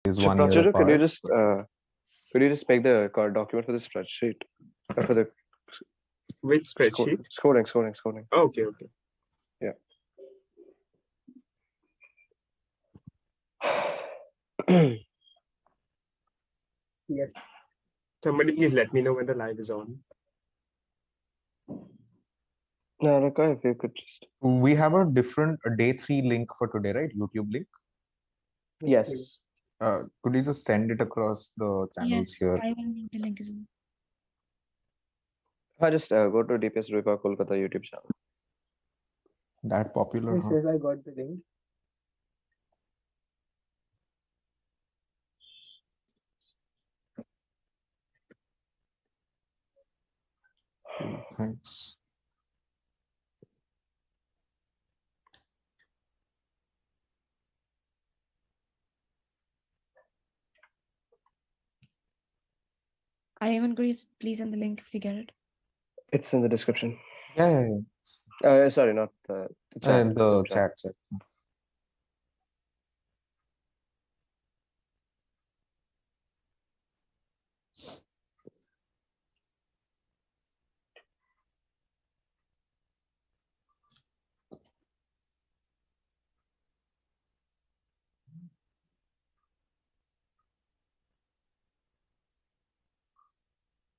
is So 1 year Prachuja, apart. could you just make the document for the spreadsheet for the Which spreadsheet? scoring? Okay, okay. Yeah. Yes. Somebody please let me know when the live is on. No, Raka, if you could just. We have a different day 3 link for today, right? YouTube link. Yes. Could you just send it across the channels Yes, here? I will make the link as well. I just go to DPSRPK Kolkata YouTube channel. That popular, huh? Yes, I got the link. Thanks. Ivan, please send the link if you get it. It's in the description. Yeah. Sorry, not the chat. In the chat.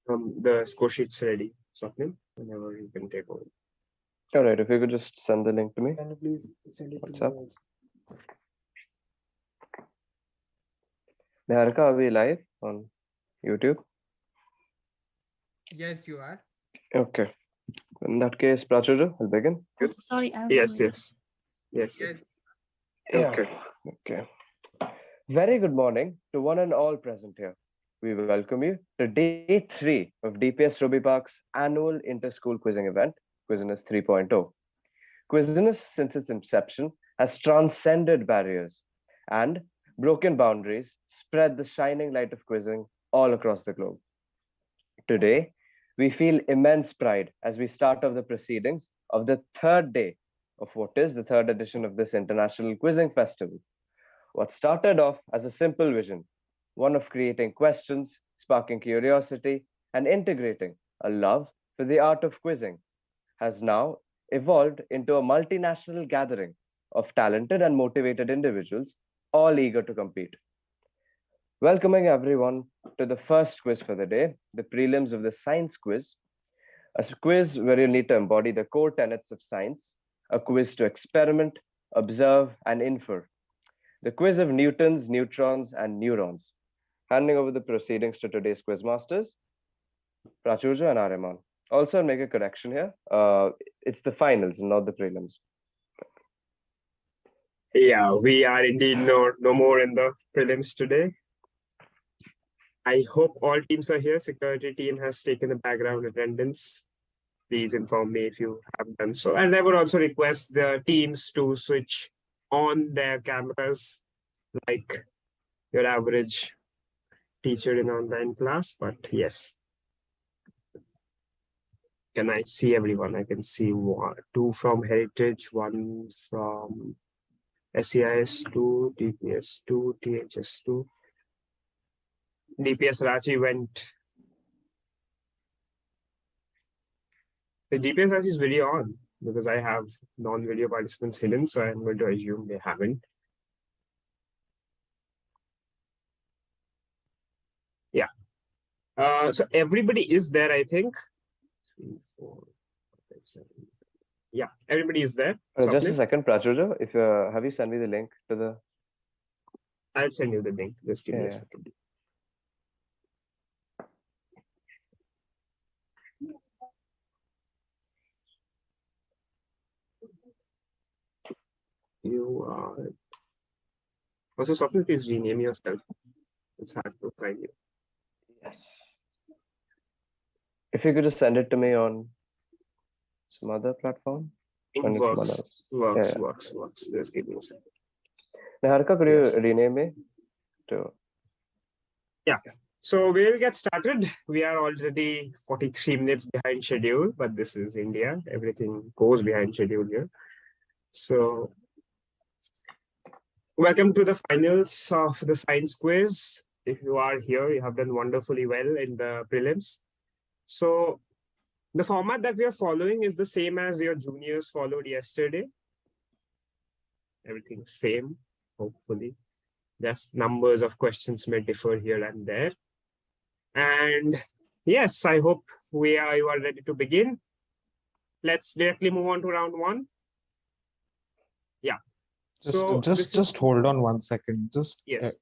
The score sheet's ready. Swapnil, whenever you can take over. All right, if you could just send the link to me. Can you please send it What's to up? me? Niharika, are we live on YouTube? Yes, you are. Okay. In that case, Prachuja, will begin. Oh, sorry, I was Yes, on yes. Okay. Very good morning to one and all present here. We welcome you to day 3 of DPSRPK's annual inter-school quizzing event, Quizzinius 3.0. Cuisines, since its inception, has transcended barriers and broken boundaries, spread the shining light of quizzing all across the globe. Today, we feel immense pride as we start off the proceedings of the third day of what is the third edition of this International Quizzing Festival. What started off as a simple vision, one of creating questions, sparking curiosity, and integrating a love for the art of quizzing, has now evolved into a multinational gathering of talented and motivated individuals, all eager to compete. Welcoming everyone to the first quiz for the day, the prelims of the science quiz, a quiz where you need to embody the core tenets of science, a quiz to experiment, observe, and infer. The quiz of Newtons, neutrons, and neurons. Handing over the proceedings to today's quiz masters, Prachuja and Ariman. Also, I'll make a correction here. It's the finals, not the prelims. Yeah, we are indeed no more in the prelims today. I hope all teams are here. Security team has taken the background attendance. Please inform me if you have done so. And I would also request the teams to switch on their cameras like your average teacher in online class. But yes. Can I see everyone? I can see 2 from Heritage, 1 from SEIS2, DPS2, THS2. DPS Rachi went. The DPS Rachi is video on because I have non-video participants hidden, so I'm going to assume they haven't. Yeah. So everybody is there, I think. 3, 4, 5, 7. Yeah, everybody is there. Just a second, Prachuja. If have you sent me the link to the? I'll send you the link. Just give me a second. You are. Also, Swapnil, please rename yourself. It's hard to find you. Yes. If you could just send it to me on some other platform. Works. Just give me a second. Niharika, could you rename me to? Yeah. So we'll get started. We are already 43 minutes behind schedule, but this is India. Everything goes behind schedule here. So Welcome to the finals of the science quiz. If you are here, you have done wonderfully well in the prelims. So the format that we are following is the same as your juniors followed yesterday. Everything's same, hopefully. Just numbers of questions may differ here and there. And yes, I hope you are ready to begin. Let's directly move on to round one. Yeah. Just hold on 1 second. Yes.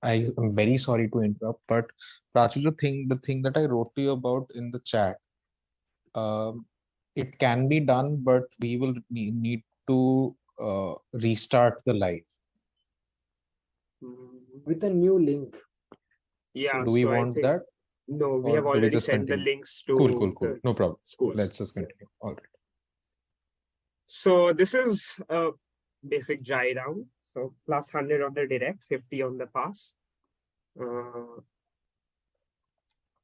I'm very sorry to interrupt, but Prachu, the thing that I wrote to you about in the chat, it can be done, but we will need to restart the live. With a new link. Yeah. Do we so want that? No, we Or have do we already just sent the continue? links to Cool. No problem. schools. Let's just continue. All right. So this is a basic dry round. So plus 100 on the direct, 50 on the pass.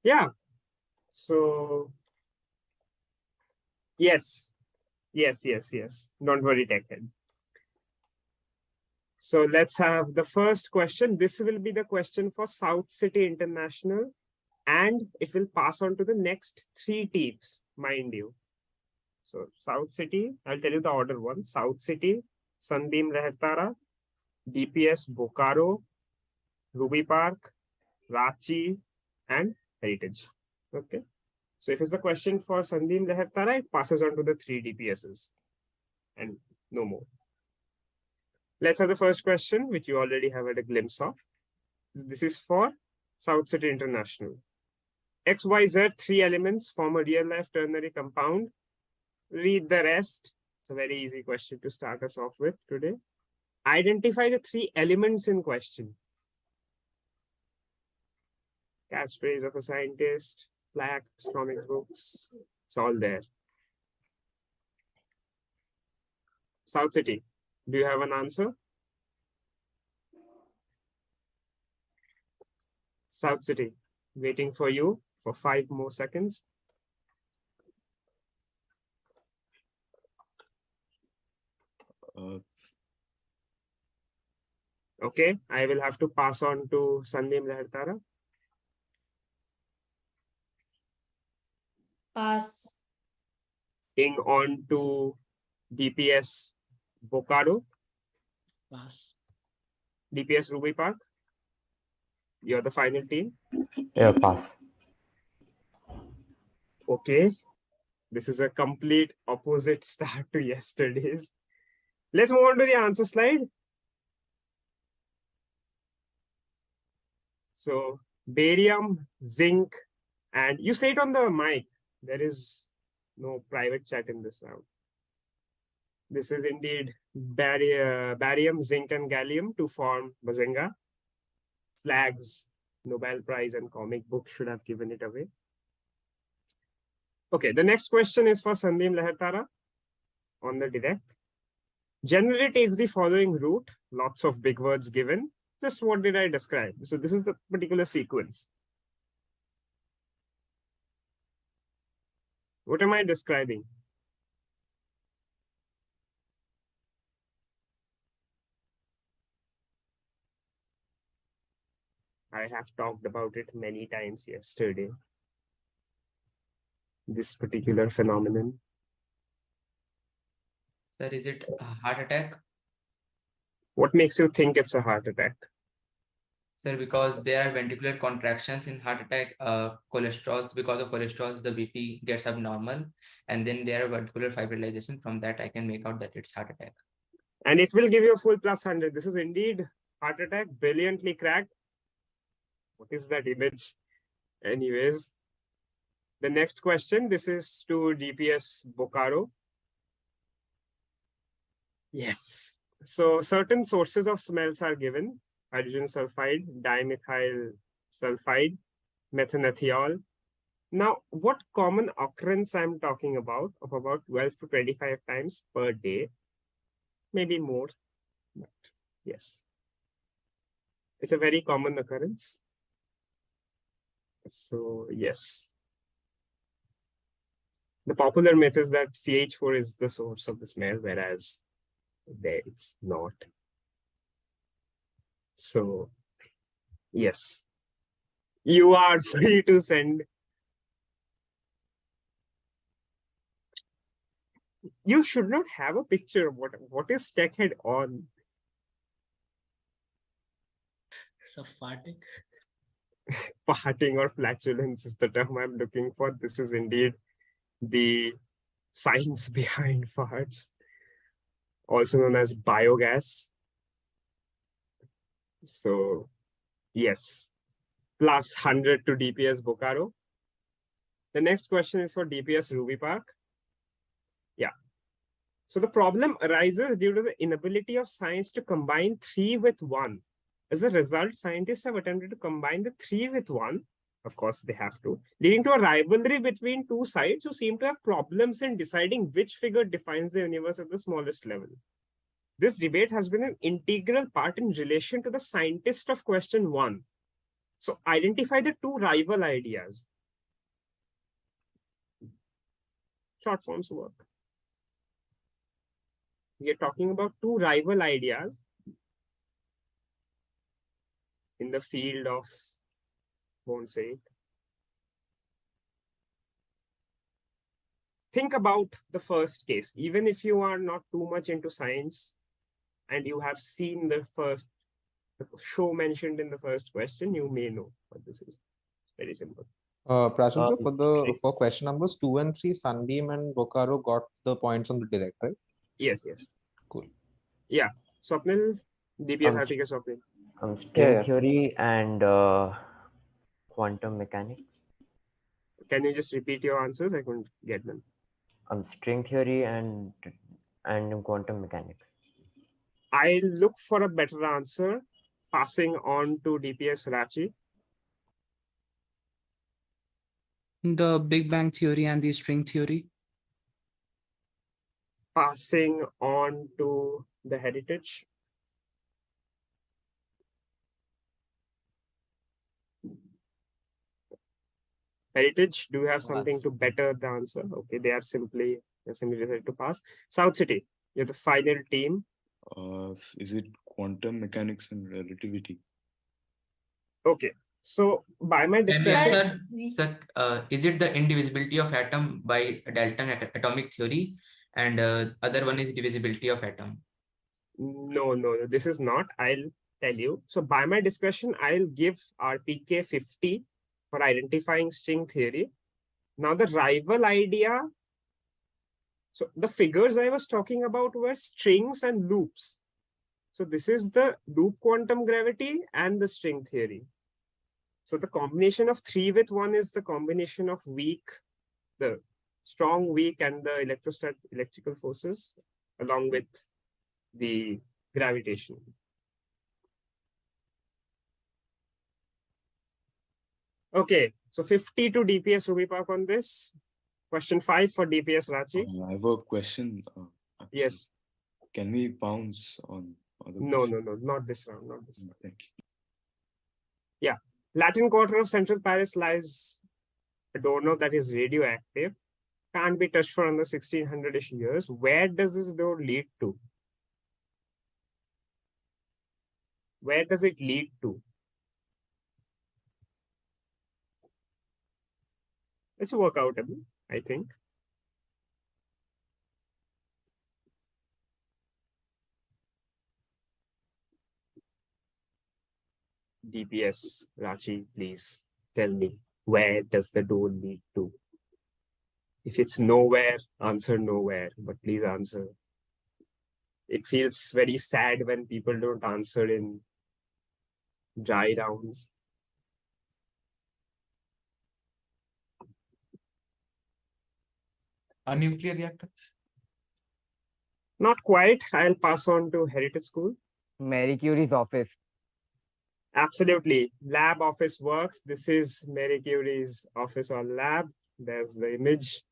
Yeah. So yes. Don't worry, tech head. So let's have the first question. This will be the question for South City International, and it will pass on to the next 3 teams, mind you. So South City, I'll tell you the order one. South City, Sunbeam Lehtara, DPS Bokaro, Ruby Park, Rachi, and Heritage. Okay. So if it's a question for Sunbeam Lehtara, it passes on to the 3 DPSs and no more. Let's have the first question, which you already have had a glimpse of. This is for South City International. XYZ 3 elements form a real-life ternary compound. Read the rest. It's a very easy question to start us off with today. Identify the 3 elements in question. Catchphrase of a scientist, flags, comic books, it's all there. South City, do you have an answer? South City, waiting for you for 5 more seconds. Okay, I will have to pass on to Sunbeam Lehtara. Pass. Ing on to DPS Bokaro. Pass. DPS Ruby Park. You're the final team. Yeah, pass. Okay. This is a complete opposite start to yesterday's. Let's move on to the answer slide. So barium, zinc, and you say it on the mic. There is no private chat in this round. This is indeed barium, zinc, and gallium to form Bazinga. Flags, Nobel Prize, and comic book should have given it away. Okay, the next question is for Sunbeam Lehtara on the direct. Generally takes the following route, lots of big words given. Just what did I describe? So this is the particular sequence. What am I describing? I have talked about it many times yesterday. This particular phenomenon. Sir, is it a heart attack? What makes you think it's a heart attack? Sir, because there are ventricular contractions in heart attack, cholesterol, because of cholesterol, the BP gets abnormal, and then there are ventricular fibrillation. From that, I can make out that it's heart attack. And it will give you a full plus 100. This is indeed heart attack, brilliantly cracked. What is that image? Anyways, the next question, this is to DPS Bokaro. Yes. So certain sources of smells are given. Hydrogen sulfide, dimethyl sulfide, methanethiol. Now, what common occurrence I'm talking about of about 12 to 25 times per day, maybe more, but yes. It's a very common occurrence. So yes. The popular myth is that CH4 is the source of the smell, whereas there it's not. So, yes, you are free to send. You should not have a picture. What is tech head on? So farting. Farting or flatulence is the term I'm looking for. This is indeed the science behind farts, also known as biogas. So, yes, plus 100 to DPS Bokaro. The next question is for DPS Ruby Park. Yeah. So the problem arises due to the inability of science to combine 3 with 1. As a result, scientists have attempted to combine the 3 with 1. Of course, they have to, leading to a rivalry between two sides who seem to have problems in deciding which figure defines the universe at the smallest level. This debate has been an integral part in relation to the scientist of question 1. So identify the two rival ideas. Short forms work. We are talking about two rival ideas in the field of, won't say it. Think about the first case. Even if you are not too much into science and you have seen the show mentioned in the first question, you may know what this is. Very simple. Prachur, for question numbers 2 and 3, Sunbeam and Bokaro got the points on the direct, right? Yes, yes. Cool. Yeah. Swapnil, DPSRPK Swapnil. String theory and quantum mechanics. Can you just repeat your answers? I couldn't get them. String theory and quantum mechanics. I look for a better answer, passing on to DPS Rachi. The Big Bang theory and the string theory. Passing on to the heritage. Heritage, do you have something to better the answer? Okay, they have simply decided to pass. South City, you're the final team. Is it quantum mechanics and relativity? Okay, so by my discussion, Sir, is it the indivisibility of atom by Dalton atomic theory, and other one is divisibility of atom? No, this is not. I'll tell you. So by my discussion, I'll give RPK 50 for identifying string theory. Now the rival idea. So the figures I was talking about were strings and loops. So this is the loop quantum gravity and the string theory. So the combination of 3 with 1 is the combination of the strong, weak, and the electrical forces, along with the gravitation. Okay, so 50 to DPS Ruby Park on this. Question 5 for DPS Rachi. I have a question. Yes. Can we bounce on other No, not this round, not this round. Thank you. Yeah. Latin quarter of central Paris lies a doorknob that is radioactive, can't be touched for another 1600-ish years. Where does this door lead to? Where does it lead to? It's workoutable, I think. DPS, Rachi, please tell me, where does the door lead to? If it's nowhere, answer nowhere, but please answer. It feels very sad when people don't answer in dry rounds. A nuclear reactor? Not quite. I'll pass on to Heritage School. Marie Curie's office. Absolutely. Lab office works. This is Marie Curie's office or lab. There's the image.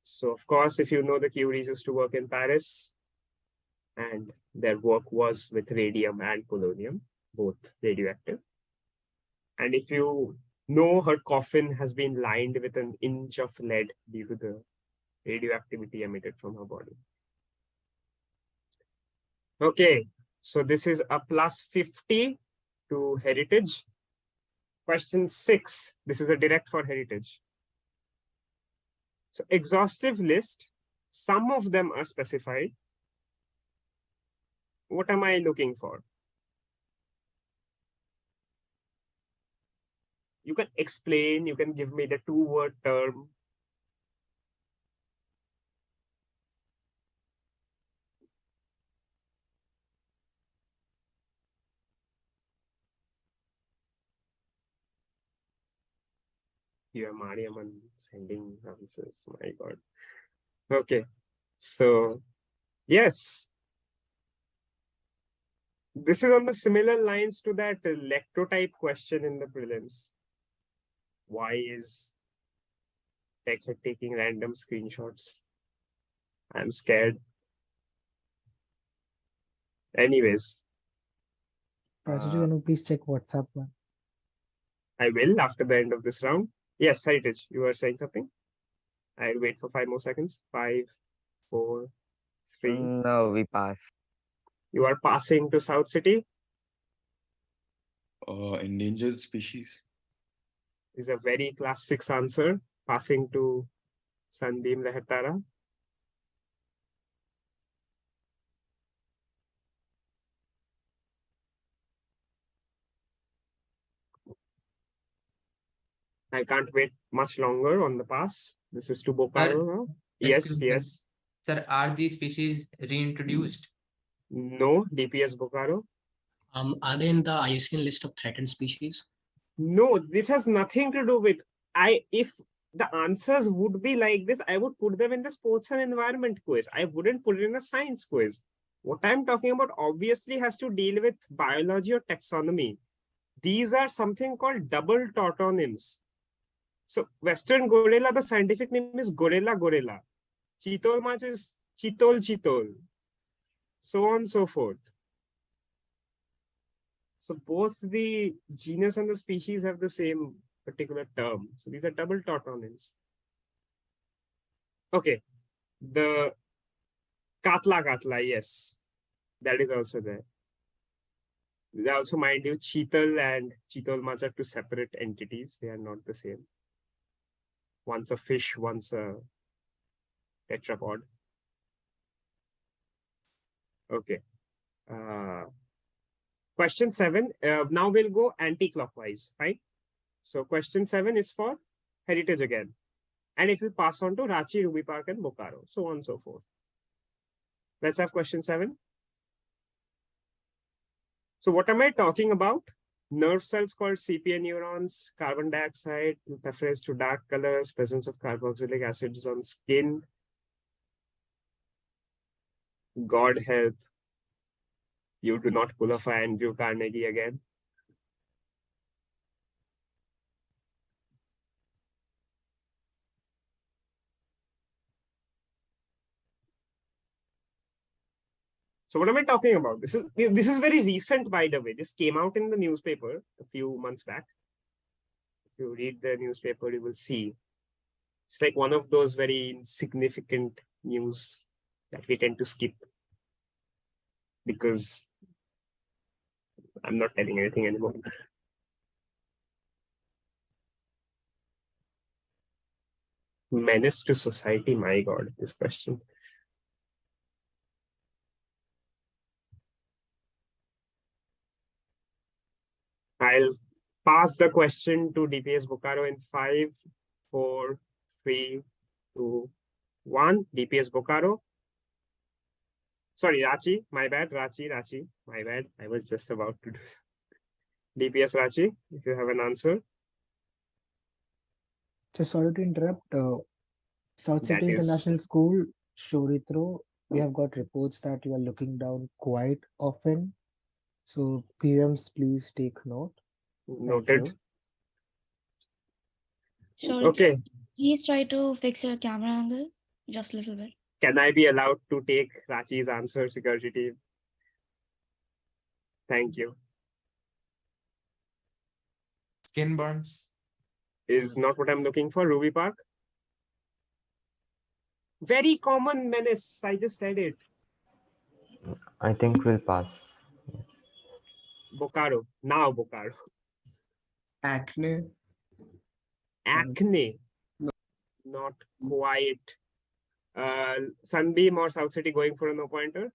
So, of course, if you know, the Curies used to work in Paris, and their work was with radium and polonium, both radioactive. And if you know, her coffin has been lined with an inch of lead due to the radioactivity emitted from her body. Okay, So this is a plus 50 to heritage. Question 6. This is a direct for heritage. So exhaustive list. Some of them are specified. What am I looking for? You can explain, you can give me the 2-word term. Here, Mariaman sending answers. My God. Okay. So, yes. This is on the similar lines to that lectotype question in the prelims. Why is Tech taking random screenshots? I'm scared. Anyways. Raju, can you please check WhatsApp one? I will after the end of this round. Yes, Heritage, you were saying something? I'll wait for 5 more seconds. 5, 4, 3. No, we pass. You are passing to South City. Endangered species. Is a very class 6 answer. Passing to Sandeep Lehtara. I can't wait much longer on the pass. This is to Bokaro now. Yes, Excuse me. yes. Sir, are these species reintroduced? No, DPS Bokaro. Are they in the IUCN list of threatened species? No, this has nothing to do with if the answers would be like this, I would put them in the sports and environment quiz. I wouldn't put it in the science quiz. What I'm talking about obviously has to deal with biology or taxonomy. These are something called double tautonyms. So Western gorilla, the scientific name is gorilla gorilla. Chitol mach is chitol chitol. So on and so forth. So both the genus and the species have the same particular term. So these are double tautonyms. Okay. The Katla Katla, yes. That is also there. They also, mind you, Cheetal and Chitol mach are two separate entities. They are not the same. One's a fish, one's a tetrapod. Okay. Question 7. Now we'll go anti-clockwise, right? So question 7 is for heritage again. And it will pass on to Ranchi, Ruby Park, and Bokaro, so on and so forth. Let's have question 7. So what am I talking about? Nerve cells called sepia neurons, carbon dioxide, preference to dark colors, presence of carboxylic acids on skin. God help you do not pull off Andrew Carnegie again. So what am I talking about? This is very recent, by the way. This came out in the newspaper a few months back. If you read the newspaper, you will see. It's like one of those very insignificant news that we tend to skip because I'm not telling anything anymore. Menace to society, my God, this question. I'll pass the question to DPS Bokaro in 5, 4, 3, 2, 1. DPS Bokaro. Sorry, Ranchi, my bad. Ranchi, my bad. I was just about to do something. DPS Ranchi, if you have an answer. So sorry to interrupt. South City International School, Shorithro, we have got reports that you are looking down quite often. So PMs, please take note. Noted. Sure. Okay. Please try to fix your camera angle just a little bit. Can I be allowed to take Ranchi's answer, security team? Thank you. Skin burns. Is not what I'm looking for. Ruby Park. Very common menace. I just said it. I think we'll pass. Bocaro. Now Bocaro. Acne. Acne. No. Not quite. Sunbeam or South City going for a no pointer?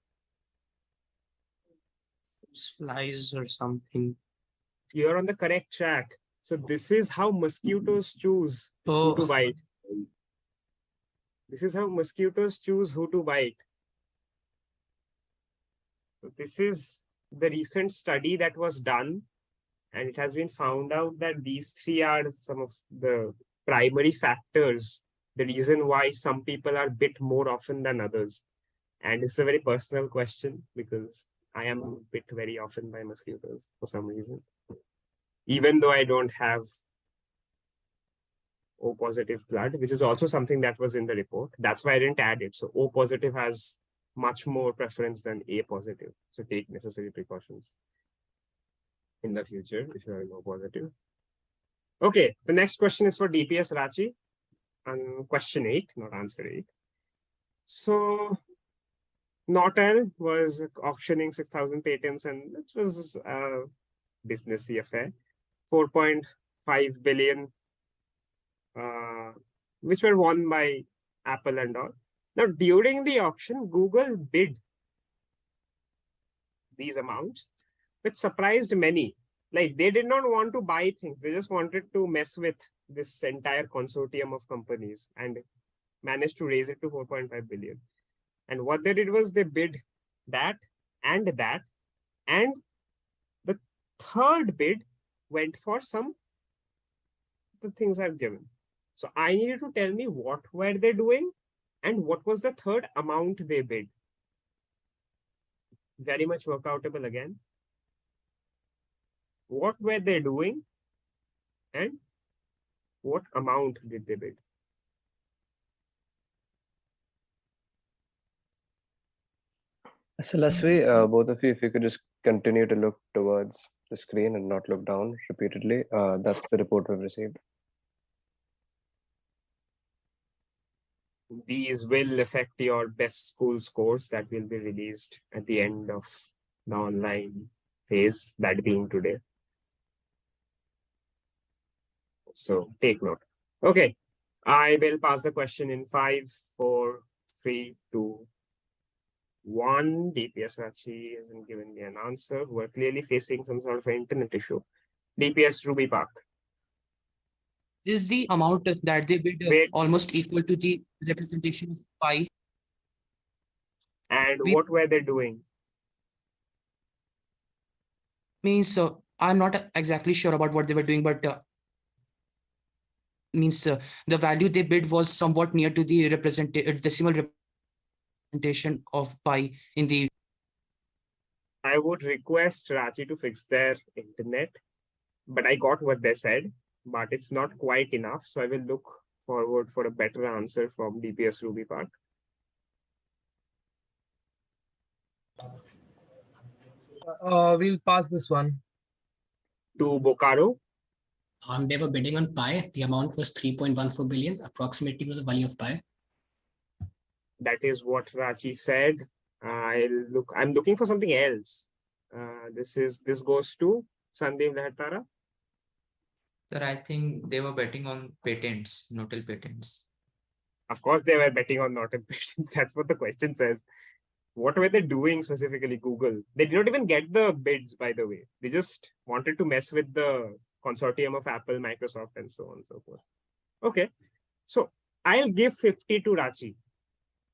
Flies or something. You're on the correct track. So this is how mosquitoes choose who to bite. This is how mosquitoes choose who to bite. So this is the recent study that was done, and it has been found out that these three are some of the primary factors, the reason why some people are bit more often than others. And it's a very personal question because I am bit very often by mosquitoes for some reason. Even though I don't have O positive blood, which is also something that was in the report. That's why I didn't add it. So O positive has much more preference than A positive. So take necessary precautions in the future if you are O positive. Okay, the next question is for DPS Rachi. And question 8, not answer 8. So Nortel was auctioning 6,000 patents, and it was a businessy affair. 4.5 billion, which were won by Apple and all. Now, during the auction, Google bid these amounts, which surprised many. Like, they did not want to buy things. They just wanted to mess with this entire consortium of companies and managed to raise it to 4.5 billion. And what they did was they bid that, and the third bid went for some the things I've given. So I needed to tell me what were they doing and what was the third amount they bid. Very much workoutable again. What were they doing and what amount did they bid? Salasvi, both of you, if you could just continue to look towards the screen and not look down repeatedly. That's the report we've received. These will affect your best school scores that will be released at the end of the online phase, that being today. So take note. Okay, I will pass the question in 5, 4, 3, 2, 1. DPS Rachi hasn't given me an answer. We're clearly facing some sort of an internet issue. DPS Ruby Park. Is the amount that they bid almost equal to the representation of pi? And what were they doing? Means I'm not exactly sure about what they were doing, but means the value they bid was somewhat near to the decimal representation of pi in the. I would request Rachi to fix their internet, but I got what they said, but it's not quite enough. So I will look forward for a better answer from DPS Ruby Park. We'll pass this one. To Bocaro. They were bidding on pi. The amount was 3.14 billion, approximately to the value of pi. That is what Rachi said. I'm looking for something else. This goes to Sandeep Lahatara. Sir, I think they were betting on patents, Nortel patents. Of course, they were betting on Nortel patents. That's what the question says. What were they doing specifically, Google? They did not even get the bids, by the way. They just wanted to mess with the consortium of Apple, Microsoft, and so on and so forth. Okay, so I'll give 50 to Rachi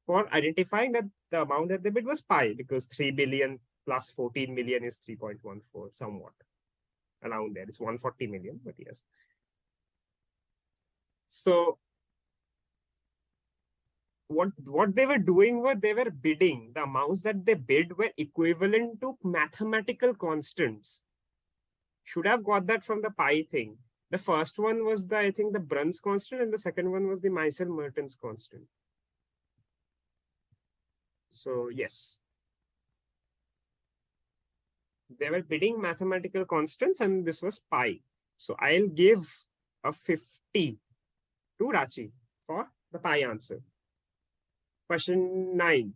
for identifying that the amount that they bid was pi, because 3 billion plus 14 million is 3.14, somewhat around there. It's 140 million, but yes. So what they were doing was they were bidding. The amounts that they bid were equivalent to mathematical constants. Should have got that from the pi thing. The first one was I think the Bruns constant, and the second one was the Meissel-Mertens constant. So yes, they were bidding mathematical constants, and this was pi. So I'll give a 50 to Rachi for the pi answer. Question 9.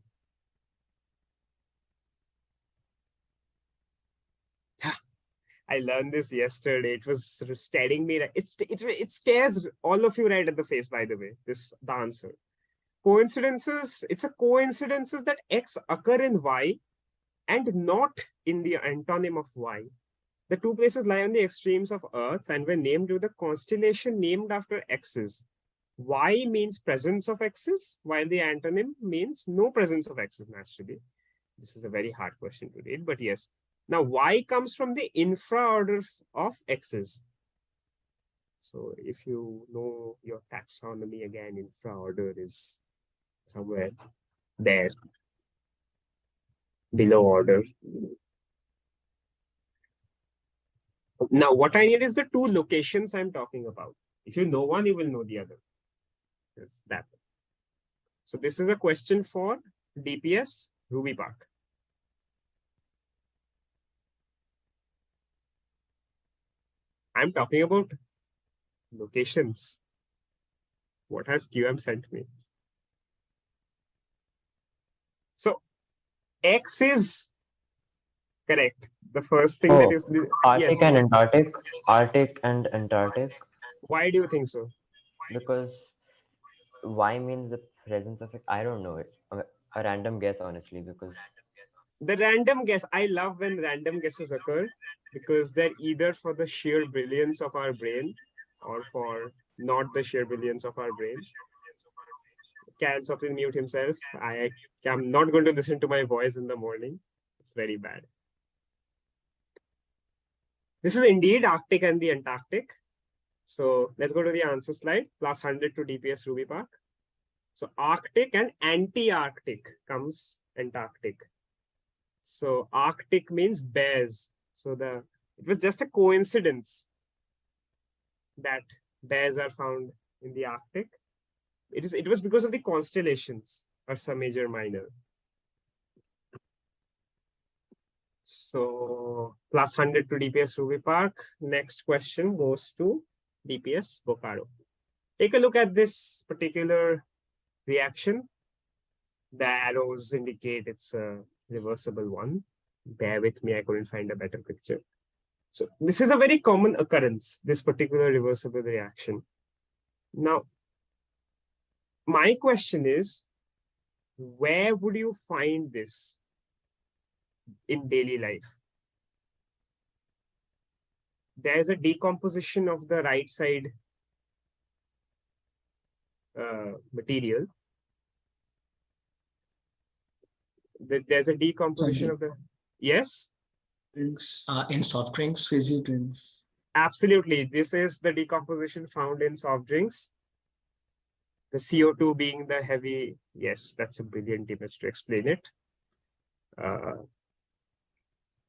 I learned this yesterday. It was staring me. It stares all of you right at the face. By the way, the answer. Coincidences. It's a coincidences that X occur in Y and not in the antonym of Y. The two places lie on the extremes of Earth and were named with a constellation named after X's. Y means presence of X's, while the antonym means no presence of X's naturally. This is a very hard question to read, but yes. Now, Y comes from the infra-order of X's. So if you know your taxonomy again, infra-order is somewhere there, below order. Now, what I need is the two locations I'm talking about. If you know one, you will know the other. Yes, that. So this is a question for DPS Ruby Park. I'm talking about locations. What has QM sent me? So X is correct. The first thing that is Arctic yes. and Antarctic. Arctic and Antarctic. Why do you think so? Because Y means the presence of it. I don't know it. A random guess, honestly, because The random guess. I love when random guesses occur because they're either for the sheer brilliance of our brain or for not the sheer brilliance of our brain. Can something mute himself? I'm not going to listen to my voice in the morning. It's very bad. This is indeed Arctic and the Antarctic. So let's go to the answer slide. Plus 100 to DPS Ruby Park. So Arctic and anti-Arctic comes Antarctic. So Arctic means bears. So it was just a coincidence that bears are found in the Arctic. It was because of the constellations, Ursa Major, Minor. So plus 100 to DPS Ruby Park. Next question goes to DPS Bokaro. Take a look at this particular reaction. The arrows indicate it's a reversible one. Bear with me, I couldn't find a better picture. So this is a very common occurrence, this particular reversible reaction. Now, my question is, where would you find this in daily life? There's a decomposition of the right side material. There's a decomposition of the... Yes? Drinks. In soft drinks. Fizzy drinks. Absolutely. This is the decomposition found in soft drinks. The CO2 being the heavy... Yes, that's a brilliant image to explain it.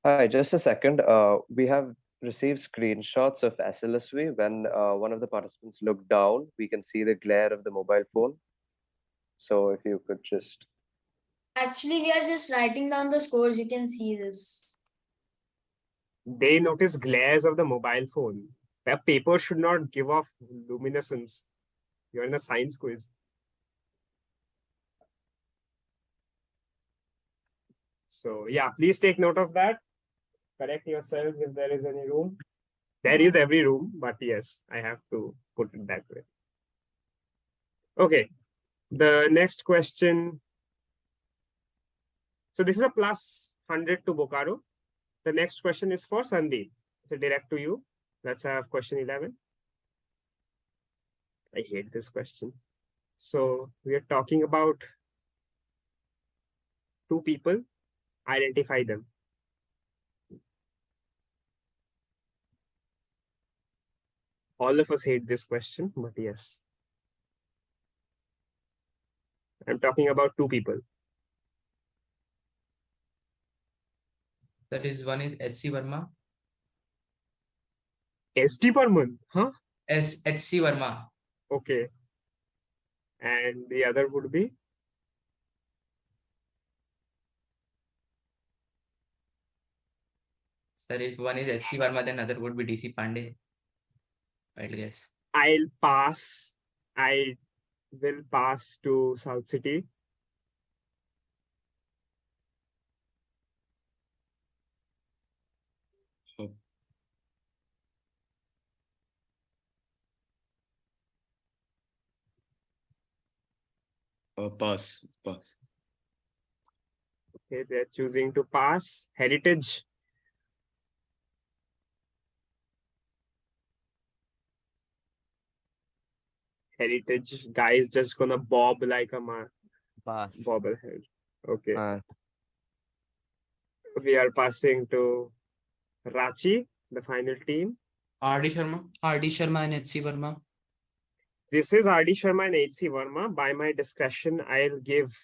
Hi, just a second. We have received screenshots of SLSV. When one of the participants looked down, we can see the glare of the mobile phone. So if you could just... Actually, we are just writing down the scores. You can see this. They notice glares of the mobile phone. The paper should not give off luminescence. You're in a science quiz. So yeah, please take note of that. Correct yourselves if there is any room. There is every room, but yes, I have to put it that way. Okay, the next question. So this is a plus 100 to Bokaro. The next question is for Sandeep. It's direct to you. Let's have question 11. I hate this question. So we are talking about two people. Identify them. All of us hate this question, but yes. I'm talking about two people. That is, one is SC Verma. SD Burman, huh? HC Verma. Okay. And the other would be? Sir, if one is HC Verma, then other would be DC Pandey, I guess. I'll pass. I will pass to South City. Pass. Pass. Okay, they're choosing to pass. Heritage. Heritage guy is just gonna bob like a bobblehead. Okay. We are passing to Rachi, the final team. RD Sharma and HC Verma. This is RD Sharma and HC Verma. By my discretion, I'll give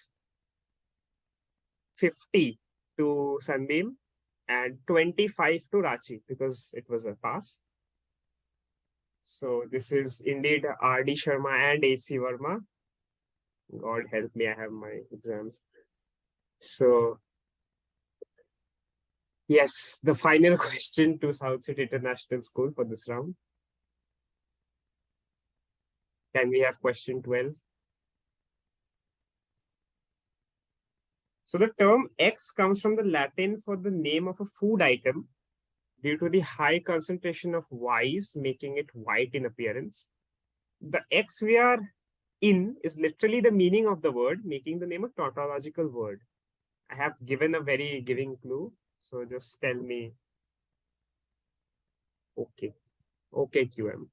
50 to Sunbeam and 25 to Rachi because it was a pass. So this is indeed RD Sharma and HC Verma. God help me, I have my exams. So yes, the final question to South City International School for this round. Can we have question 12? So the term X comes from the Latin for the name of a food item due to the high concentration of Y's, making it white in appearance. The X we are in is literally the meaning of the word, making the name a tautological word. I have given a very giving clue. So just tell me. Okay. Okay, QM.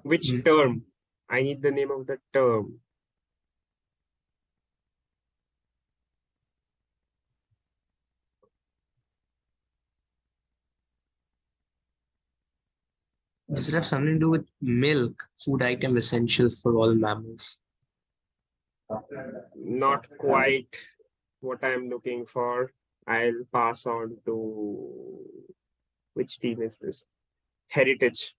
Which term? I need the name of the term. Does it have something to do with milk, food item essential for all mammals? Not quite what I'm looking for. I'll pass on to which team is this? Heritage.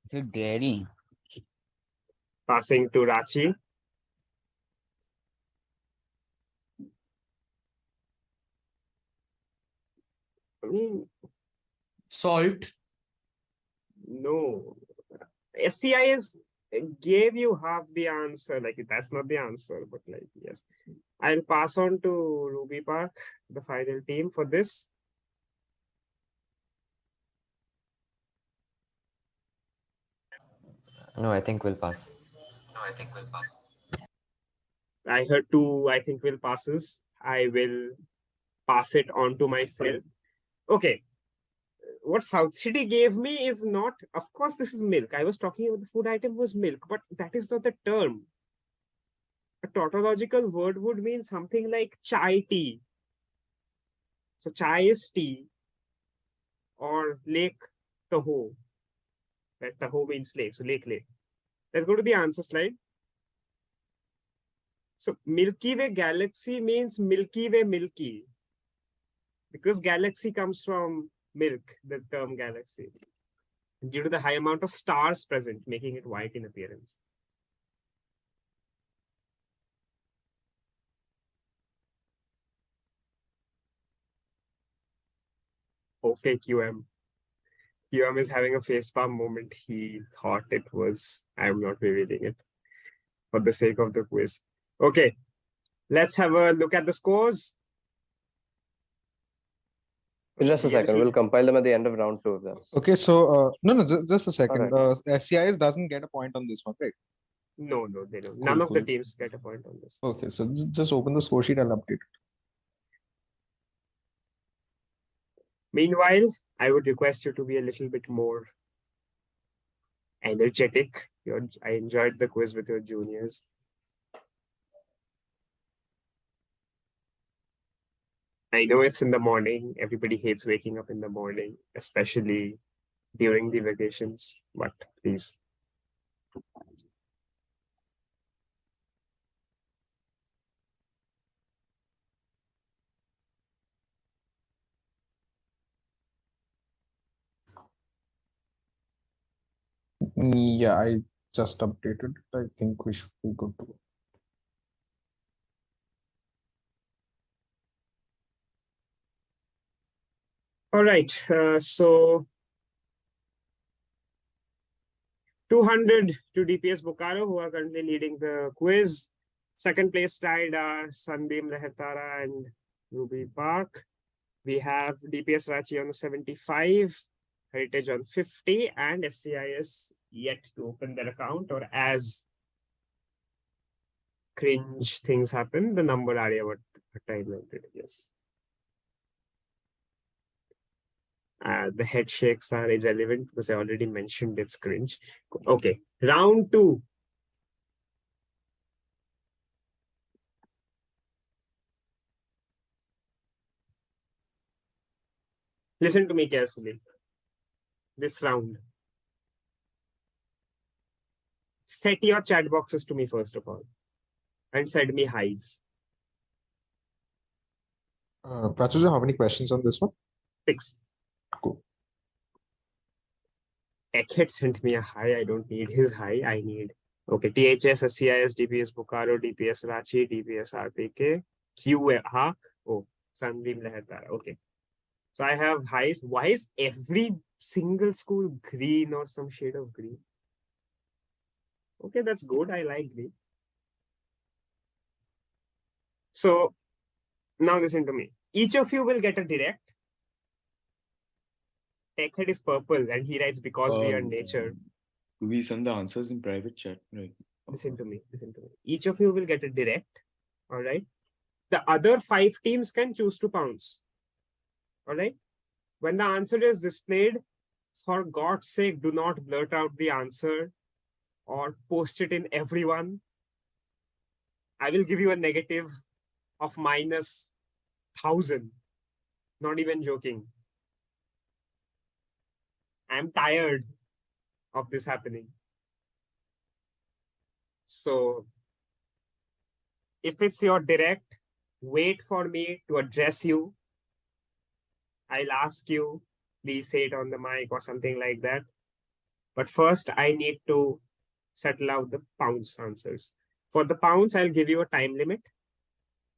So dairy. Passing to Rachi. I mean, salt. No. SCIS gave you half the answer. Like that's not the answer, but like yes. I'll pass on to Ruby Park, the final team for this. No, I think we'll pass. I heard two, I think will passes. I will pass it on to myself. Okay. What South City gave me is not, of course, this is milk. I was talking about the food item was milk, but that is not the term. A tautological word would mean something like chai tea. So chai is tea or lake Tahoe. That Tahoe means lake, so lake. Let's go to the answer slide. So Milky Way galaxy means Milky Way milky. Because galaxy comes from milk, the term galaxy. Due to the high amount of stars present, making it white in appearance. Okay, QM. QM is having a facepalm moment. He thought it was, I'm not revealing it for the sake of the quiz. Okay, let's have a look at the scores. Just a second, we'll compile them at the end of round 2 of that. Okay, so no, just a second. Right. SCIS doesn't get a point on this one, right? No, they don't. None of the teams get a point on this. Okay, so just open the score sheet and update it. Meanwhile, I would request you to be a little bit more energetic. I enjoyed the quiz with your juniors. I know it's in the morning. Everybody hates waking up in the morning, especially during the vacations, but please. Yeah, I just updated. I think we should be good to go. All right, so 200 to DPS Bokaro, who are currently leading the quiz. Second place tied are Sunbeam Lehetara and Ruby Park. We have DPS Rachi on 75, Heritage on 50, and SCIS yet to open their account, or as cringe things happen, the number area what time yes. The head shakes are irrelevant because I already mentioned it's cringe. Okay, round 2. Listen to me carefully. This round. Set your chat boxes to me first of all, and send me highs. Prachuja, how many questions on this one? 6. Cool. Techhead sent me a high. I don't need his high. I need. Okay, THS, SCIS, DPS Bokaro, DPS Rachi, DPSRPK, QA. Oh, Sunbeam Lehatara. Okay. So I have highs. Why is every single school green or some shade of green? Okay, that's good. I like green. So now listen to me. Each of you will get a direct. Techhead is purple and he writes because we are nature. We send the answers in private chat, right? Listen to me. Listen to me. Each of you will get a direct. All right. The other 5 teams can choose to pounce. All right. When the answer is displayed, for God's sake, do not blurt out the answer or post it in everyone. I will give you a negative of -1,000. Not even joking. I'm tired of this happening. So if it's your direct, wait for me to address you. I'll ask you, please say it on the mic or something like that. But first, I need to settle out the pounds answers. For the pounds, I'll give you a time limit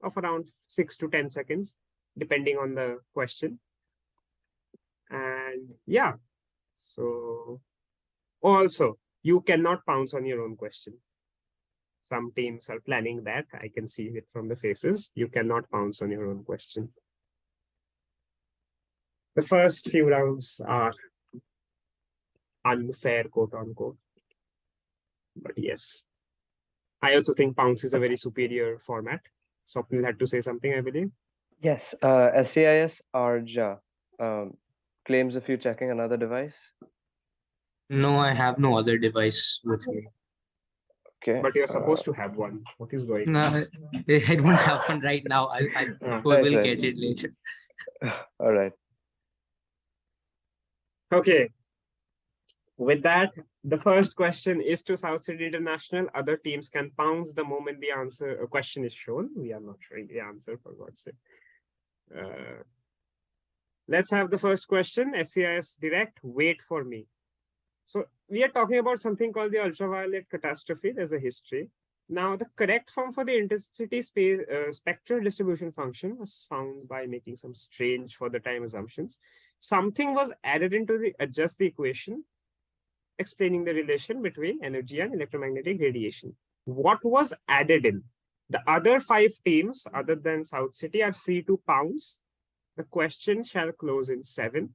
of around 6 to 10 seconds, depending on the question. And yeah, so also, you cannot pounce on your own question. Some teams are planning that. I can see it from the faces. You cannot pounce on your own question. The first few rounds are unfair, quote unquote. But yes, I also think pounce is a very superior format. Swapnil had to say something, I believe. Yes, SCIS Arja claims if you checking another device. No, I have no other device with me. Okay. But you're supposed to have one. What is going on? No, I don't have one right now. I will Right. get it later. All right. Okay. With that, the first question is to South City International. Other teams can pounce the moment the answer question is shown. We are not showing the answer, for God's sake. Let's have the first question. SCIS Direct, wait for me. So we are talking about something called the ultraviolet catastrophe. There's a history. Now, the correct form for the intensity spectral distribution function was found by making some strange for the time assumptions. Something was added into the adjust the equation, explaining the relation between energy and electromagnetic radiation. What was added in? The other 5 teams, other than South City, are free to pounce. The question shall close in 7,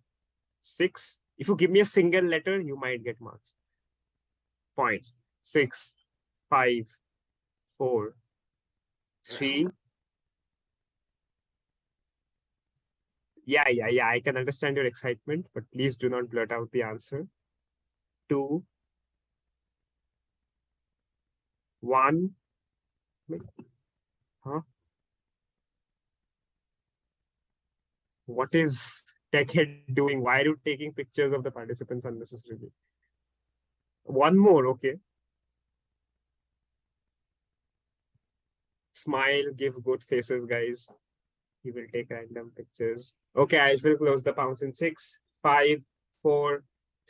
6. If you give me a single letter, you might get marks. Points. 6, 5, 4, 3. Yeah, I can understand your excitement, but please do not blurt out the answer. 2, 1. Huh? What is TechHead doing? Why are you taking pictures of the participants unnecessarily? One more, okay. Smile, give good faces, guys. He will take random pictures. Okay, I will close the pounds in 6, 5, 4,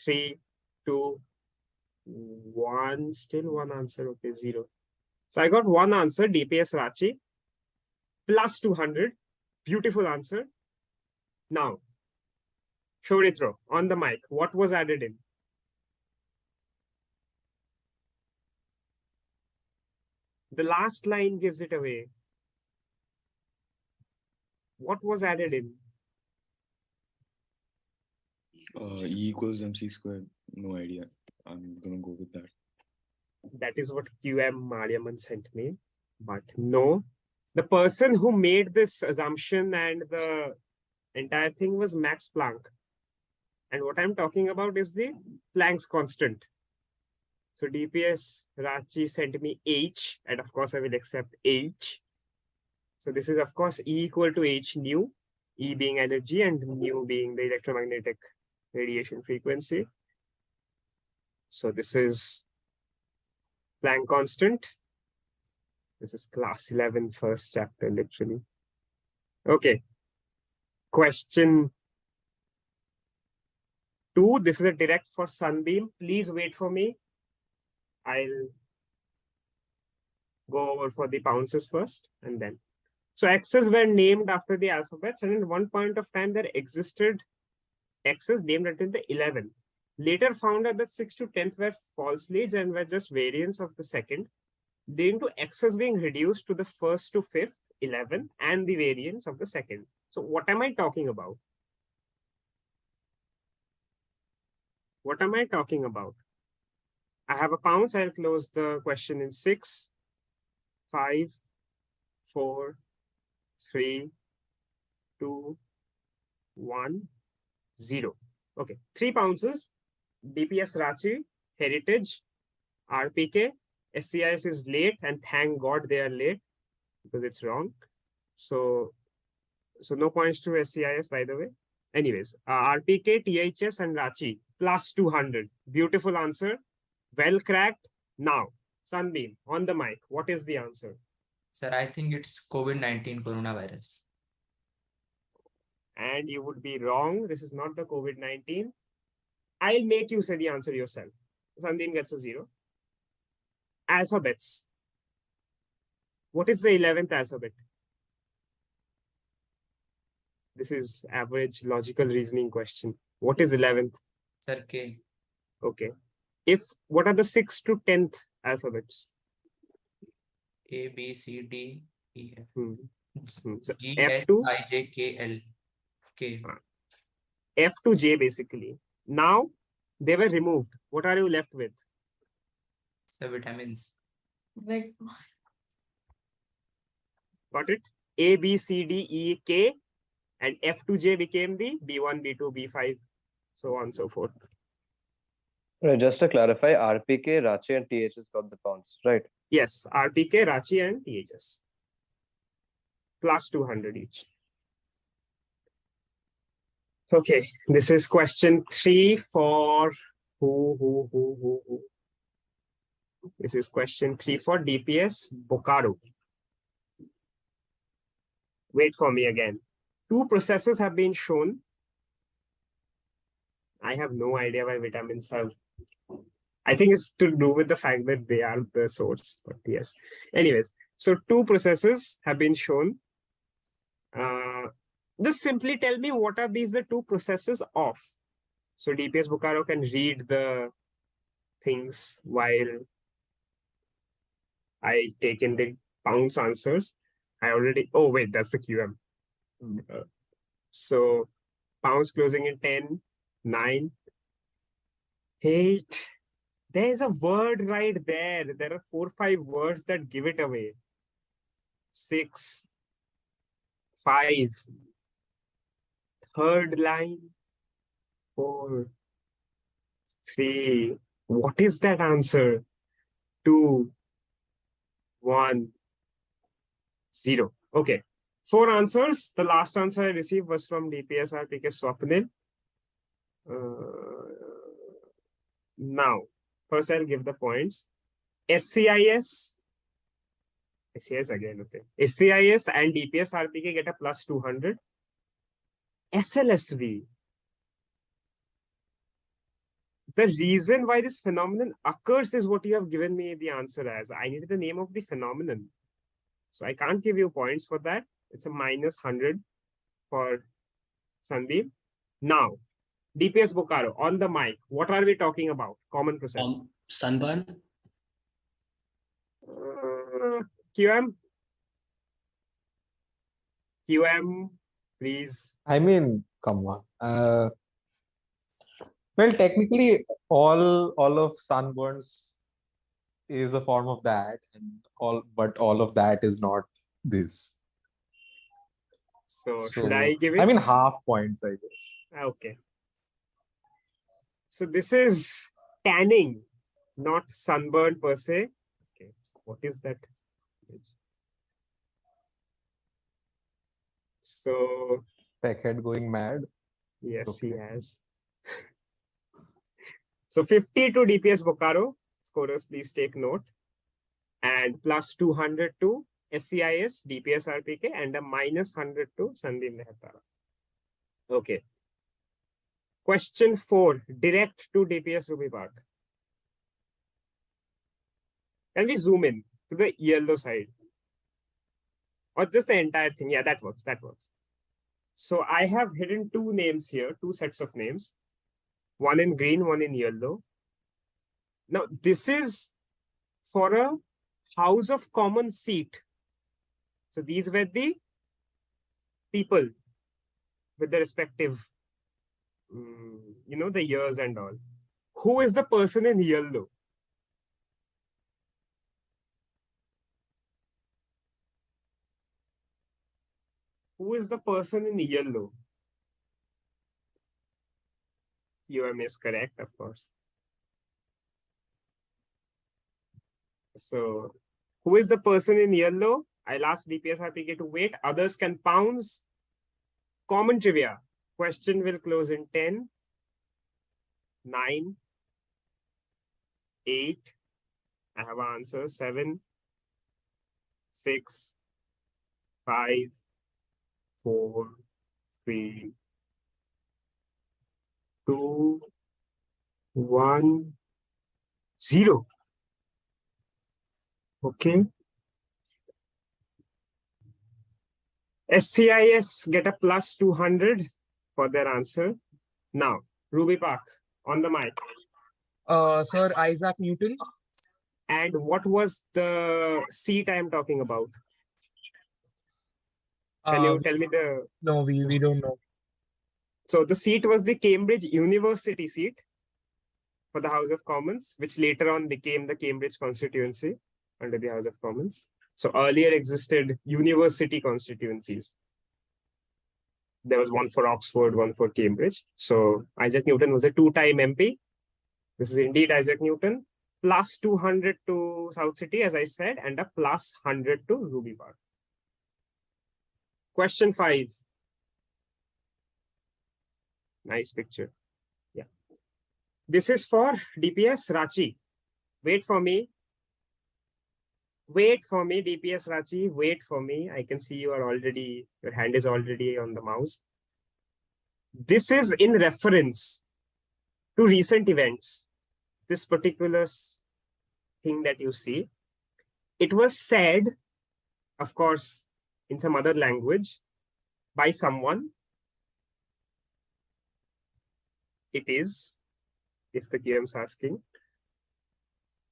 3, 2, 1. Still one answer. Okay, 0. So I got one answer, DPS Rachi, plus 200. Beautiful answer. Now, Shorithro, on the mic, what was added in? The last line gives it away. What was added in? E equals mc squared. No idea. I'm gonna go with that. That is what QM Mariaman sent me. But no, the person who made this assumption and the entire thing was Max Planck. And what I'm talking about is the Planck's constant. So DPS Rachi sent me H, and of course I will accept H. So this is of course E equal to H nu, E being energy and nu being the electromagnetic radiation frequency. So this is Planck constant. This is class 11 first chapter, literally. Okay. Question 2. This is a direct for Sunbeam. Please wait for me. I'll go over for the pounces first and then. So X's were named after the alphabets, and at one point of time there existed X's named until the 11. Later found out that 6 to 10th were false leads and were just variants of the second. Then to X's being reduced to the 1st to 5th, 11, and the variants of the second. So what am I talking about? What am I talking about? I have a pounce. I'll close the question in 6, 5, 4, 3, 2, 1, 0. Okay, 3 pounces. DPS Rachi, Heritage, RPK, SCIS is late, and thank God they are late because it's wrong. So no points to SCIS, by the way. Anyways, RPK, THS, and Rachi plus 200. Beautiful answer. Well cracked. Now, Sunbeam, on the mic, what is the answer? Sir, I think it's COVID-19 coronavirus. And you would be wrong. This is not the COVID-19. I'll make you say the answer yourself. Sunbeam gets a 0. Alphabets. What is the 11th alphabet? This is average logical reasoning question. What is 11th? Sir, K. Okay. What are the 6th to 10th alphabets? A, B, C, D, E, F. So G, F H, to I, J, K, L. K. F to J basically. Now they were removed. What are you left with? So vitamins. Got it? A, B, C, D, E, K, and F to J became the B1, B2, B5, so on and so forth. Right, just to clarify, RPK, Rachi, and THS got the pounds, right? Yes, RPK, Rachi, and THS. Plus 200 each. Okay, this is question 3 for who? This is question 3 for DPS Bokaro. Wait for me again. 2 processes have been shown. I have no idea why vitamins have. I think it's to do with the fact that they are the source, but yes. Anyways, so 2 processes have been shown. Just simply tell me what are these the 2 processes of. So DPS Bokaro can read the things while I take in the pounds answers. Oh wait, that's the QM. So pounds closing in 10, 9, 8. There's a word right there. There are 4 or 5 words that give it away. 6, 5, third line, 4, 3. What is that answer? 2, 1, 0. Okay. 4 answers. The last answer I received was from DPSRPK Swapnil. Now, first I'll give the points. SCIS again, okay. SCIS and DPSRPK get a plus 200. SLSV. The reason why this phenomenon occurs is what you have given me the answer as. I needed the name of the phenomenon. So I can't give you points for that. It's a minus 100 for Sandeep. Now, DPS Bokaro, on the mic, what are we talking about? Common process. Sunburn. QM, please. I mean, come on. Well, technically, all of sunburns is a form of that, and but all of that is not this. So should So I give I it? mean, half points, I guess. Okay. So this is tanning, not sunburn per se. Okay. What is that? So Techhead going mad. yes, he Okay. has. So 50 to DPS Bokaro. Scorers, please take note. And plus 200 to SCIS, DPSRPK, and a minus 100 to Sandeep Mehta. Okay. Question 4, direct to DPS Ruby Park. Can we zoom in to the yellow side? Or just the entire thing? Yeah, that works. That works. So I have hidden two names here, two sets of names. One in green, one in yellow. Now, this is for a House of Commons seat. So these were the people with the respective, the years and all. Who is the person in yellow? Who is the person in yellow? is correct, of course. So, who is the person in yellow? I'll ask DPSRPK to wait. Others can pounce. Common trivia. Question will close in 10, 9, 8. I have an answer. 7, 6, 5, 4, 3, 2, 1, 0. Okay. SCIS get a plus 200 for their answer. Now, Ruby Park on the mic. Sir Isaac Newton. And what was the seat I am talking about? Can you tell me the... No, we don't know. So the seat was the Cambridge University seat for the House of Commons, which later on became the Cambridge constituency under the House of Commons. So earlier existed university constituencies. There was one for Oxford, one for Cambridge. So Isaac Newton was a two-time MP. This is indeed Isaac Newton. Plus 200 to South City, as I said, and a plus 100 to Ruby Park. Question 5. Nice picture. Yeah. This is for DPS Rachi. Wait for me. Wait for me, DPS Rachi. Wait for me. I can see your hand is already on the mouse. This is in reference to recent events. This particular thing that you see, it was said, of course, in some other language by someone. It is, if the QM is asking.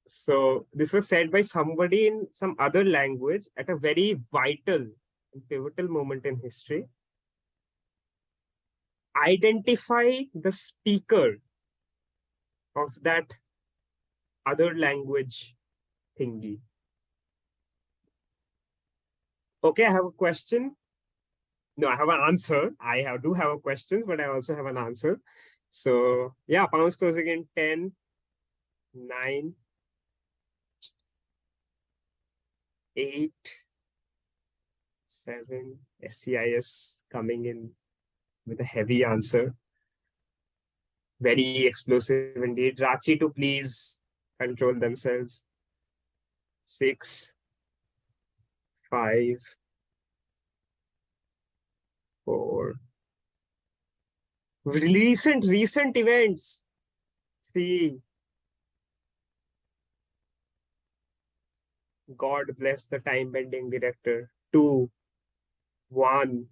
So this was said by somebody in some other language at a very vital and pivotal moment in history. Identify the speaker of that other language thingy. Okay, I have a question. No, I have an answer. I do have a question, but I also have an answer. So yeah, pounds closing in 10, 9, 8, 7, SCIS coming in with a heavy answer. Very explosive indeed. Rachi to please control themselves. 6, 5, 4. Recent events. 3. God bless the time bending director. 2, 1,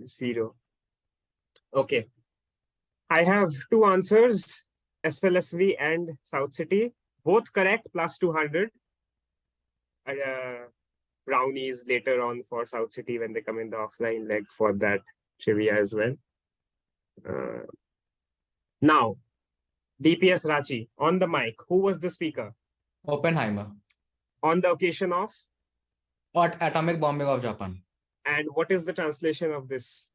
0. Okay. I have two answers, SLSV and South City. Both correct, plus 200. Brownies later on for South City when they come in the offline leg for that trivia as well. Now, DPS Rachi, on the mic, who was the speaker? Oppenheimer. On the occasion of? Atomic bombing of Japan. And what is the translation of this?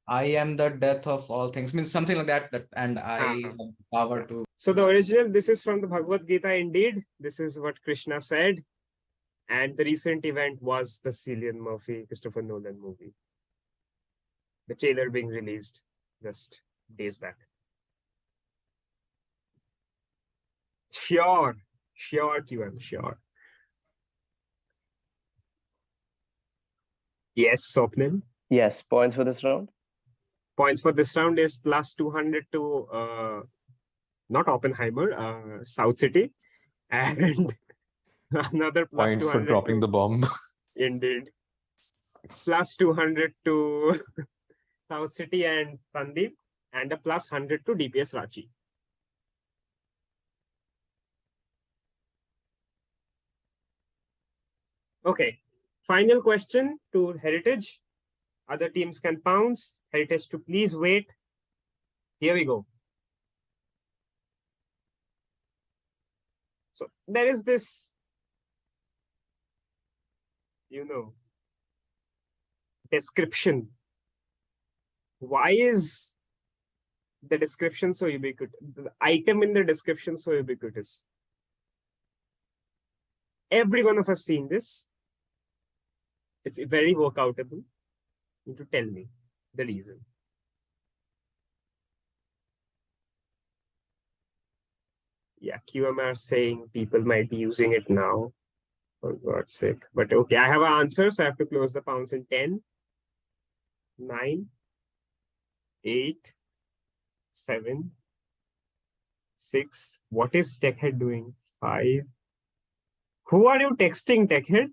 I am the death of all things. Means something like that. And I have power to. So the original, this is from the Bhagavad Gita indeed. This is what Krishna said. And the recent event was the Cillian Murphy, Christopher Nolan movie. The trailer being released just days back. Sure, QM, sure. Yes, Swapnil. Yes, points for this round? Points for this round is plus 200 to, not Oppenheimer, South City. And another plus Points 200 for dropping the bomb. Indeed. Plus 200 to South City and Sandeep, and a plus 100 to DPS Rachi. Okay, final question to Heritage. Other teams can pounce. Heritage to please wait. Here we go. So there is this, description. Why is the description so ubiquitous? The item in the description so ubiquitous? Every one of us seen this. It's very workoutable. You need to tell me the reason. Yeah, QMR saying people might be using it now, for God's sake. But okay, I have an answer, so I have to close the pounds in 10, 9, 8, 7, 6. What is TechHead doing? 5. Who are you texting, TechHead?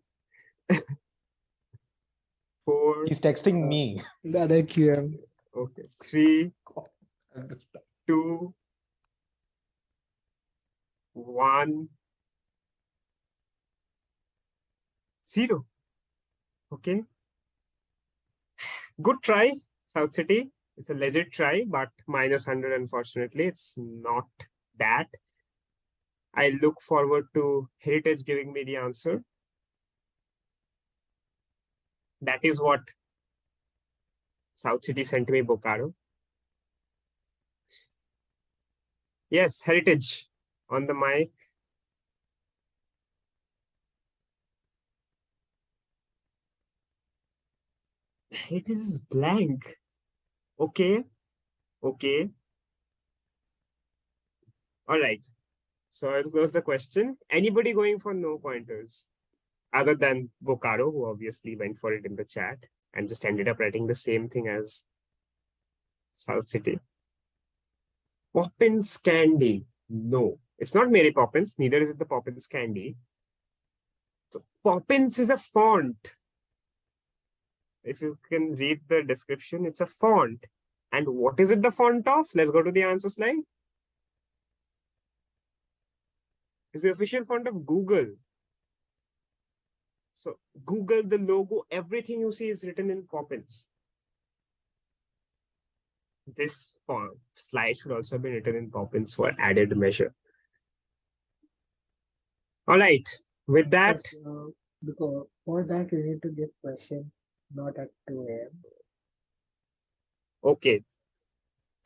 4. He's texting me. The other QM. Okay. 3, 2, 1, 0. Okay. Good try, South City. It's a legit try, but minus 100, unfortunately. It's not that. I look forward to Heritage giving me the answer. That is what South City sent me, Bokaro. Yes, Heritage on the mic. It is blank. Okay. Okay. All right. So I'll close the question. Anybody going for no pointers? Other than Bokaro, who obviously went for it in the chat and just ended up writing the same thing as South City. Poppins Candy. No, it's not Mary Poppins. Neither is it the Poppins Candy. So Poppins is a font. If you can read the description, it's a font. And what is it the font of? Let's go to the answer slide. It's the official font of Google. So Google, the logo, everything you see is written in Poppins. This slide should also be written in Poppins for added measure. All right. With that. Because for that, you need to give questions, not at 2 a.m. Okay.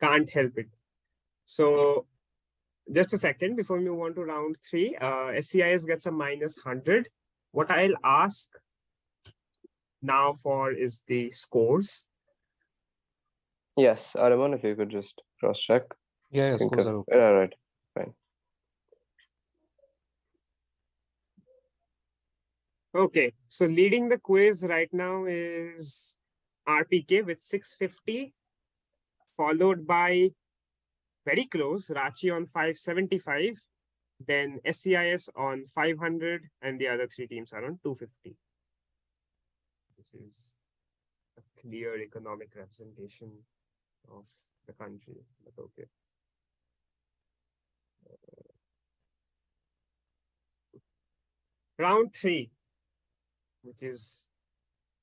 Can't help it. So just a second before we move on to round 3. SCIS gets a minus 100. What I'll ask now for is the scores. Yes, Araman, if you could just cross-check. Yeah, scores are okay. All right, fine. Okay, so leading the quiz right now is RPK with 650, followed by very close, Rachi on 575, then SCIS on 500, and the other 3 teams are on 250. This is a clear economic representation of the country, but okay. Round 3, which is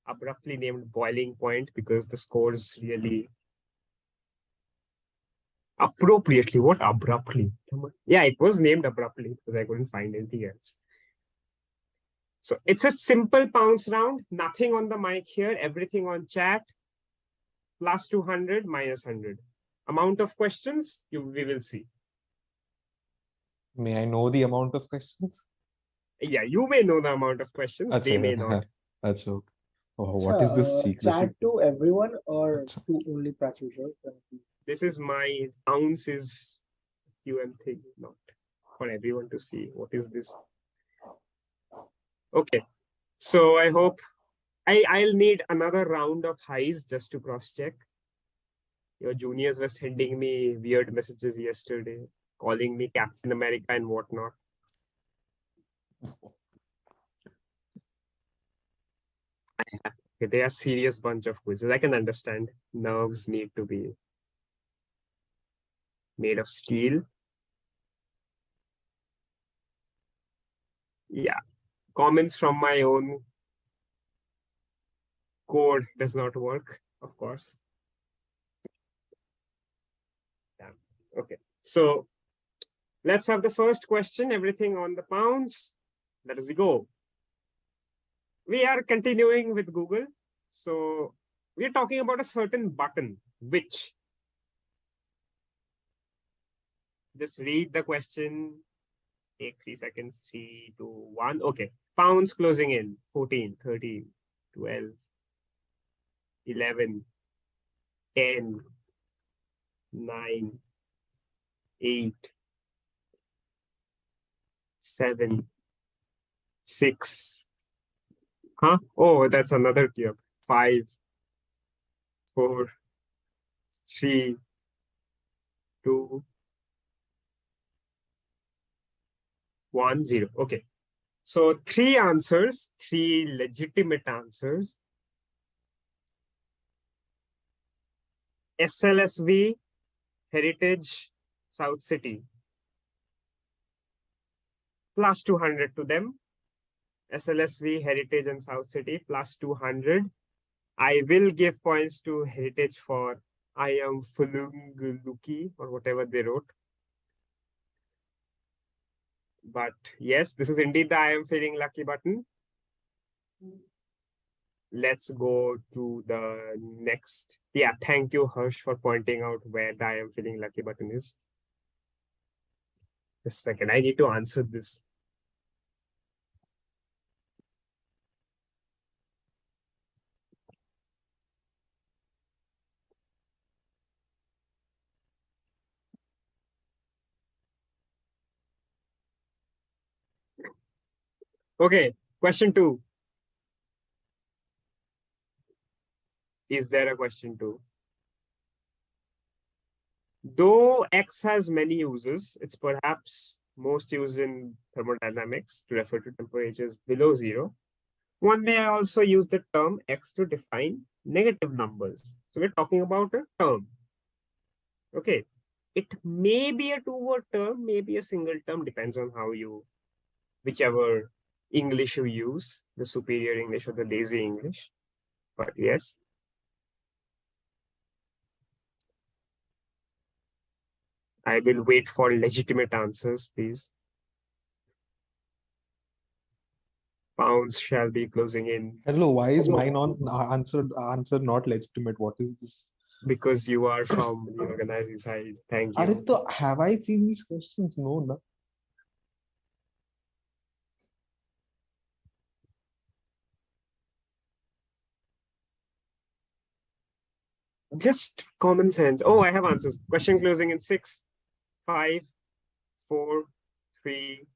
abruptly named boiling point because the scores really Appropriately. What abruptly? Yeah, it was named abruptly because I couldn't find anything else. So it's a simple pounce round. Nothing on the mic here. Everything on chat. Plus 200, minus 100. Amount of questions, we will see. May I know the amount of questions? Yeah, you may know the amount of questions. They may not. That's okay. Oh, what is this secrecy? Chat to everyone or to only Prachi, sir? This is my pounce is QM thing, not for everyone to see. What is this? Okay. So I hope I'll need another round of highs just to cross-check. Your juniors were sending me weird messages yesterday, calling me Captain America and whatnot. Okay, they are serious bunch of quizzes. I can understand. Nerves need to be made of steel. Yeah. Comments from my own code does not work, of course. Yeah. Okay. So let's have the first question. Everything on the pounds. Let us go. We are continuing with Google. So we're talking about a certain button, which. Just read the question. Take 3 seconds. 3, 2, 1. Okay. Pounds closing in. 14, 13, 12, 11, 10, 9, 8, 7, 6. Huh? Oh, that's another cube. 5, 4, 3, 2, 1, 0. Okay. So 3 answers, 3 legitimate answers. SLSV, Heritage, South City. Plus 200 to them. SLSV, Heritage, and South City, plus 200. I will give points to Heritage for I am Fulunguluki or whatever they wrote. But yes, this is indeed the I am feeling lucky button. Let's go to the next. Yeah, thank you, Harsh, for pointing out where the I am feeling lucky button is. Just a second, I need to answer this. Okay, question 2. Is there a question 2? Though X has many uses, it's perhaps most used in thermodynamics to refer to temperatures below 0. One may also use the term X to define negative numbers. So we're talking about a term. Okay. It may be a two-word term, maybe a single term, depends on how you, whichever English you use, the superior English or the lazy English. But yes. I will wait for legitimate answers, please. Pounds shall be closing in. Hello, why is mine on answer not legitimate? What is this? Because you are from the organizing side. Thank you. Arito, have I seen these questions? No, no. Just common sense. Oh, I have answers. Question closing in 6, 5, 4, 3,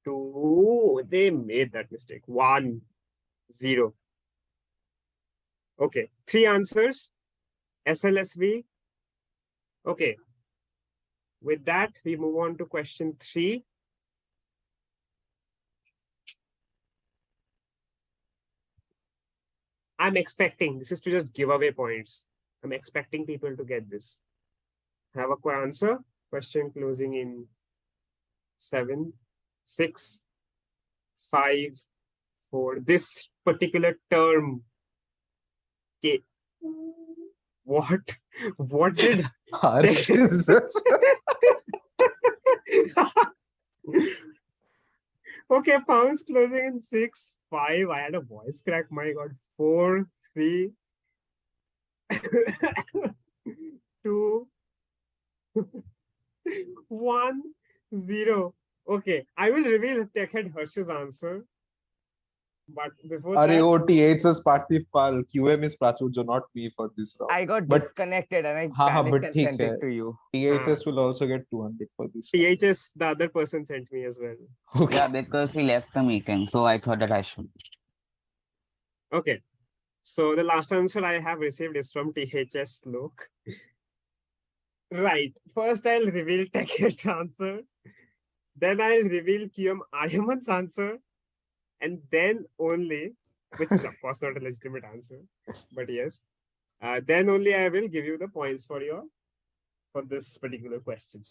2. They made that mistake. 1, 0. Okay. 3 answers. SLSV. Okay. With that, we move on to question 3. I'm expecting, this is to just give away points. I'm expecting people to get this. Have a quick answer. Question closing in 7, 6, 5, 4. This particular term, What? What did Harsh is just... Okay, pounds closing in 6, 5. I had a voice crack. My God. 4, 3, 2, 1, 0. Okay, I will reveal TechHead Harsh's answer. But before Arey, that, oh, TH is Parthiv Pal, QM is Prachurjo, not me for this round. I got But disconnected and I but panicked and ठीक sent है. it to you. THS will also get 200 for this round. THS, the other person sent me as well. Okay. Yeah, because he left the meeting, so I thought that I should. Okay. So the last answer I have received is from THS Lok. Right. First, I'll reveal TechHead's answer. Then I'll reveal QM Aryaman's answer. And then only, which is of course not a legitimate answer, but yes, then only I will give you the points for this particular question.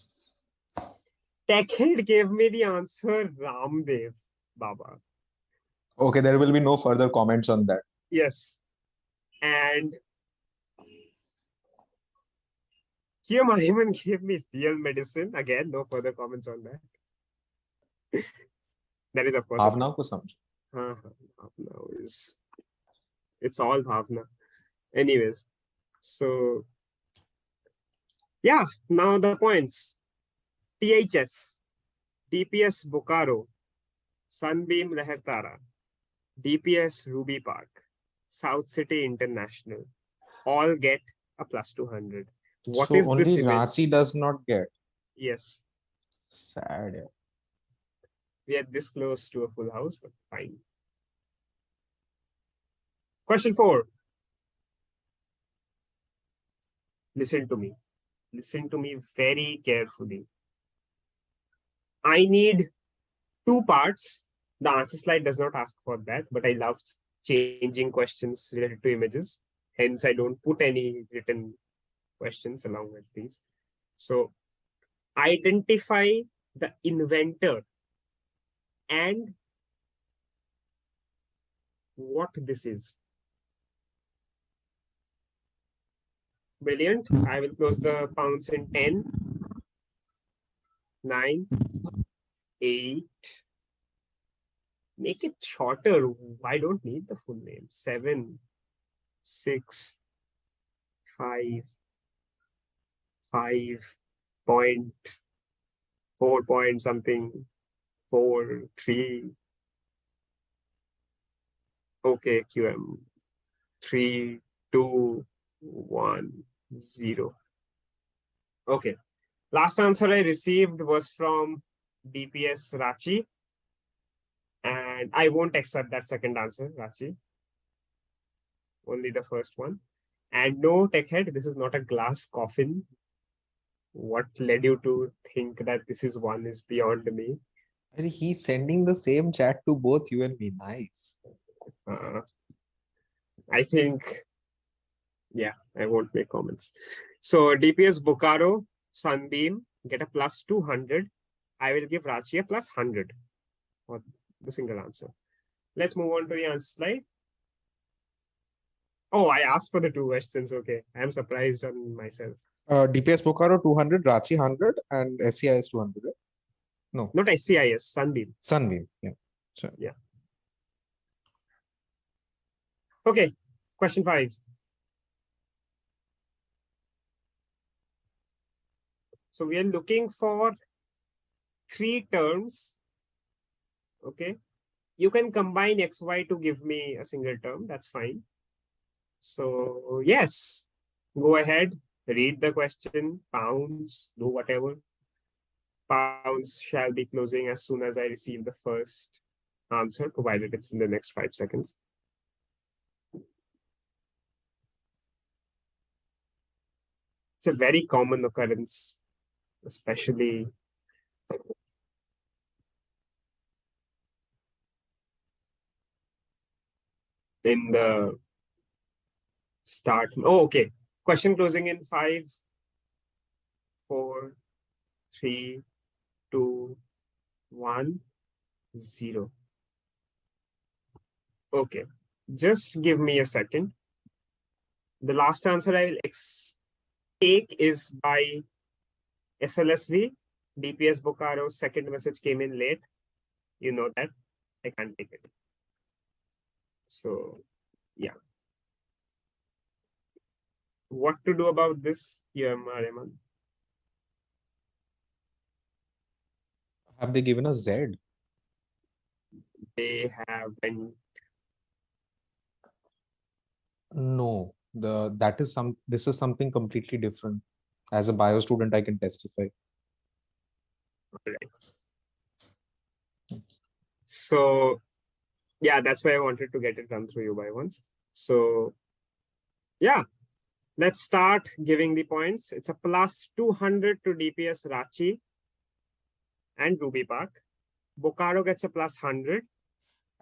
TechHead gave me the answer Ramdev Baba. Okay, there will be no further comments on that. Yes. And QM Aryaman gave me real medicine. Again, no further comments on that. That is, of course. Bhavna ko samjho. Bhavna is, it's all Bhavna. Anyways, so yeah, now the points. THS, DPS Bokaro, Sunbeam Lehertara, DPS Ruby Park, South City International, all get a plus 200. What So is only this image? Ranchi does not get. Yes. Sad. Yeah. We are this close to a full house, but fine. Question 4. Listen to me. Listen to me very carefully. I need 2 parts. The answer slide does not ask for that, but I love changing questions related to images. Hence, I don't put any written questions along with these. So, identify the inventor and what this is. Brilliant. I will close the pounds in 10, 9, 8. Make it shorter. I don't need the full name. 7, 6, 5, 4 point something, 4, 3. Okay, QM. 3, 2, 1, 0. Okay. Last answer I received was from DPS Rachi. And I won't accept that second answer, Rachi. Only the first one. And no, TechHead, this is not a glass coffin. What led you to think that this is one is beyond me? He's sending the same chat to both you and me. Nice. I think, yeah, I won't make comments. So DPS Bokaro, Sunbeam, get a plus 200. I will give Rachi a plus 100 for the single answer. Let's move on to the answer slide. Oh, I asked for the 2 questions. Okay. I'm surprised on myself. DPS Bokaro 200, Rachi 100, and SCIS 200. No. Not SCIS, Sunbeam. Sunbeam, yeah. Sure. Yeah. Okay. Question 5. So we are looking for 3 terms. Okay. You can combine XY to give me a single term. That's fine. So yes, go ahead, read the question, pounds, do whatever. Pounds shall be closing as soon as I receive the first answer, provided it's in the next 5 seconds. It's a very common occurrence, especially in the start. Oh, okay. Question closing in 5, 4, 3, 2, 1, 0. Okay. Just give me a second. The last answer I will take is by SLSV. DPS Bokaro's second message came in late. You know that. I can't take it. So, yeah. What to do about this, Mariaman? Have they given a Z? They haven't. No, this is something completely different. As a bio student, I can testify. Right. So, yeah, that's why I wanted to get it done through you by once. So, yeah, let's start giving the points. It's a plus 200 to DPS Rachi and Ruby Park. Bokaro gets a plus 100.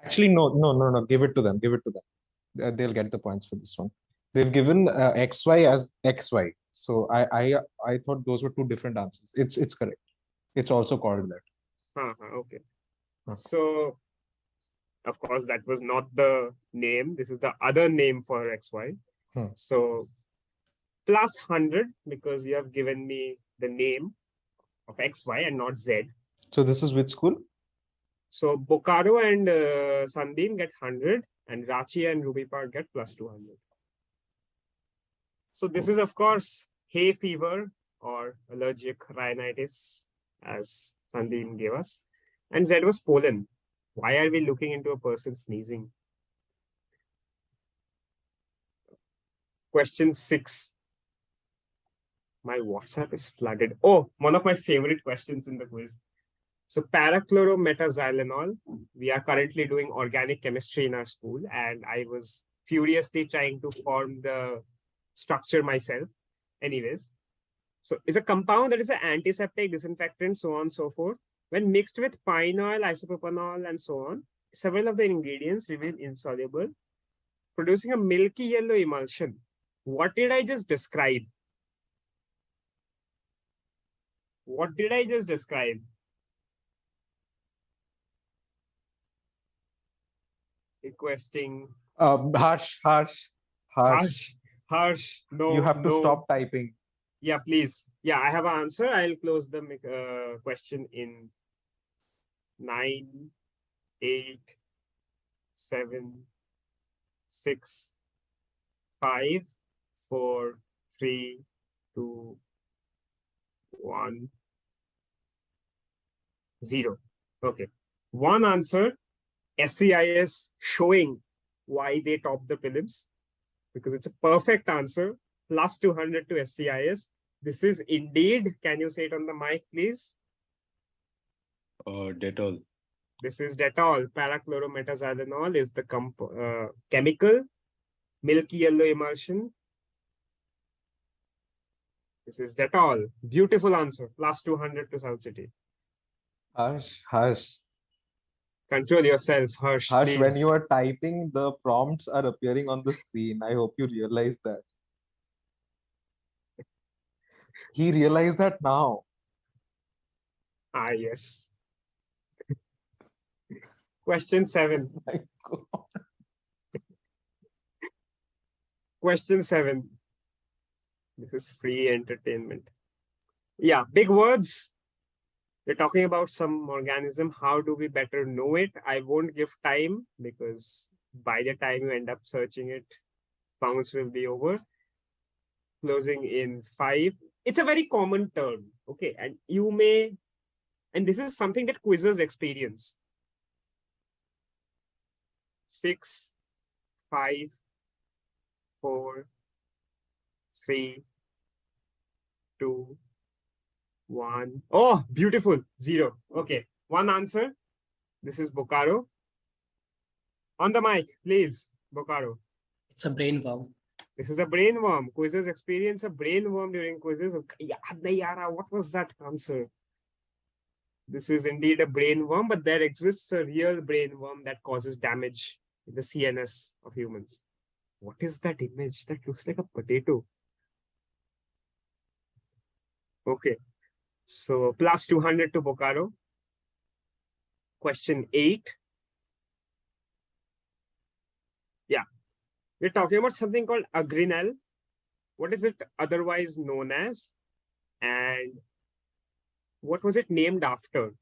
Actually, no. Give it to them. Give it to them. They'll get the points for this one. They've given XY as XY. So I thought those were two different answers. It's correct. It's also called that. Okay. So, of course, that was not the name. This is the other name for XY. So, plus 100 because you have given me the name of XY and not Z. So this is which school? So Bokaro and Sunbeam get 100 and Rachi and Ruby Park get plus 200. So this is, of course, hay fever or allergic rhinitis, as Sunbeam gave us. And Z was pollen. Why are we looking into a person sneezing? Question 6. My WhatsApp is flooded. Oh, one of my favorite questions in the quiz. So parachlorometaxylenol, we are currently doing organic chemistry in our school, and I was furiously trying to form the structure myself. Anyways, so it's a compound that is an antiseptic, disinfectant, so on and so forth. When mixed with pine oil, isopropanol, and so on, several of the ingredients remain insoluble, producing a milky yellow emulsion. What did I just describe? What did I just describe? Requesting. Harsh. No, you have to stop typing. Yeah, please. Yeah, I have an answer. I'll close the question in 9, 8, 7, 6, 5, 4, 3, 2, 1, 0. Okay. One answer, SCIS showing why they top the prelims, because it's a perfect answer, plus 200 to SCIS. This is indeed, can you say it on the mic, please? Dettol. This is Dettol. Parachlorometaxylenol is the chemical, milky yellow emulsion. This is Dettol. Beautiful answer, plus 200 to South City. Harsh. Control yourself, Harsh, Harsh, please. when you are typing, the prompts are appearing on the screen. I hope you realize that. He realized that now. Yes. Question 7. My God. Question 7. This is free entertainment. Yeah, big words. We're talking about some organism. How do we better know it? I won't give time because by the time you end up searching it, bounds will be over. Closing in 5. It's a very common term. Okay. And you may, and this is something that quizzes experience. 6, 5, 4, 3, 2, 1. Oh, beautiful. 0. Okay. One answer. This is Bokaro. On the mic, please, Bokaro. It's a brain worm. This is a brain worm. Quizzes experience a brain worm during quizzes. What was that answer? This is indeed a brain worm, but there exists a real brain worm that causes damage in the CNS of humans. What is that image? That looks like a potato. Okay. So plus 200 to Bokaro. Question 8. Yeah. We're talking about something called agrinel. what is it otherwise known as? And what was it named after?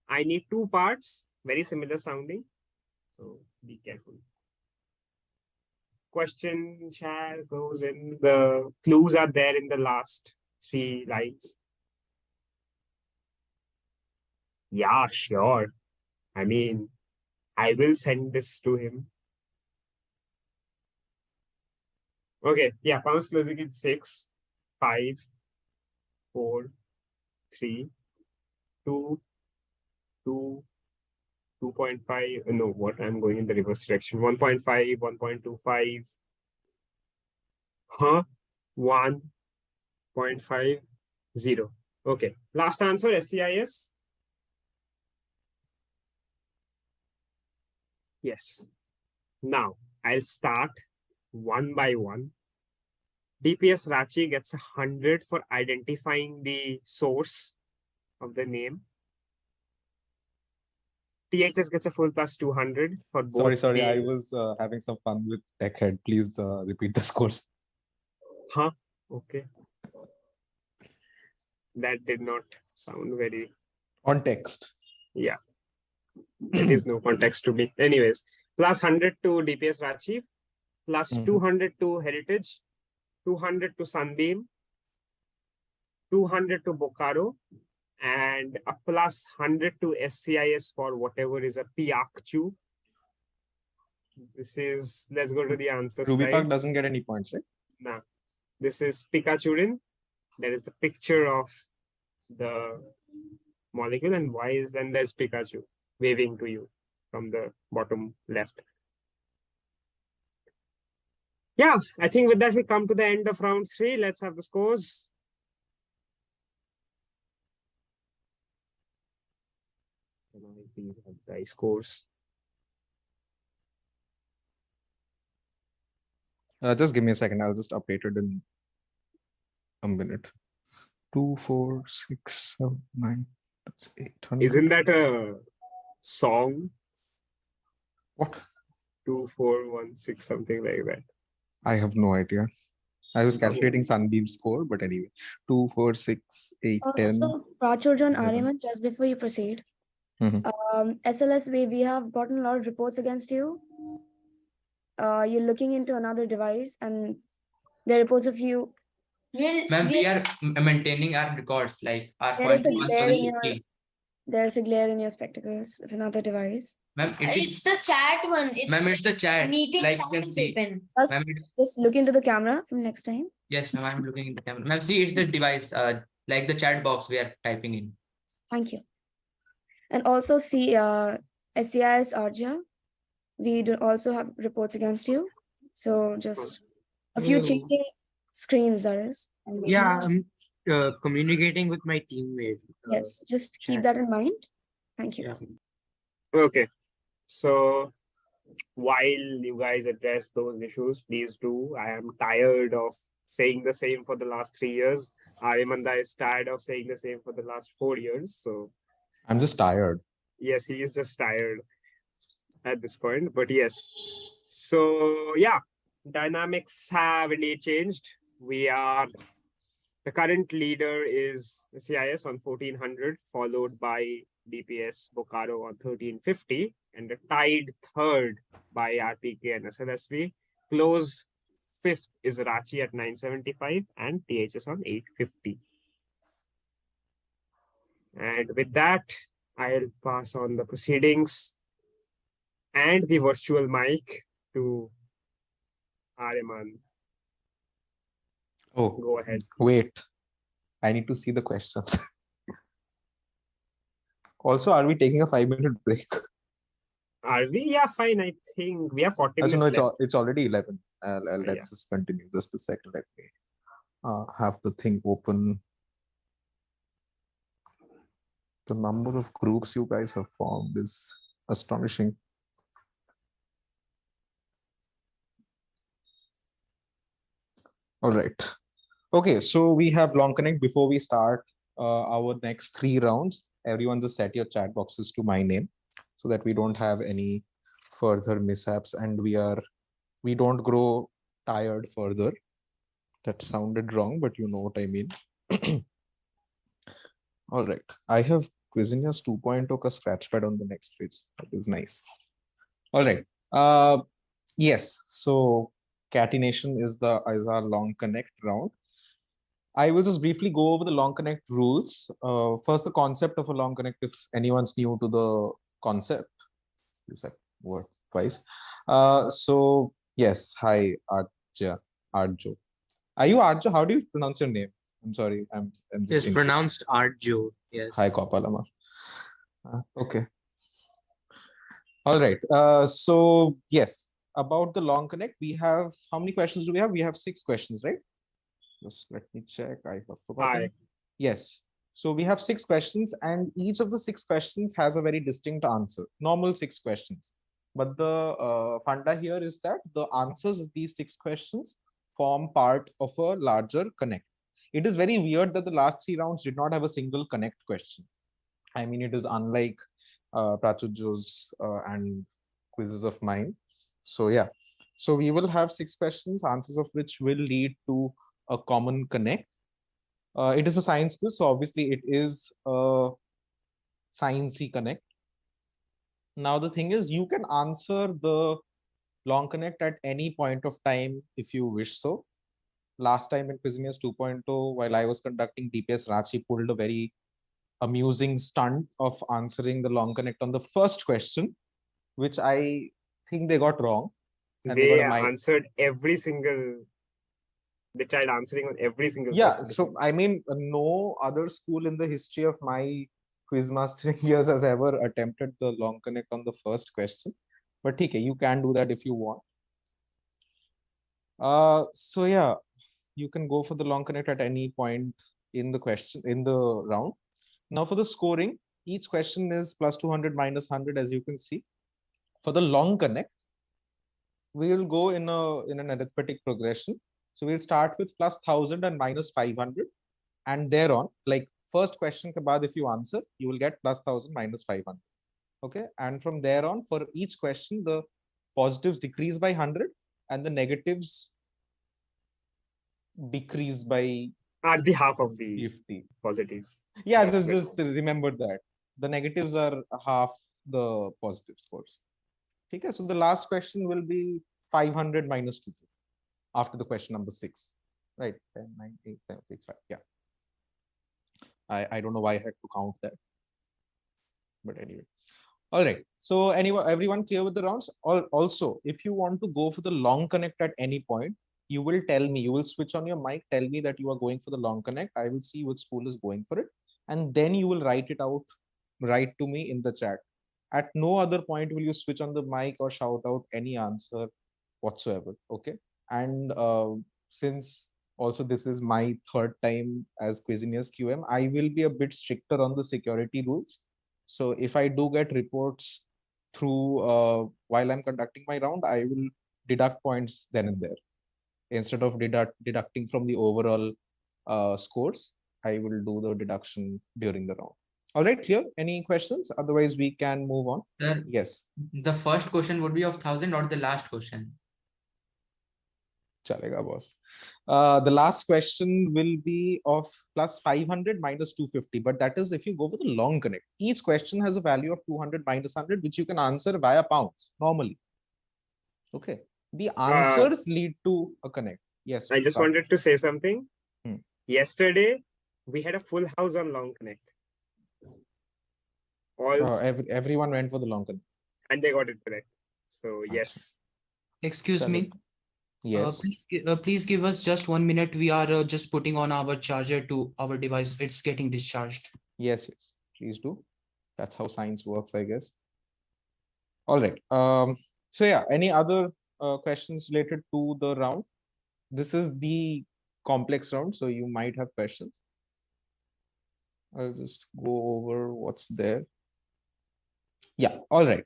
I need two parts, very similar sounding. So be careful. Question shall goes in. The clues are there in the last 3 lines. Yeah, sure. I mean, I will send this to him. Okay, yeah, pounds closing in 6, 5, 4, 3, 2, 2, 2.5. No, what? I'm going in the reverse direction. 1.5, 1.25. Huh? 1.50. Okay. Last answer, SCIS. Yes. Now, I'll start one by one. DPS Rachi gets 100 for identifying the source of the name. THS gets a full plus 200 for both. Sorry, I the- was having some fun with Tech Head. Please repeat the scores. Huh? Okay. That did not sound very... Context. Yeah. There is no context to me. Anyways, plus 100 to DPS Rachi, plus 200 to Heritage, 200 to Sunbeam, 200 to Bokaro, and a plus 100 to SCIS for whatever is a Piakchu. This is, let's go to the answer Ruby slide. Park doesn't get any points, right? Nah. This is Pikachurin. There is the picture of the molecule, and why is then there's Pikachu waving to you from the bottom left. Yeah, I think with that we come to the end of round 3. Let's have the scores. Can I please have the scores? Just give me a second. I'll just update it in a minute. 2, 4, 6, 7, 9. That's 800. Isn't that a song? What? 2, 4, 1, 6, something like that. I have no idea. I was calculating Sunbeam score, but anyway. 2, 4, 6, 8, 10. So, Prachurjan 11. Ariman, just before you proceed, Mhm. SLSV, we have gotten a lot of reports against you. You're looking into another device, and there are reports of you. Ma'am, we are maintaining our records, like our There is point a was glare in your, 50. there's a glare in your spectacles of another device. Ma'am, it It's is, the chat one. It's ma'am, it's the chat. meeting Like chat you can is see. open. Just, Ma'am, just look into the camera from next time. yes, ma'am, I'm looking in the camera. Ma'am, see, it's the device, like the chat box we are typing in. Thank you. And also see SCIS Arjun. We do also have reports against you. So just a few Hello. changing screens, that is. Yeah, I'm communicating with my teammate. Yes, just keep that in mind. Thank you. Yeah. Okay. So while you guys address those issues, please do. I am tired of saying the same for the last 3 years. Arimanda is tired of saying the same for the last 4 years. So I'm just tired. yes, he is just tired at this point. But yes. So yeah, dynamics have indeed changed. The current leader is CIS on 1400, followed by DPS Bokaro on 1350, and the tied third by RPK and SLSV. Close fifth is Rachi at 975 and THS on 850. And with that, I'll pass on the proceedings and the virtual mic to Ariman. Oh, go ahead. Wait, I need to see the questions. Also, are we taking a 5-minute break? Are we? Yeah, fine. I think we have 40 minutes No, left. it's already 11. Let's Yeah. just continue. Just a second. Let me have the thing open. The number of groups you guys have formed is astonishing. All right. Okay, so we have long connect. Before we start our next 3 rounds, everyone just set your chat boxes to my name so that we don't have any further mishaps and we don't grow tired further. That sounded wrong, but you know what I mean. All right. I have Quizzinius 2.0 ka scratchpad on the next page. That is nice. All right. Yes. So catenation is our long connect round. I will just briefly go over the long connect rules. First, the concept of a long connect, if anyone's new to the concept. You said word twice. So yes, hi Arjo. Are you Arjo? How do you pronounce your name? I'm sorry, I'm just It's pronounced Arjo. Yes. Hi Kopalama. Okay. All right. So yes, about the long connect, we have how many questions do we have? We have 6 questions, right? Just let me check. I have forgotten. Yes. So we have 6 questions, and each of the 6 questions has a very distinct answer. Normal 6 questions. But the funda here is that the answers of these 6 questions form part of a larger connect. It is very weird that the last 3 rounds did not have a single connect question. I mean, it is unlike Prachujo's and quizzes of mine. So yeah. So we will have 6 questions, answers of which will lead to a common connect. It is a science quiz, so obviously it is a sciencey connect. Now the thing is, you can answer the long connect at any point of time if you wish so. Last time in Cuisines 2.0, while I was conducting DPS, Rachi pulled a very amusing stunt of answering the long connect on the first question, which I think they got wrong. And they answered every single. They tried answering on every single question. So I mean, no other school in the history of my quiz mastering years has ever attempted the long connect on the first question. But okay, you can do that if you want. So yeah, you can go for the long connect at any point in the question in the round. Now for the scoring, each question is plus 200 minus 100, as you can see. For the long connect, we will go in an arithmetic progression. So we'll start with plus 1000 and minus 500, and thereon, like first question ke baad, if you answer, you will get plus 1000 minus 500. Okay, and from there on, for each question, the positives decrease by 100 and the negatives decrease by at the half of the 50 positives. Yeah, just remember that the negatives are half the positive scores. Okay, so the last question will be 500 minus 250 after the question number 6, right? 10, 9, 8, 7, 6, 5. Yeah. I don't know why I had to count that. But anyway. All right. So everyone clear with the rounds? Also, if you want to go for the long connect at any point, you will tell me, you will switch on your mic, tell me that you are going for the long connect. I will see which school is going for it. And then you will write it out, write to me in the chat. At no other point will you switch on the mic or shout out any answer whatsoever. Okay. And since also this is my 3rd time as Quizzinius QM, I will be a bit stricter on the security rules. So if I do get reports through while I'm conducting my round, I will deduct points then and there. Instead of deducting from the overall scores, I will do the deduction during the round. All right, clear? Any questions? Otherwise, we can move on. Sir, yes. The first question would be of 1000 or the last question? Chalega, boss. The last question will be of plus 500 minus 250, but that is if you go for the long connect. Each question has a value of 200 minus 100, which you can answer via pounds normally. Okay. The answers lead to a connect. Yes. I just wanted to say something. Yesterday, we had a full house on long connect. Everyone went for the long connect. And they got it correct. So yes. Excuse me. Yes. Please give us just 1 minute. We are just putting on our charger to our device. It's getting discharged. Yes, yes. Please do. That's how science works, I guess. All right. So yeah, any other questions related to the round? This is the complex round, so you might have questions. I'll just go over what's there. Yeah, all right.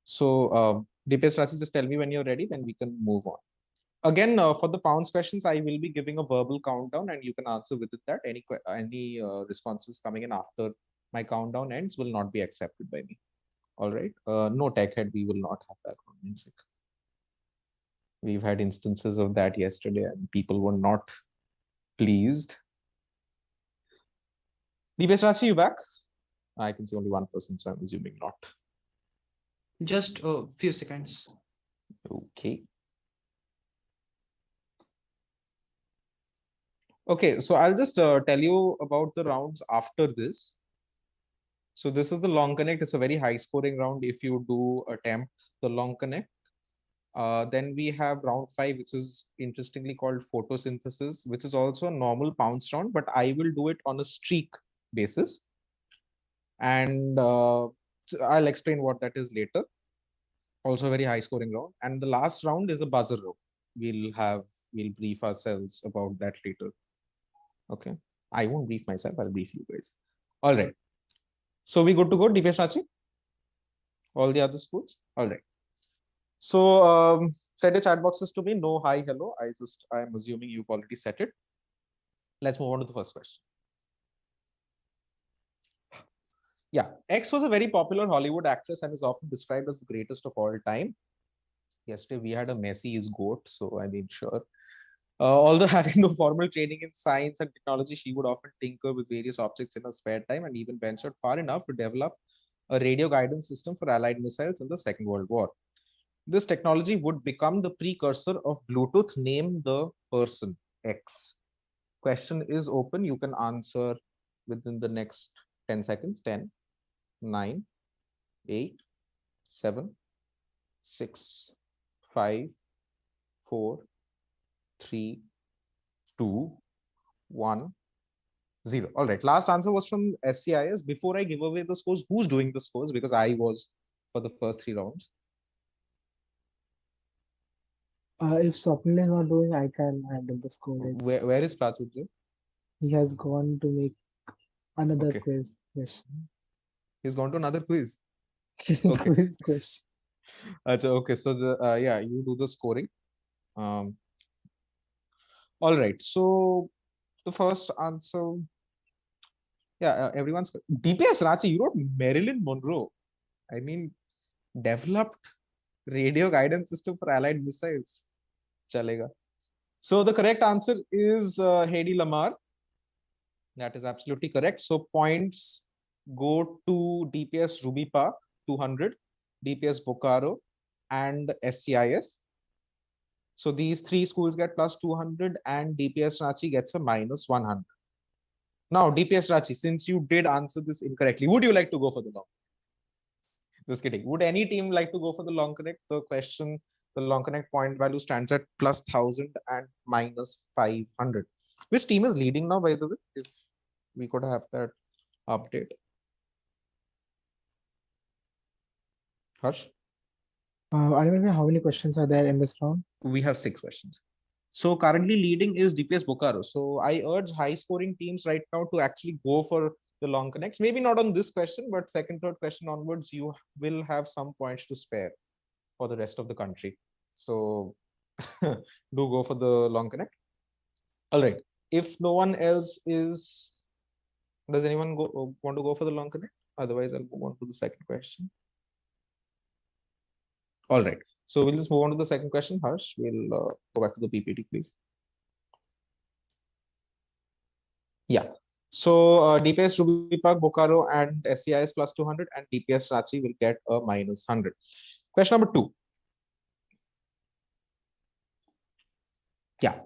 So DPSRPK, just tell me when you're ready, then we can move on. Again, for the pounds questions, I will be giving a verbal countdown and you can answer with that. Any responses coming in after my countdown ends will not be accepted by me. All right. No tech head, we will not have background music. We've had instances of that yesterday and people were not pleased. DPSRPK, you back? I can see only one person, so I'm assuming not. Just a few seconds. Okay. Okay, so I'll just tell you about the rounds after this. So this is the long connect. It's a very high scoring round if you do attempt the long connect. Then we have round 5, which is interestingly called photosynthesis, which is also a normal pounce round, but I will do it on a streak basis. And I'll explain what that is later. Also a very high scoring round. And the last round is a buzzer round. We'll brief ourselves about that later. Okay. I won't brief myself, I'll brief you guys. All right. So we good to go, DPSRPK? All the other schools? All right. So set your chat boxes to me. No, hi, hello. I'm assuming you've already set it. Let's move on to the first question. Yeah, X was a very popular Hollywood actress and is often described as the greatest of all time. Yesterday we had a Messi is GOAT, so I mean, sure. Although having no formal training in science and technology, she would often tinker with various objects in her spare time and even ventured far enough to develop a radio guidance system for Allied missiles in the Second World War. This technology would become the precursor of Bluetooth. Name the person. X. Question is open. You can answer within the next 10 seconds. 10, 9, 8, 7, 6, 5, 4, 3, 2, 1, 0. All right. Last answer was from SCIS. Before I give away the scores, who's doing the scores? Because I was for the first 3 rounds. If Swapnil is not doing, I can handle the score. Where is Prachurja? He has gone to make another Okay. quiz question. He's gone to another quiz. Okay. Quiz question. Okay, so yeah, you do the scoring. All right, so the first answer, yeah, everyone's DPSRPK. You wrote Marilyn Monroe. I mean, developed radio guidance system for Allied missiles. Chalega. So the correct answer is Hedy Lamar. That is absolutely correct. So points go to DPS Ruby Park 200, DPS Bokaro, and SCIS. So these 3 schools get plus 200 and DPSRPK gets a minus 100. Now, DPSRPK, since you did answer this incorrectly, would you like to go for the long? Just kidding. Would any team like to go for the long connect? The question, the long connect point value stands at plus 1000 and minus 500. Which team is leading now, by the way? If we could have that update. Harsh? I don't know how many questions are there in this round. We have 6 questions. So currently leading is DPS Bokaro. So I urge high scoring teams right now to actually go for the long connects. Maybe not on this question, but second, third question onwards, you will have some points to spare for the rest of the country. So do go for the long connect. All right. If no one else is, does anyone want to go for the long connect? Otherwise, I'll move on to the second question. All right. So we'll just move on to the second question. Harsh, we'll go back to the PPT, please. Yeah. So DPS Ruby Park, Bokaro, and SCIS plus 200, and DPSRPK will get a minus 100. Question number 2. Yeah.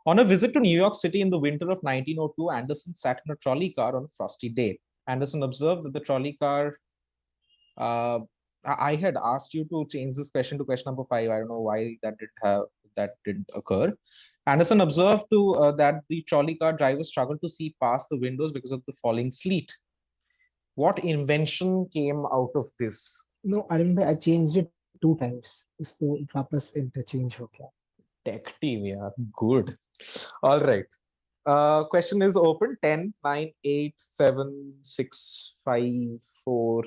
On a visit to New York City in the winter of 1902, Anderson sat in a trolley car on a frosty day. Anderson observed that the trolley car. I had asked you to change this question to question number 5. I don't know why that didn't occur. Anderson observed that the trolley car driver struggled to see past the windows because of the falling sleet. What invention came out of this? No, I remember I changed it 2 times. So वापस interchange हो गया. Tech team, yeah, good. All right. Question is open. 10, 9, 8, 7, 6, 5, 4,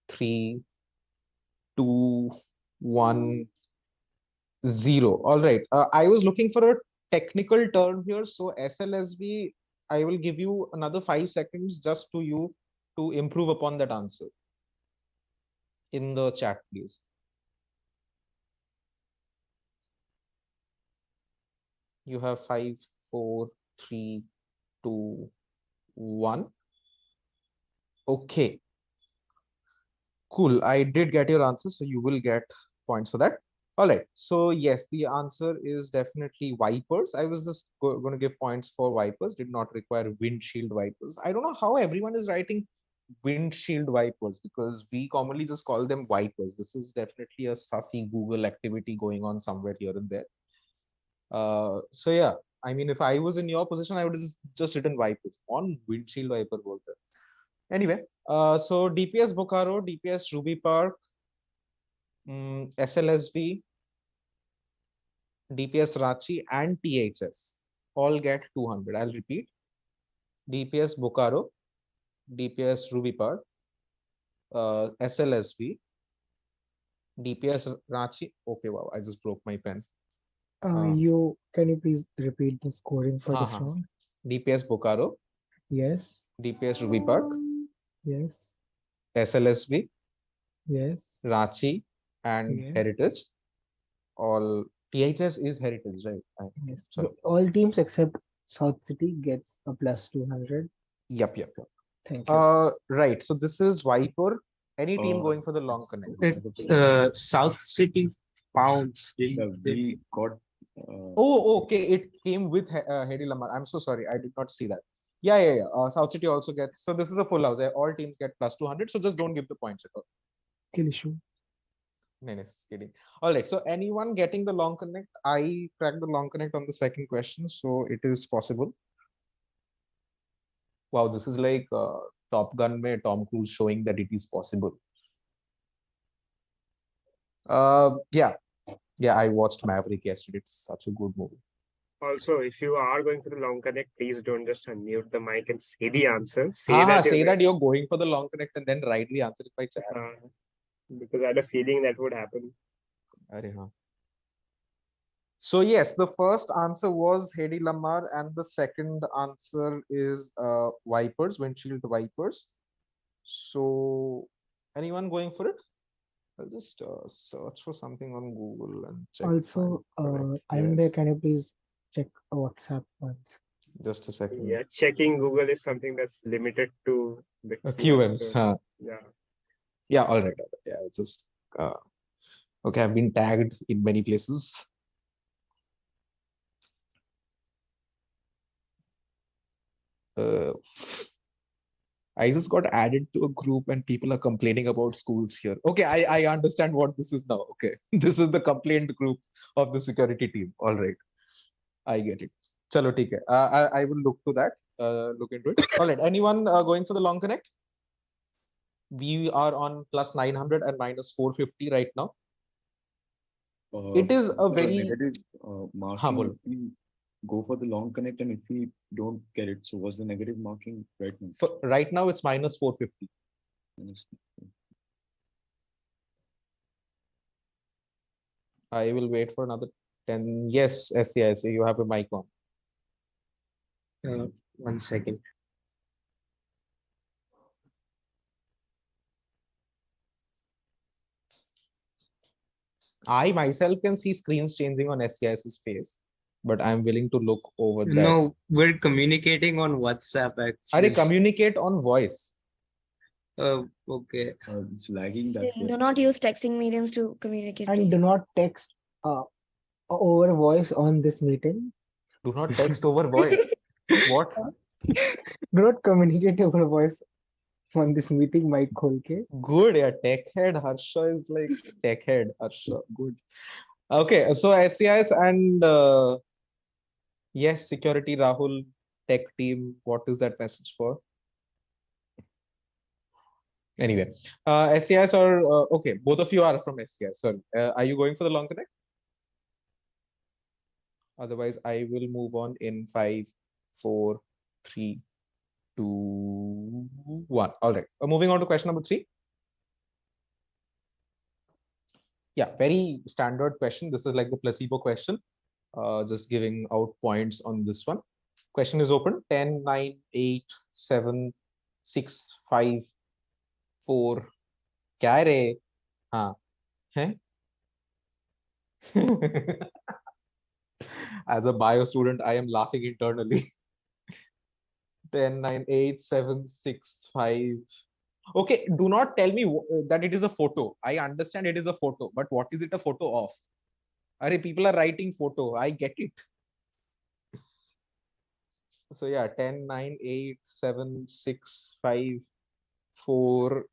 3, 2, 1, 0. All right. I was looking for a technical term here. So SLSB, I will give you another 5 seconds just to you to improve upon that answer in the chat, please. You have 5, 4, 3, 2, 1. Okay. Cool. I did get your answer, so you will get points for that. All right. So yes, the answer is definitely wipers. I was just going to give points for wipers. Did not require windshield wipers. I don't know how everyone is writing windshield wipers because we commonly just call them wipers. This is definitely a sussy Google activity going on somewhere here and there. So yeah, I mean, if I was in your position, I would have just written wipers on windshield wiper bolte. Anyway, so DPS Bokaro, DPS Ruby Park, SLSV, DPS Ranchi, and THS all get 200. I'll repeat: DPS Bokaro, DPS Ruby Park, SLSV, DPS Ranchi. Okay, wow, I just broke my pen. Can you please repeat the scoring for this round? DPS Bokaro. Yes. DPS Ruby Park. Yes. SLSV. Yes. Ranchi and Yes. Heritage. All THS is Heritage, right? Yes. Sorry. All teams except South City gets a plus 200. Yep. Thank you. Right. So this is Viper. Any team going for the long connect? South City Pounds. We got. Oh, okay. It came with Hedy Lamar. I'm so sorry. I did not see that. Yeah. South City also gets. So this is a full house. All teams get plus 200. So just don't give the points at all. Kill issue. No, kidding. All right. So anyone getting the long connect? I cracked the long connect on the second question, so it is possible. Wow, this is like Top Gun mein Tom Cruise showing that it is possible. Yeah, I watched Maverick yesterday. It's such a good movie. Also, if you are going for the long connect, please don't just unmute the mic and say the answer. Say that you're going for the long connect and then write the answer by chat. Because I had a feeling that would happen. So yes, the first answer was Hedy Lamar, and the second answer is wipers, windshield wipers. So anyone going for it? I'll just search for something on Google and check. Also, I'm there. Can you please check WhatsApp once? Just a second. Yeah, checking Google is something that's limited to the QMs. So, yeah. All right. Yeah, it's just okay. I've been tagged in many places. I just got added to a group and people are complaining about schools here. Okay, I understand what this is now. Okay, this is the complaint group of the security team. All right, I get it. Chalo, theek hai. I will look to that. Look into it. All right, anyone going for the long connect? We are on plus 900 and minus 450 right now. It is a very negative marking. Go for the long connect, and if we don't get it, so what's the negative marking right now? Right now it's minus 450. I will wait for another 10. Yes, SCI, so you have a mic on. 1 second. I myself can see screens changing on SCIS's face, but I'm willing to look over that. No, we're communicating on WhatsApp actually. Are communicate on voice? Okay. It's lagging that way. Do not use texting mediums to communicate. And do not text over voice on this meeting. Do not text over voice. What? Do not communicate over voice on this meeting, mic khol ke. Good, yeah. Tech head Harsha is like tech head Harsha. Good. Okay, so SCIS and yes, security Rahul, tech team. What is that message for? Anyway, SCIS or okay, both of you are from SCIS. Sorry, are you going for the long connect? Otherwise, I will move on in 5, 4, 3, 2, 1. All right. Moving on to question number 3. Yeah, very standard question. This is like the placebo question. Just giving out points on this one. Question is open. 10, 9, 8, 7, 6, 5, 4. Kya re? Haan. Hai? As a bio student, I am laughing internally. 10, 9, 8, 7, 6, 5. Okay, do not tell me that it is a photo. I understand it is a photo, but what is it a photo of? Are people are writing photo. I get it. So yeah, 10, 9, 8, 7, 6, 5, 4,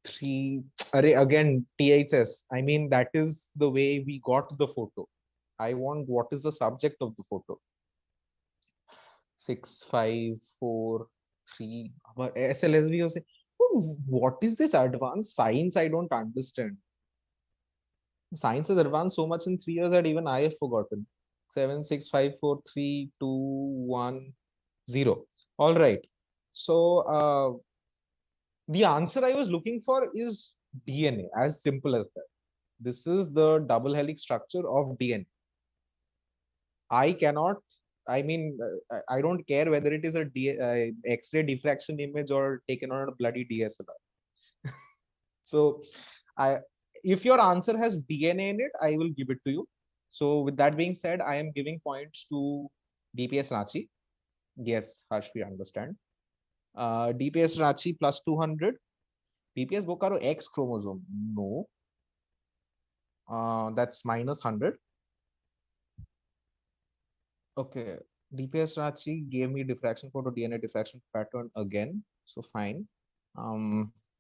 3. Again, THS. I mean, that is the way we got the photo. I want what is the subject of the photo. 6, 5, 4, 3. SLSV was saying, what is this advanced science? I don't understand. Science has advanced so much in 3 years that even I have forgotten. 7, 6, 5, 4, 3, 2, 1, 0. All right. So the answer I was looking for is DNA, as simple as that. This is the double helix structure of DNA. I cannot, I mean, I don't care whether it is a X-ray diffraction image or taken on a bloody DSLR. So if your answer has DNA in it, I will give it to you. So with that being said, I am giving points to DPS Ranchi. Yes, Harsh, we understand. DPS Ranchi plus 200. DPS Bokaro X chromosome. No. That's minus 100. Okay. DPS Ranchi gave me diffraction photo DNA diffraction pattern again. So fine.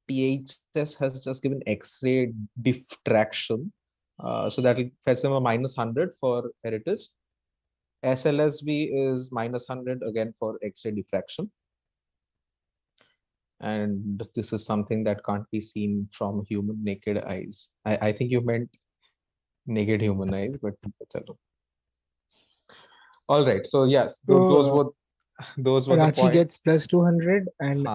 THS has just given X-ray diffraction. So that will fetch them a minus 100 for heritage. SLSV is minus 100 again for X-ray diffraction. And this is something that can't be seen from human naked eyes. I think you meant naked human eyes, but all right. So yes, those were the Ranchi points. gets plus 200 and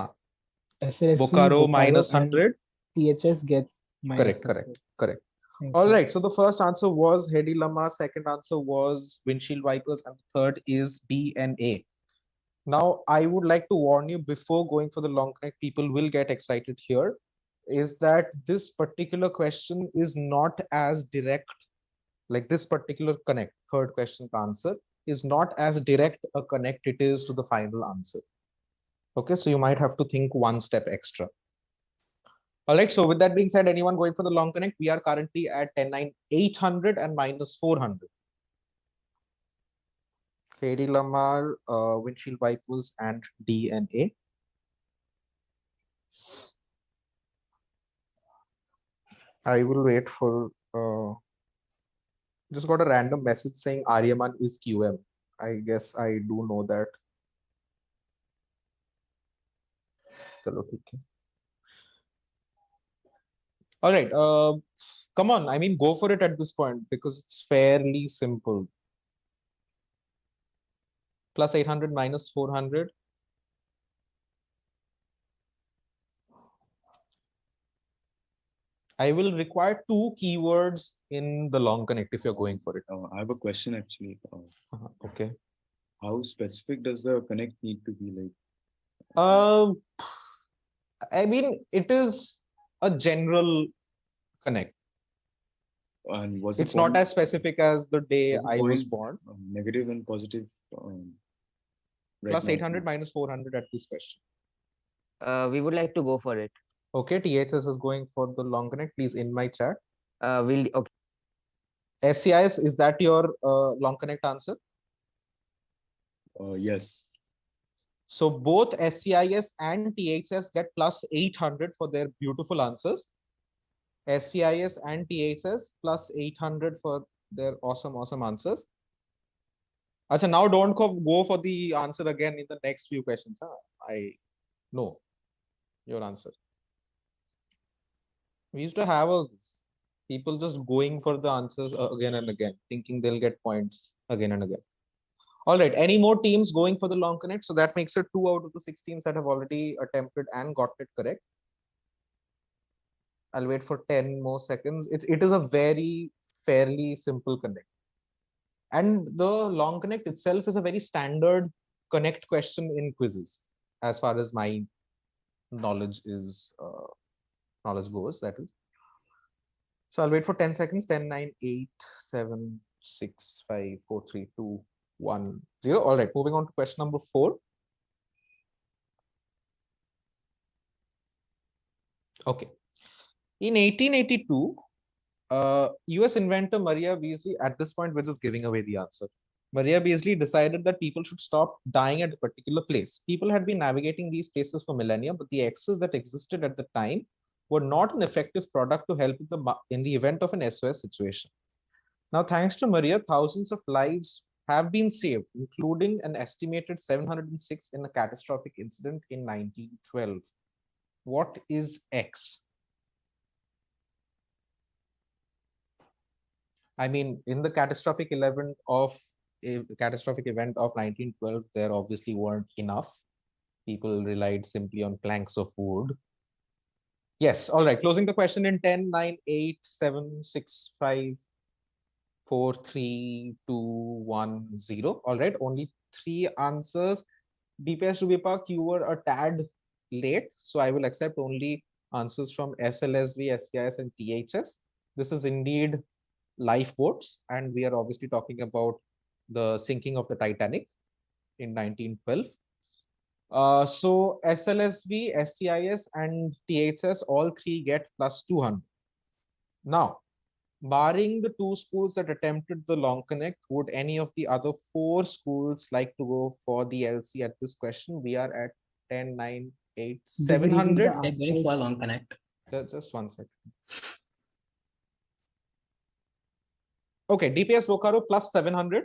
SLSV, Bokaro minus and 100. THS gets minus Correct. 100. Correct. Thank All you. right. So the first answer was Hedi Lama. Second answer was windshield wipers, and the third is DNA. Now, I would like to warn you before going for the long connect, people will get excited here, is that this particular question is not as direct, like this particular connect, third question answer, is not as direct a connect it is to the final answer. Okay, so you might have to think one step extra. All right, so with that being said, anyone going for the long connect, we are currently at 10, 9, 800 and minus 400. Hedi Lamar, windshield wipers, and DNA. I will wait for, just got a random message saying Aryaman is QM. I guess I do know that. All right, come on. I mean, go for it at this point because it's fairly simple. Plus 800 minus 400. I will require 2 keywords in the long connect if you're going for it. I have a question actually. Okay. How specific does the connect need to be like? I mean, it is a general connect. And was it's not as specific as the day I was born. Negative and positive. Plus 800 minus 400 at this question. We would like to go for it. Okay, THS is going for the long connect. Please in my chat. Okay. SCIS, is that your long connect answer? Yes. So both SCIS and THS get plus 800 for their beautiful answers. SCIS and THS plus 800 for their awesome answers. Achha, now don't go for the answer again in the next few questions. Huh? I know your answer. We used to have all this. People just going for the answers again and again, thinking they'll get points again and again. All right, any more teams going for the long connect? So that makes it 2 out of the 6 teams that have already attempted and got it correct. I'll wait for 10 more seconds. It is a very fairly simple connect. And the long connect itself is a very standard connect question in quizzes, as far as my knowledge is knowledge goes, that is. So I'll wait for 10 seconds. 10, 9, 8, 7, 6, 5, 4, 3, 2, 1, 0. All right, moving on to question number 4. Okay. In 1882, US inventor Maria Beasley, at this point, we're just giving away the answer. Maria Beasley decided that people should stop dying at a particular place. People had been navigating these places for millennia, but the X's that existed at the time were not an effective product to help in the event of an SOS situation. Now, thanks to Maria, thousands of lives have been saved, including an estimated 706 in a catastrophic incident in 1912. What is X? I mean, in the catastrophic event of 1912, there obviously weren't enough. People relied simply on planks of wood. Yes, all right. Closing the question in 10, 9, 8, 7, 6, 5, 4, 3, 2, 1, 0. All right, only 3 answers. DPS Rubipak, you were a tad late, so I will accept only answers from SLSV, SCIS, and THS. This is indeed lifeboats, and we are obviously talking about the sinking of the Titanic in 1912. So SLSV, SCIS, and THS, all 3 get plus 200. Now, barring the 2 schools that attempted the long connect, would any of the other 4 schools like to go for the LC at this question? We are at 10, 9, 8, 700. They're going for a long connect. Just one second. Okay, DPS Bokaro plus 700.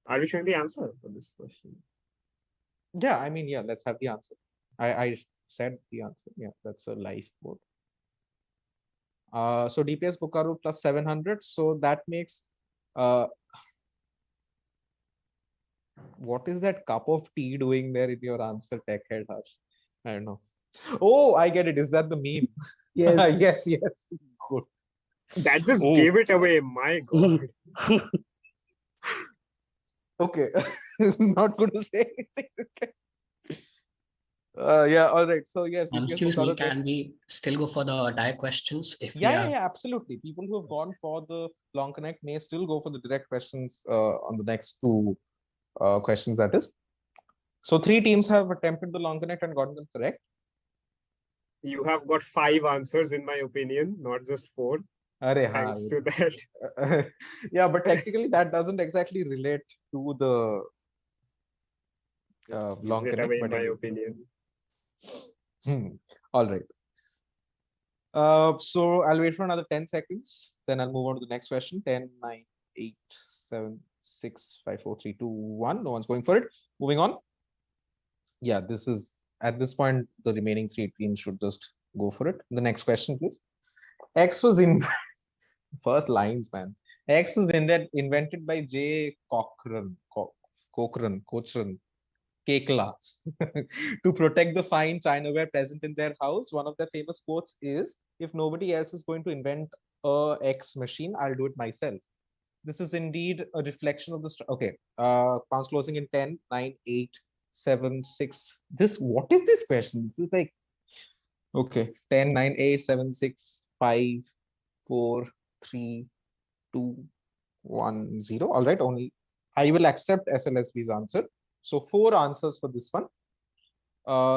Are we showing the answer for this question? Yeah, I mean, yeah, let's have the answer. I said the answer. Yeah, that's a lifeboat. So DPS Bokaro plus 700. So that makes what is that cup of tea doing there in your answer, tech head Harsh? I don't know. Oh, I get it. Is that the meme? Yes. Yes, yes. Good. That just gave it away. My God. Okay. Not going to say anything. Okay. Yeah, all right. So yes, DPS Excuse me, Bokaro can gets... we still go for the direct questions if we Yeah, are... yeah, absolutely. People who have gone for the long connect may still go for the direct questions on the next 2 questions, that is. So 3 teams have attempted the long connect and gotten them correct. You have got 5 answers, in my opinion, not just 4. Thanks to that. Yeah, but technically that doesn't exactly relate to the long Gives it connect. away, in But my anyway. opinion. All right. So I'll wait for another 10 seconds. Then I'll move on to the next question. 10, 9, 8, 7, 6, 5, 4, 3, 2, 1. No one's going for it. Moving on. Yeah, this is at this point, the remaining 3 teams should just go for it. The next question, please. X was in first lines, man. X was invented by J. Cochrane, Kekla, to protect the fine chinaware present in their house. One of their famous quotes is, "If nobody else is going to invent a X machine, I'll do it myself." This is indeed a reflection of the... Okay, pounds closing in 10, 9, 8, 7, 6. What is this question? This is like, okay, 10, 9, 8, 7, 6, 5, 4, 3, 2, 1, 0. All right, only I will accept SLSV's answer. So 4 answers for this one.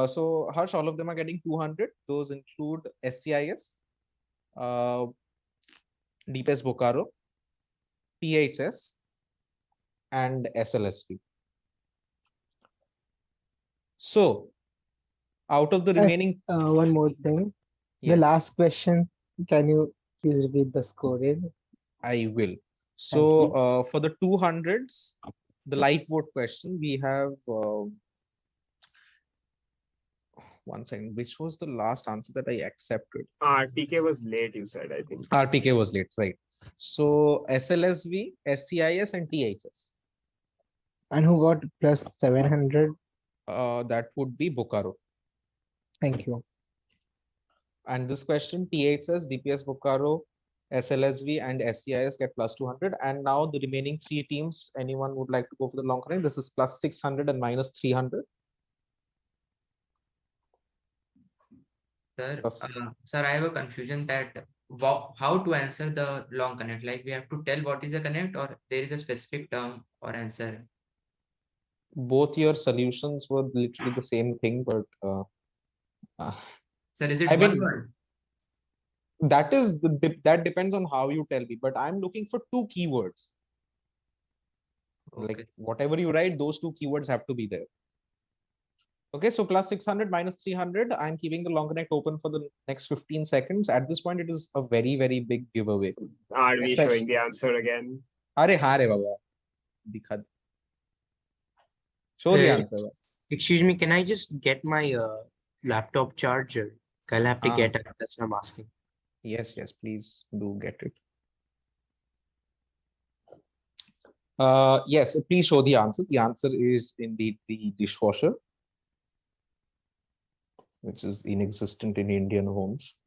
So Harsh, all of them are getting 200. Those include SCIS, DPS Bokaro, THS, and SLSV. So out of the remaining... one more thing. Yes. The last question, can you please repeat the scoring? I will. So for the 200s, the lifeboat question, we have... one second, which was the last answer that I accepted? RPK was late, you said, I think. RPK was late, right? So SLSV, SCIS, and THS. And who got plus 700? That would be Bokaro. Thank you. And this question, THS, DPS Bokaro, SLSV, and SCIS get plus 200. And now the remaining 3 teams, anyone would like to go for the long running? This is plus 600 and minus 300. Sir, sir, I have a confusion that how to answer the long connect? Like we have to tell what is a connect, or there is a specific term or answer? Both your solutions were literally the same thing, but Sir, is it I one mean, word? that is that depends on how you tell me, but I'm looking for two keywords. Like whatever you write, those two keywords have to be there. Okay, so plus 600 minus 300. I'm keeping the long connect open for the next 15 seconds. At this point, it is a very, very big giveaway. Are we showing the answer again? Are haare baba. Dikha. Show the answer. Excuse me, can I just get my laptop charger? I'll have to get it. That's what I'm asking. Yes, please do get it. Yes, please show the answer. The answer is indeed the dishwasher, which is inexistent in Indian homes.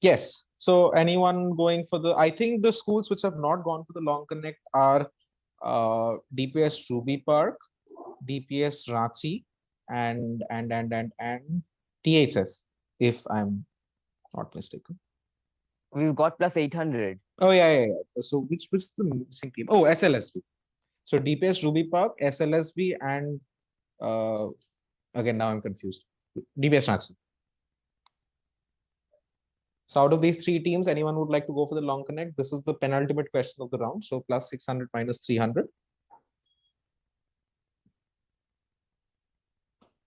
Yes. So anyone going for the, I think the schools which have not gone for the long connect are DPS Ruby Park, DPS Ranchi, and THS, if I'm not mistaken. We've got plus 800. Oh yeah. So which is the missing team? Oh, SLSV. So DPS Ruby Park, SLSV, and again now I'm confused. DPS Ranchi. So out of these three teams, anyone would like to go for the long connect? This is the penultimate question of the round. So plus 600 minus 300.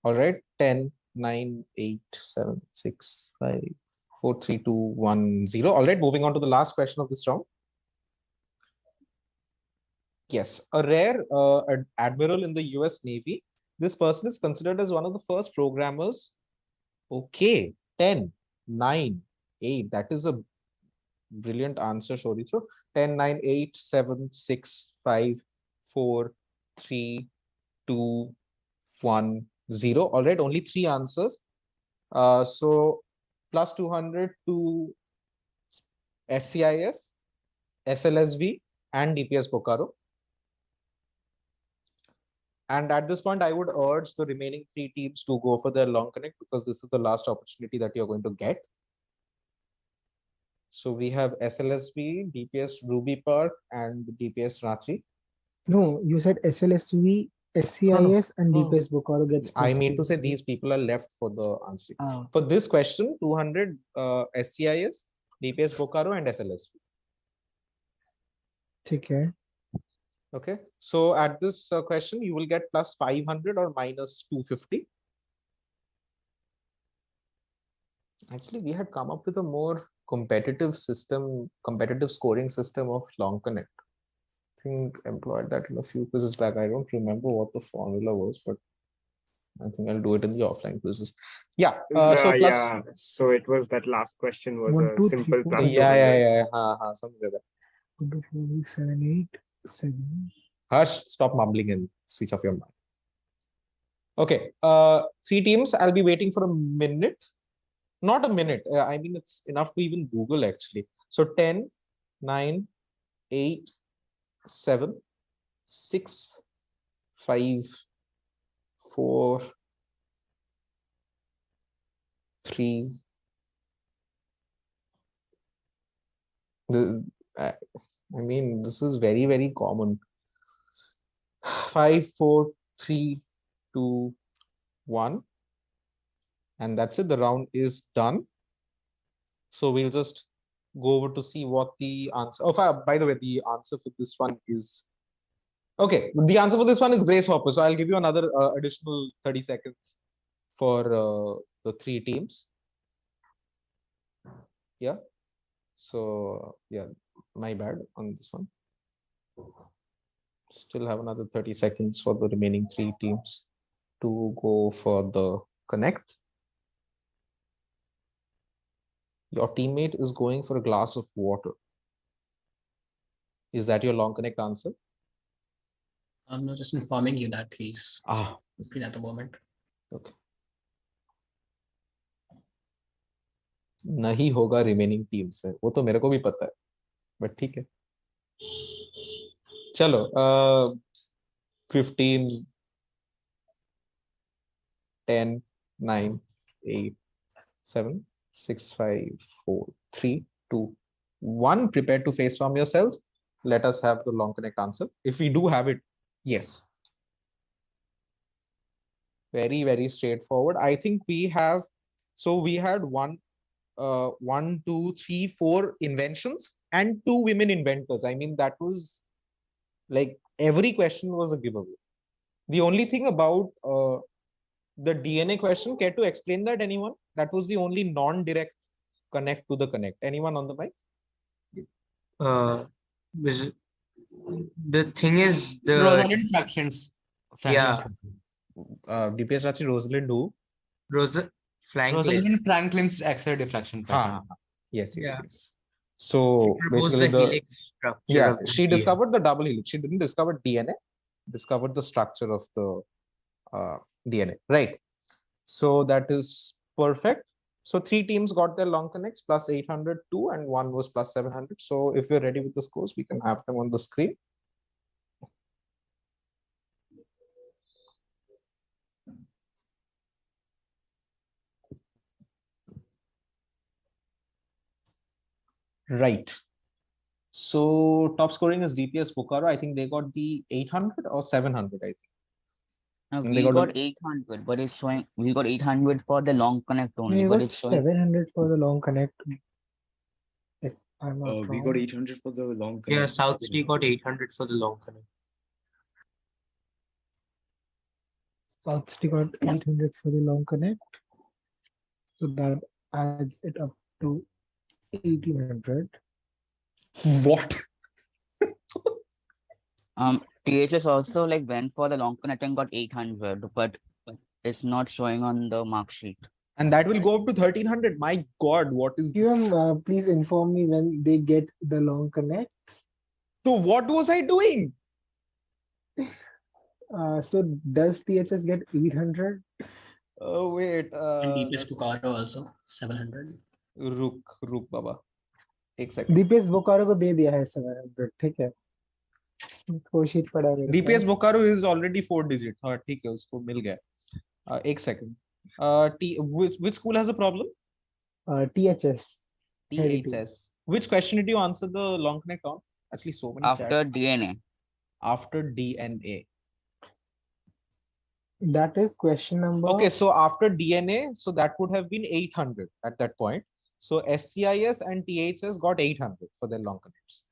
All right, 10, 9, 8, 7, 6, 5, 4, 3, 2, 1, 0. All right, moving on to the last question of this round. Yes, a rare admiral in the US Navy. This person is considered as one of the first programmers. Okay, 10, 9, 8. That is a brilliant answer, Shorithro. 10, 9, 8, 7, 6, 5, 4, 3, 2, 1, 0. All right, only three answers. So plus 200 to SCIS, SLSV, and DPS Bokaro. And at this point, I would urge the remaining three teams to go for their long connect because this is the last opportunity that you're going to get. So we have SLSV, DPS Ruby Park, and DPS Ranchi. No, you said SLSV, SCIS, and DPS Bokaro gets. I mean to say these people are left for the answer. For this question, 200 SCIS, DPS Bokaro, and SLSV. Okay. Okay, so at this question, you will get plus 500 or minus 250. Actually, we had come up with a more competitive system, competitive scoring system of long connect. I think employed that in a few quizzes back. I don't remember what the formula was, but I think I'll do it in the offline quizzes. Yeah. So plus. Yeah. So it was that last question was 1, 2, 3, simple 4, plus. Yeah. Something like that. 1, 2, 3, 7, 8, 7. Hush, stop mumbling and switch off your mind. Okay. Three teams. I'll be waiting for a minute. Not a minute. I mean, it's enough to even Google actually. So 10, 9, 8, 7, 6, 5, 4, 3. I mean, this is very, very common. 5, 4, 3, 2, 1. And that's it. The round is done. So we'll just go over to see what the answer. Oh, by the way, the answer for this one is. Okay, the answer for this one is Grace Hopper. So I'll give you another additional 30 seconds for the three teams. Yeah. So yeah, my bad on this one. Still have another 30 seconds for the remaining three teams to go for the connect. Your teammate is going for a glass of water. Is that your long connect answer? I'm not just informing you that he's looking at the moment. Okay. नहीं होगा remaining teams से वो तो मेरे को भी पता है but ठीक है चलो 15 10 9 8 7, 6, 5, 4, 3, 2, 1. Prepare to face from yourselves. Let us have the long connect answer. If we do have it, yes. Very, very straightforward. I think we have, so we had 1, 2, 3, 4 inventions and 2 women inventors. I mean, that was like every question was a giveaway. The only thing about the DNA question, care to explain that, anyone? That was the only non-direct connect to the connect. Anyone on the mic? The thing is the Rosalind fractions. yeah, DPSRPK Rosalind who? Rosalind Franklin's X-ray diffraction pattern. Yes, yes, Yeah. yes. So basically the helix structure yeah, of the she DNA. discovered the double helix. She didn't discover DNA, discovered the structure of the DNA, right? So that is perfect. So 3 teams got their long connects plus 802 and 1 was plus 700. So if you're ready with the scores, we can have them on the screen. Right. So top scoring is DPS Bokaro. I think they got the 800 or 700, I think. We got 800, but it's showing we got 800 for the long connect only, We but got it's showing 700 for the long connect. If I'm not We wrong. got 800 for the long connect. Yeah, South City got 800 for the long connect. South City got 800 for the long connect. So that adds it up to 1800. What? THS also like went for the long connect and got 800, but it's not showing on the mark sheet. And that will go up to 1300. My God, what is this? Please inform me when they get the long connects. So what was I doing? So does THS get 800? Oh wait. And DPS Bokaro also 700. रुक बाबा एक second. DPS Bokaro को दे दिया है 700. ठीक है. कोशिश पड़ा मेरे DPS pass. Bokaro is already 4 digit. हाँ ठीक है उसको मिल गया. एक second. Which school has a problem? THS. THS. Which question did you answer the long connect on? Actually, so many After chats. DNA. After DNA. That is question number. Okay, so after DNA, so that would have been 800 at that point. So SCIS and THS got 800 for their long connects.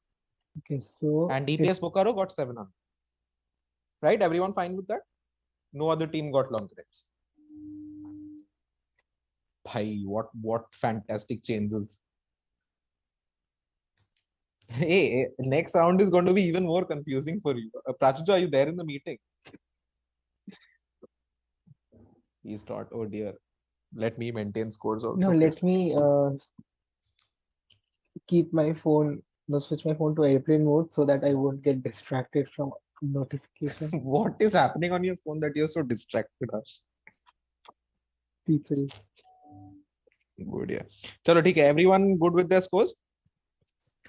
Okay, so and DPS Bokaro got 700. Right? Everyone fine with that? No other team got long connects. Bhai, what fantastic changes. Hey, next round is going to be even more confusing for you. Prachuja, are you there in the meeting? He's not. Oh dear. Let me maintain scores also. No, let me keep my phone, switch my phone to airplane mode so that I won't get distracted from notifications. What is happening on your phone that you're so distracted, Harsh? People. Good, yeah. Chalo, theek hai. Everyone good with their scores?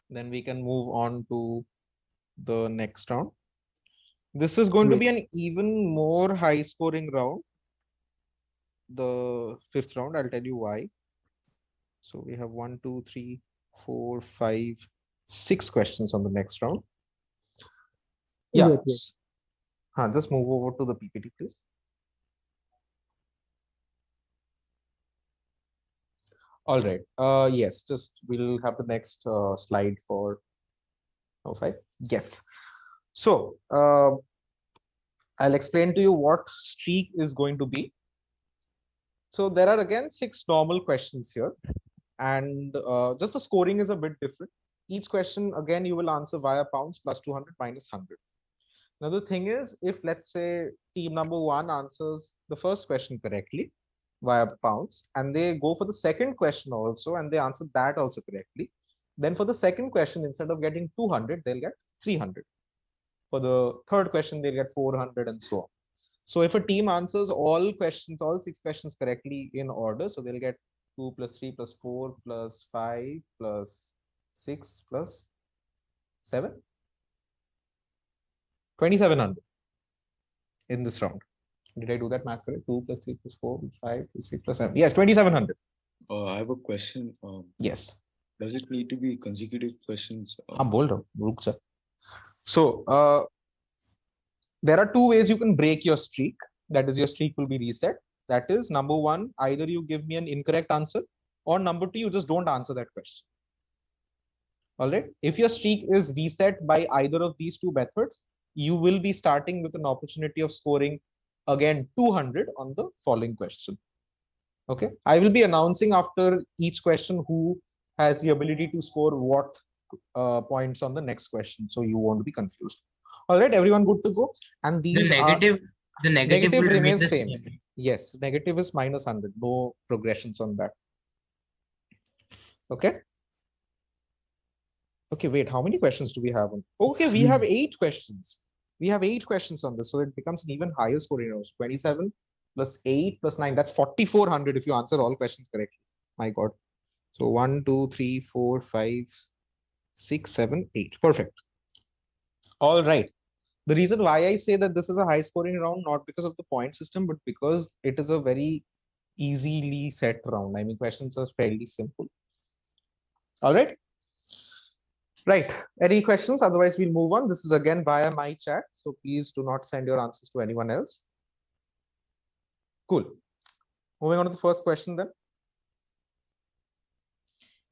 Then we can move on to the next round. This is going to be an even more high scoring round. The 5th round, I'll tell you why. So we have 1, 2, 3, 4, 5, 6 questions on the next round. Yeah. Yes. Just move over to the PPT, please. All right. Yes, just we'll have the next slide for 5. Yes. So I'll explain to you what streak is going to be. So there are again 6 normal questions here, and just the scoring is a bit different. Each question, again, you will answer via pounds plus 200 minus 100. Now the thing is, if let's say team number 1 answers the first question correctly via pounds, and they go for the second question also, and they answer that also correctly, then for the second question, instead of getting 200, they'll get 300. For the third question, they'll get 400 and so on. So if a team answers all 6 questions correctly in order, so they'll get 2 plus 3 plus 4 plus 5 plus 6 plus 7. 2700 in this round. Did I do that math correct? 2 plus 3 plus 4 plus 5 plus 6 plus 7. Yes, 2700. I have a question. Yes. Does it need to be consecutive questions? हाँ बोल रहा हूँ, रुक जा. So there are two ways you can break your streak. That is, your streak will be reset. That is, number one, either you give me an incorrect answer, or number two, you just don't answer that question. All right. If your streak is reset by either of these two methods, you will be starting with an opportunity of scoring again 200 on the following question. Okay. I will be announcing after each question who has the ability to score what points on the next question, so you won't be confused. All right, everyone good to go? And these the negative will remain remains the same. same. Yes, negative is minus 100. No progressions on that. Okay. Okay, wait, how many questions do we have? Okay, we have 8 questions. We have 8 questions on this, so it becomes an even higher score. 27 plus 8 plus 9. That's 4,400 if you answer all questions correctly. My God. So 1, 2, 3, 4, 5, 6, 7, 8. Perfect. All right. The reason why I say that this is a high scoring round, not because of the point system, but because it is a very easily set round. I mean, questions are fairly simple. All right. Right. Any questions? Otherwise, we'll move on. This is again via my chat. So please do not send your answers to anyone else. Cool. Moving on to the first question then.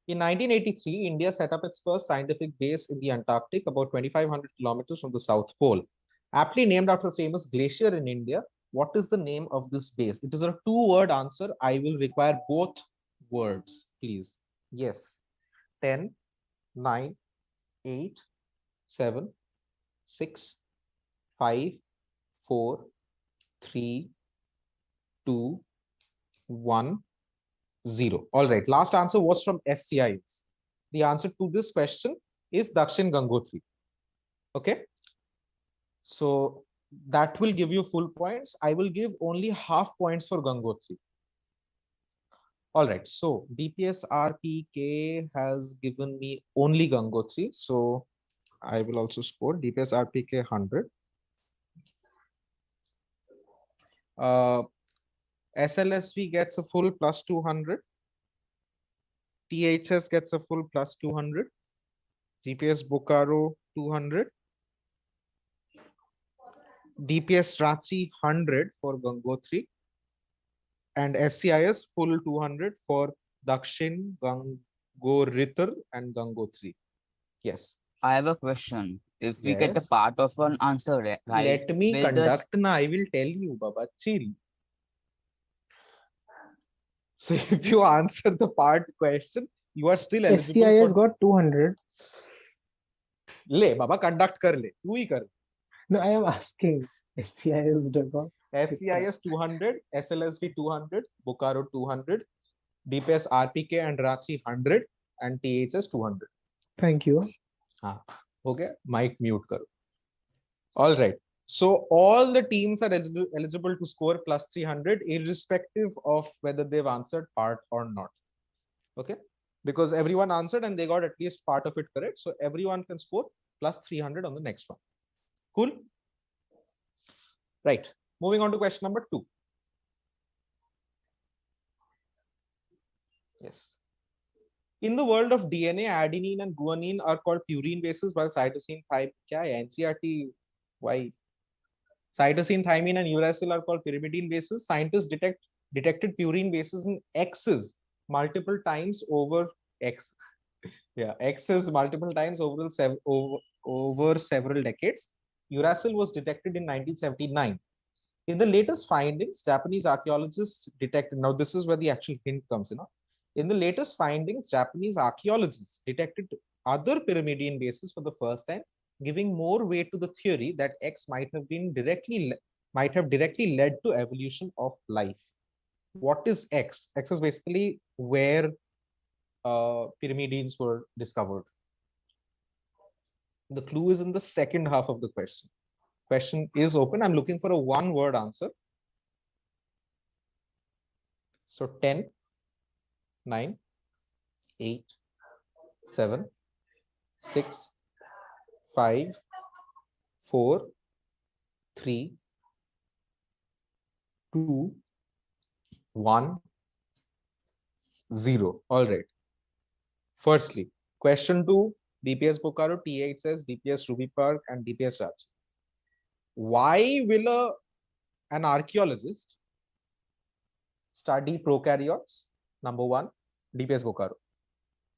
In 1983, India set up its first scientific base in the Antarctic, about 2,500 kilometers from the South Pole. Aptly named after a famous glacier in India, what is the name of this base? It is a 2-word answer. I will require both words, please. Yes. 10, 9, 8, 7, 6, 5, 4, 3, 2, 1, 0. All right. Last answer was from SCIs. The answer to this question is Dakshin Gangotri. Okay. So that will give you full points. I will give only half points for Gangotri. All right. So DPSRPK has given me only Gangotri. So I will also score DPSRPK 100. SLSV gets a full plus 200. THS gets a full plus 200. GPS Bokaro 200. DPS Ranchi 100 for Gangotri. And SCIS full 200 for Dakshin, Gangoritar and Gangotri. Yes. I have a question. If we get a Yes. part of an answer right, Let me will conduct na. I will tell you, Baba. Chill. So if you answer the part question, you are still eligible SCIS for. got 200. Le, Baba, conduct kar le. Tu hi kar. No, I am asking. SCIS got. SCIS 200, SLSV 200, Bokaro 200, DPS RPK and Ranchi 100, and THS 200. Thank you. Okay, mic mute karo. All right. So all the teams are eligible to score plus 300, irrespective of whether they've answered part or not. Okay, because everyone answered and they got at least part of it correct. So everyone can score plus 300 on the next one. Cool. Right. Moving on to question number 2. Yes. In the world of DNA, adenine and guanine are called purine bases, while cytosine, NCRT, why? Cytosine, thymine, and uracil are called pyrimidine bases. Scientists detected purine bases in X's multiple times over X. Yeah, X's multiple times over several decades. Uracil was detected in 1979. In the latest findings, Japanese archaeologists detected, now this is where the actual hint comes in. In the latest findings, Japanese archaeologists detected other pyrimidine bases for the first time, giving more weight to the theory that X might have directly led to evolution of life. What is X? X is basically where pyrimidines were discovered. The clue is in the second half of the question. Question is open. I'm looking for a 1-word answer. So 10, 9, 8, 7, 6, 5, 4, 3, 2, 1, 0. All right. Firstly, question 2, DPS Bokaro, T8 says DPS Ruby Park and DPS Raj. Why will an archaeologist study prokaryotes? Number 1, DPS Bokaro.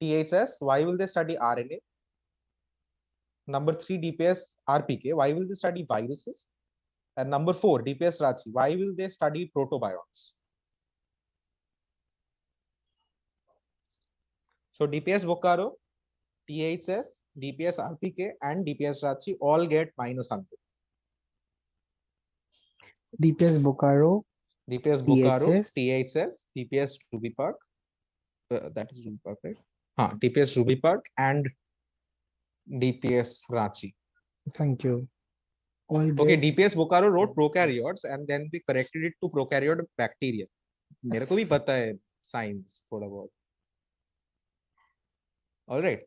T8 says, why will they study RNA? Number 3, DPS RPK. Why will they study viruses? And number 4, DPS Rachi. Why will they study protobionts? So DPS Bokaro, THS, DPS RPK, and DPS Rachi all get -100. DPS Bokaro, DPS Bokaro, THS, THS, DPS Ruby Park. That is Ruby Park, right? DPS Ruby Park and DPS Rachi. Thank you. All Okay, get DPS Bokaro wrote prokaryotes and then they corrected it to prokaryote bacteria. मेरे को भी पता है science थोड़ा बहुत. All right.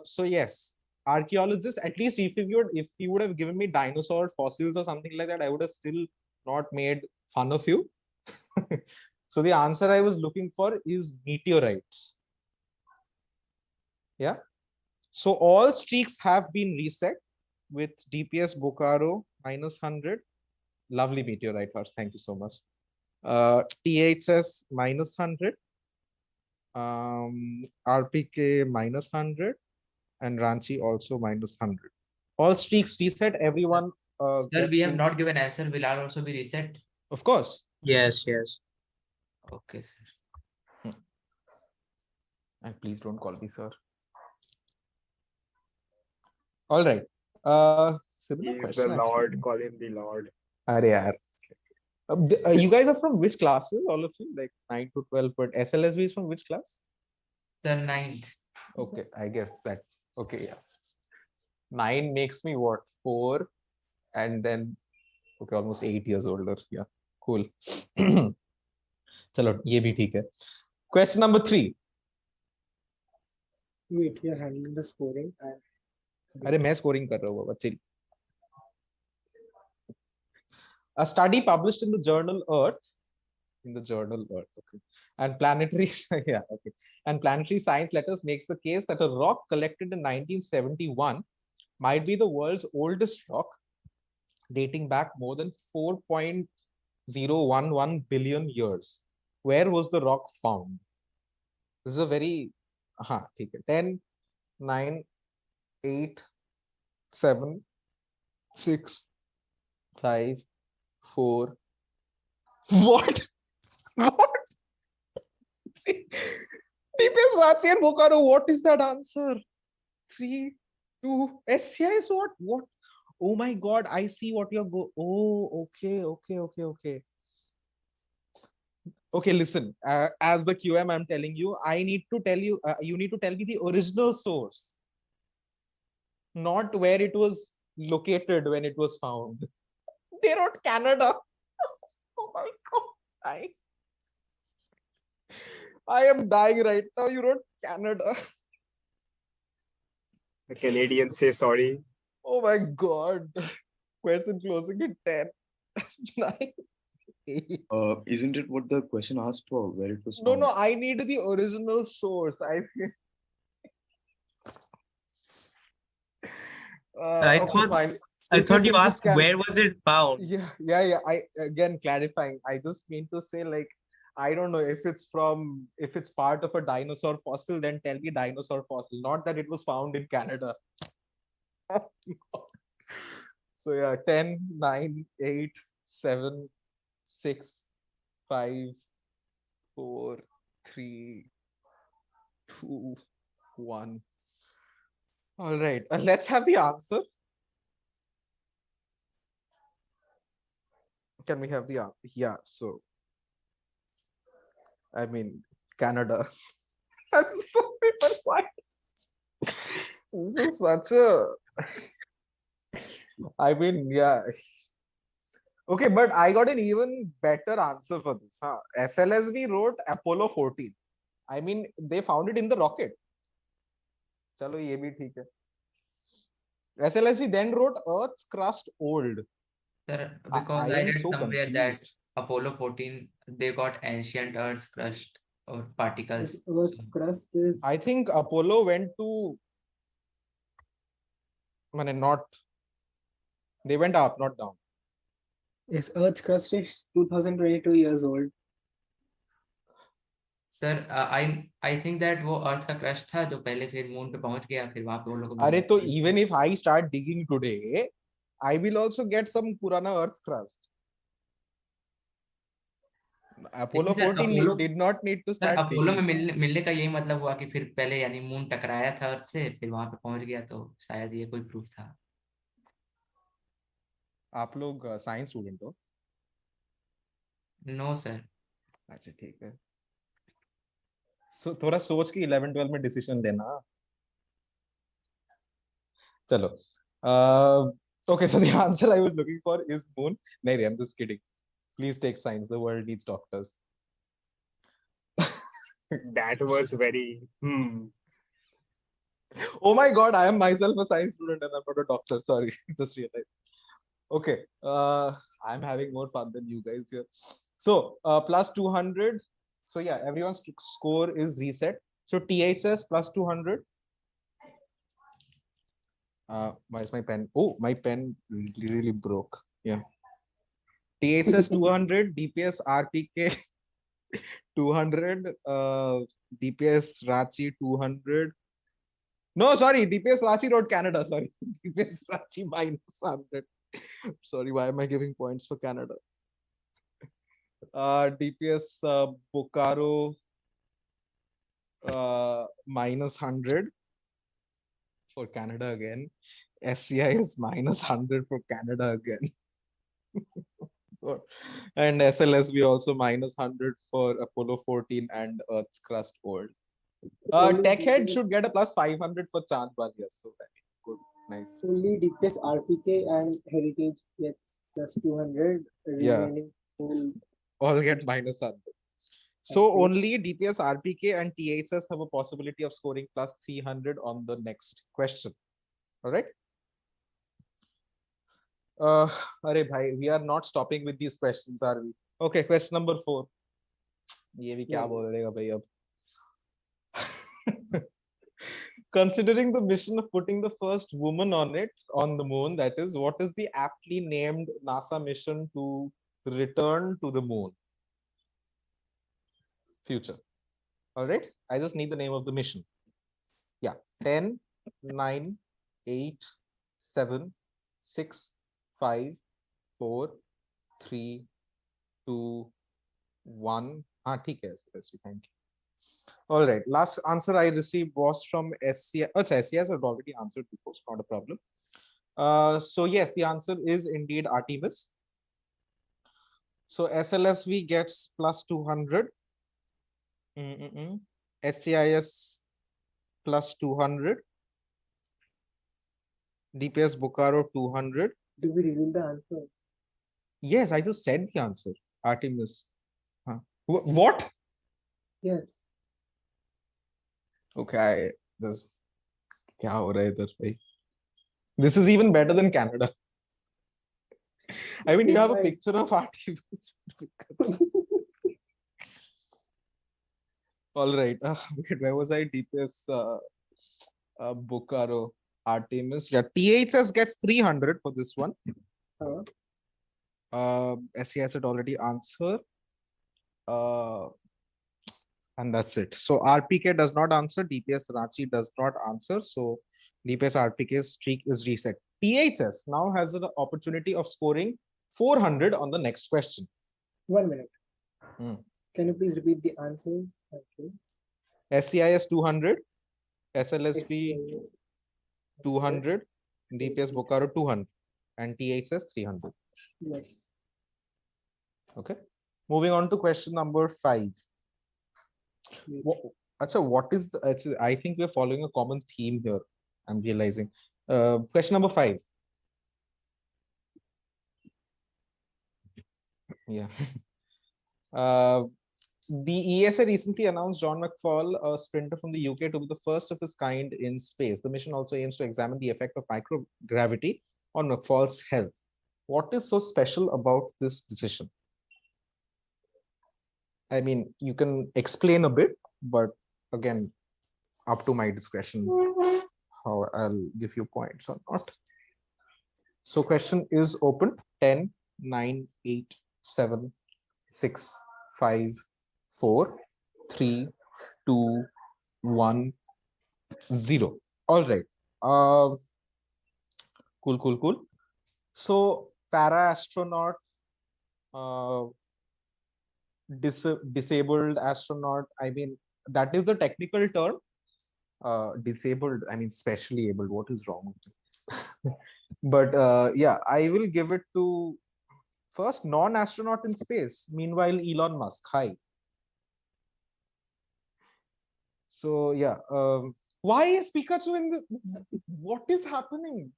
So yes, archaeologists, at least if you would have given me dinosaur fossils or something like that, I would have still not made fun of you. So the answer I was looking for is meteorites. Yeah. So all streaks have been reset with DPS Bokaro -100. Lovely meteorite first. Thank you so much. THS -100. RPK -100 and Ranchi also -100. All streaks reset. Everyone. Sir, we have not given answer. Will I also be reset? Of course. Yes, yes. Okay, sir. And please don't call me sir. All right. Similar He is question. the Lord. Actually. Call him the Lord. Arey yaar. You guys are from which classes? All of you, like 9 to 12. But SLSB is from which class? The 9th. Okay, I guess that's okay. Yeah. 9 makes me what? 4, and then okay, almost 8 years older. Yeah, cool. Chalo, ye bhi theek hai. Question number 3. wait, we are handling the scoring and अरे मैं scoring कर रहा हूँ बच्चे. A study published in the journal Earth, okay, and planetary, yeah, okay, and planetary science letters makes the case that a rock collected in 1971 might be the world's oldest rock, dating back more than 4.011 billion years. Where was the rock found? This is a very, 10, 9, 8, 7, 6, 5, 4. What? What? DPS Rachi and Bokaro, what is that answer? 3, 2, SCIS what? What? Oh my God, I see what you're Oh, okay. Okay, listen, as the QM, I'm telling you, I need to tell you, you need to tell me the original source, not where it was located when it was found. They wrote Canada. Oh my God. I am dying right now. You wrote Canada. The Canadians say sorry. Oh my God. Question closing in 10, 9, 8. Isn't it what the question asked for, where it was No, found? no, I need the original source. I thought you asked where was it found? Yeah. I again clarifying. I just mean to say, like, I don't know if it's part of a dinosaur fossil, then tell me dinosaur fossil, not that it was found in Canada. So yeah, 10, 9, 8, 7, 6, 5, 4, 3, 2, 1. All right, let's have the answer. Can we have the answer? Yeah, so I mean, Canada. I'm sorry, but why? This is such a. I mean, yeah. Okay, but I got an even better answer for this. SLSV wrote Apollo 14. I mean, they found it in the rocket. Chalo, ye bhi theek hai. SLSV then wrote Earth's crust old. Sir, because I read somewhere that Apollo 14, they got ancient Earth's crust or particles. Earth's crust is. I think Apollo went to. Not. They went up, not down. Yes, Earth's crust is 2022 years old. Sir I think that वो अर्थ का crust था जो पहले फिर moon पे पहुंच गया, फिर वहां पे वो लोग अरे तो even if I start digging today, I will also get some Purana Earth crust. Apollo 14 did not need to start Apollo में digging. मिलने का यही मतलब हुआ कि फिर पहले यानी मून टकराया था अर्थ से, फिर वहां पे पहुंच गया, तो शायद ये कोई प्रूफ था। आप लोग साइंस स्टूडेंट हो? No sir. अच्छा ठीक है। थोड़ा सोच के 11-12 में डिसीजन लेना। चलो okay, so the answer I was looking for is moon. नहीं, I'm just kidding. Please take science. The world needs doctors. That was very. Oh my God, I am myself a science student and I'm not a doctor. Sorry, just realized. Okay, I'm having more fun than you guys here. So plus 200. So yeah, everyone's score is reset. So THS plus 200. Where's my pen? Oh, my pen really broke. Yeah. THS 200, DPS RPK 200, DPS Ranchi 200. No, sorry, DPS Ranchi wrote Canada. Sorry, DPS Ranchi minus 100. Sorry, why am I giving points for Canada? DPS Bokaro minus 100 for Canada again. SCI is minus 100 for Canada again. And SLSB also minus 100 for Apollo 14 and Earth's crust old. Tech Head should get a plus 500 for Chand Bhatia. So good, nice. Only DPS RPK and Heritage gets plus 200. Yeah. Remaining all get minus 100. So only DPS RPK and THS have a possibility of scoring plus 300 on the next question. All right. Arey bhai, we are not stopping with these questions, are we? Okay, question number 4. Ye bhi kya bolega bhai ab? Considering the mission of putting the first woman on the moon, that is, what is the aptly named NASA mission to return to the moon? Future. All right. I just need the name of the mission. Yeah. 10, 9, 8, 7, 6, 5, 4, 3, 2, 1. Thank you. All right. Last answer I received was from SCI. Oh, SCIs had already answered before, so not a problem. So yes, the answer is indeed Artemis. So SLSV gets plus 200. SCIS plus 200. DPS Bokaro 200. Do we reveal the answer? Yes, I just said the answer. Artemis. What? Yes. Okay, this is even better than Canada. I mean, you have a picture of Artemis. All right. Where was I? DPS Bokaro Artemis. Yeah, THS gets 300 for this one. SCS had already answered. And that's it. So RPK does not answer. DPS Ranchi does not answer. So DPS RPK's streak is reset. THS now has the opportunity of scoring 400 on the next question. 1 minute. Can you please repeat the answers? Thank you. SCIS 200, SLSP 200, DPS Bokaro 200, and THS 300. Yes. Okay. Moving on to question number 5. What is the? I think we're following a common theme here. I'm realizing. Question number 5. Yeah. The ESA recently announced John McFall, a sprinter from the UK, to be the first of his kind in space. The mission also aims to examine the effect of microgravity on McFall's health. What is so special about this decision? I mean, you can explain a bit, but again, up to my discretion how I'll give you points or not. So question is open. 10, 9, 8, 7, 6, 5, 4, 3, 2, 1, 0. All right. Cool. So para astronaut, disabled astronaut. I mean, that is the technical term. Disabled, I mean, specially able. What is wrong with you? But yeah, I will give it to first non-astronaut in space. Meanwhile, Elon Musk. Hi. So yeah, why is Pikachu in the? What is happening?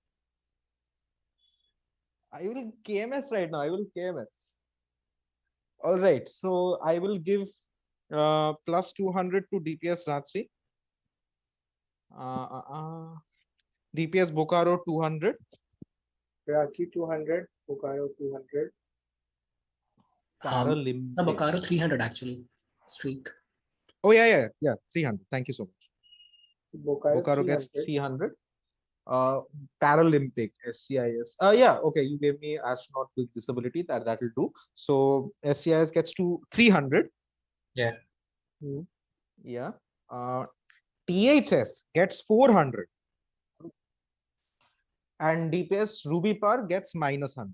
I will KMS right now. I will KMS. All right. So I will give plus 200 to DPS Ratsi. DPS Bokaro 200. Rachi 200, Bokaro 200. Paralympic. The Bokaro 300 actually. Streak. Oh yeah. 300. Thank you so much. Bokaro gets 300. 300. Paralympic SCIS. Yeah. Okay. You gave me astronaut with disability. That will do. So SCIS gets to 300. Yeah. Yeah. THS gets 400. And DPS Ruby Par gets -100.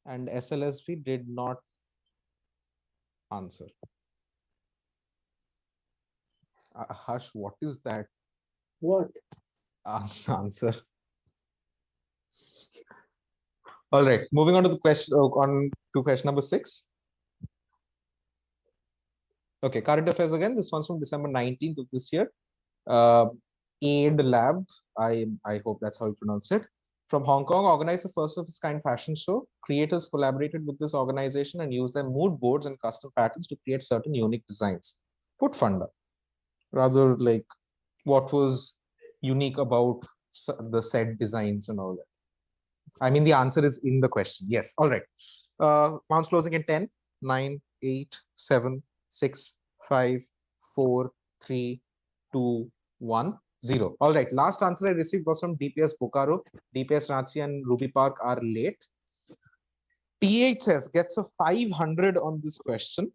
And SLSV did not answer. Harsh, what is that? What? Answer. All right, moving on to the question question number 6. Okay, current affairs again. This one's from December 19th of this year. Aid Lab, I hope that's how you pronounce it, from Hong Kong, organized the first of its kind fashion show. Creators collaborated with this organization and used their mood boards and custom patterns to create certain unique designs. Put funda. Rather, like, what was unique about the set designs and all that? I mean, the answer is in the question. Yes. All right. Mounts closing in 10, 9, 8, 7, 6, 5, 4, 3, 2, 1, 0. All right. Last answer I received was from DPS Bokaro. DPS Ranchi and Ruby Park are late. THS gets a 500 on this question.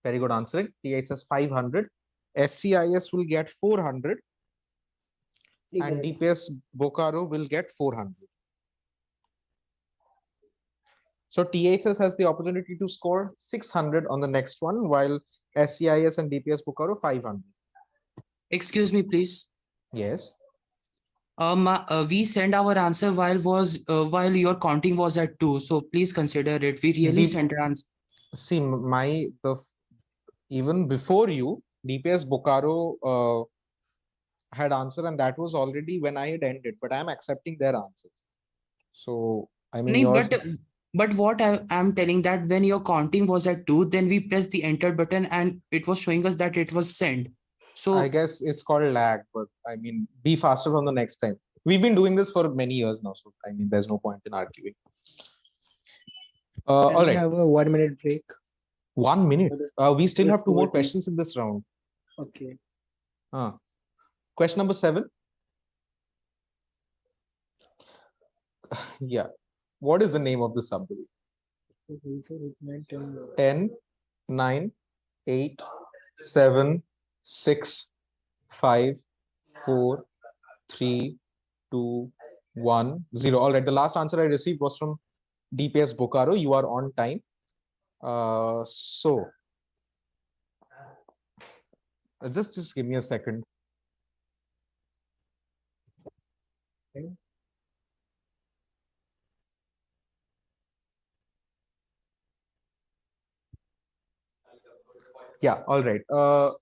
Very good answering. THS 500. SCIS will get 400. And DPS Bokaro will get 400. So THS has the opportunity to score 600 on the next one, while SCIS and DPS Bokaro 500. Excuse me, please. Yes. We sent our answer while your counting was at 2. So please consider it. We really sent our answer. See, even before you, DPS Bokaro had answered, and that was already when I had ended. But I'm accepting their answers. So I mean, yours. But what I'm telling that when your counting was at 2, then we pressed the enter button and it was showing us that it was sent. So I guess it's called lag, but I mean, be faster from the next time. We've been doing this for many years now, so I mean, there's no point in arguing. All right. We have a 1 minute break. 1 minute. We still have 2 more questions in this round. Okay. Question number 7. Yeah. What is the name of the submarine? 10, 9, 8, 7, 6, 5, 4, 3, 2, 1, 0. All right. The last answer I received was from DPS Bokaro. You are on time. So just give me a second. Okay. Yeah, all right.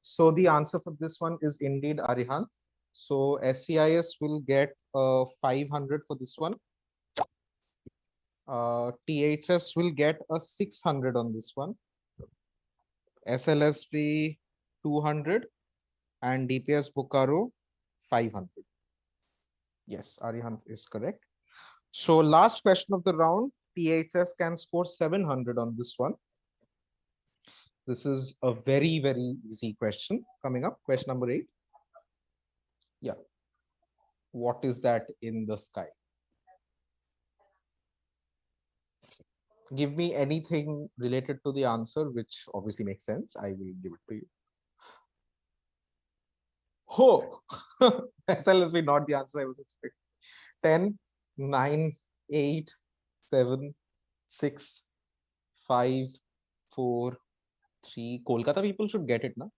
So the answer for this one is indeed Arihant. So SCIS will get 500 for this one. THS will get a 600 on this one. SLSV 200 and DPS Bokaro 500. Yes, Arihant is correct. So last question of the round. THS can score 700 on this one. This is a very, very easy question coming up. Question number 8. Yeah. What is that in the sky? Give me anything related to the answer, which obviously makes sense. I will give it to you. Oh, SLSV, not the answer I was expecting. 10, 9, 8, 7, 6, 5, 4, 3. Kolkata people should get it now.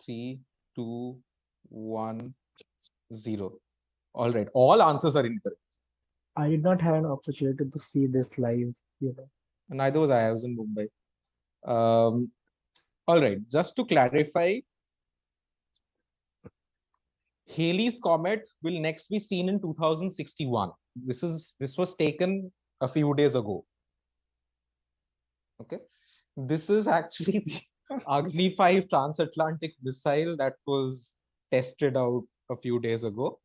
3, 2, 1, 0. All right. All answers are incorrect. I did not have an opportunity to see this live, you know. Neither was I. I was in Mumbai. All right. Just to clarify, Halley's Comet will next be seen in 2061. This was taken a few days ago. Okay. This is actually the Agni 5 transatlantic missile that was tested out a few days ago.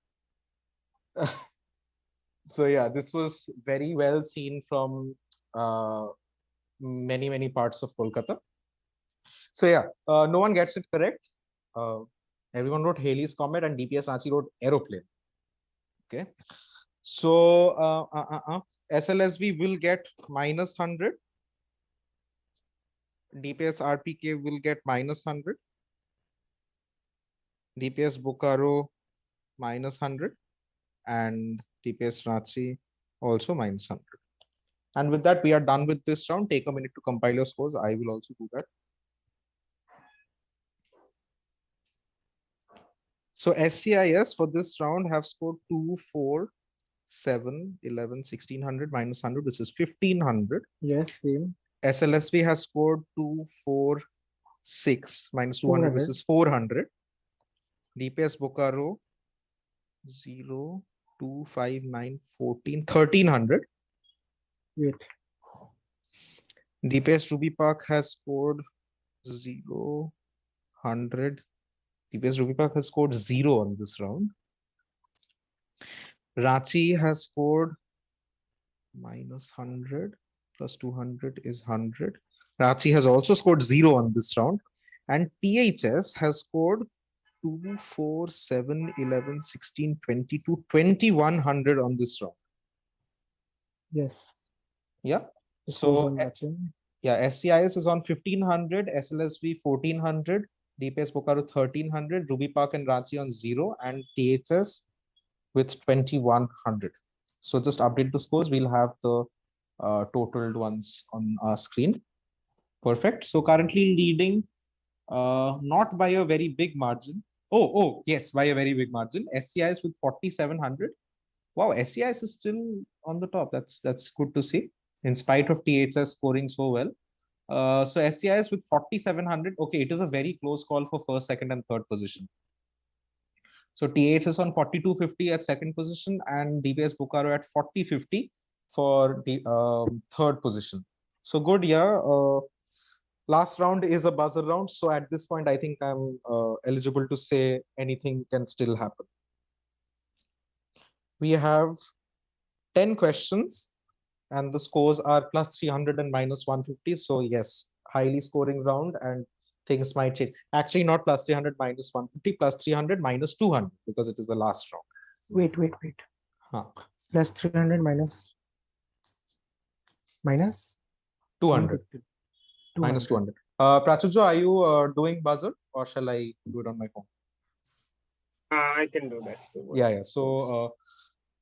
So yeah, this was very well seen from many parts of Kolkata. So yeah, no one gets it correct. Everyone wrote Halley's Comet and DPS Ranchi wrote aeroplane. Okay. So SLSV will get -100. DPS RPK will get -100. DPS Bokaro -100. And DPS Ranchi also -100. And with that, we are done with this round. Take a minute to compile your scores. I will also do that. So SCIS for this round have scored 2, 4, 7, 11, 1600 -100, which is 1500. Yes, same. SLSV has scored 2, 4, 6 -200, which 400. is 400. DPS Bokaro 0, 2, 5, 9, 14, 1300. Wait. DPS Ruby Park has scored 0, 100. DPS Ruby Park has scored 0 on this round. Ranchi has scored -100 plus 200 is 100. Ranchi has also scored 0 on this round. And THS has scored 2, 4, 7, 11, 16, 22, 2100 on this round. Yes. Yeah. This So was matching. yeah, SCIS is on 1500, SLSV 1400, DPS Bokaro 1300, Ruby Park and Ranchi on 0, and THS with 2100. So just update the scores. We'll have the totaled ones on our screen. Perfect. So currently leading, not by a very big margin. Oh, yes, by a very big margin. SCIS with 4700. Wow, SCIS is still on the top. That's good to see, in spite of THS scoring so well. So SCIS with 4700. Okay, it is a very close call for first, second, and third position. So THS on 4250 at second position, and DPS Bokaro at 4050 for the third position. So good, yeah. Last round is a buzzer round. So at this point, I think I'm eligible to say anything can still happen. We have 10 questions and the scores are +300 and -150. So yes, highly scoring round, and things might change. Actually, not +300 -150, +300 -200, because it is the last round. Wait. Huh. +300 minus 200. -200. Prachujo, are you doing buzzer, or shall I do it on my phone? I can do that. Yeah.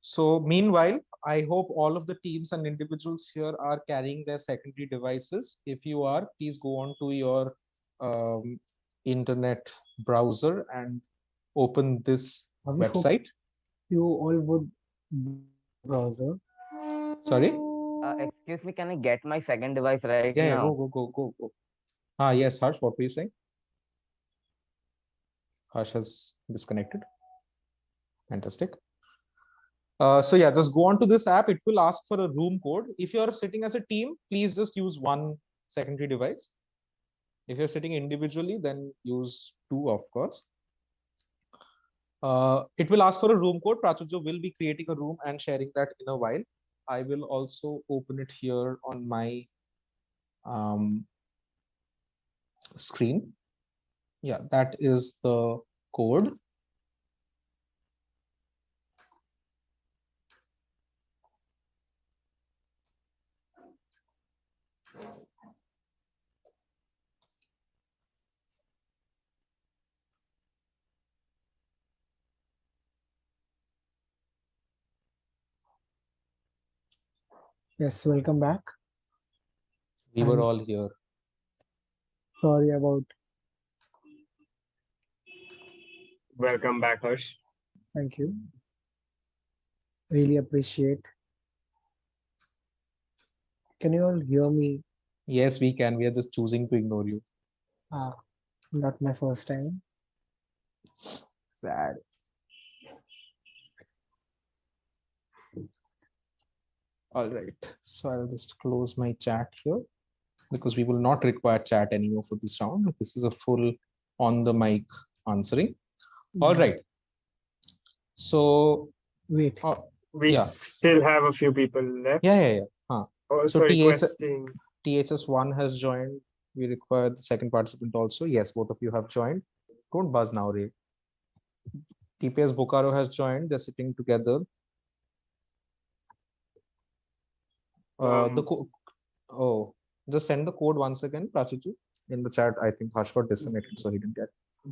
So meanwhile, I hope all of the teams and individuals here are carrying their secondary devices. If you are, please go on to your internet browser and open this website. You all would browser. Sorry? Excuse me, can I get my second device right Yeah, now? go. Yes, Harsh, what were you saying? Harsh has disconnected. Fantastic. So yeah, just go on to this app. It will ask for a room code. If you're sitting as a team, please just use one secondary device. If you're sitting individually, then use 2, of course. It will ask for a room code. Prachujo will be creating a room and sharing that in a while. I will also open it here on my screen. Yeah, that is the code. Yes, welcome back. We were And all here. sorry about. Welcome back, Harsh. Thank you. Really appreciate. Can you all hear me? Yes, we can. We are just choosing to ignore you. Not my first time. Sad. All right. So I'll just close my chat here because we will not require chat anymore for this round. This is a full on the mic answering. All right. So wait. We still have a few people left. Yeah. Also So requesting. THS1 has joined. We require the second participant also. Yes, both of you have joined. Don't buzz now, Ray. TPS Bokaro has joined. They're sitting together. Just send the code once again, Prachuju, in the chat. I think Harsh got disconnected, so he didn't get.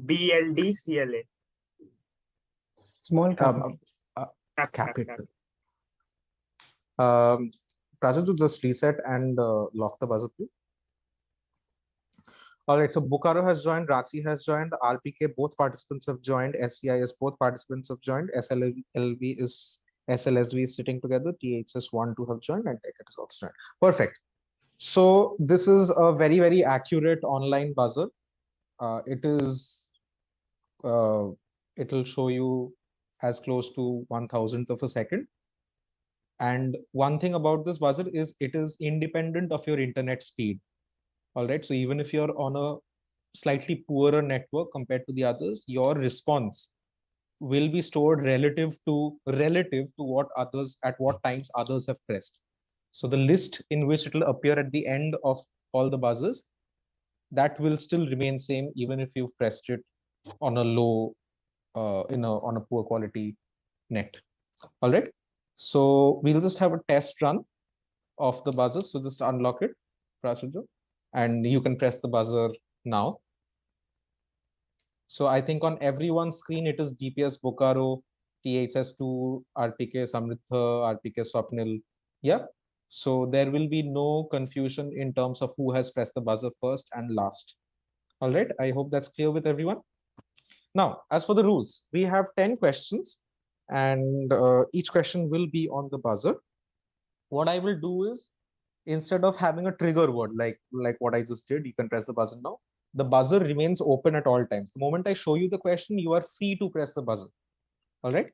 BLDCLA. Small capital. Capital. Prachuju, just reset and lock the buzzer, please. All right, so Bokaro has joined, Rachi has joined, RPK, both participants have joined, SCIS, both participants have joined, SLSV is sitting together, THS1, 2 have joined, and Tech is also joined. Perfect. So this is a very, very accurate online buzzer. It'll show you as close to 1,000th of a second. And one thing about this buzzer is it is independent of your internet speed. All right. So even if you're on a slightly poorer network compared to the others, your response will be stored relative to what others at what times others have pressed. So the list in which it will appear at the end of all the buzzers, that will still remain same even if you've pressed it on a low, on a poor quality net. All right. So we'll just have a test run of the buzzers. So just unlock it, Prachuju, and you can press the buzzer now. So I think on everyone's screen, it is DPS Bokaro, THS2, RPK Samritha, RPK Swapnil. Yeah. So there will be no confusion in terms of who has pressed the buzzer first and last. All right. I hope that's clear with everyone. Now, as for the rules, we have 10 questions and each question will be on the buzzer. What I will do is, instead of having a trigger word like what I just did, you can press the buzzer now. The buzzer remains open at all times. The moment I show you the question, you are free to press the buzzer. All right.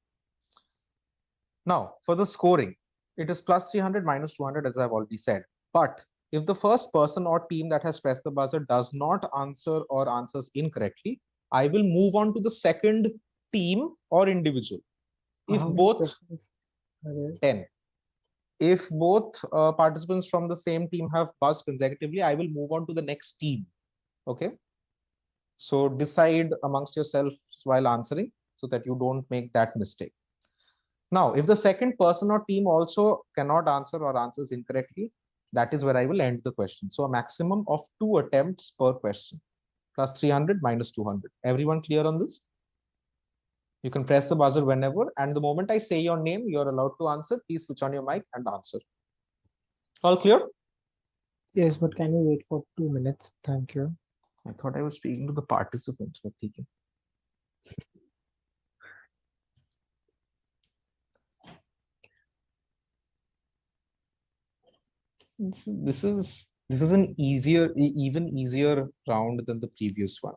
Now, for the scoring, it is plus 300 minus 200, as I've already said. But if the first person or team that has pressed the buzzer does not answer or answers incorrectly, I will move on to the second team or individual. If both 10. If both participants from the same team have buzzed consecutively, I will move on to the next team. Okay. So decide amongst yourselves while answering so that you don't make that mistake. Now, if the second person or team also cannot answer or answers incorrectly, that is where I will end the question. So a maximum of 2 attempts per question, plus 300 minus 200. Everyone clear on this? You can press the buzzer whenever, and the moment I say your name, you're allowed to answer. Please switch on your mic and answer. All clear? Yes, but can you wait for 2 minutes? Thank you. I thought I was speaking to the participants. But okay. This is an even easier round than the previous one.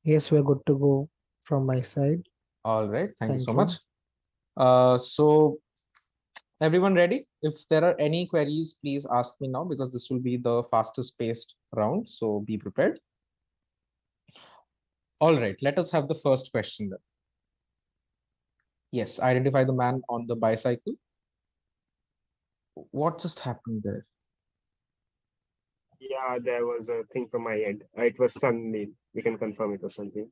Yes, we're good to go from my side. All right. Thank you so much. So everyone ready? If there are any queries, please ask me now because this will be the fastest paced round. So be prepared. All right. Let us have the first question then. Yes, identify the man on the bicycle. What just happened there? Yeah, there was a thing from my end. It was Sunbeam. We can confirm it was Sunbeam.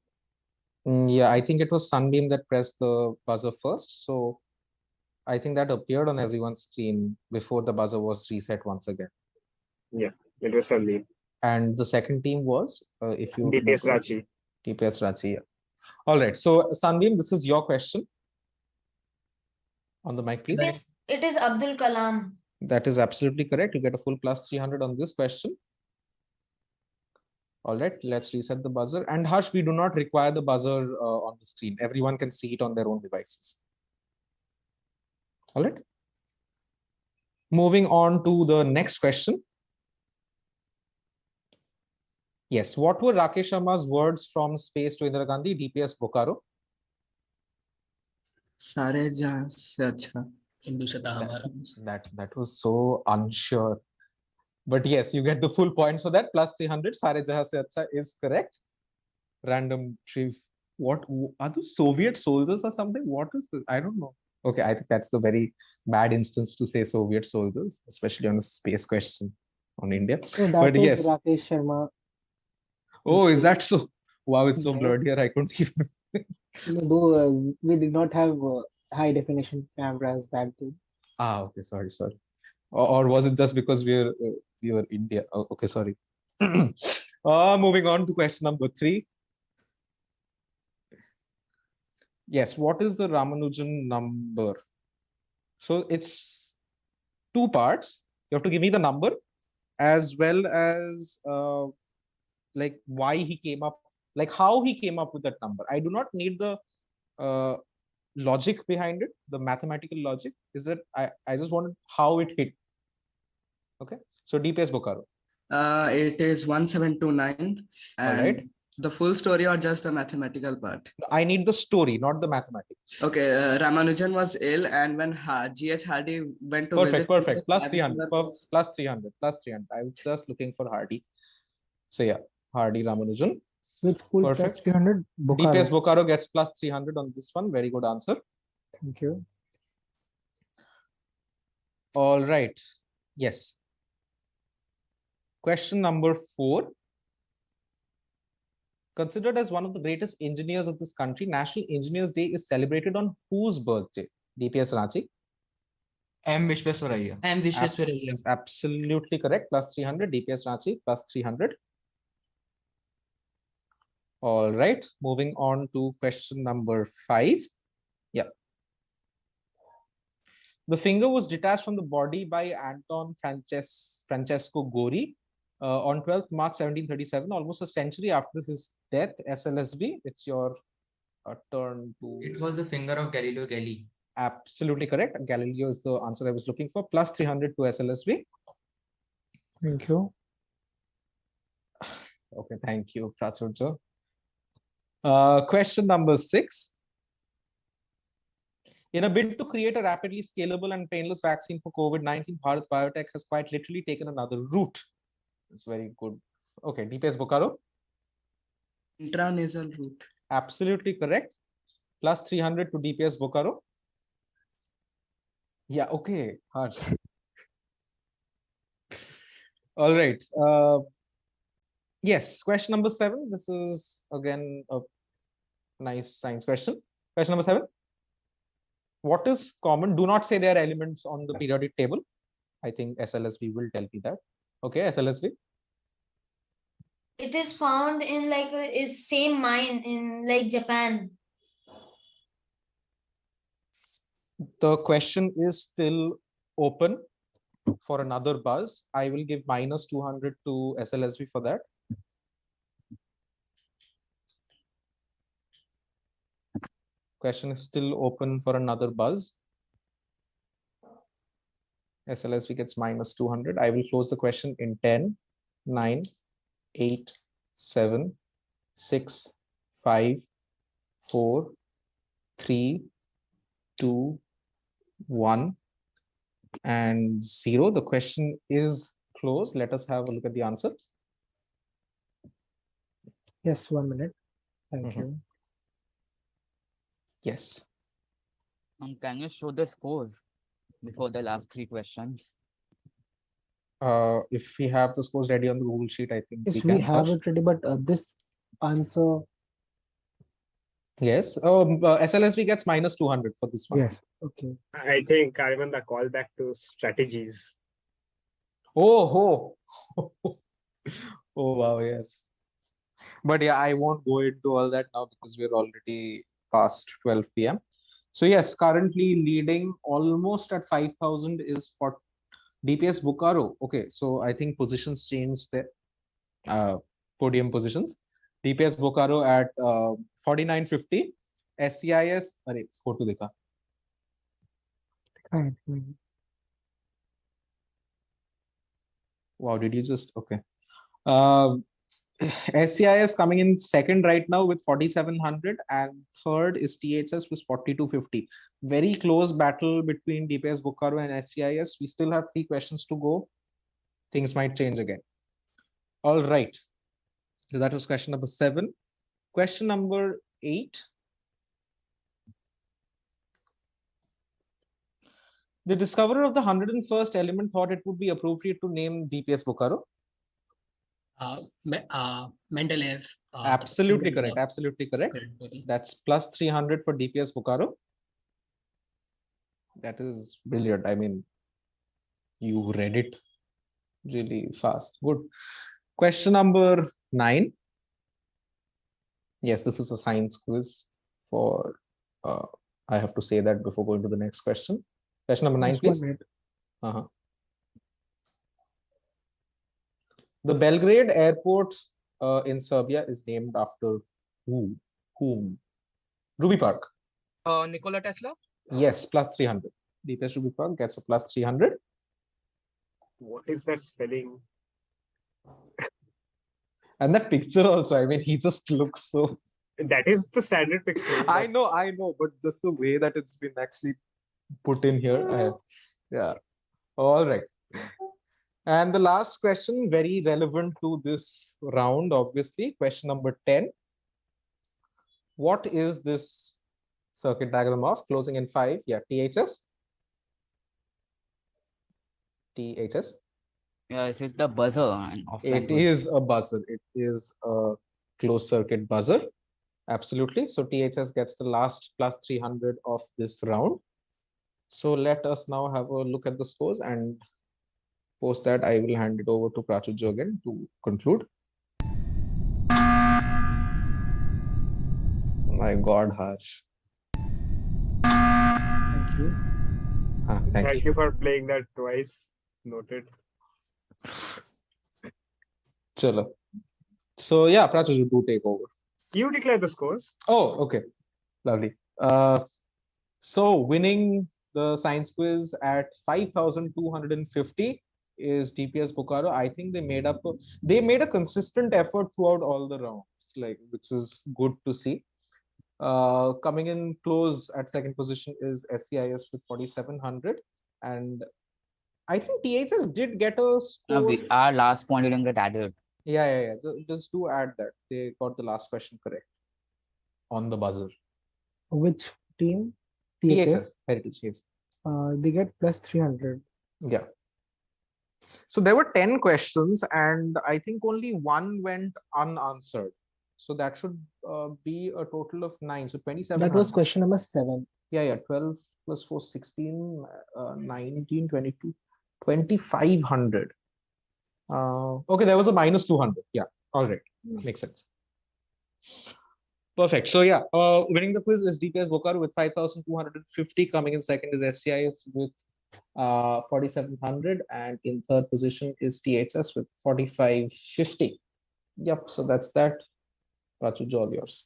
Yeah, I think it was Sunbeam that pressed the buzzer first. So I think that appeared on everyone's screen before the buzzer was reset once again. Yeah, it was Sunbeam. And the second team was, if you DPS remember, Rachi. DPS Rachi. Yeah. All right. So Sunbeam, this is your question. On the mic, please. It is Abdul Kalam. That is absolutely correct. You get a full plus 300 on this question. All right, let's reset the buzzer. And Harsh, we do not require the buzzer on the screen. Everyone can see it on their own devices. All right. Moving on to the next question. Yes, what were Rakesh Sharma's words from space to Indira Gandhi, DPS Bokaro? सारे जहां से अच्छा Hindustan हमारा. That was so unsure. But yes, you get the full points for that. Plus 300. Sare Jahan Se Acha is correct. Random tree. What are those Soviet soldiers or something? What is this? I don't know. Okay, I think that's the very bad instance to say Soviet soldiers, especially on a space question on India. So that But is yes. Rakesh Sharma. Oh, is that so? Wow, it's so Yeah. blurred here. I couldn't even. Though we did not have high definition cameras back then. Ah, okay, sorry. Or was it just because we were India? Oh, okay, sorry. Moving on to question number 3. Yes, what is the Ramanujan number? So it's 2 parts. You have to give me the number as well as like why he came up, like how he came up with that number. I do not need the logic behind it, the mathematical logic. Is that I just wanted how it hit. Okay, so DPS Bokaro. It is 1729. And right. the full story or just the mathematical part? I need the story, not the mathematics. Okay, Ramanujan was ill, and when G.H. Hardy went to visit. Perfect. Plus 300. Plus 300. Plus 300. I was just looking for Hardy. So yeah, Hardy Ramanujan. With full plus Perfect. 300, Bokaro. DPS Bokaro gets plus 300 on this one. Very good answer. Thank you. All right. Yes. Question number 4. Considered as one of the greatest engineers of this country, National Engineers Day is celebrated on whose birthday? DPS Ranchi. M. Vishweswaraya. M. Vishweswaraya. Absolutely correct. Plus 300. DPS Ranchi. Plus 300. All right. Moving on to question number 5. Yeah. The finger was detached from the body by Anton Francesco Gori on 12th March 1737, almost a century after his death. SLSB, it's your turn to... It was the finger of Galileo Galilei. Absolutely correct. Galileo is the answer I was looking for. Plus 300 to SLSB. Thank you. Okay, thank you, Prachurja. Question number 6. In a bid to create a rapidly scalable and painless vaccine for COVID-19, Bharat Biotech has quite literally taken another route. It's very good. Okay, DPS Bokaro. Intranasal route. Absolutely correct. Plus 300 to DPS Bokaro. Yeah, okay. Harsh. All right. Yes, question number 7. This is again a nice science question. Question number 7. What is common? Do not say there are elements on the periodic table. I think SLSV will tell me that. Okay, SLSV. It is found in like is same mine in like Japan. The question is still open for another buzz. I will give minus 200 to SLSV for that. Question is still open for another buzz. SLSV gets minus 200. I will close the question in 10, 9, 8, 7, 6, 5, 4, 3, 2, 1, and 0. The question is closed. Let us have a look at the answer. Yes, 1 minute. Thank you. Yes. Can you show the scores before the last three questions? If we have the scores ready on the Google Sheet, I think Yes, we we can. have Harsh? it ready, but this answer, Yes. SLSB gets minus 200 for this one. yes, okay. I think I remember the call back to strategies. Oh, oh. Oh, wow, yes. But yeah, I won't go into all that now because we're already past 12 p.m. So yes, currently leading almost at 5,000 is for DPS Bokaro. Okay, so I think positions changed there. Podium positions. DPS Bokaro at 4950. SCIS, अरे score to देखा. Fine. Wow, did you just okay? SCIS coming in second right now with 4,700, and third is THS with 4,250. Very close battle between DPS Bokaro and SCIS. We still have 3 questions to go. Things might change again. All right. So that was question number 7. Question number 8. The discoverer of the 101st element thought it would be appropriate to name DPS Bokaro. Mendeleev. Absolutely correct. Absolutely correct. That's plus 300 for DPS Bokaro. That is brilliant. I mean, you read it really fast. Good. Question number 9. Yes, this is a science quiz for, I have to say that before going to the next question. Question number 9, Just please. 1 minute. The Belgrade airport in Serbia is named after who? Whom? Ruby Park. Nikola Tesla. Yes, plus 300. DPS Ruby Park gets a plus 300. What is that spelling? And that picture also, I mean, he just looks so. That is the standard picture. I know, but just the way that it's been actually put in here. Yeah. All right. And the last question, very relevant to this round, obviously. Question number 10. What is this circuit diagram of? Closing in 5. Yeah, THS. THS. Yeah, is it the buzzer? It is a buzzer. It is a closed circuit buzzer. Absolutely. So THS gets the last plus 300 of this round. So let us now have a look at the scores, and post that I will hand it over to Prachujo again to conclude. My God, Harsh. Thank you. Thank you for playing that twice. Noted. Chalo. So yeah, Prachujo, do take over. You declare the scores. Oh, okay. Lovely. So winning the science quiz at 5,250 is DPS Bokaro. I think they made a consistent effort throughout all the rounds, which is good to see. Coming in close at second position is SCIS with 4,700, and I think THS did get a score. Our last point didn't get added. Yeah. Just do add that. They got the last question correct on the buzzer. Which team? THS. Heritage, yes. They get plus 300. Yeah. So there were 10 questions, and I think only 1 went unanswered. So that should be a total of 9. So 27. That was question number 7. Yeah. 12 plus 4, 16, 19, 22, 2,500. Okay, there was a minus 200. Yeah. All right. Makes sense. Perfect. So yeah, winning the quiz is DPS Bokaro with 5,250. Coming in second is SCIS with 4,700, and in third position is THS with 4,550. Yep. So that's that. Prachujo, all yours.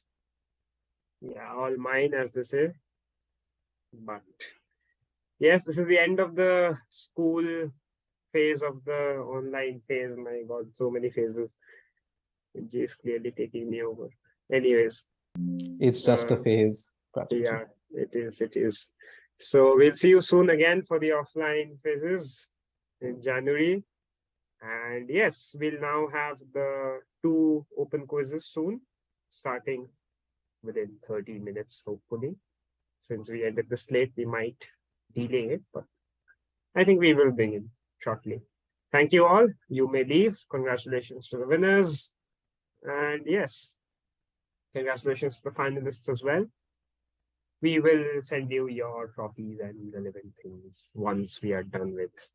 Yeah, all mine, as they say. But yes, this is the end of the school phase of the online phase. My God, so many phases. J is clearly taking me over. Anyways. It's just a phase. Yeah, it is. So we'll see you soon again for the offline phases in January. And yes, we'll now have the 2 open quizzes soon, starting within 30 minutes, hopefully. since we ended this late, we might delay it, but I think we will bring in shortly. Thank you all. You may leave. Congratulations to the winners. And yes, congratulations to the finalists as well. We will send you your trophies and relevant things once we are done with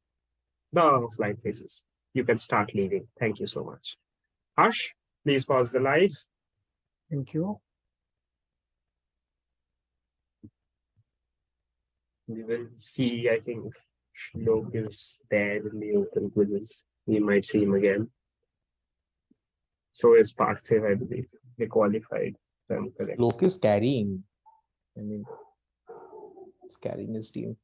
the offline phases. You can start leaving. Thank you so much. Harsh, please pause the live. Thank you. We will see, I think Shlok is there in the open quizzes. We might see him again. So is Parthiv, I believe. They qualified. If I'm correct. Lok is carrying. I mean, he's carrying his team.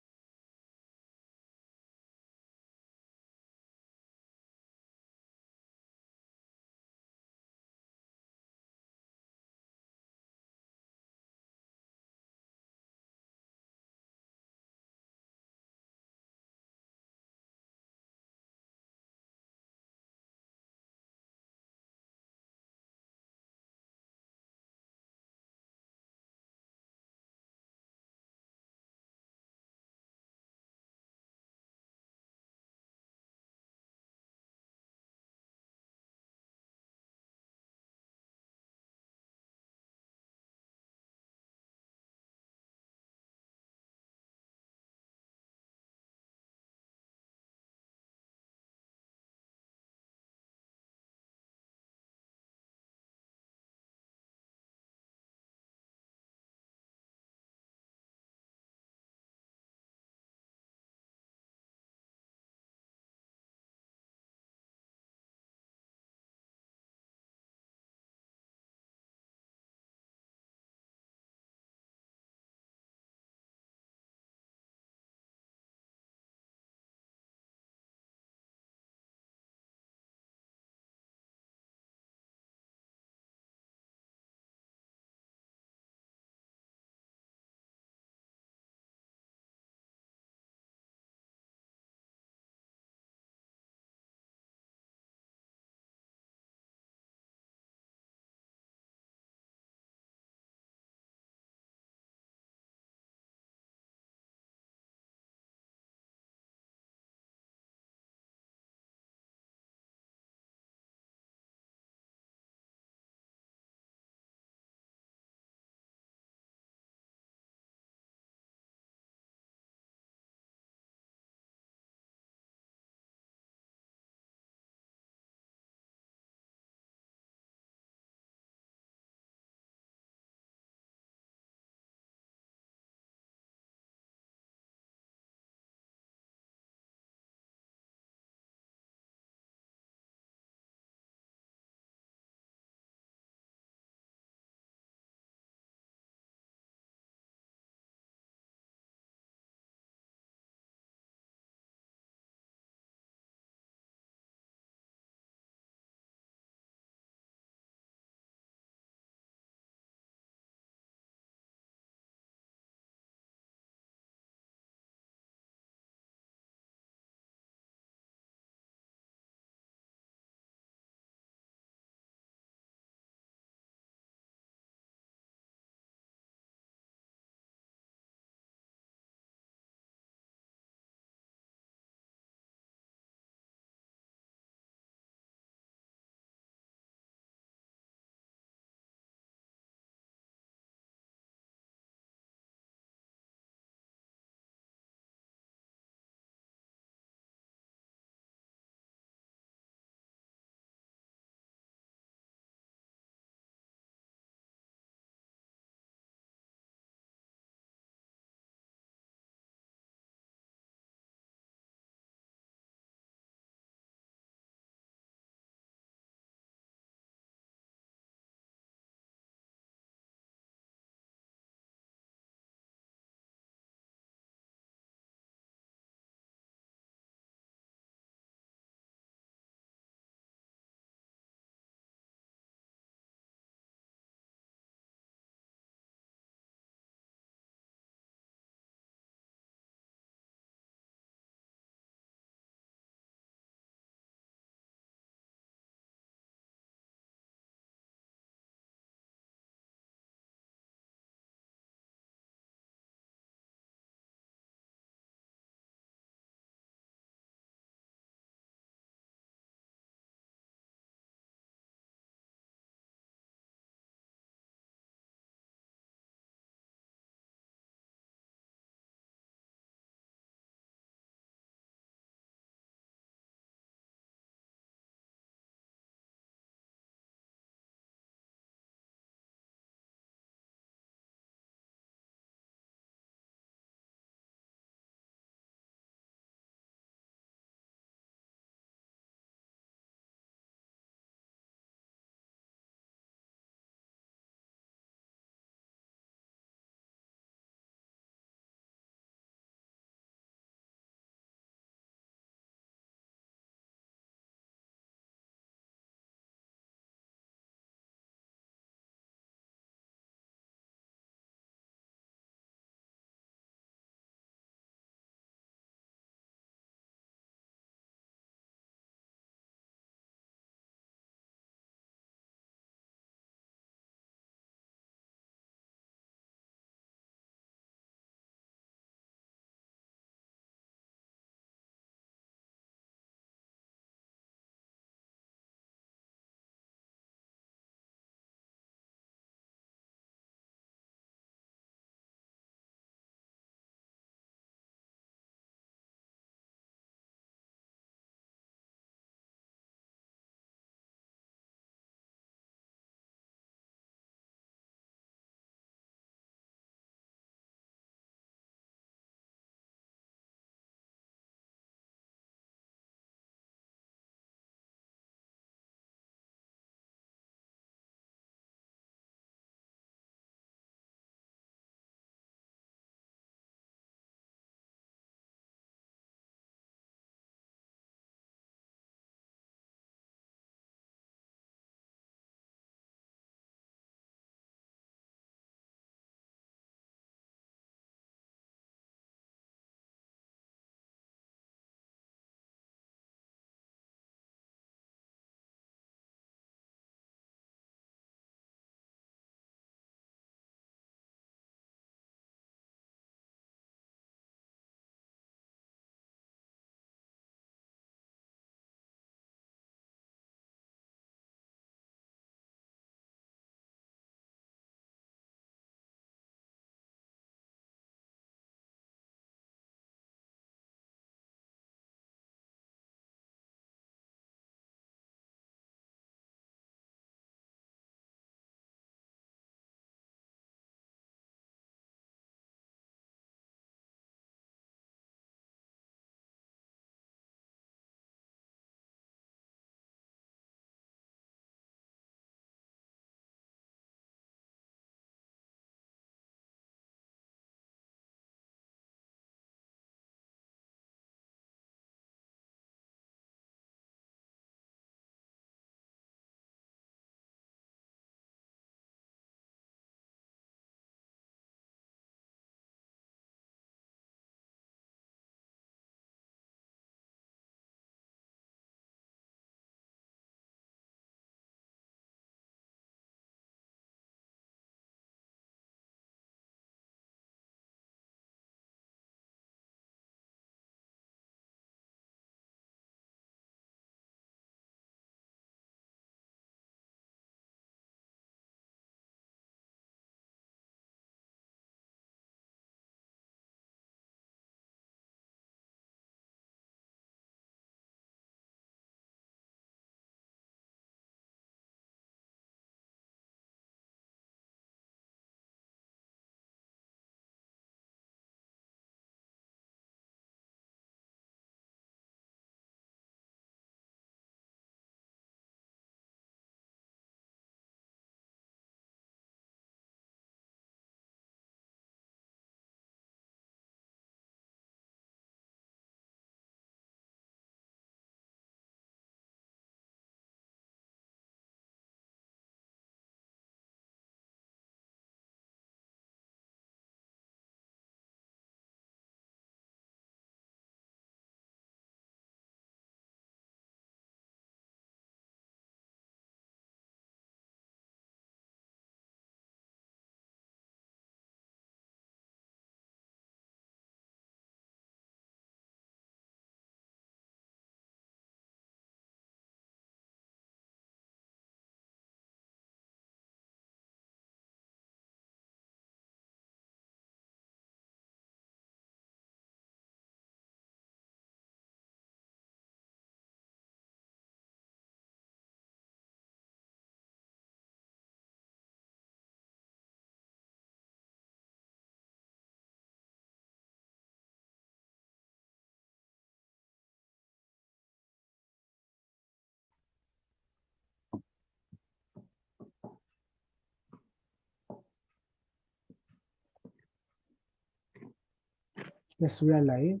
Yes, we are live.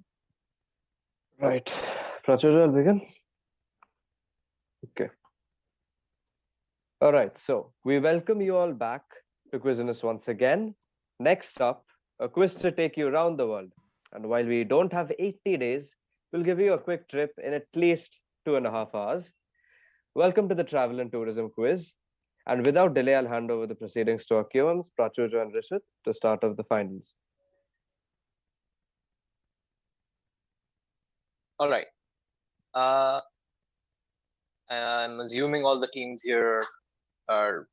Right. Prachuja, I'll begin. Okay. All right. So we welcome you all back to Cuisines once again. Next up, a quiz to take you around the world. And while we don't have 80 days, we'll give you a quick trip in at least 2.5 hours. Welcome to the Travel and Tourism Quiz. And without delay, I'll hand over the proceedings to our QMs, Prachuja and Rishit, to start off the finals. All right. I'm assuming all the teams here are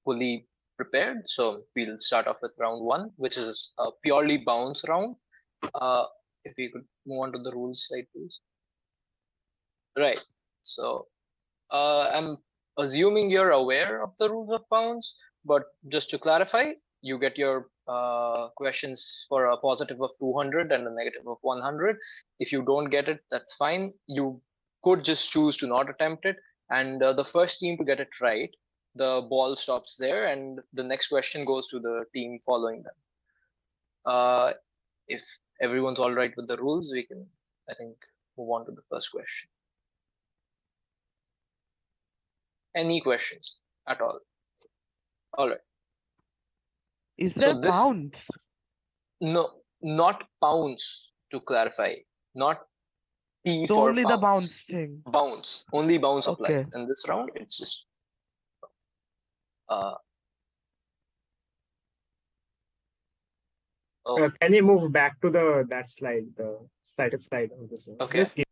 fully prepared. So we'll start off with round one, which is a purely bounce round. If we could move on to the rules side, please. Right. So I'm assuming you're aware of the rules of bounce, but just to clarify, you get your questions for a positive of 200 and a negative of 100. If you don't get it, that's fine. You could just choose to not attempt it. And the first team to get it right, the ball stops there and the next question goes to the team following them. If everyone's all right with the rules, we can, I think, move on to the first question. Any questions at all? All right. Is there pounds? No, not pounds, to clarify. Not P So for only the bounce thing. Bounce. Only bounce applies. Okay. In this round, it's just Can you move back to that slide, the status slide of this? Okay. Just give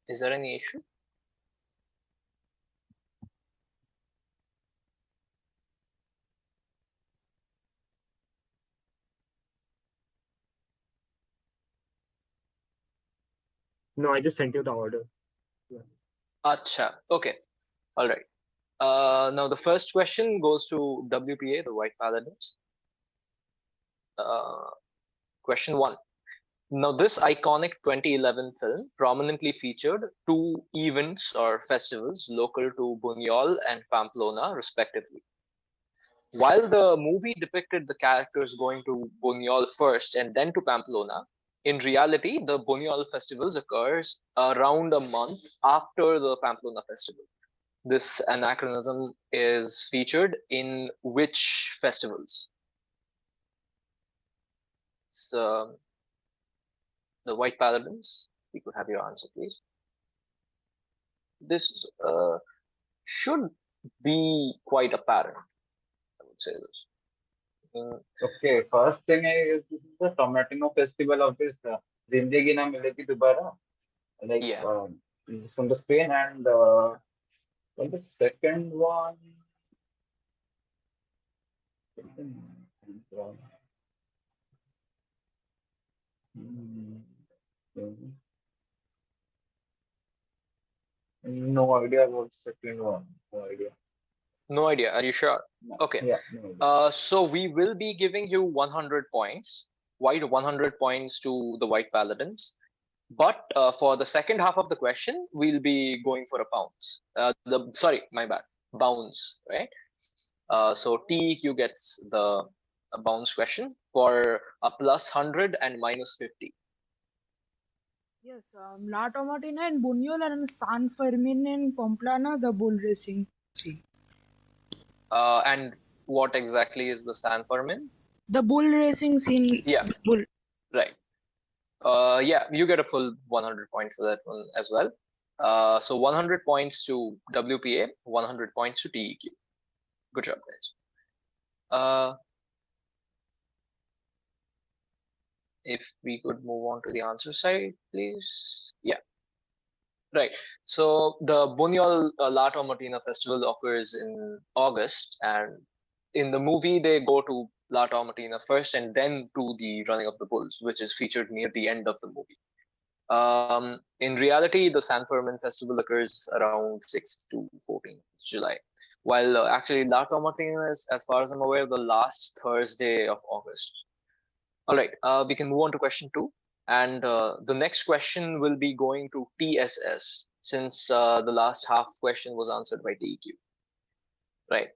is there any issue? No, I just sent you the order. Acha. Okay. All right. Now the first question goes to WPA, the White Paladins. Question 1. Now, this iconic 2011 film prominently featured two events or festivals local to Buñol and Pamplona, respectively. While the movie depicted the characters going to Buñol first and then to Pamplona, in reality, the Buñol festivals occurs around a month after the Pamplona festival. This anachronism is featured in which festivals? It's, the White Paladins. We could have your answer, please. This should be quite apparent, I would say this. Okay, first thing is this is the Tomatino festival of this Zindagi Na Milegi Dobara, like it's from the Spain, and well, the second one. No idea about the second one. No idea. No idea. Are you sure? Okay. Yeah, no idea. So we will be giving you 100 points. 100 points to the White Paladins. But for the second half of the question, we'll be going for a bounce. Sorry, my bad. Bounce, right? So TEQ gets the bounce question for a plus 100 and minus 50. Yes, La Tomatina in Buñol and San Fermin in Pamplona, the bull racing scene. And what exactly is the San Fermin? The bull racing scene. Yeah. Bull. Right. Yeah, you get a full 100 points for that one as well. So 100 points to WPA, 100 points to TEQ. Good job, guys. If we could move on to the answer side, please. Yeah. Right. So the Buñol La Tomatina festival occurs in August, and in the movie they go to La Tomatina first and then to the running of the bulls, which is featured near the end of the movie. In reality, the San Fermin festival occurs around 6 to 14 July, while actually La Tomatina is, as far as I'm aware, the last Thursday of August. All right, we can move on to question 2. And the next question will be going to TSS, since the last half question was answered by DEQ. Right.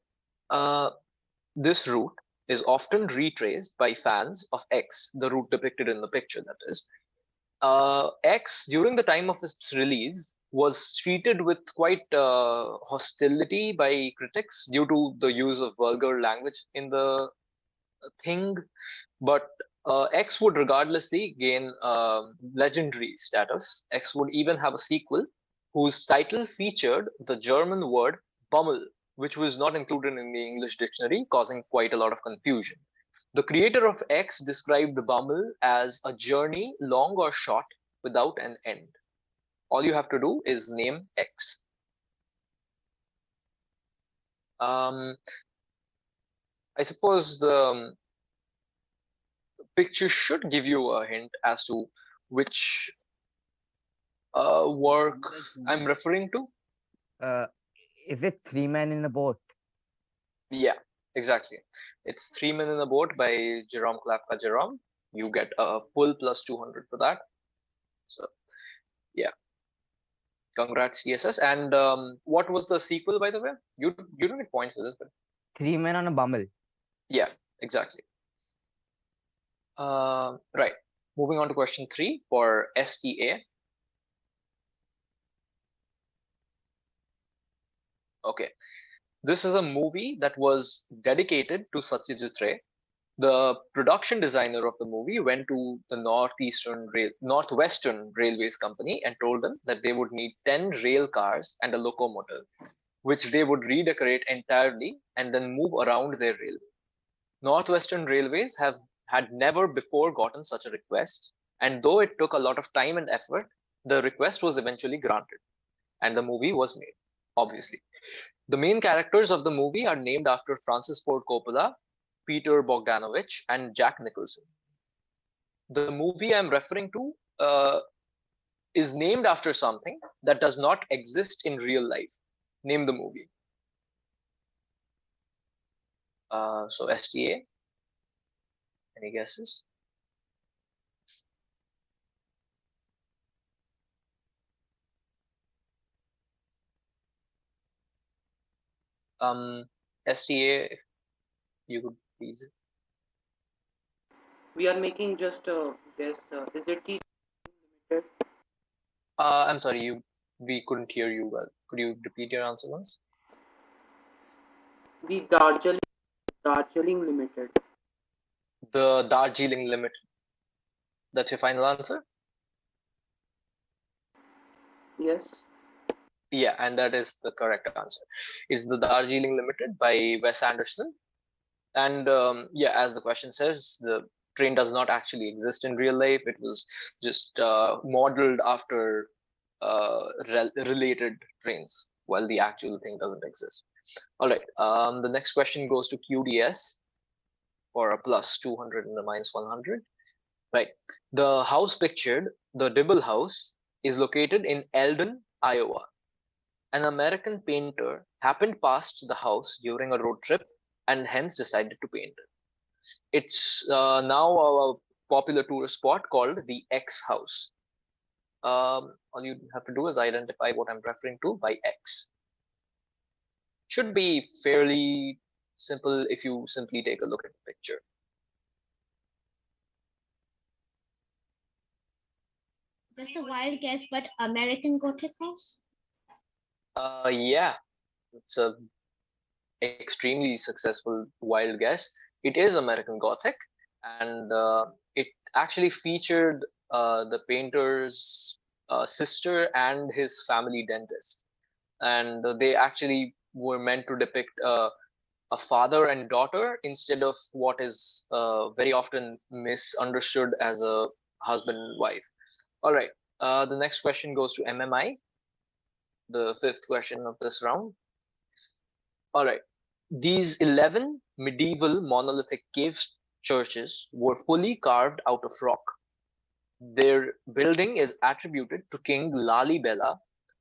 This route is often retraced by fans of X, the route depicted in the picture, that is. X, during the time of its release, was treated with quite hostility by critics due to the use of vulgar language in the thing, but X would regardlessly gain legendary status. X would even have a sequel whose title featured the German word Bummel, which was not included in the English dictionary, causing quite a lot of confusion. The creator of X described Bummel as a journey long or short without an end. All you have to do is name X. I suppose the picture should give you a hint as to which work I'm referring to. Is it Three Men in a Boat? Yeah, exactly. It's Three Men in a Boat by Jerome Klapka Jerome. You get a full plus 200 for that. So, yeah. Congrats, CSS. And what was the sequel, by the way? You don't get points for this, but Three Men on a Bummel. yeah, exactly. Right. Moving on to question 3 for STA. Okay. This is a movie that was dedicated to Satyajit Ray. The production designer of the movie went to the Northwestern Railways Company and told them that they would need 10 rail cars and a locomotive, which they would redecorate entirely and then move around their railway. Northwestern Railways had never before gotten such a request, and though it took a lot of time and effort, the request was eventually granted, and the movie was made, obviously. The main characters of the movie are named after Francis Ford Coppola, Peter Bogdanovich, and Jack Nicholson. The movie I'm referring to is named after something that does not exist in real life. Name the movie. So STA, any guesses? STA, if you could please. We are making just a guess. Is it the limited? I'm sorry, we couldn't hear you well. Could you repeat your answer once? The Darjeeling Limited. The Darjeeling Limited. That's your final answer? Yes. Yeah, and that is the correct answer. It's the Darjeeling Limited by Wes Anderson. And yeah, as the question says, the train does not actually exist in real life. It was just modeled after related trains, while the actual thing doesn't exist. All right. The next question goes to QDS for a plus 200 and a minus 100. Right. The house pictured, the Dibble House, is located in Eldon, Iowa. An American painter happened past the house during a road trip and hence decided to paint it. It's now a popular tourist spot called the X House. All you have to do is identify what I'm referring to by X. Should be fairly simple if you simply take a look at the picture. Just a wild guess, but American Gothic house? Yeah, it's a extremely successful wild guess. It is American Gothic, and it actually featured the painter's sister and his family dentist, and they actually were meant to depict a father and daughter instead of what is very often misunderstood as a husband and wife. All right, the next question goes to MMI, the fifth question of this round. All right. These 11 medieval monolithic cave churches were fully carved out of rock. Their building is attributed to King Lalibela,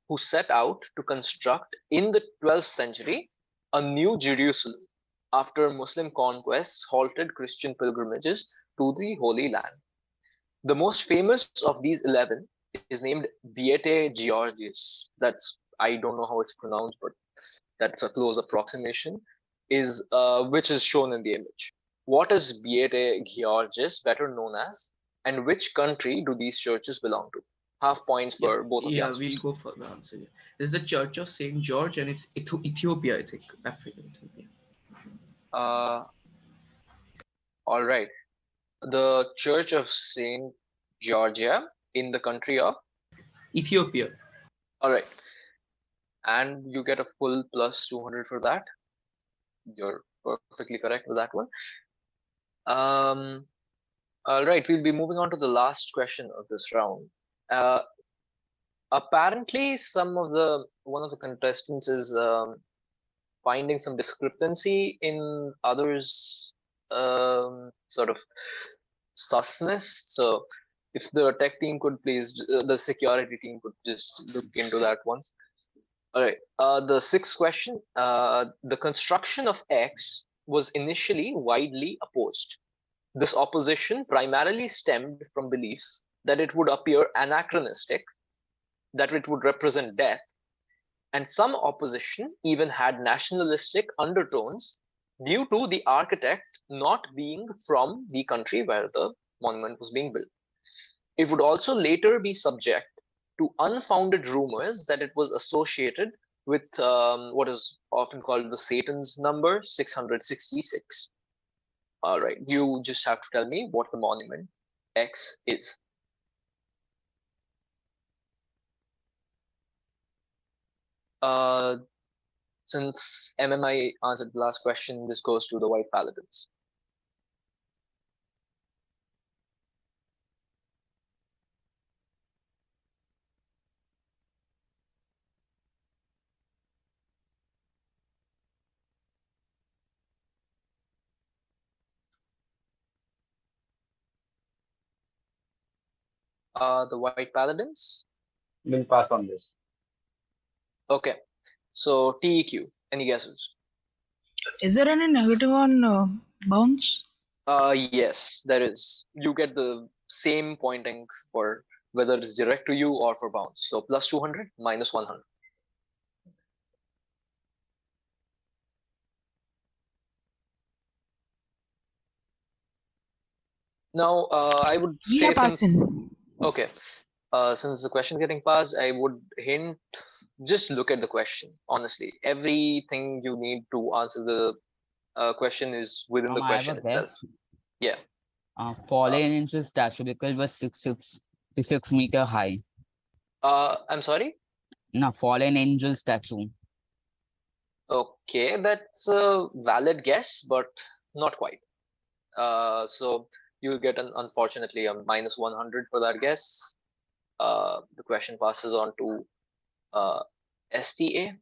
who set out to construct in the 12th century a new Jerusalem after Muslim conquests halted Christian pilgrimages to the Holy Land. The most famous of these 11 is named Beate Georgius. I don't know how it's pronounced, but that's a close approximation, which is shown in the image. What is Beate Georgius better known as, and which country do these churches belong to? Half points for both of the answers. We'll go for the answer. Yeah. This is the Church of Saint George, and it's Ethiopia, I think, Africa, Ethiopia. All right. The Church of Saint Georgia in the country of Ethiopia. All right. And you get a full plus 200 for that. You're perfectly correct with that one. All right, we'll be moving on to the last question of this round. Apparently, one of the contestants is finding some discrepancy in others' sort of susness. So, if the tech team could please, the security team could just look into that once. All right. The sixth question. The construction of X was initially widely opposed. This opposition primarily stemmed from beliefs that it would appear anachronistic, that it would represent death, and some opposition even had nationalistic undertones due to the architect not being from the country where the monument was being built. It would also later be subject to unfounded rumors that it was associated with what is often called the Satan's number, 666. All right, you just have to tell me what the monument X is. Since MMI answered the last question, this goes to the White Paladins. The White Paladins? We'll pass on this. Okay, so TEQ, any guesses? Is there any negative on bounce? Yes, there is. You get the same pointing for whether it's direct to you or for bounce. So plus 200, minus 100. Now, I would say okay, since the question is getting passed, I would hint, just look at the question. Honestly, everything you need to answer the question is within the question itself. Yeah. Fallen into statue because it was 6 meter high. I'm sorry? No, fallen angel statue. Okay, that's a valid guess, but not quite. So you'll get unfortunately a minus 100 for that guess. The question passes on to STA.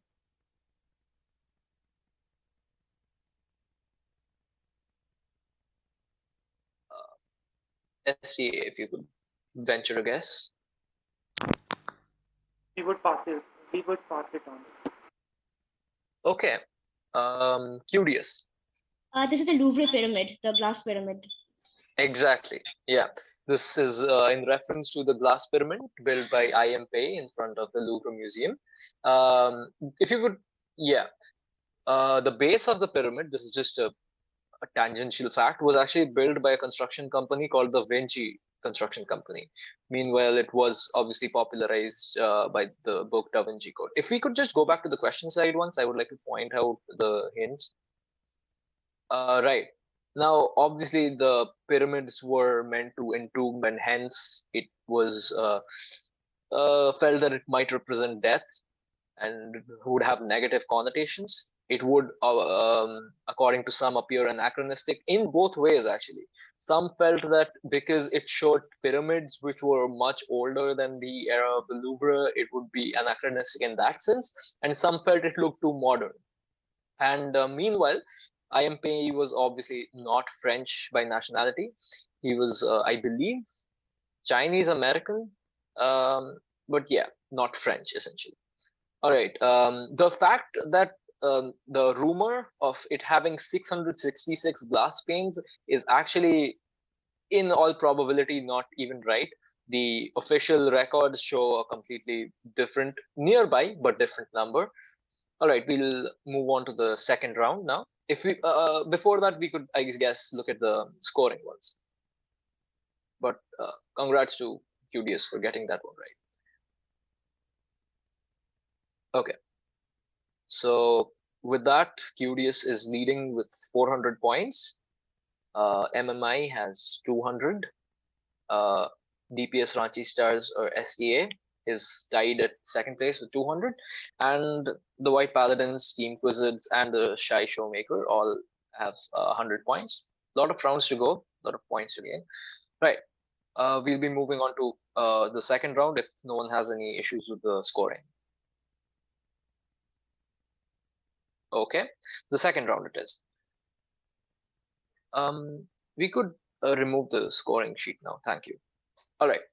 STA, if you could venture a guess. We would pass it. We would pass it on. Okay. Curious. This is the Louvre pyramid, the glass pyramid. Exactly. Yeah. This is in reference to the glass pyramid built by IMP in front of the Louvre Museum. If you could, yeah. The base of the pyramid, this is just a tangential fact, was actually built by a construction company called the Vinci Construction Company. Meanwhile, it was obviously popularized by the book Da Vinci Code. If we could just go back to the question slide once, I would like to point out the hints. Right. Now, obviously, the pyramids were meant to entomb, and hence it was felt that it might represent death and would have negative connotations. It would, according to some, appear anachronistic in both ways, actually. Some felt that because it showed pyramids which were much older than the era of the Louvre, it would be anachronistic in that sense. And some felt it looked too modern. And meanwhile, IMP was obviously not French by nationality. He was, I believe, Chinese American, but yeah, not French, essentially. All right. The fact that the rumor of it having 666 glass panes is actually, in all probability, not even right. The official records show a completely different, nearby but different number. All right, we'll move on to the second round now. If we before that, we could, I guess, look at the scoring ones. But congrats to QDS for getting that one right. Okay, so with that, QDS is leading with 400 points. MMI has 200. DPS Ranchi Stars or SEA is tied at second place with 200, and the White Paladins, Team Quizzes, and the Shy Showmaker all have 100 points. A lot of rounds to go, a lot of points to gain. Right. We'll be moving on to the second round if no one has any issues with the scoring. Okay, the second round it is. We could remove the scoring sheet now. Thank you. All right.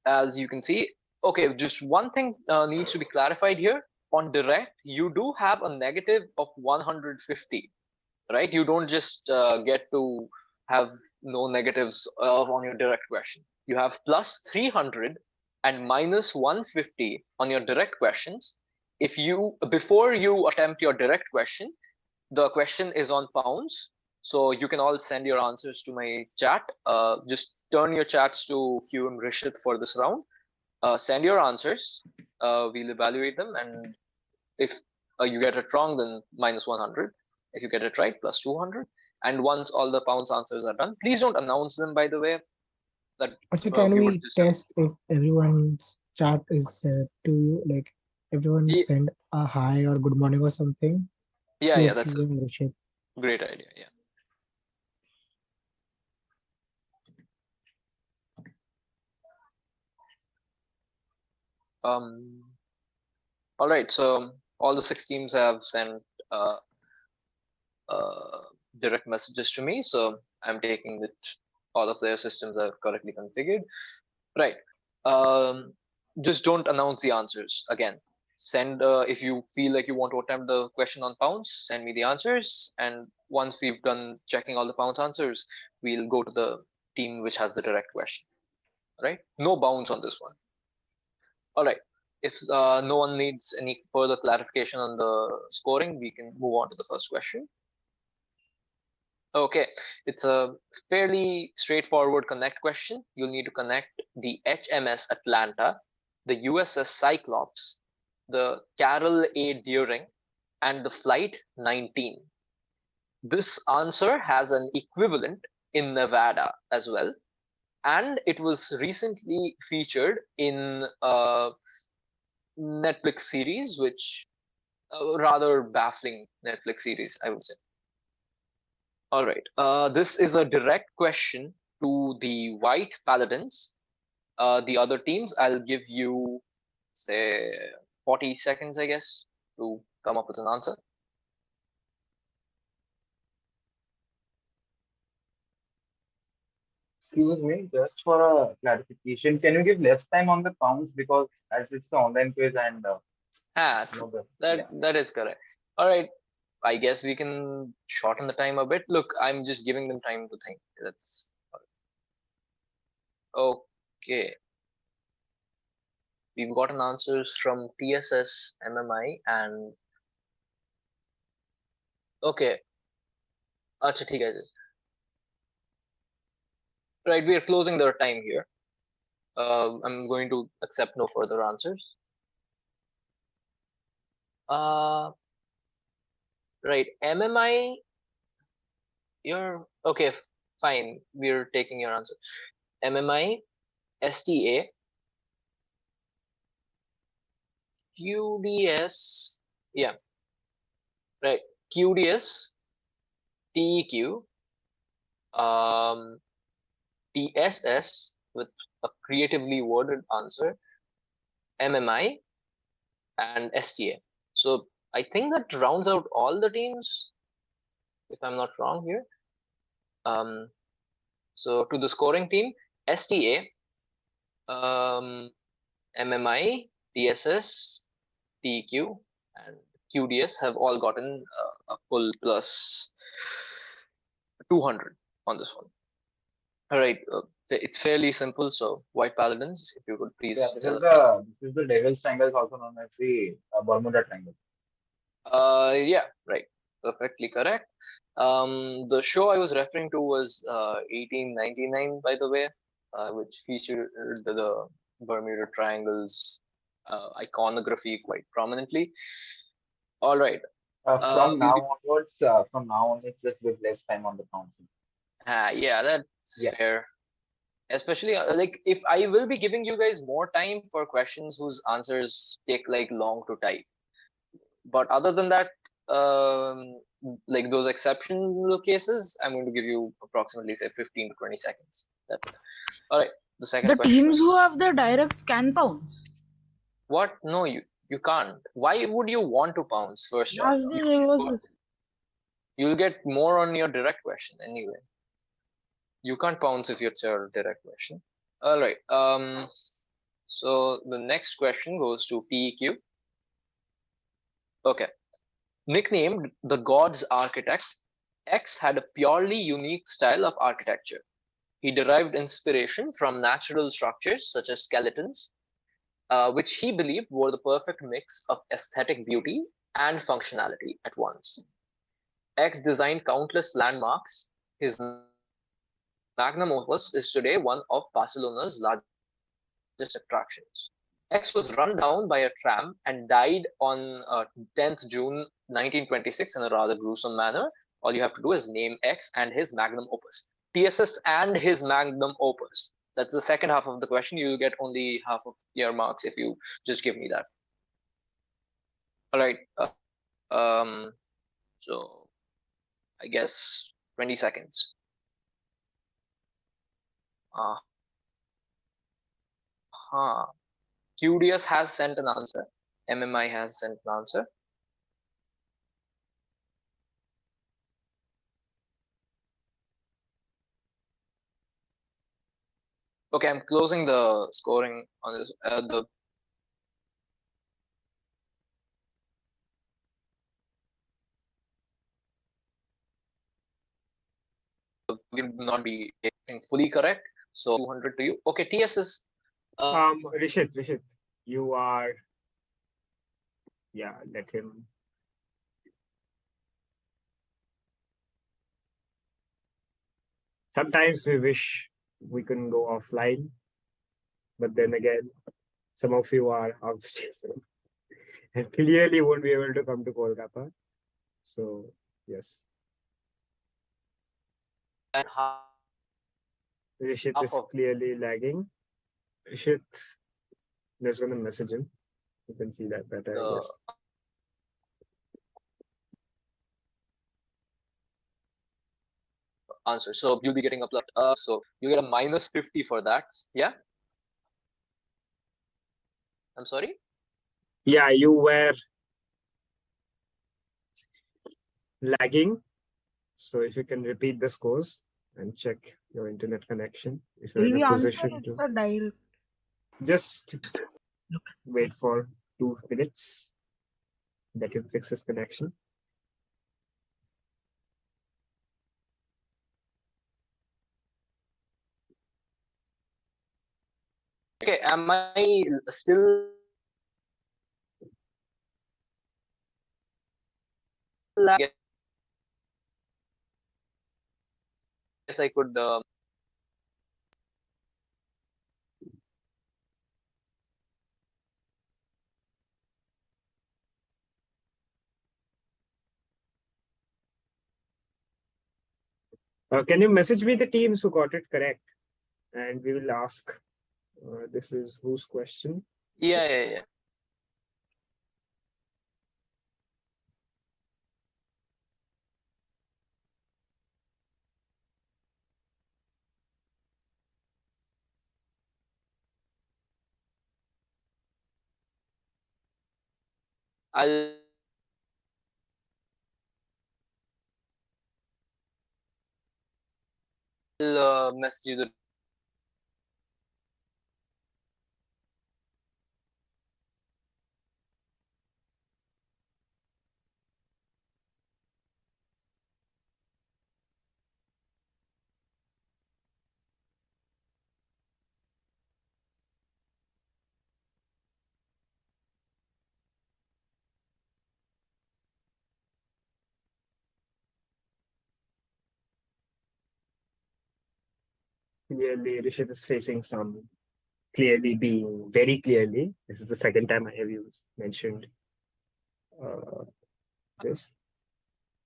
As you can see, okay, just one thing needs to be clarified here. On direct, you do have a negative of 150, right? You don't just get to have no negatives on your direct question. You have plus 300 and minus 150 on your direct questions. If you, before you attempt your direct question, the question is on pounds. So you can all send your answers to my chat. Just turn your chats to QM Rishit for this round. Send your answers. We'll evaluate them. And if you get it wrong, then minus 100. If you get it right, plus 200. And once all the pounds answers are done, please don't announce them, by the way. That Actually, can we test if everyone's chat is to you? Like everyone send a hi or good morning or something? Yeah, that's a Rishit. great idea. Yeah. All right, so all the 6 teams have sent direct messages to me, so I'm taking that all of their systems are correctly configured. Right. Just don't announce the answers again. Send if you feel like you want to attempt the question on pounds, send me the answers, and once we've done checking all the pounds answers, we'll go to the team which has the direct question. Right? No bounds on this one. All right. If no one needs any further clarification on the scoring, we can move on to the first question. Okay, it's a fairly straightforward connect question. You'll need to connect the HMS Atlanta, the USS Cyclops, the Carroll A. Deering, and the Flight 19. This answer has an equivalent in Nevada as well, and it was recently featured in a Netflix series, which rather baffling Netflix series, I would say. All right, this is a direct question to the White Paladins. The other teams, I'll give you, say, 40 seconds, I guess, to come up with an answer. Excuse me, just for a clarification, can you give less time on the pounds because as it's an online quiz and That is correct. All right, I guess we can shorten the time a bit. Look, I'm just giving them time to think. That's okay. We've gotten answers from TSS, MMI, and okay. Acha, theek hai. Right, we are closing the time here. I'm going to accept no further answers. Right, MMI, you're okay, fine. We're taking your answer. MMI, STA, QDS, yeah, right. QDS, TEQ, TSS with a creatively worded answer, MMI, and STA. So I think that rounds out all the teams, if I'm not wrong here. So to the scoring team, STA, MMI, TSS, TEQ, and QDS have all gotten a full plus 200 on this one. All right. It's fairly simple. So, White Paladins, if you could please Yeah, tell us. this is the Devil's Triangle, also known as the Bermuda Triangle. Yeah, right. Perfectly correct. The show I was referring to was 1899, by the way, which featured the Bermuda Triangle's iconography quite prominently. All right. From we'll now be- onwards, just with less time on the council. yeah, that's fair. Especially like if I will be giving you guys more time for questions whose answers take like long to type. But other than that, like those exceptional cases, I'm going to give you approximately say 15 to 20 seconds. That's it. All right. The second The question. teams who have the direct scan pounds. What? No, you can't. Why would you want to pounce first off? Last day there was this. You'll get more on your direct question anyway. You can't pounce if it's your direct question. All right. So the next question goes to PEQ. Okay. Nicknamed the God's Architect, X had a purely unique style of architecture. He derived inspiration from natural structures such as skeletons, which he believed were the perfect mix of aesthetic beauty and functionality at once. X designed countless landmarks. His magnum opus is today one of Barcelona's largest attractions. X was run down by a tram and died on 10th June 1926 in a rather gruesome manner. All you have to do is name X and his magnum opus. TSS and his magnum opus. That's the second half of the question. You get only half of your marks if you just give me that. All right. So I guess 20 seconds. QDS has sent an answer. MMI has sent an answer. Okay, I'm closing the scoring on this. Will not be fully correct. So 200 to you. Okay, TS is. Rishit, you are. Yeah, let him. Sometimes we wish we can go offline, but then again, some of you are outstanding and clearly won't be able to come to Kolkata. So, yes. And Rishit is clearly lagging. Rishit, just going to message him. You can see that better, I guess. Answer. So you'll be getting a plus. So you get a minus 50 for that. Yeah. I'm sorry. Yeah, you were lagging. So if you can repeat the scores and check your internet connection, if you're in a position to. It's a dial. Just wait for 2 minutes. Let him fix his connection. Okay, am I still lagging? Yes, I could. Can you message me the teams who got it correct? And we will ask. This is whose question? Yeah. I'll message you the. clearly Rishit is facing some clearly being very clearly. This is the second time I have mentioned this.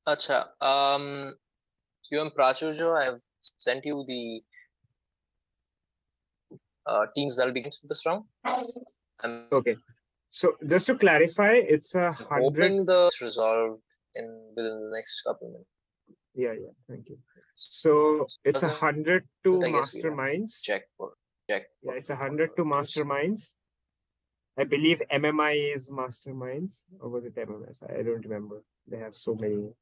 Acha, QM Prachurjo, I have sent you the teams that will be against this round. Okay. So just to clarify, it's a I'm 100. hoping the resolved within the next couple of minutes. Yeah, thank you. So it's 102 I guess we'll have to masterminds. check. Yeah, it's 102 masterminds. I believe MMI is masterminds, or was it MMS? I don't remember. They have so many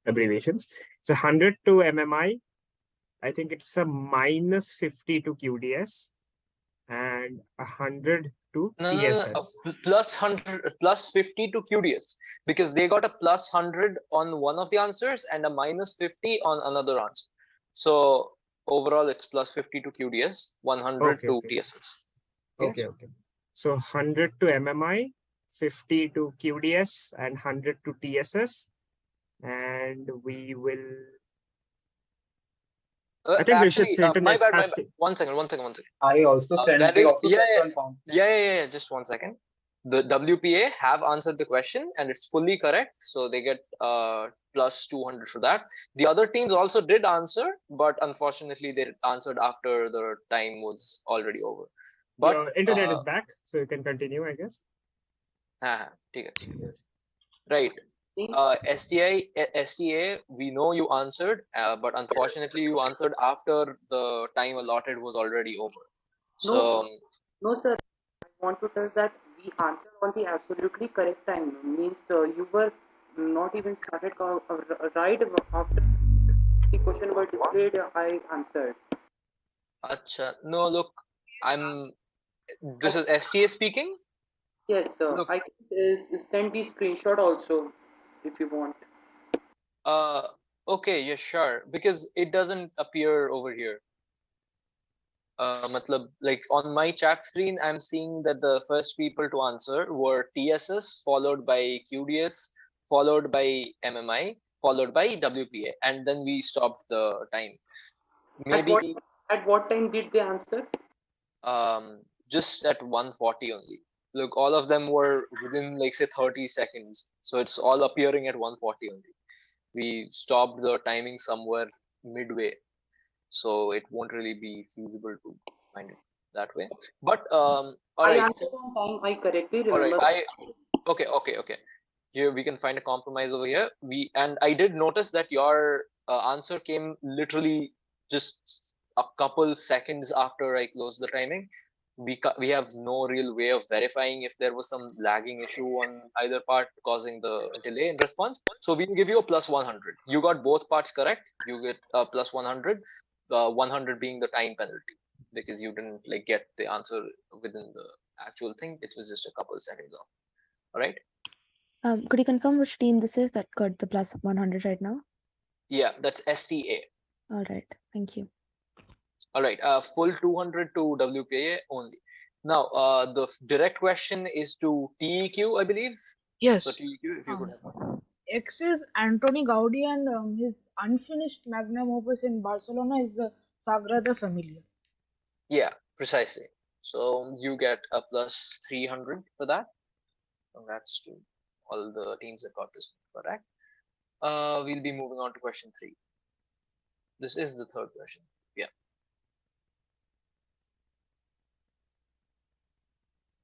abbreviations. It's 102 MMI. I think it's a minus 50 to QDS and 100 to TSS. Plus 100, plus 50 to QDS, because they got a plus 100 on one of the answers and a minus 50 on another answer. So overall, it's plus 50 to QDS, 100 to TSS. Okay. So 100 to MMI, 50 to QDS, and 100 to TSS. And we will. I think Actually, internet my bad. has to... One second. I also sent that the is, official form. Yeah. Just 1 second. The WPA have answered the question and it's fully correct. So they get plus 200 for that. The other teams also did answer, but unfortunately they answered after the time was already over. But your internet is back, so you can continue, I guess. Yes. Right. STA, we know you answered, but unfortunately you answered after the time allotted was already over. So No, sir. I want to tell that we answered on the absolutely correct time. Means you were not even started right after the question were displayed. I answered. Acha, no, look, this is STA speaking. Yes, sir. Look, I can send the screenshot also if you want. Okay, yeah, sure, because it doesn't appear over here. Like on my chat screen, I'm seeing that the first people to answer were TSS, followed by QDS, followed by MMI, followed by WPA, and then we stopped the time. Maybe At what time did they answer? Just at 140 only. Look, all of them were within like say 30 seconds, so it's all appearing at 140 only. We stopped the timing somewhere midway, so it won't really be feasible to find it that way. But all I right. answered on time. I correctly All remember. right. Okay. Here we can find a compromise over here. I did notice that your answer came literally just a couple seconds after I closed the timing. We have no real way of verifying if there was some lagging issue on either part causing the delay in response. So we can give you a plus 100. You got both parts correct. You get a plus 100. 100 being the time penalty because you didn't like get the answer within the actual thing. It was just a couple seconds off. All right. Could you confirm which team this is that got the plus 100 right now? Yeah, that's STA. All right. Thank you. All right. Full 200 to WPA only. Now, the direct question is to TEQ, I believe. Yes. So TEQ, if you could have. X is Antoni Gaudi, and his unfinished magnum opus in Barcelona is the Sagrada Familia. Yeah, precisely. So you get a plus 300 for that. Congrats to all the teams that got this correct. We'll be moving on to question 3. This is the third question. Yeah.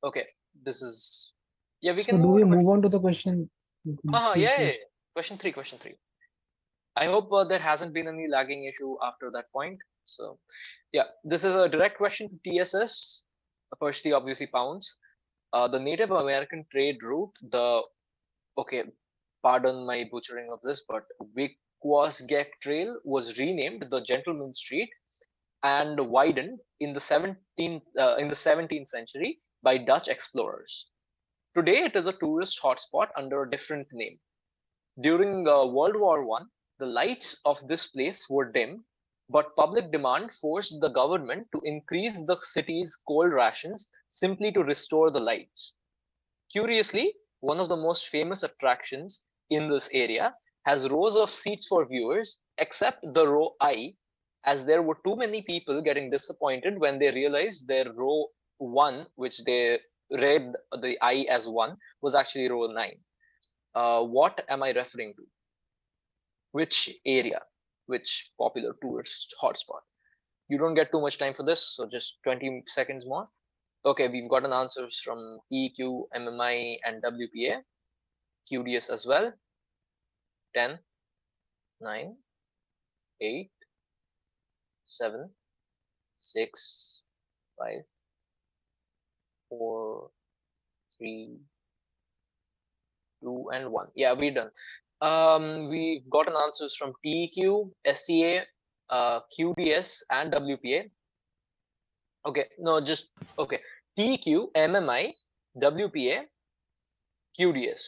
Okay. This is. Yeah, we can. So do we move on to the question? Yeah. Question 3. I hope there hasn't been any lagging issue after that point. So, yeah, this is a direct question to TSS. Firstly, obviously, pounds. The Native American trade route, pardon my butchering of this, but Wickwasgeck Trail was renamed the Gentleman's Street and widened in the 17th century by Dutch explorers. Today, it is a tourist hotspot under a different name. During World War I, the lights of this place were dim, but public demand forced the government to increase the city's coal rations simply to restore the lights. Curiously, one of the most famous attractions in this area has rows of seats for viewers, except the row I, as there were too many people getting disappointed when they realized their row 1, which they read the I as 1, was actually row 9. What am I referring to? Which area? Which popular tourist hotspot? You don't get too much time for this, so just 20 seconds more. Okay, we've gotten answers from EQ, MMI, and WPA. QDS as well. 10, 9, 8, 7, 6, 5, 4, 3, 2, and 1. Yeah, we're done. We've gotten answers from TEQ, STA, QDS, and WPA. Okay, no, just okay. TEQ, MMI, WPA, QDS,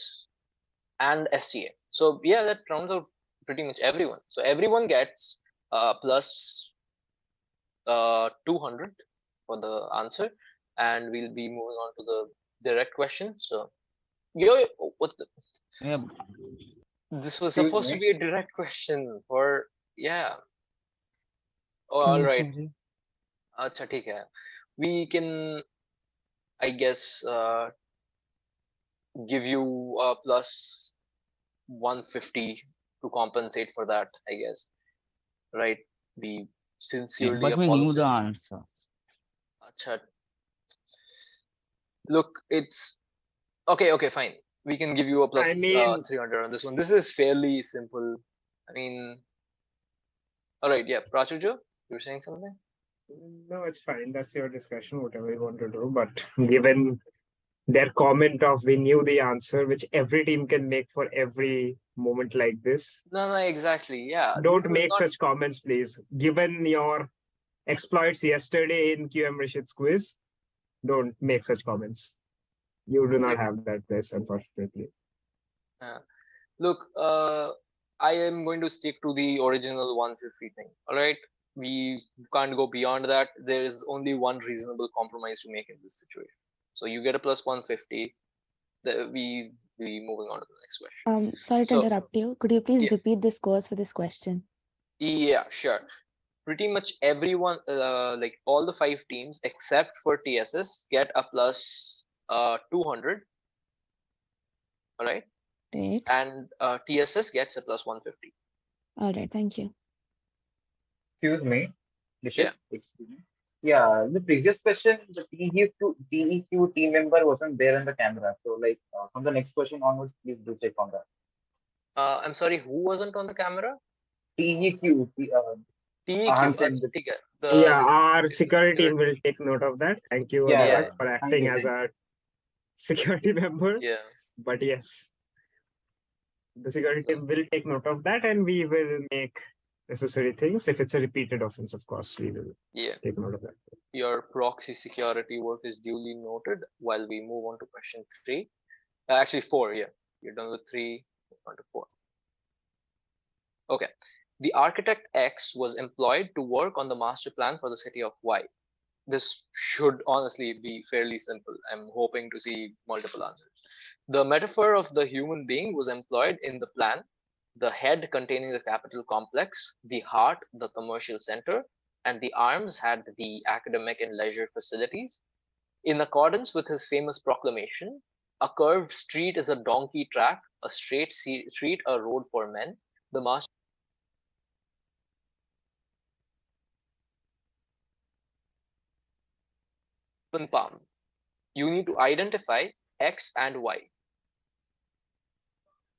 and STA. So yeah, that rounds out pretty much everyone. So everyone gets plus 200 for the answer, and we'll be moving on to the direct question. So, what the? Yeah. This was Excuse supposed to me. be a direct question for yeah. Oh, all right. sorry. Acha, theek hai. We can, I guess, give you a plus 150 to compensate for that, I guess. Right? We sincerely But we knew the apologize. answer. Acha. Look, it's okay, fine. We can give you a plus I mean, 300 on this one. This is fairly simple. I mean, all right, yeah. Prachuja, you were saying something? no, it's fine. That's your discussion, whatever you want to do. But given their comment of we knew the answer, which every team can make for every moment like this, No, exactly. Yeah. don't This is make not such comments, please. Given your exploits yesterday in QM Rashid's quiz, don't make such comments. You do not have that place, unfortunately. Look, I am going to stick to the original 150 thing. All right. We can't go beyond that. There is only one reasonable compromise to make in this situation. So you get a plus 150. We moving on to the next question. Sorry to So- interrupt you. Could you please Yeah. repeat the scores for this question? Yeah, sure. Pretty much everyone, like all the 5 teams except for TSS, get a plus 200. All right. Right. And TSS gets a plus 150. All right. Thank you. Excuse me. Yeah. Excuse me. Yeah, the previous question, the TEQ team member wasn't there in the camera. So, like, from the next question onwards, please do check on that. I'm sorry, who wasn't on the camera? TEQ. TEQ. Yeah, our security team will take note of that. Thank you, Yeah, Anurag, yeah. for Thank acting you, as thank a security member. Yeah. But yes, the security team will take note of that, and we will make necessary things. If it's a repeated offense, of course, we will take note of that. Your proxy security work is duly noted. While we move on to question 3, actually 4. Yeah, you're done with 3. On to 4. Okay. The architect X was employed to work on the master plan for the city of Y. This should honestly be fairly simple. I'm hoping to see multiple answers. The metaphor of the human being was employed in the plan. The head containing the capital complex, the heart, the commercial center, and the arms had the academic and leisure facilities. In accordance with his famous proclamation, a curved street is a donkey track, a straight street a road for men. The master open palm. You need to identify X and Y.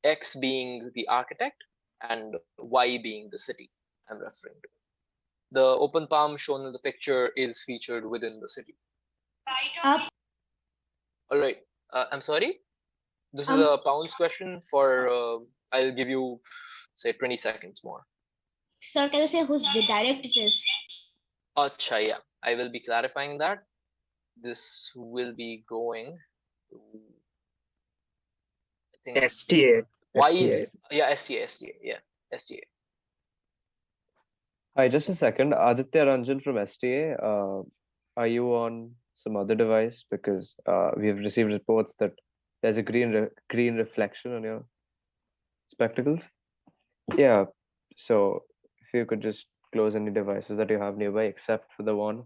X being the architect and Y being the city I'm referring to. The open palm shown in the picture is featured within the city. Up. All right. I'm sorry. This is a pounds question for. I'll give you, say, 20 seconds more. Sir, can you say whose the direct it is? Acha, yeah. I will be clarifying that. This will be going to. I think STA. Y. STA. Yeah, STA. Yeah, STA. Hi, just a second. Aditya Ranjan from STA. Are you on some other device? Because we have received reports that there's a green reflection on your spectacles. Yeah. So if you could just close any devices that you have nearby except for the one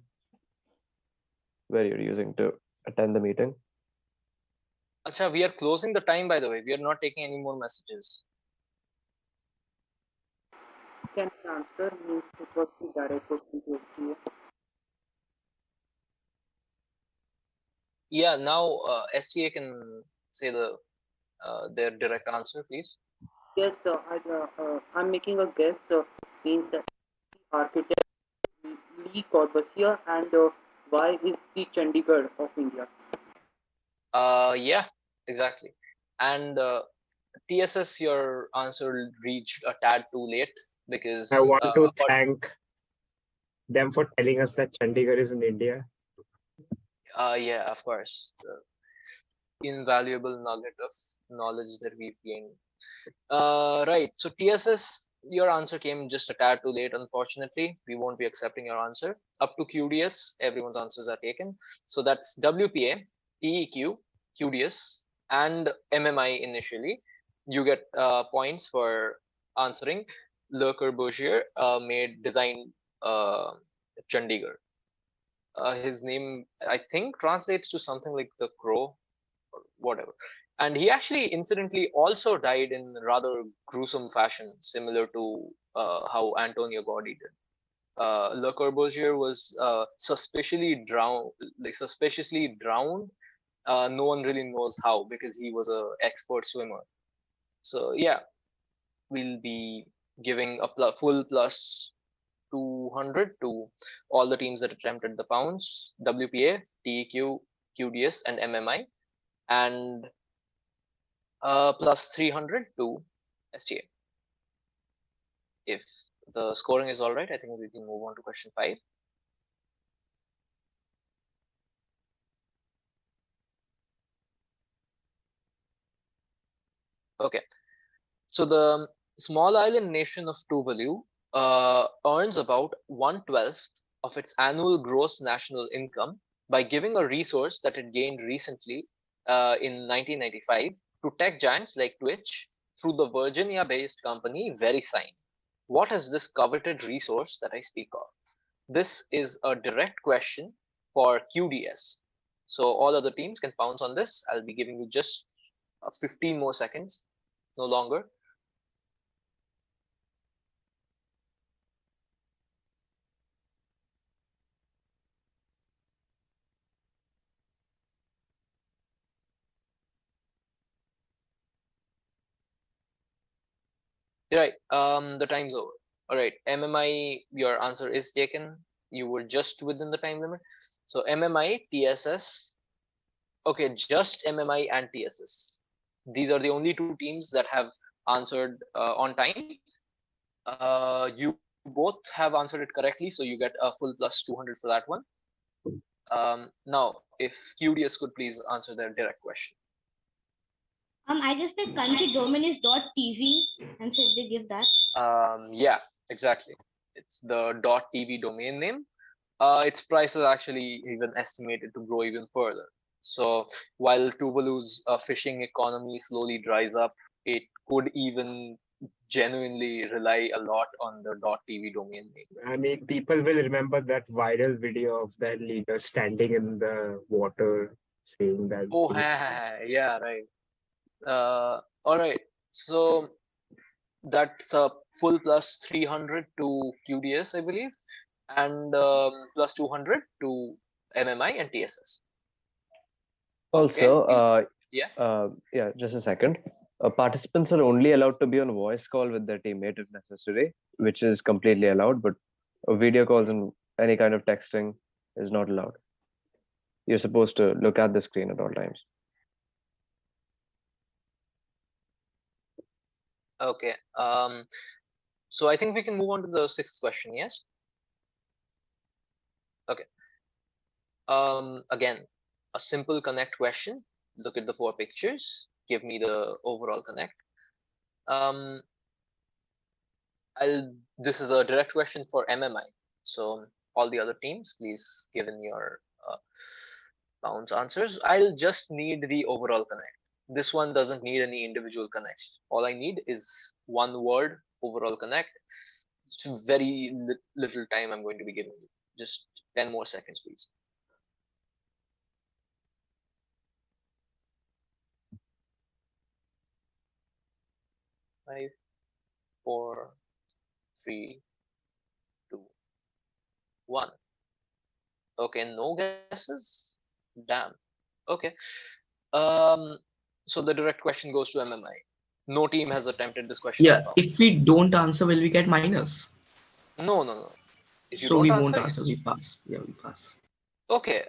where you're using to attend the meeting. Acha, we are closing the time, by the way. We are not taking any more messages. Can I answer? Means it was the direct question to STA. Yeah, now STA can say their direct answer, please. Yes, I'm making a guess. Means architect Lee Corbusier and why is the Chandigarh of India? Yeah, exactly. And TSS, your answer reached a tad too late because I want to thank them for telling us that Chandigarh is in India. Yeah, of course. The invaluable nugget of knowledge that we've gained. Right. So TSS, your answer came just a tad too late, unfortunately. We won't be accepting your answer. Up to QDS, everyone's answers are taken. So that's WPA, TEQ, QDS, and MMI initially. You get points for answering. Le Corbusier designed Chandigarh. His name, I think, translates to something like the crow or whatever. And he actually, incidentally, also died in rather gruesome fashion, similar to how Antonio Gaudi did. Le Corbusier was suspiciously drowned. No one really knows how because he was an expert swimmer. So yeah, we'll be giving a full plus 200 to all the teams that attempted the pounds: WPA, TEQ, QDS, and MMI, and plus 300 to STA. If the scoring is all right, I think we can move on to question 5. Okay, so the small island nation of Tuvalu earns about 1/12 of its annual gross national income by giving a resource that it gained recently in 1995 to tech giants like Twitch through the Virginia-based company VeriSign. What is this coveted resource that I speak of? This is a direct question for QDS. So all other teams can pounce on this. I'll be giving you just 15 more seconds, no longer. Right. The time's over. All right. MMI, your answer is taken. You were just within the time limit. So MMI, TSS. Okay, just MMI and TSS. These are the only two teams that have answered on time. You both have answered it correctly, so you get a full plus 200 for that one. Now, if QDS could please answer their direct question. I guess the country domain is .tv, and so they give that. Yeah, exactly. It's the .tv domain name. Its price is actually even estimated to grow even further. So while Tuvalu's fishing economy slowly dries up, it could even genuinely rely a lot on the .tv domain name. I mean, people will remember that viral video of that leader standing in the water saying that. Oh, yeah, right. All right. So that's a full plus 300 to QDS, I believe, and plus 200 to MMI and TSS. Also, yeah. Yeah, just a second. Participants are only allowed to be on voice call with their teammate if necessary, which is completely allowed, but video calls and any kind of texting is not allowed. You're supposed to look at the screen at all times. Okay. So I think we can move on to the 6th question. Yes. Okay. Again, a simple connect question. Look at the 4 pictures. Give me the overall connect. This is a direct question for MMI. So all the other teams, please give in your bounce answers. I'll just need the overall connect. This one doesn't need any individual connects. All I need is one word overall connect. It's very little time I'm going to be giving you. Just 10 more seconds, please. 5, 4, 3, 2, 1. Okay, no guesses? Damn. Okay. So the direct question goes to MMI. No team has attempted this question. Yeah, if we don't answer, will we get minus? No. If you So don't we answer, won't answer, we pass. Yeah, we pass. Okay.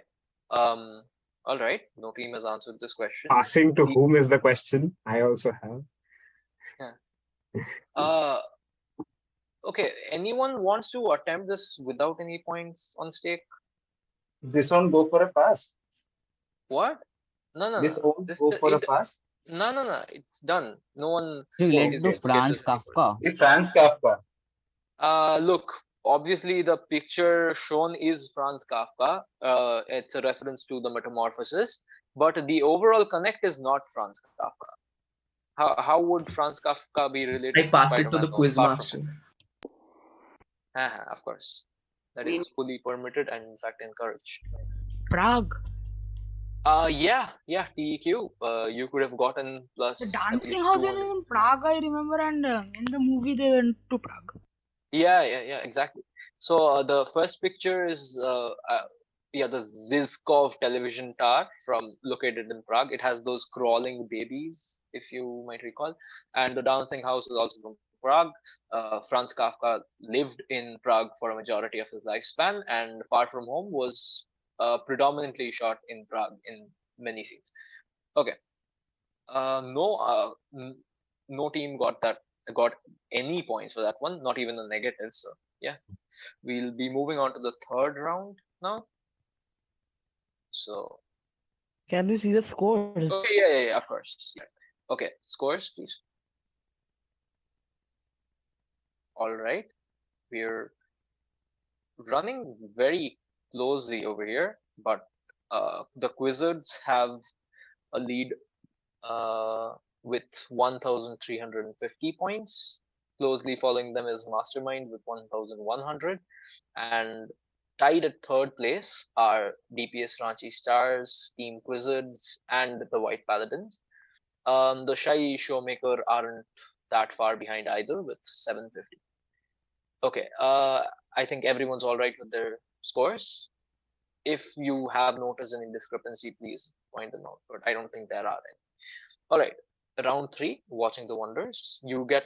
All right. No team has answered this question. Passing to whom is the question? I also have. Yeah. Okay. Anyone wants to attempt this without any points on stake? This one go for a pass. What? No. This won't go for a pass. No. It's done. No one. Related to Franz Kafka. Franz Kafka. Look. Obviously, the picture shown is Franz Kafka. It's a reference to the Metamorphosis, but the overall connect is not Franz Kafka. How would Franz Kafka be related? I pass it to the quiz master. Of course, that is fully permitted and in fact encouraged. Prague. Yeah, TEQ. You could have gotten plus. The dancing house is in Prague, I remember, and in the movie they went to Prague. Yeah, exactly. So the first picture is the Zizkov television tower located in Prague. It has those crawling babies, if you might recall, and the dancing house is also from Prague. Franz Kafka lived in Prague for a majority of his lifespan, and Far From Home was predominantly shot in Prague in many scenes. Okay. No team got any points for that one, not even a negative. So yeah, we'll be moving on to the third round now. So can we see the scores? Okay, yeah, of course. Yeah. Okay, scores, please. All right, we're running very closely over here, but the Quizzards have a lead with 1,350 points. Closely following them is Mastermind with 1,100, and tied at third place are DPS Ranchi Stars, Team Quizzards, and the White Paladins. The Shy Showmaker aren't that far behind either with 750. Okay, I think everyone's all right with their scores. If you have noticed any discrepancy, please point them out, but I don't think there are any. All right, round 3, Watching the Wonders. You get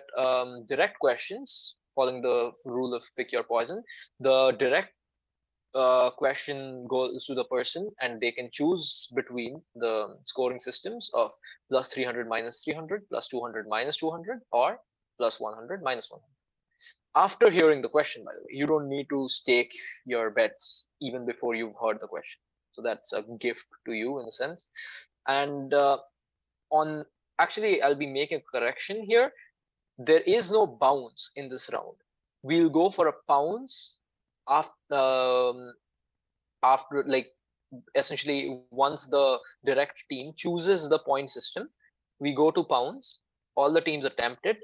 direct questions following the rule of pick your poison. The direct question goes to the person, and they can choose between the scoring systems of plus 300 minus 300, plus 200 minus 200, or plus 100 minus 100. After hearing the question, by the way, you don't need to stake your bets even before you've heard the question. So that's a gift to you in a sense. And actually, I'll be making a correction here. There is no bounce in this round. We'll go for a pounce after like essentially once the direct team chooses the point system, we go to pounds. All the teams attempt it.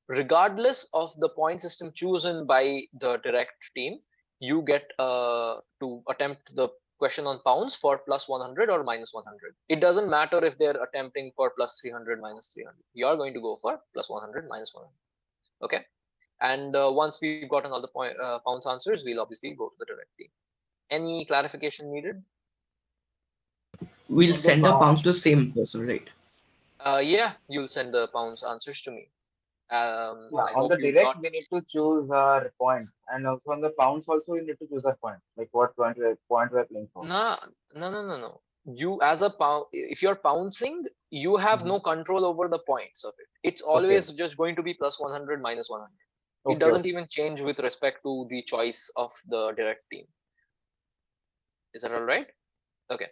Regardless of the point system chosen by the direct team, you get to attempt the question on pounds for plus 100 or minus 100. It doesn't matter if they're attempting for plus 300 minus 300. You're going to go for plus 100 minus 100. Okay. And once we've gotten all the pounds answers, we'll obviously go to the direct team. Any clarification needed? We'll send the pounds to the same person, right? Yeah, you'll send the pounds answers to me. On the direct, we need to choose our point, and also on the pounds also we need to choose our point. Like what point we're playing for. No. You as a pound, if you're pouncing, you have no control over the points of it. It's always just going to be plus 100 minus 100. It doesn't even change with respect to the choice of the direct team. Is that all right? Okay.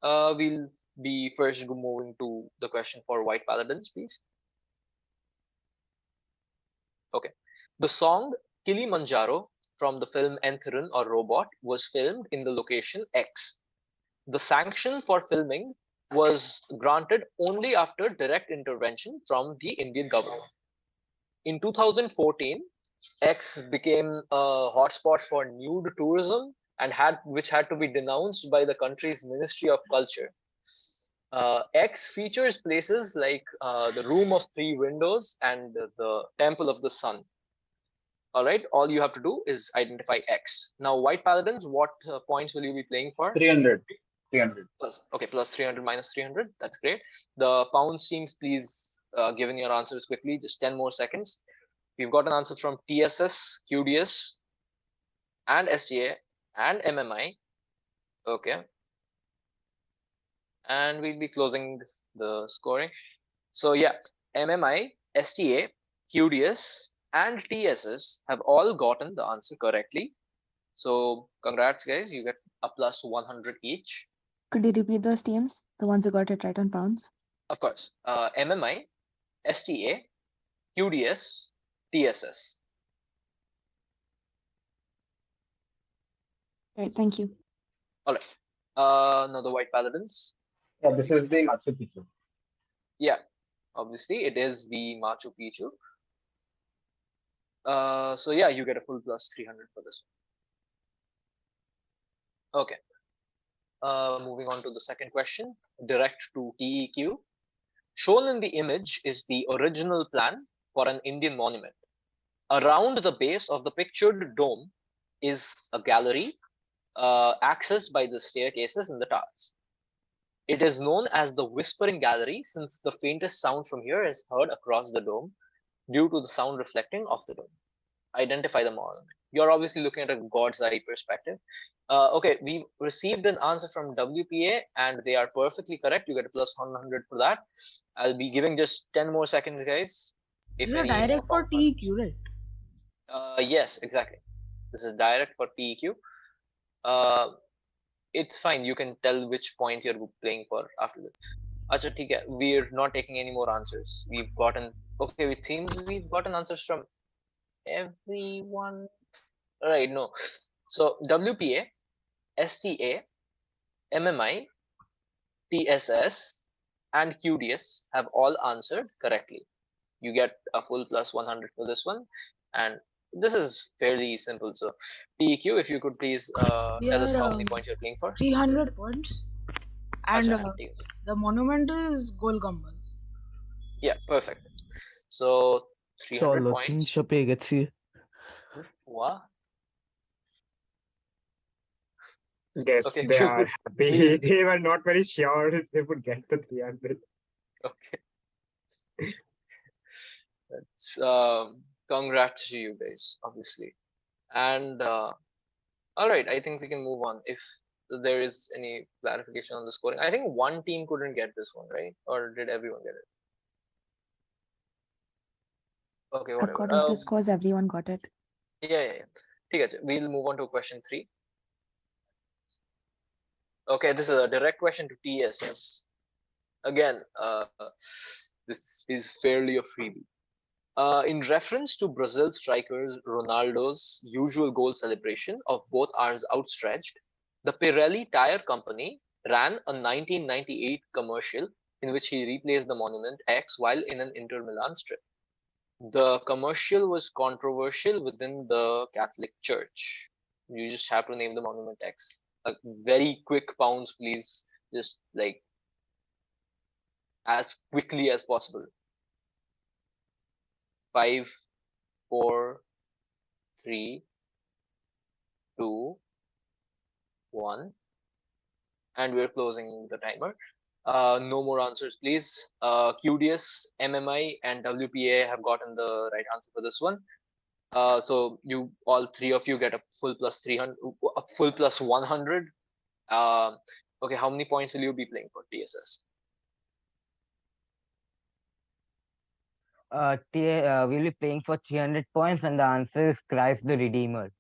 We'll be first moving to the question for White Paladins, please. Okay. The song Kilimanjaro from the film Enthron or Robot was filmed in the location X. The sanction for filming was granted only after direct intervention from the Indian government. In 2014, X became a hotspot for nude tourism and which had to be denounced by the country's Ministry of Culture. X features places like the Room of Three Windows and the Temple of the Sun. All right, all you have to do is identify X. Now, White Paladins, what points will you be playing for? 300. 300. Okay, plus 300 minus 300. That's great. The Pounds teams, please give in your answers quickly. Just 10 more seconds. We've got an answer from TSS, QDS, and STA, and MMI. Okay. And we'll be closing the scoring. So yeah, MMI, STA, QDS, and TSS have all gotten the answer correctly. So congrats, guys. You get a plus 100 each. Could you repeat those teams? The ones who got it right on pounds? Of course. MMI, STA, QDS, TSS. Right, thank you. All right. Now the White Paladins. Yeah, this is the Machu Picchu. Yeah, obviously it is the Machu Picchu. So yeah, you get a full plus 300 for this one. Okay. Moving on to the second question, direct to TEQ. Shown in the image is the original plan for an Indian monument. Around the base of the pictured dome is a gallery accessed by the staircases in the towers. It is known as the Whispering Gallery since the faintest sound from here is heard across the dome due to the sound reflecting off the dome. Identify the monument. You're obviously looking at a God's eye perspective. Okay, we received an answer from WPA and they are perfectly correct. You get a plus 100 for that. I'll be giving just 10 more seconds, guys. If These are any direct for TEQ, right? Yes, exactly. This is direct for TEQ. It's fine. You can tell which point you're playing for after this. Acha, theek hai. We're not taking any more answers. We've gotten, okay, it seems we've gotten answers from everyone. Right, no. So WPA, STA, MMI, TSS, and QDS have all answered correctly. You get a full plus 100 for this one. And this is fairly simple. So TEQ, if you could please tell us how many points you're playing for. 300 points. And Acha, the monument is Golgumbas. yeah, perfect. So 300 Solo points. teams should pay it. What? Yes, Okay, they you are could happy. please- They were not very sure if they would get the 300. Okay. That's congrats to you guys, obviously. And all right, I think we can move on. If there is any clarification on the scoring, I think one team couldn't get this one, right? Or did everyone get it? Okay, whatever. According to the scores, everyone got it. Yeah. ठीक है, we'll move on to question 3. Okay, this is a direct question to TSS. Again, this is fairly a freebie. In reference to Brazil striker Ronaldo's usual goal celebration of both arms outstretched, the Pirelli Tire Company ran a 1998 commercial in which he replaced the monument X while in an Inter Milan strip. The commercial was controversial within the Catholic Church. You just have to name the monument X. Very quick pounds, please. Just like as quickly as possible. 5, 4, 3, 2, 1. And we're closing the timer. No more answers, please. QDS, MMI, and WPA have gotten the right answer for this one. So you all three of you get a full plus 300, a full plus 100. Okay, how many points will you be playing for TSS? We'll be playing for 300 points, and the answer is Christ the Redeemer.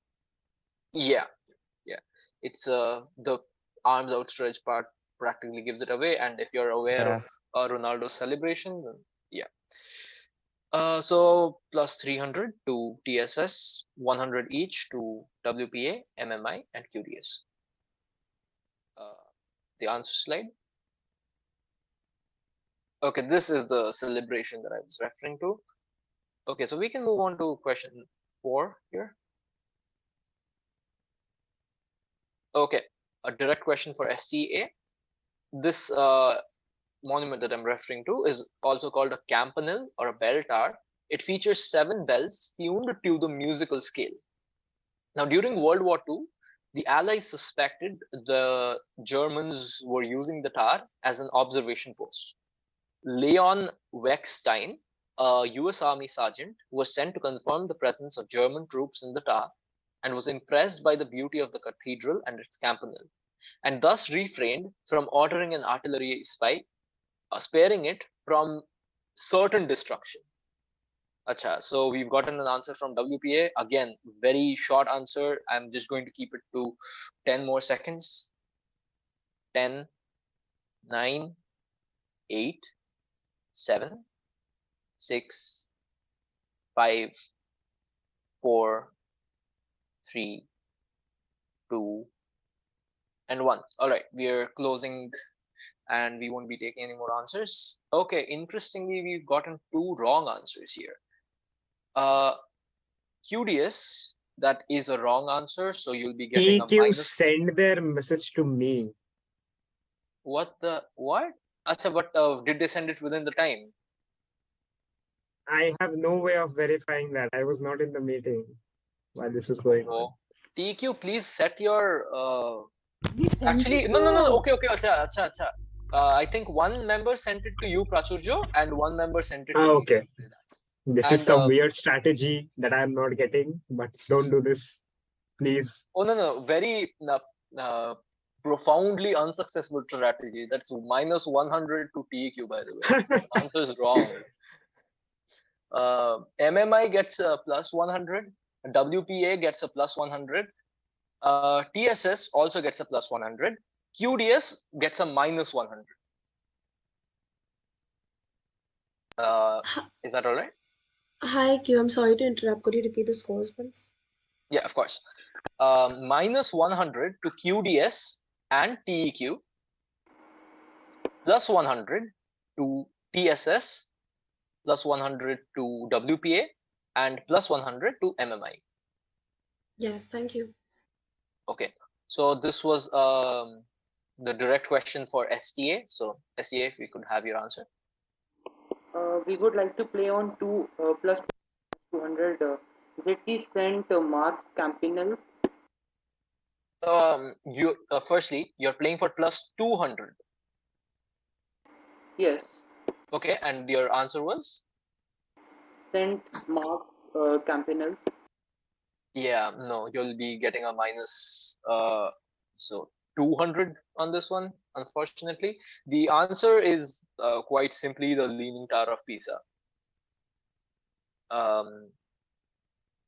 Yeah. It's the arms outstretched part practically gives it away, and if you're aware of Ronaldo's celebration, then yeah. So plus 300 to TSS, 100 each to WPA, MMI, and QDS. The answer slide. Okay, this is the celebration that I was referring to. Okay, so we can move on to question 4 here. Okay, a direct question for STA. This monument that I'm referring to is also called a campanile or a bell tower. It features 7 bells tuned to the musical scale. Now, during World War II, the Allies suspected the Germans were using the tower as an observation post. Leon Weckstein, a US Army sergeant, was sent to confirm the presence of German troops in the tower and was impressed by the beauty of the cathedral and its campanile, and thus refrained from ordering an artillery spike, sparing it from certain destruction. Acha, so we've gotten an answer from WPA. Again, very short answer. I'm just going to keep it to 10 more seconds. 10, 9, 8, 7, 6, 5, 4, 3, 2, and 1. All right, we are closing and we won't be taking any more answers. Okay, interestingly, we've gotten 2 wrong answers here. QDS, that is a wrong answer, so you'll be getting a TQ minus. send their message to me. What? Acha, but did they send it within the time? I have no way of verifying that. I was not in the meeting while this was going on. TQ, please set your. sent Actually, it no. to- Okay. Acha. I think one member sent it to you, Prachurjo, and one member sent it to me. Okay. This is And, some weird strategy that I'm not getting, but don't do this, please. Oh, no. Very profoundly unsuccessful strategy. That's minus 100 to TQ, by the way. Answer is wrong. MMI gets a plus 100. WPA gets a plus 100. TSS also gets a plus 100. QDS gets a minus 100. Is that all right? Hi, Q. I'm sorry to interrupt. Could you repeat the scores once? Yeah, of course. Minus 100 to QDS and TEQ, plus 100 to TSS, plus 100 to WPA, and plus 100 to MMI. Yes, thank you. Okay, so this was the direct question for STA. So STA, if we could have your answer. We would like to play on 2 plus 200. Is it the Saint Mark's Campanile? You firstly, you're playing for plus 200. Yes. Okay, and your answer was? Saint Mark's Campanile. Yeah, no, you'll be getting a minus so 200 on this one, unfortunately. The answer is quite simply the Leaning Tower of Pisa.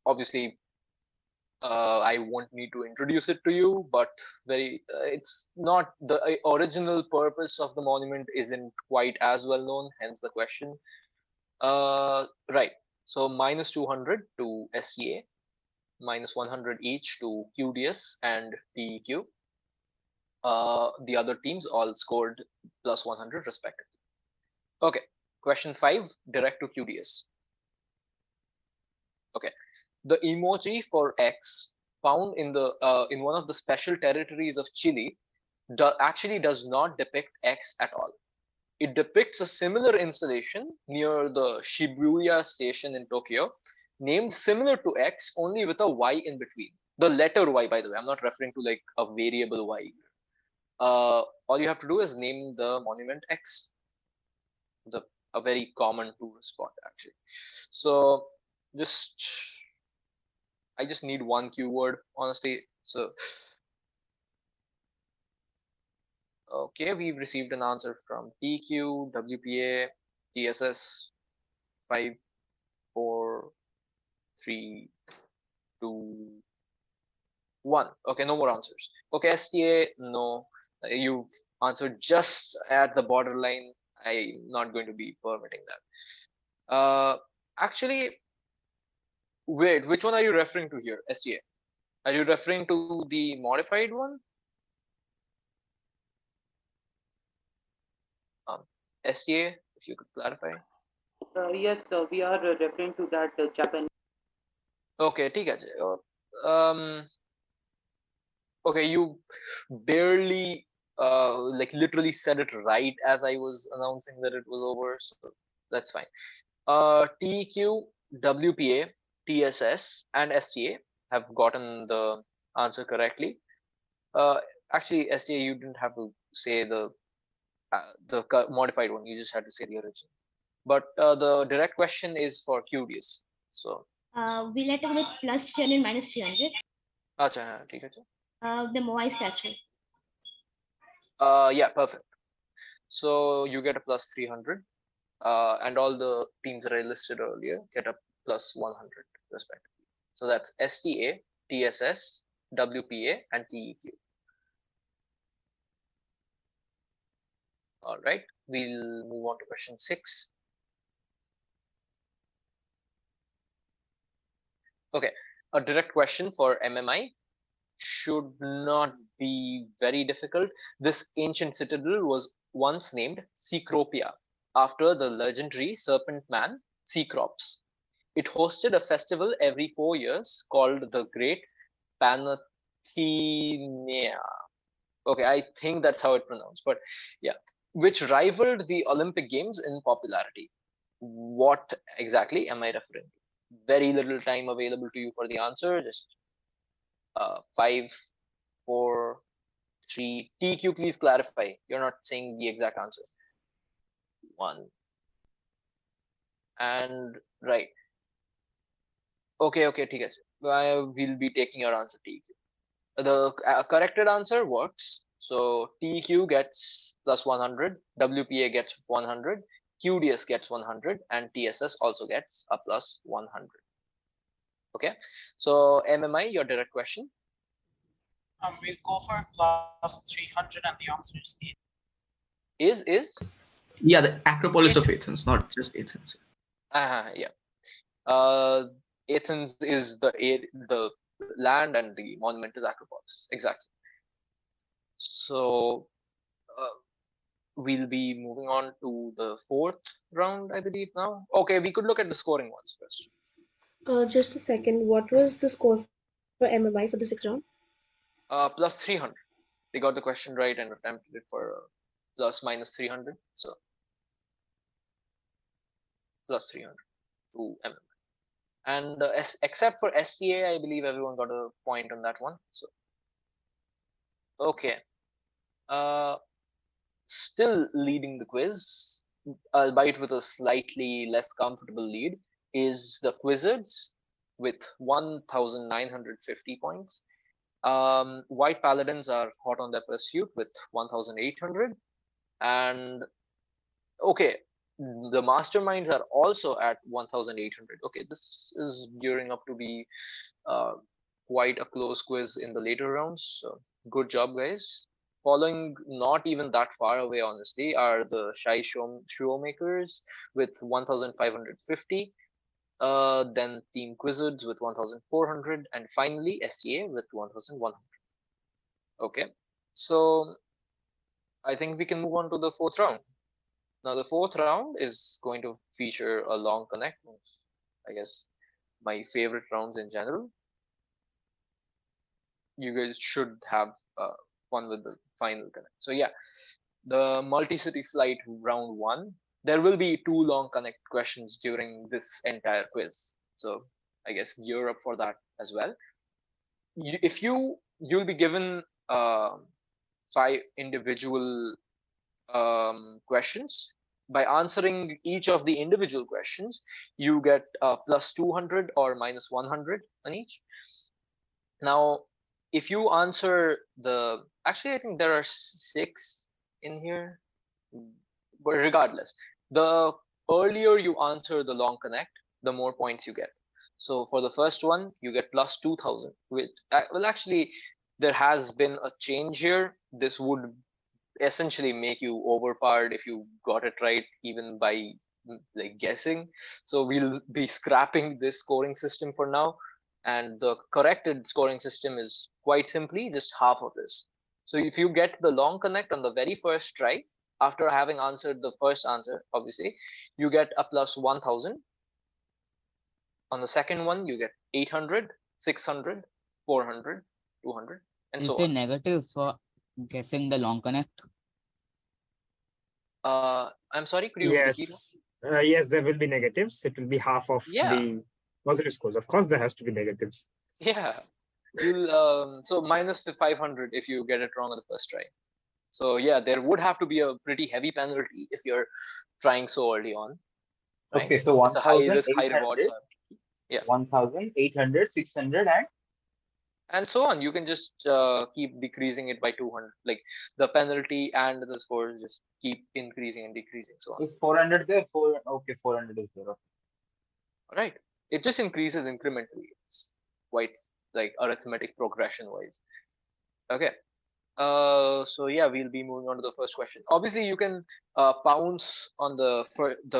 Obviously, I won't need to introduce it to you, but it's not the original purpose of the monument isn't quite as well known, hence the question. Right, so minus 200 to SEA, minus 100 each to QDS and TEQ. The other teams all scored plus 100 respectively. Okay, question 5, direct to QDS. Okay, the emoji for X found in the in one of the special territories of Chile actually does not depict X at all. It depicts a similar installation near the Shibuya station in Tokyo, named similar to X, only with a Y in between. The letter Y, by the way. I'm not referring to like a variable Y. All you have to do is name the monument X. It's a very common tourist spot, actually. So I just need one keyword, honestly. So, okay, we've received an answer from TQ, WPA, TSS, 5, 4, 3, 2, 1. Okay, no more answers. Okay, STA, no. You've answered just at the borderline. I'm not going to be permitting that. Actually, wait, which one are you referring to here, STA? Are you referring to the modified one? STA, if you could clarify. Yes, we are referring to that Japanese. Okay, ঠিক আছে। Um, okay, you barely like literally said it right as I was announcing that it was over, so that's fine. TQ, WPA, TSS, and STA have gotten the answer correctly. Actually, STA, you didn't have to say the modified one. You just had to say the original. But the direct question is for QDS. So, We let go with plus 300 minus 300. acha, ঠিক আছে. The Moai statue. Yeah, perfect. So you get a plus 300, and all the teams that I listed earlier get a plus 100 respectively. So that's STA, TSS, WPA, and TEQ. All right, we'll move on to question 6. Okay, a direct question for MMI should not be very difficult. This ancient citadel was once named Cecropia after the legendary serpent man Cecrops. It hosted a festival every 4 years called the Great Panathenaea. Okay, I think that's how it's pronounced, but yeah, which rivaled the Olympic Games in popularity. What exactly am I referring to? Very little time available to you for the answer. Just 5, 4, 3. TQ, please clarify. You're not saying the exact answer. 1. And right. Okay, ठीक है. We'll be taking your answer, TQ. The corrected answer works. So TQ gets plus 100, WPA gets 100, QDS gets 100, and TSS also gets a plus 100. Okay, so MMI, your direct question. We'll go for plus 300, and the answer is A. Is? Yeah, the Acropolis of Athens, not just Athens. Yeah. Athens is the land, and the monument is Acropolis. Exactly. So we'll be moving on to the 4th round, I believe now. Okay, we could look at the scoring ones first. Just a second. What was the score for MMI for the 6th round? Plus 300. They got the question right and attempted it for plus minus 300. So plus 300 to MMI. And except for STA, I believe everyone got a point on that one. So okay. Still leading the quiz, albeit with a slightly less comfortable lead, is the Quizzards with 1,950 points. White Paladins are hot on their pursuit with 1,800. And okay, the Masterminds are also at 1,800. Okay, this is gearing up to be quite a close quiz in the later rounds. So good job, guys. Following, not even that far away, honestly, are the Shy Showmakers with 1,550. Then Team Quizzards with 1,400, and finally SCA with 1,100. Okay, so I think we can move on to the 4th round. Now the 4th round is going to feature a long connect. I guess my favorite rounds in general. You guys should have fun with the final connect. So yeah, the multi-city flight round 1. There will be 2 long connect questions during this entire quiz. So I guess gear up for that as well. You'll be given 5 individual questions. By answering each of the individual questions, you get plus 200 or minus 100 on each. Now, if you answer actually, I think there are 6 in here, but regardless, the earlier you answer the long connect, the more points you get. So for the first one, you get plus 2,000. Well, actually, there has been a change here. This would essentially make you overpowered if you got it right, even by like guessing. So we'll be scrapping this scoring system for now, and the corrected scoring system is quite simply just half of this. So if you get the long connect on the very first try, after having answered the first answer, obviously, you get a plus 1,000. On the second one, you get 800, 600, 400, 200, and Is so there on. negatives for guessing the long connect? I'm sorry, could you repeat? Yes. Yes, there will be negatives. It will be half of Yeah. the positive scores. Of course, there has to be negatives. Yeah. You'll so minus 500 if you get it wrong on the first try. So yeah, there would have to be a pretty heavy penalty if you're trying so early on. Right? Okay, so It's a high risk, high reward. 1,800, Yeah. 1,800, 600, And so on. You can just keep decreasing it by 200. Like the penalty and the scores just keep increasing and decreasing. So on. is 400 there? Okay, 400 is there. Okay. Right. It just increases incrementally. It's quite like arithmetic progression wise. Okay. So yeah, we'll be moving on to the first question. Obviously, you can pounce on the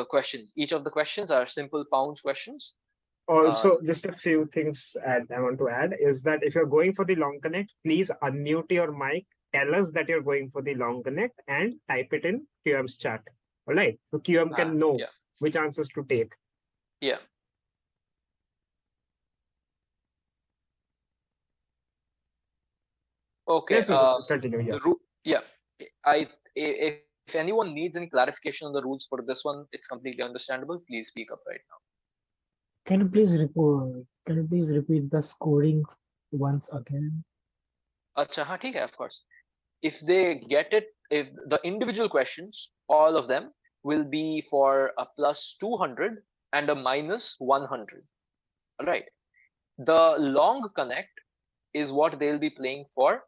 questions. Each of the questions are simple pounce questions. Also, just a few things I want to add is that if you're going for the long connect, please unmute your mic, tell us that you're going for the long connect, and type it in QM's chat. All right, so QM can know which answers to take. Yeah. Okay. Yes, continue. Yeah. If anyone needs any clarification on the rules for this one, it's completely understandable. Please speak up right now. Can you please repeat the scoring once again? Acha, haan, theek hai, of course. If they get it, if the individual questions, all of them will be for a plus 200 and a minus 100. All right. The long connect is what they'll be playing for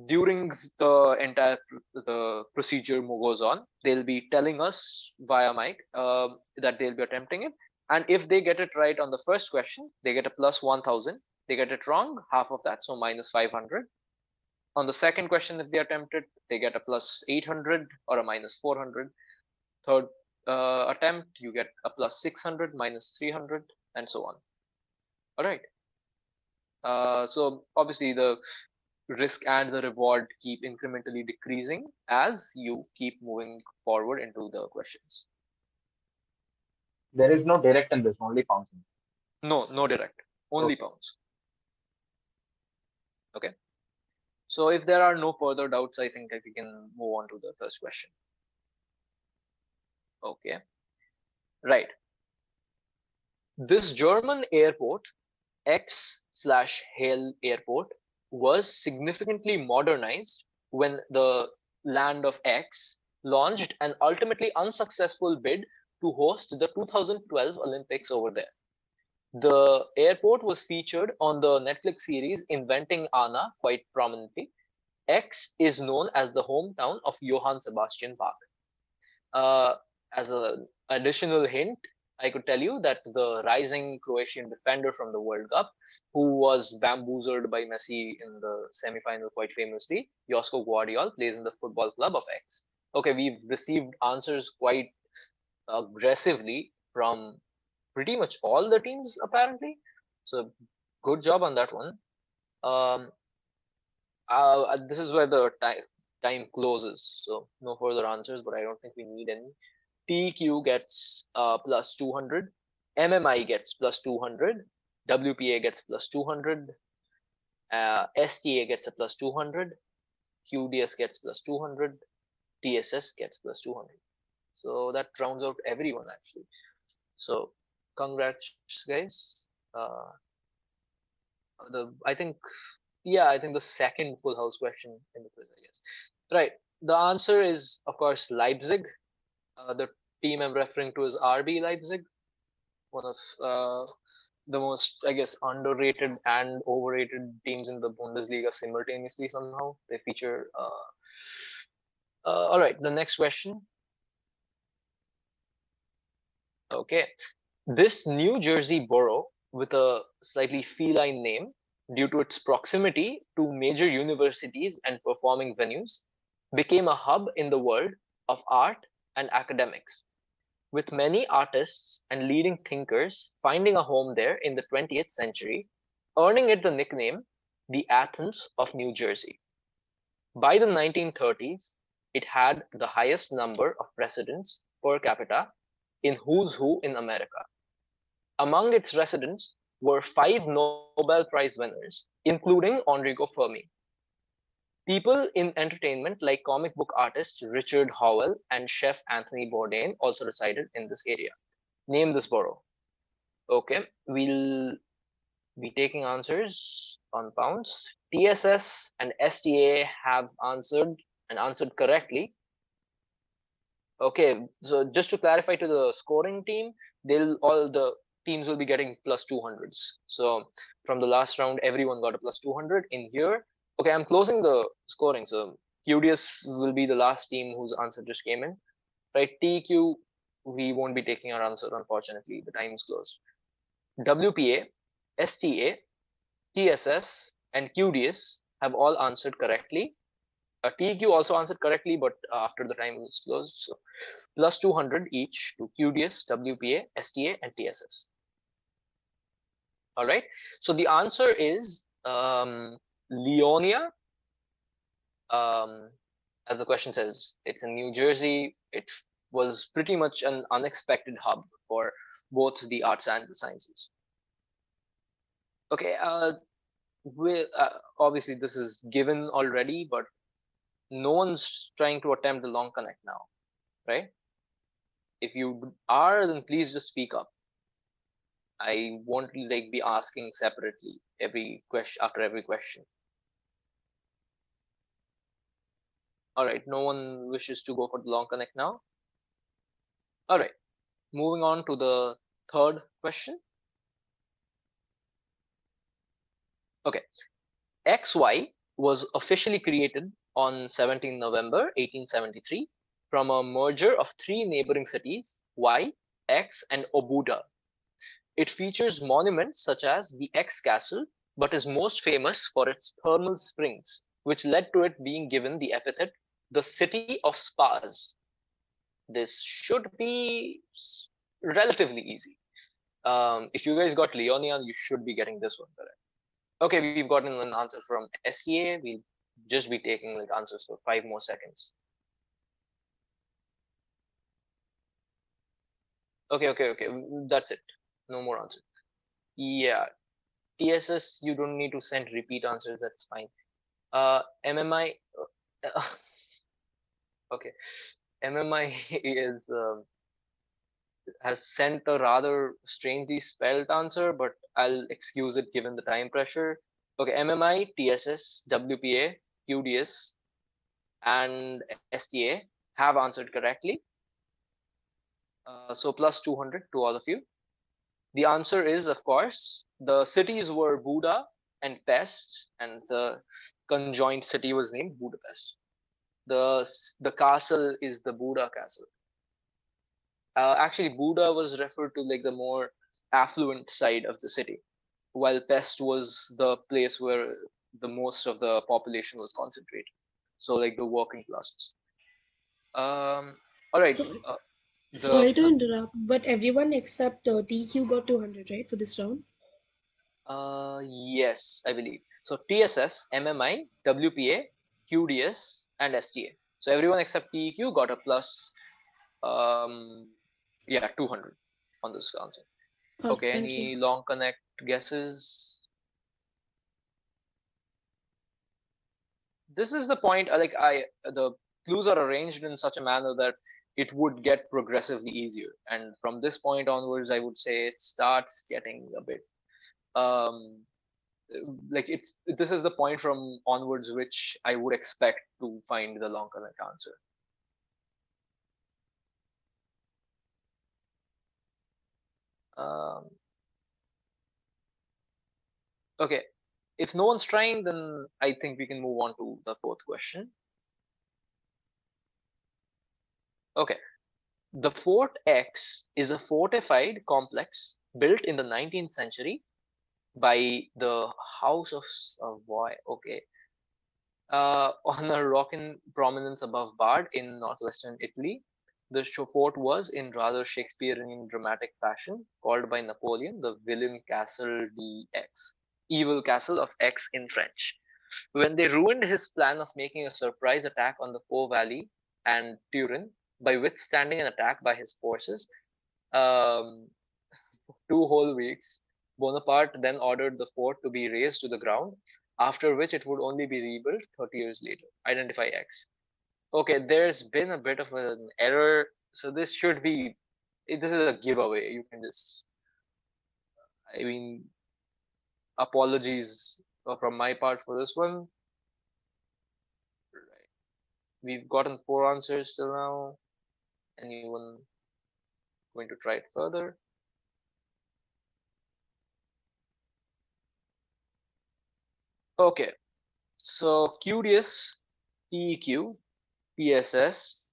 during the entire the procedure goes on. They'll be telling us via mic that they'll be attempting it, and if they get it right on the first question, they get a plus 1000. They get it wrong, half of that, so minus 500. On the second question, if they attempt it, they get a plus 800 or a minus 400. Third attempt, you get a plus 600, minus 300, and so on. All right. So obviously the risk and the reward keep incrementally decreasing as you keep moving forward into the questions. There is no direct in this, only pouncing. No direct, only pounds. Okay. So if there are no further doubts, I think we can move on to the first question. Okay. Right. This German airport, X/Hale Airport, was significantly modernized when the land of X launched an ultimately unsuccessful bid to host the 2012 Olympics over there. The airport was featured on the Netflix series Inventing Anna quite prominently. X is known as the hometown of Johann Sebastian Bach. As an additional hint, I could tell you that the rising Croatian defender from the World Cup, who was bamboozled by Messi in the semi-final quite famously, Josko Guardiol, plays in the football club of X. Okay, we've received answers quite aggressively from pretty much all the teams apparently. So good job on that one. This is where the time closes. So no further answers, but I don't think we need any. TQ gets plus 200, MMI gets plus 200, WPA gets plus 200, STA gets a plus 200, QDS gets plus 200, TSS gets plus 200. So that rounds out everyone actually. So congrats guys. I think the second full house question in the quiz, I guess. Right. The answer is of course Leipzig. The team I'm referring to is RB Leipzig, one of the most, I guess, underrated and overrated teams in the Bundesliga simultaneously somehow. They feature. All right, the next question. Okay, this New Jersey borough with a slightly feline name due to its proximity to major universities and performing venues became a hub in the world of art and academics, with many artists and leading thinkers finding a home there in the 20th century, earning it the nickname the Athens of New Jersey. By the 1930s, it had the highest number of residents per capita in Who's Who in America. Among its residents were 5 Nobel Prize winners, including Enrico Fermi. People in entertainment like comic book artist Richard Howell and chef Anthony Bourdain also resided in this area. Name this borough. Okay, we'll be taking answers on pounds. TSS and STA have answered and answered correctly. Okay, so just to clarify to the scoring team, all the teams will be getting plus 200s. So from the last round, everyone got a plus 200 in here. Okay, I'm closing the scoring. So QDS will be the last team whose answer just came in. Right, TQ, we won't be taking our answer, unfortunately. The time is closed. WPA, STA, TSS, and QDS have all answered correctly. TQ also answered correctly, but after the time was closed. So plus 200 each to QDS, WPA, STA, and TSS. All right. So the answer is Leonia. As the question says, it's in New Jersey. It was pretty much an unexpected hub for both the arts and the sciences. Okay. Obviously, this is given already, but no one's trying to attempt the long connect now, right? If you are, then please just speak up. I won't be asking separately every question after every question. All right, no one wishes to go for the long connect now. All right, moving on to the third question. Okay, XY was officially created on 17 November 1873 from a merger of 3 neighboring cities, Y, X, and Obuda. It features monuments such as the X Castle, but is most famous for its thermal springs, which led to it being given the epithet the City of Spas. This should be relatively easy. If you guys got Leonia, you should be getting this one correct. Okay, we've gotten an answer from STA. We'll just be taking answers for 5 more seconds. Okay. That's it. No more answers. Yeah. TSS, you don't need to send repeat answers. That's fine. MMI. Okay. MMI has sent a rather strangely spelled answer, but I'll excuse it given the time pressure. Okay, MMI, TSS, WPA, QDS, and STA have answered correctly. So plus 200 to all of you. The answer is, of course, the cities were Buda and Pest, and the conjoined city was named Budapest. The castle is the Buda Castle. Actually, Buda was referred to the more affluent side of the city, while Pest was the place where the most of the population was concentrated. So the working classes. All right. Sorry to interrupt, but everyone except TQ got 200, right, for this round? Yes, I believe. So TSS, MMI, WPA, QDS, and STA. So everyone except TEQ got a plus 200 on this answer. Okay, any long connect guesses? This is the point. The clues are arranged in such a manner that it would get progressively easier, and from this point onwards, I would say it starts getting a bit this is the point from onwards which I would expect to find the long connect answer. Okay, if no one's trying, then I think we can move on to the fourth question. Okay, the Fort X is a fortified complex built in the 19th century by the House of Savoy. Okay, on a rock in prominence above Bard in northwestern Italy. The fort was, in rather Shakespearean dramatic fashion, called by Napoleon the Villain Castle d'X, Evil Castle of X in French. When they ruined his plan of making a surprise attack on the Po Valley and Turin by withstanding an attack by his forces, for 2 whole weeks. Bonaparte then ordered the fort to be razed to the ground, after which it would only be rebuilt 30 years later. Identify X. Okay, there's been a bit of an error, so this should be, this is a giveaway. You can just, I mean, apologies from my part for this one. Right. We've gotten 4 answers till now. Anyone going to try it further? Okay, so QDS, TEQ, PSS,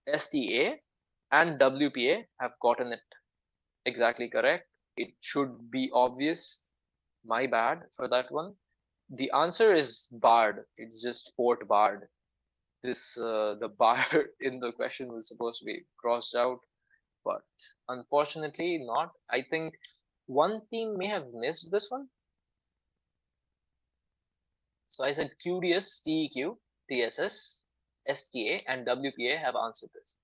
STA, and WPA have gotten it exactly correct. It should be obvious. My bad for that one. The answer is Bard. It's just Fort Bard. This the Bard in the question was supposed to be crossed out, but unfortunately not. I think one team may have missed this one. So I said QDS, TEQ, TSS, STA, and WPA have answered this.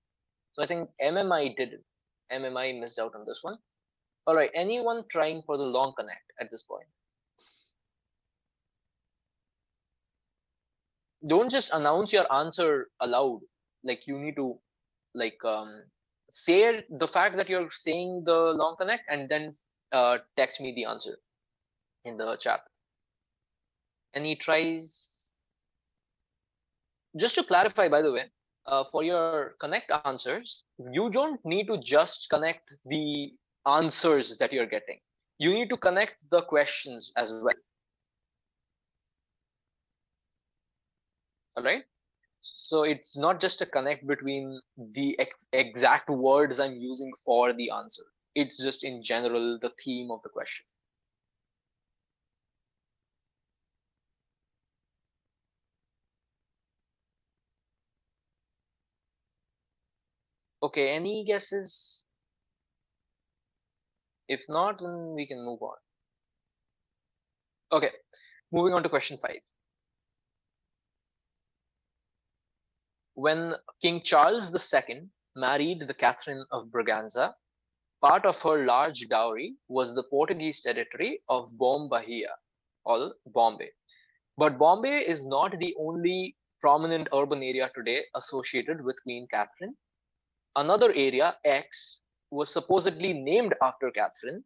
So I think MMI didn't. MMI missed out on this one. All right, anyone trying for the long connect at this point? Don't just announce your answer aloud. Like you need to like say the fact that you're saying the long connect and then text me the answer in the chat. Any tries? Just to clarify, by the way, for your connect answers, you don't need to just connect the answers that you're getting. You need to connect the questions as well. All right. So it's not just a connect between the exact words I'm using for the answer. It's just in general the theme of the question. Okay, any guesses? If not, then we can move on. Okay, moving on to question 5. When King Charles II married the Catherine of Braganza, part of her large dowry was the Portuguese territory of Bombahia, or Bombay. But Bombay is not the only prominent urban area today associated with Queen Catherine. Another area, X, was supposedly named after Catherine.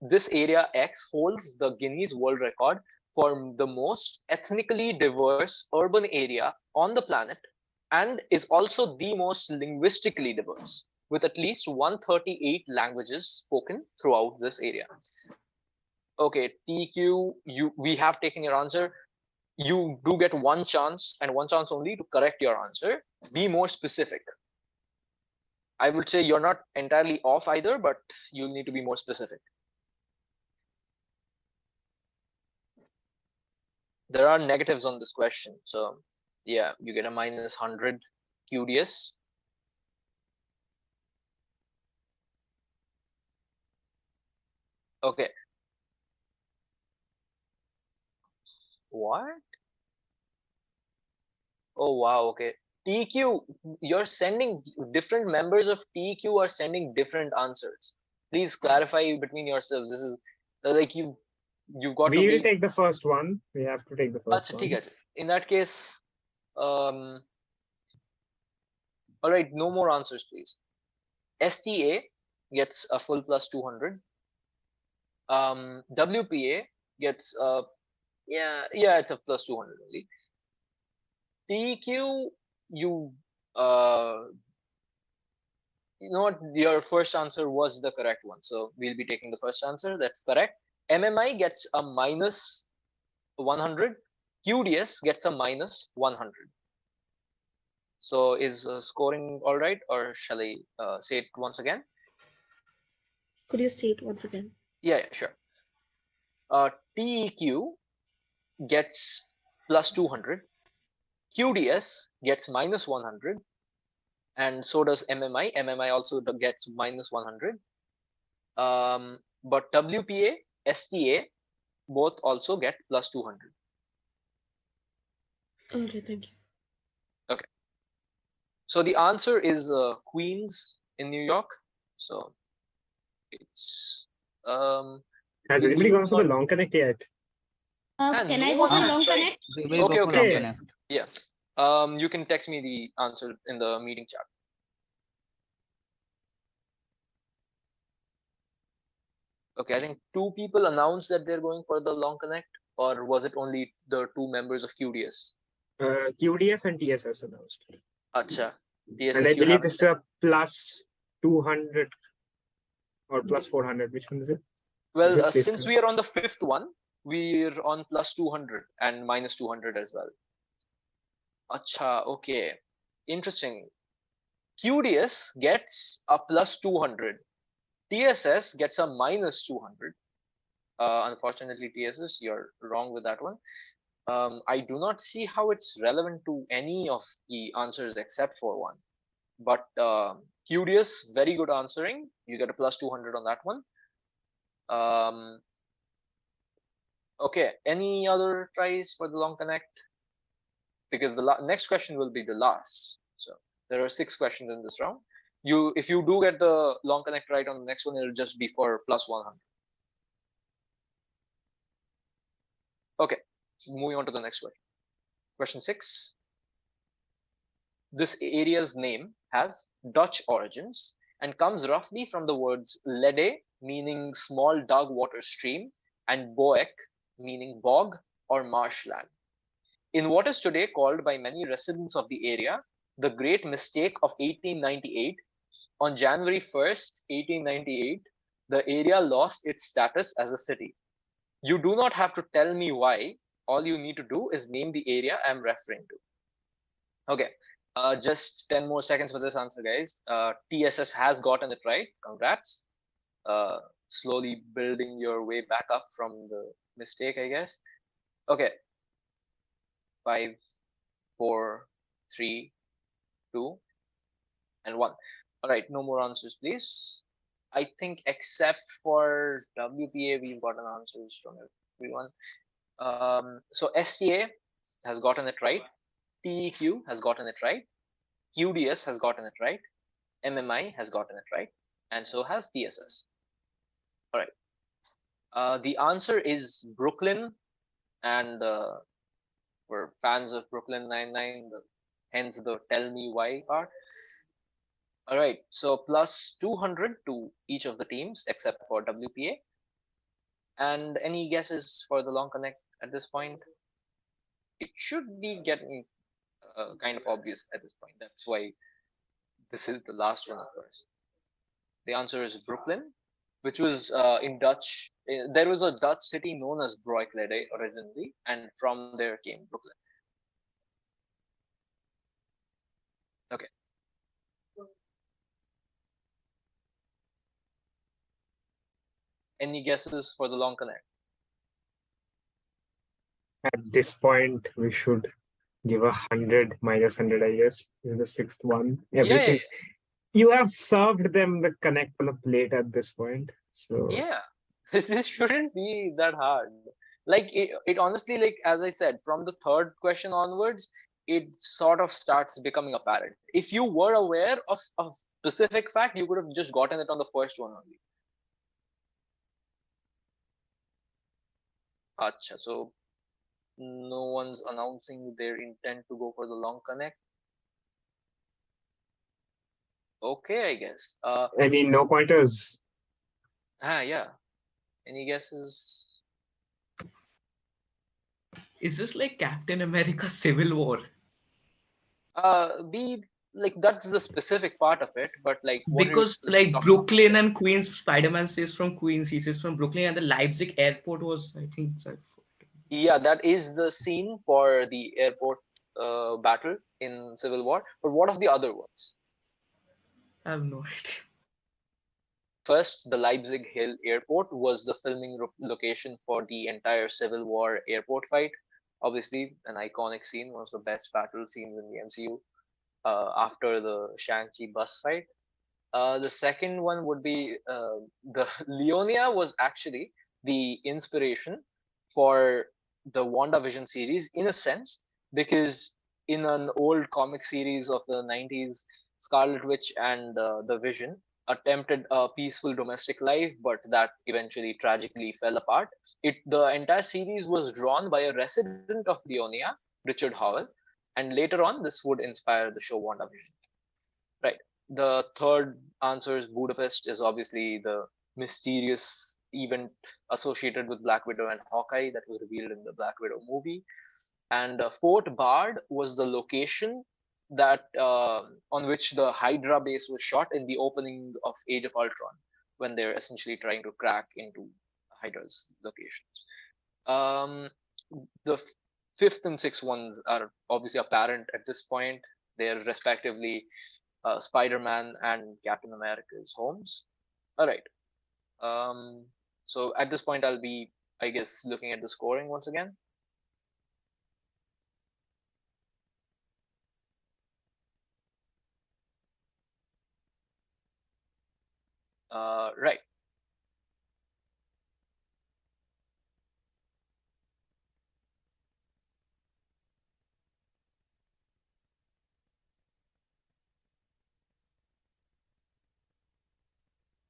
This area X holds the Guinness World Record for the most ethnically diverse urban area on the planet and is also the most linguistically diverse, with at least 138 languages spoken throughout this area. Okay, TQ, we have taken your answer. You do get one chance and one chance only to correct your answer. Be more specific. I would say you're not entirely off either, but you'll need to be more specific. There are negatives on this question. So yeah, you get a minus 100 QDS. Okay. What? Oh, wow. Okay. TQ, you're sending different members of TQ are sending different answers. Please clarify between yourselves. This is like you've got We to will take the first one. We have to take the first one. In that case, all right, no more answers, please. STA gets a full plus 200. WPA gets yeah, it's a plus 200 only. TQ, you know what, your first answer was the correct one, so we'll be taking the first answer. That's correct. MMI gets a minus 100. QDS gets a minus 100. So is scoring all right, or shall I say it once again? Could you say it once again? Yeah, sure. TEQ gets plus 200. QDS gets minus 100. And so does MMI. MMI also gets minus 100. But WPA, STA, both also get plus 200. Okay, thank you. Okay. So the answer is Queens in New York. So It's Has we anybody will gone for the long connect yet? Can I no go one for has long tried. connect? We will go for long Okay. connect. Yeah. You can text me the answer in the meeting chat. Okay, I think two people announced that they're going for the long connect, or was it only the two members of QDS? QDS and TSS announced. Acha. And I TSS, you believe have this is a plus 200 or plus 400. Which one is it? well, Please since we are on the fifth one, we're on plus 200 and minus 200 as well. Acha, okay. Interesting. QDS gets a plus 200. TSS gets a minus 200. Unfortunately, TSS, you're wrong with that one. I do not see how it's relevant to any of the answers except for one. But QDS, very good answering. You get a plus 200 on that one. Okay, any other tries for the long connect? Because the next question will be the last. So there are 6 questions in this round. If you do get the long connect right on the next one, it'll just be for plus 100. Okay, so moving on to the next question. Question 6. This area's name has Dutch origins and comes roughly from the words lede, meaning small dug water stream, and boek, meaning bog or marshland. In what is today called by many residents of the area the Great Mistake of 1898, on January 1st, 1898, the area lost its status as a city. You do not have to tell me why. All you need to do is name the area I'm referring to. Okay, just 10 more seconds for this answer, guys. TSS has gotten it right. Congrats. Slowly building your way back up from the mistake, I guess. Okay. 5, 4, 3, 2, and 1. All right, no more answers, please. I think except for WPA, we've gotten answers from everyone. So STA has gotten it right. TEQ has gotten it right. QDS has gotten it right. MMI has gotten it right. And so has TSS. All right. The answer is Brooklyn, and we're fans of Brooklyn Nine-Nine, hence the tell me why part. All right, so plus 200 to each of the teams except for WPA. And any guesses for the long connect at this point? It should be getting kind of obvious at this point. That's why this is the last one, of course. The answer is Brooklyn, which was in Dutch. There was a Dutch city known as Broeklede originally, and from there came Brooklyn. Okay. Any guesses for the long connect? At this point, we should give 100 minus 100, I guess. This is the 6th one. Everything's. You have served them the connect on a plate at this point. So yeah, this shouldn't be that hard. Like it honestly, like as I said, from the 3rd question onwards, it sort of starts becoming apparent. If you were aware of a specific fact, you could have just gotten it on the first one only. Acha, so no one's announcing their intent to go for the long connect. Okay, I guess. any no pointers? Yeah. Any guesses? Is this like Captain America Civil War? That's the specific part of it, but like because like Brooklyn and Queens, Spider-Man says from Queens, he says from Brooklyn, and the Leipzig airport was, I think. Yeah, that is the scene for the airport battle in Civil War. But what of the other ones? I have no idea. First, the Leipzig Hill Airport was the filming location for the entire Civil War airport fight. Obviously, an iconic scene, one of the best battle scenes in the MCU. After the Shang-Chi bus fight. The second one would be the Leonia was actually the inspiration for the WandaVision series in a sense, because in an old comic series of the 90s, Scarlet Witch and the Vision, attempted a peaceful domestic life, but that eventually tragically fell apart. The entire series was drawn by a resident of Leonia, Richard Howell, and later on this would inspire the show WandaVision. Right. The third answer is Budapest is obviously the mysterious event associated with Black Widow and Hawkeye that was revealed in the Black Widow movie. And Fort Bard was the location that on which the Hydra base was shot in the opening of Age of Ultron, when they're essentially trying to crack into Hydra's locations. The fifth and sixth ones are obviously apparent at this point. They're respectively Spider-Man and Captain America's homes. All right. So at this point, I'll be, I guess, looking at the scoring once again. Right.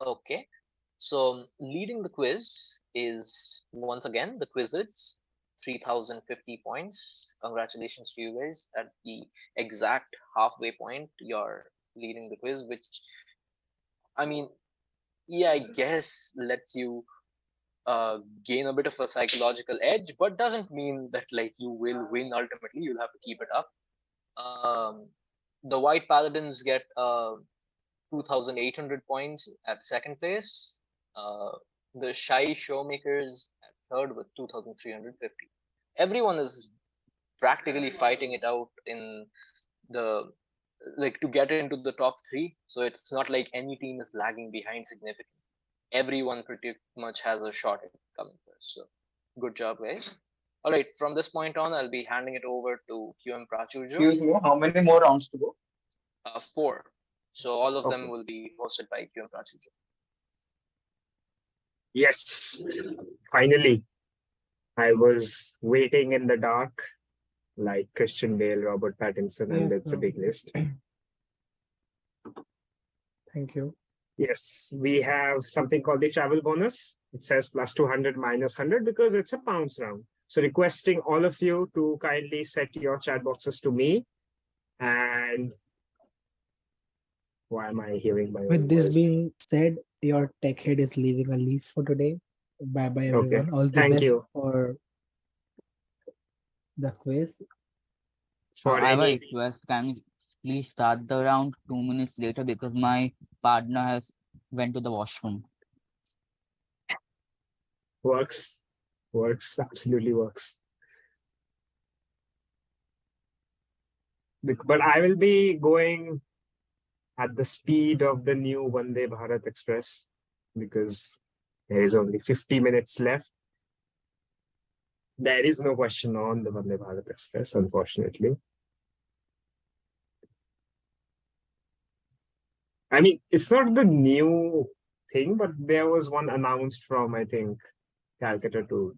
Okay. So leading the quiz is once again the Quizzes, 3,050 points. Congratulations to you guys at the exact halfway point. You're leading the quiz, which, I mean, yeah, I guess lets you gain a bit of a psychological edge, but doesn't mean that like you will win ultimately. You'll have to keep it up. The White Paladins get 2,800 points at second place. The Shy Showmakers at third with 2,350. Everyone is practically fighting it out in the to get into the top three. So it's not like any team is lagging behind significantly. Everyone pretty much has a shot at coming first. So good job, guys. All right, from this point on, I'll be handing it over to QM Prachurjo. Excuse me, how many more rounds to go? 4. So all of them will be hosted by QM Prachurjo. Yes, finally. I was waiting in the dark like Christian Bale, Robert Pattinson, and it's a big list. Thank you. Yes, we have something called the travel bonus. It says plus 200 minus 100 because it's a pounce round. So requesting all of you to kindly set your chat boxes to me. And why am I hearing my With own this voice? being said, your tech head is leaving a leave for today. Bye bye, everyone. Okay. All the Thank best you. for the quiz. I have a request. Can you please start the round 2 minutes later because my partner has went to the washroom. Works. Absolutely works. But I will be going at the speed of the new Vande Bharat Express because there is only 50 minutes left. There is no question on the Vande Bharat Express, unfortunately. I mean, it's not the new thing, but there was one announced from, I think, Calcutta to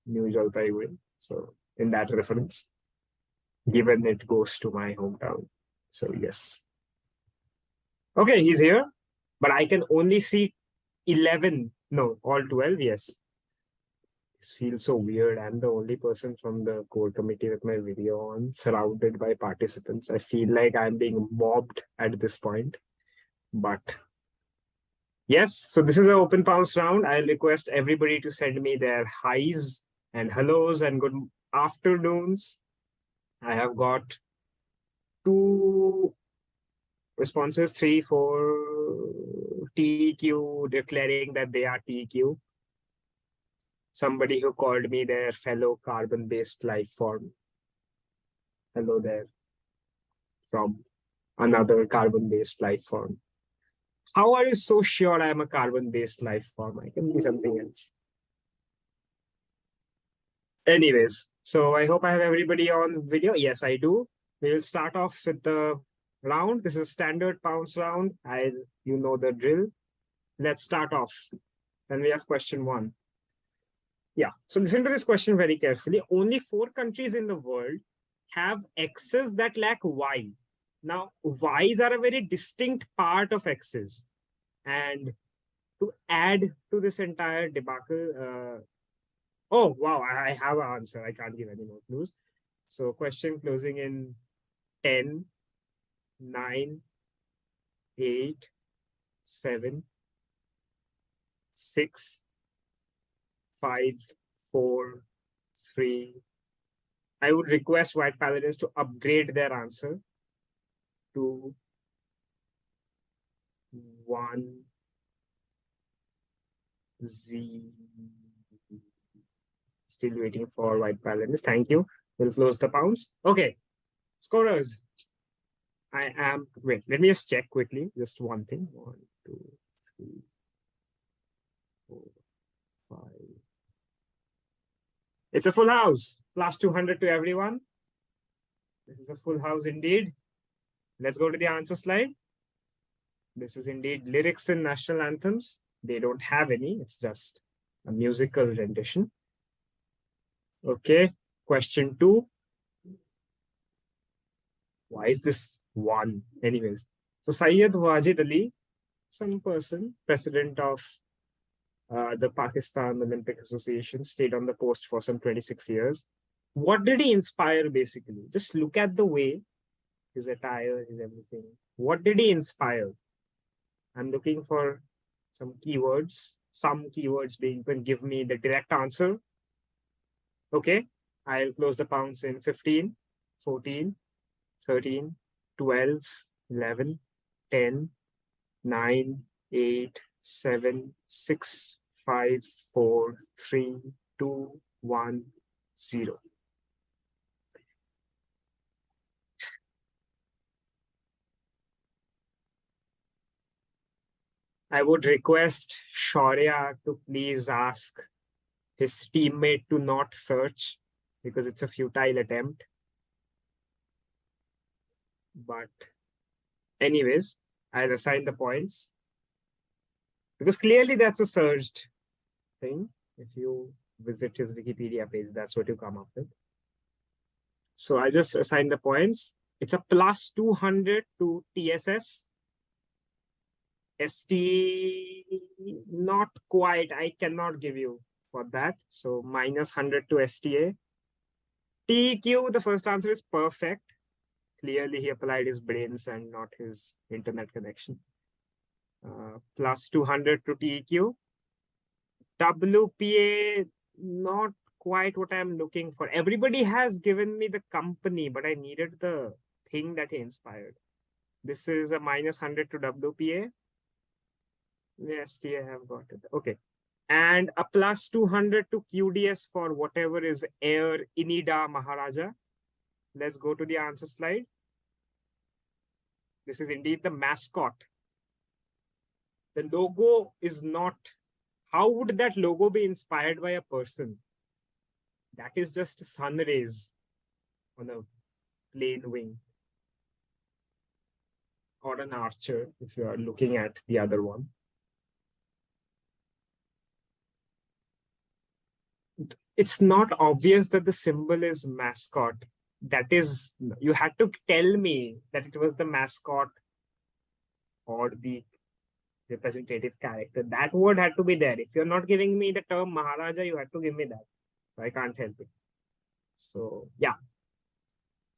New Jalpaiguri. So in that reference, given it goes to my hometown. So yes. Okay, he's here, but I can only see 11. No, all 12, yes. This feels so weird. I'm the only person from the core committee with my video on, surrounded by participants. I feel like I'm being mobbed at this point. But yes, so this is an open pounce round. I'll request everybody to send me their highs and hellos and good afternoons. I have got 2 responses, 3 for TQ declaring that they are TQ. Somebody who called me their fellow carbon-based life form. Hello there. From another carbon-based life form. How are you so sure I'm a carbon-based life form? I can be something else. Anyways, so I hope I have everybody on video. Yes, I do. We will start off with the round. This is standard pounce round. You know the drill. Let's start off. And we have question 1. Yeah, so listen to this question very carefully. Only 4 countries in the world have X's that lack Y. Now, Y's are a very distinct part of X's. And to add to this entire debacle, oh, wow, I have an answer. I can't give any more clues. So question closing in 10, 9, 8, 7, 6, 5, 4, 3. I would request White Paladins to upgrade their answer to 1, Z. Still waiting for White Paladins. Thank you. We'll close the pounds. Okay. Scorers. Wait, let me just check quickly. Just one thing. 1, 2, 3, 4, 5. It's a full house. Plus 200 to everyone. This is a full house indeed. Let's go to the answer slide. This is indeed lyrics in national anthems. They don't have any. It's just a musical rendition. Okay. Question 2. Why is this 1? Anyways. So Syed Wajid Ali, some person, president of the Pakistan Olympic Association, stayed on the post for some 26 years. What did he inspire basically? Just look at the way, his attire, his everything. What did he inspire? I'm looking for some keywords being, you can give me the direct answer. Okay, I'll close the pounds in 15, 14, 13, 12, 11, 10, 9, 8, 7, 6, 5, 4, 3, 2, 1, 0. I would request Shaurya to please ask his teammate to not search because it's a futile attempt. But anyways, I'll assign the points because clearly that's a searched thing. If you visit his Wikipedia page, that's what you come up with. So I just assign the points. It's a plus 200 to TSS. ST, not quite. I cannot give you for that. So minus 100 to STA. TQ, the first answer is perfect. Clearly, he applied his brains and not his internet connection. Plus 200 to TQ. WPA, not quite what I'm looking for. Everybody has given me the company, but I needed the thing that he inspired. This is a minus 100 to WPA. Yes, I have got it. Okay. And a plus 200 to QDS for whatever is Air Inida Maharaja. Let's go to the answer slide. This is indeed the mascot. The logo is not. How would that logo be inspired by a person? That is just sun rays on a plain wing. Or an archer, if you are looking at the other one. It's not obvious that the symbol is mascot. That is, you had to tell me that it was the mascot or the representative character. That word had to be there. If you're not giving me the term Maharaja, you had to give me that. So I can't help it. So yeah.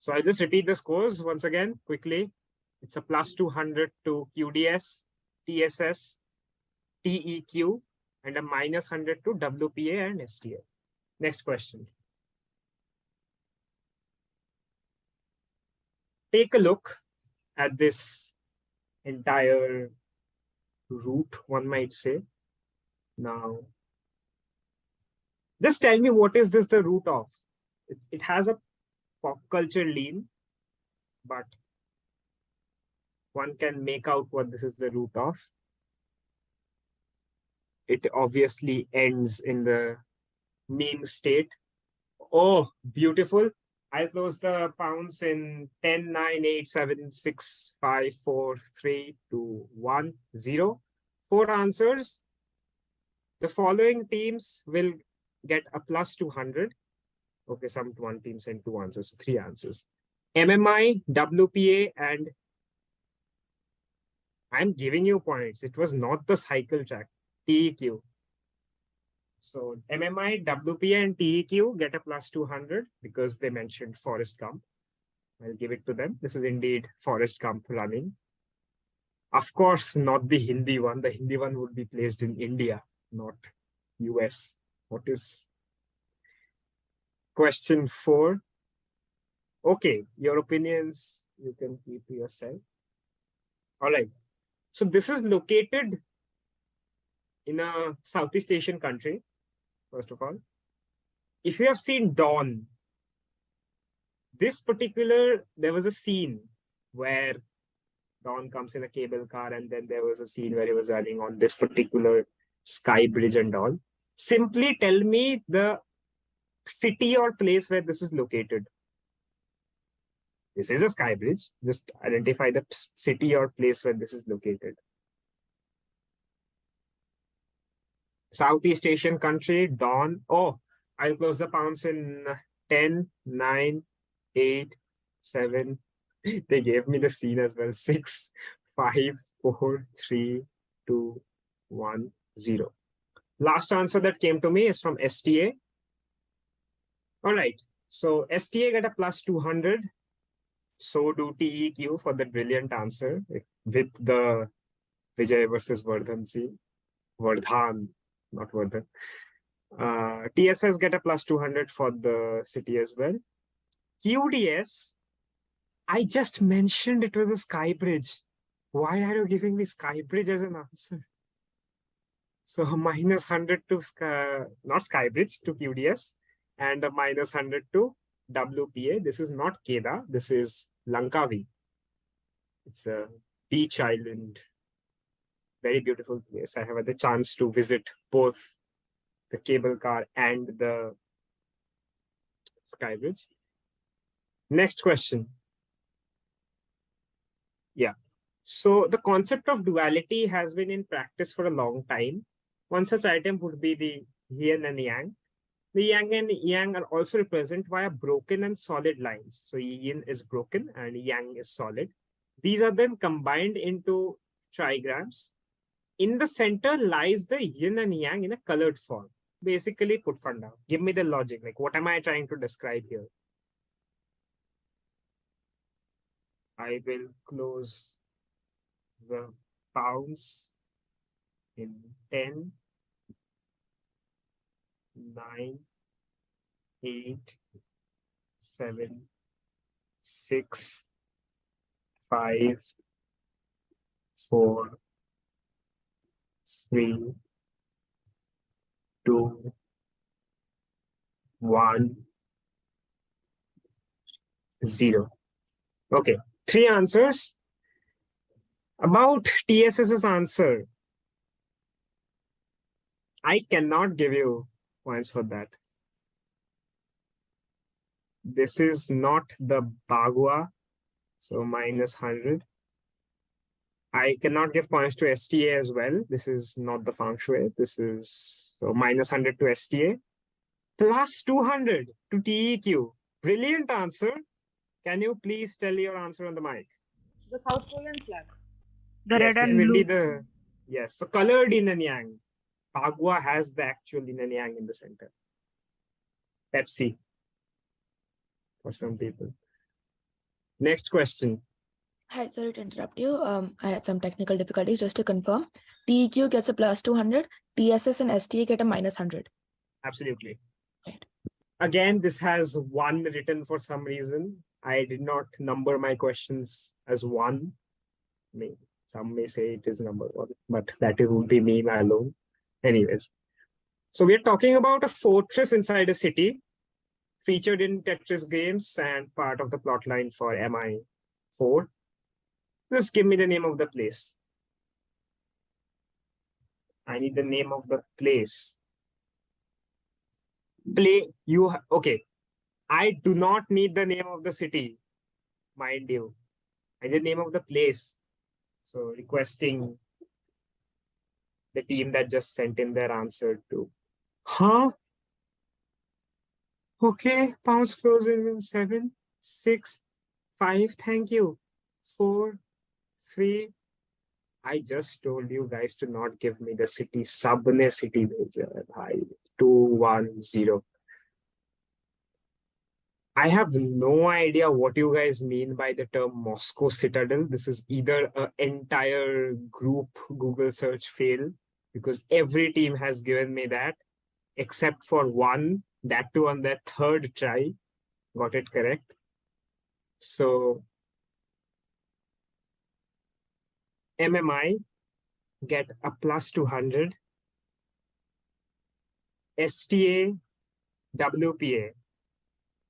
So I'll just repeat the scores once again quickly. It's a plus 200 to QDS, TSS, TEQ, and a minus 100 to WPA and STA. Next question. Take a look at this entire route, one might say. Now, just tell me what is this the root of? It has a pop culture lean, but one can make out what this is the root of. It obviously ends in the meme state. Oh, beautiful. I'll close the pounds in 10, 9, 8, 7, 6, 5, 4, 3, 2, 1, 0. 4 answers. The following teams will get a plus 200. Okay, some one team sent 2 answers, so 3 answers. MMI, WPA, and I'm giving you points. It was not the cycle track. TEQ. So MMI, WPA, and TEQ get a plus 200 because they mentioned Forest Gump. I'll give it to them. This is indeed Forest Gump running. Of course, not the Hindi one. The Hindi one would be placed in India, not US. What is question 4? Okay, your opinions, you can keep to yourself. All right. So this is located in a Southeast Asian country, first of all. If you have seen Dawn, there was a scene where Dawn comes in a cable car, and then there was a scene where he was running on this particular sky bridge and all. Simply tell me the city or place where this is located. This is a sky bridge. Just identify the city or place where this is located. Southeast Asian country, Dawn. Oh, I'll close the pounds in 10, 9, 8, 7. They gave me the scene as well. 6, 5, 4, 3, 2, 1, 0. Last answer that came to me is from STA. All right. So STA got a plus 200. So do TEQ for the brilliant answer with the Vijay versus Vardhan scene. Vardhan, not Vardhan. TSS get a plus 200 for the city as well. QDS, I just mentioned it was a sky bridge. Why are you giving me sky bridge as an answer? So minus 100 to not sky bridge to QDS and a minus 100 to WPA. This is not Kedah. This is Langkawi. It's a beach island. Very beautiful place. I have had the chance to visit both the cable car and the sky bridge. Next question. Yeah. So the concept of duality has been in practice for a long time. One such item would be the yin and yang. The yang and yang are also represented via broken and solid lines. So yin is broken and yang is solid. These are then combined into trigrams. In the center lies the yin and yang in a colored form. Basically, put fun down. Give me the logic. Like, what am I trying to describe here? I will close the pounds in 10, 9, 8, 7, 6, 5, 4, 3, 2, 1, 0. Okay, 3 answers. About TSS's answer, I cannot give you points for that. This is not the Bagua, so minus 100. I cannot give points to STA as well. This is not the feng shui. This is so minus 100 to STA. Plus 200 to TEQ. Brilliant answer. Can you please tell your answer on the mic? The South Korean flag. The Yes, red this and is blue. indeed yes. So colored yin and yang. Bagua has the actual yin and yang in the center. Pepsi for some people. Next question. Hi, sorry to interrupt you. I had some technical difficulties. Just to confirm, TEQ gets a plus 200, TSS and STA get a minus 100. Absolutely. Right. Again, this has 1 written for some reason. I did not number my questions as 1. Some may say it is number 1, but that would be me alone. Anyways, so we're talking about a fortress inside a city featured in Tetris games and part of the plotline for MI4. Just give me the name of the place. I need the name of the place. Okay. I do not need the name of the city, mind you. I need the name of the place. So requesting the team that just sent in their answer to. Huh? Okay, pounds closes in 7, 6, 5. Thank you. 4, 3. I just told you guys to not give me the city. Sabne city bheja hai. 210. I have no idea what you guys mean by the term Moscow Citadel. This is either an entire group Google search fail, because every team has given me that, except for one, that too on their third try, got it correct. So MMI get a plus 200, STA, WPA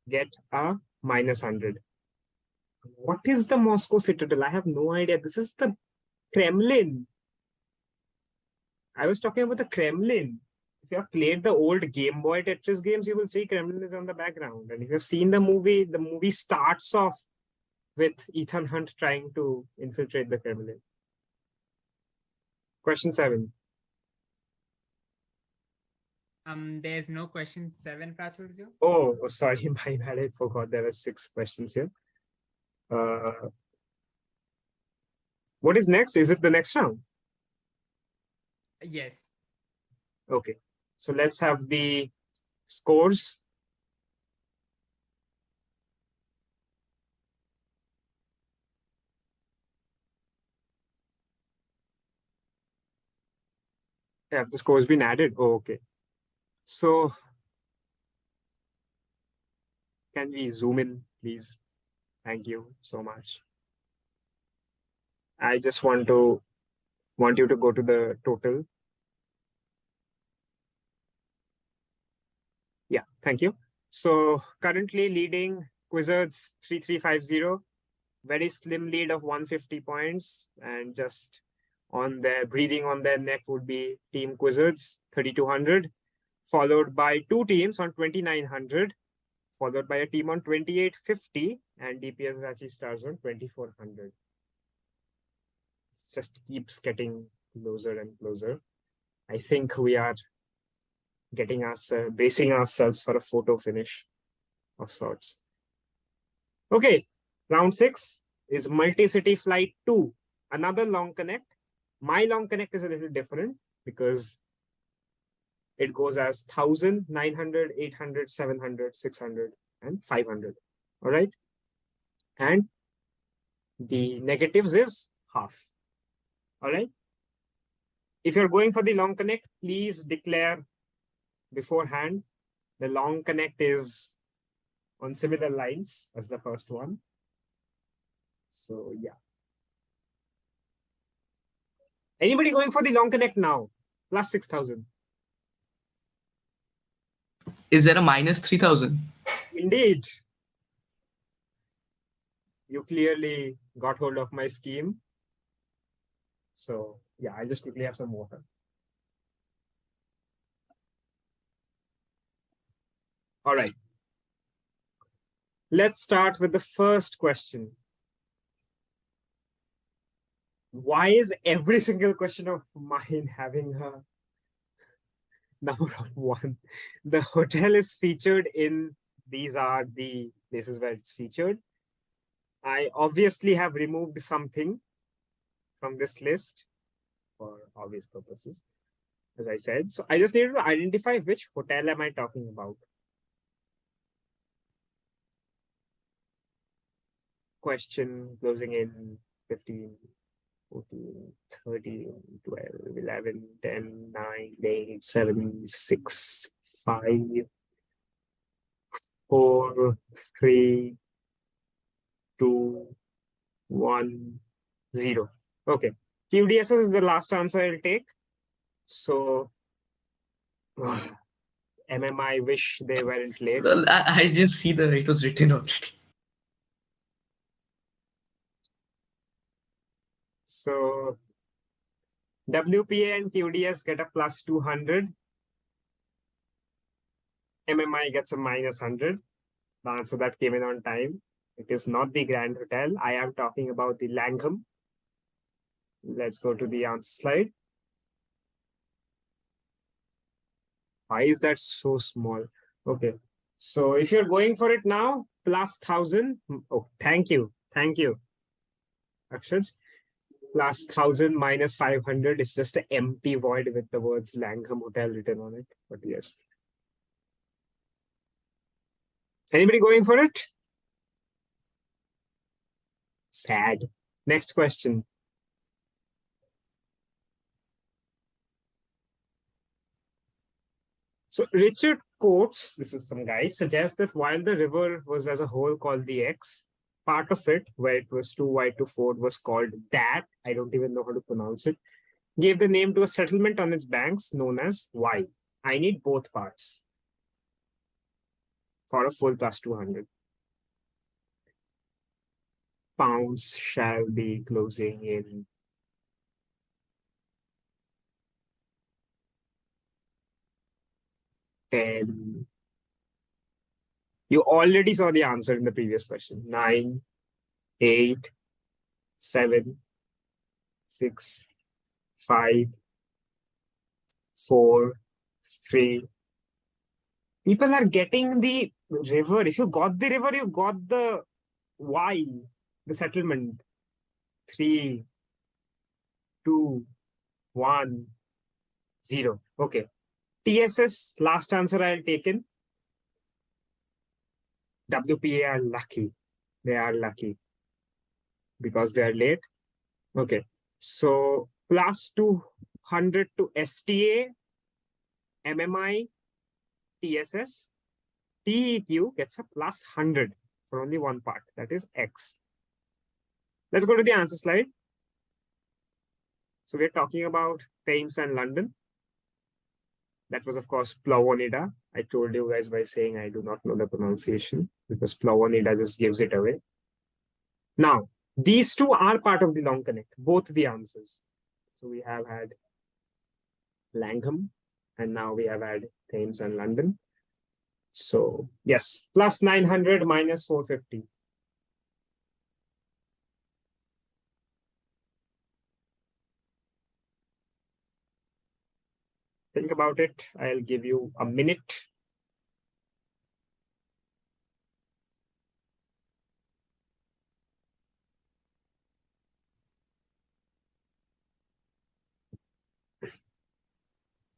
get a minus 100. What is the Moscow Citadel? I have no idea. This is the Kremlin. I was talking about the Kremlin. If you have played the old Game Boy Tetris games, you will see Kremlin is on the background. And if you have seen the movie starts off with Ethan Hunt trying to infiltrate the Kremlin. Question 7. There's no question 7, Prachurjo. Oh, sorry, my bad. I forgot there were 6 questions here. What is next? Is it the next round? Yes. Okay. So let's have the scores. Have the scores been added? Oh, okay. So can we zoom in, please? Thank you so much. I just want you to go to the total. Yeah, thank you. So currently leading Quizzards 3350, very slim lead of 150 points, and just on their breathing on their neck would be Team Quizzards 3200, followed by 2 teams on 2900, followed by a team on 2850, and DPS Rachi Stars on 2400. It just keeps getting closer and closer. I think we are getting us bracing ourselves for a photo finish of sorts. Okay, round 6 is multi-city flight 2, another long connect. My long connect is a little different because it goes as 1000, 900, 800, 700, 600, and 500. All right. And the negatives is half. All right. If you're going for the long connect, please declare beforehand. The long connect is on similar lines as the first one. So yeah. Anybody going for the long connect now? Plus 6,000. Is there a minus 3,000? Indeed. You clearly got hold of my scheme. So yeah, I'll just quickly have some water. All right. Let's start with the first question. Why is every single question of mine having a number of 1? The hotel is featured in, these are the places where it's featured. I obviously have removed something from this list for obvious purposes, as I said. So I just need to identify which hotel am I talking about. Question closing in 15, 14, 13, 12, 11, 10, 9, 8, 7, 6, 5, 4, 3, 2, 1, 0. Okay. QDSS is the last answer I'll take. So, MMI wish they weren't late. Well, I didn't see it was written already. So, WPA and QDS get a plus 200. MMI gets a minus 100. The answer that came in on time. It is not the Grand Hotel. I am talking about the Langham. Let's go to the answer slide. Why is that so small? Okay. So if you're going for it now, plus 1,000. Oh, thank you. Thank you. Akshaj. plus 1000 minus 500 is just an empty void with the words Langham Hotel written on it. But yes. Anybody going for it? Sad. Next question. So Richard Coates, this is some guy, suggests that while the river was as a whole called the X, part of it, where it was too wide to ford, was called that. I don't even know how to pronounce it. Gave the name to a settlement on its banks known as Y. I need both parts for a full plus 200. Pounds shall be closing in 10. You already saw the answer in the previous question. 9, 8, 7, 6, 5, 4, 3. People are getting the river. If you got the river, you got the Y, the settlement. 3, 2, 1, 0. Okay. TSS, last answer I'll take in. WPA are lucky. They are lucky because they are late. Okay. So plus 200 to STA, MMI, TSS, TEQ gets a plus 100 for only one part. That is X. Let's go to the answer slide. So we're talking about Thames and London. That was, of course, Plavonida. I told you guys by saying I do not know the pronunciation because Plavonida just gives it away. Now, these two are part of the long connect, both the answers. So we have had Langham and now we have had Thames and London. So yes, plus 900 minus 450. Think about it. I'll give you a minute.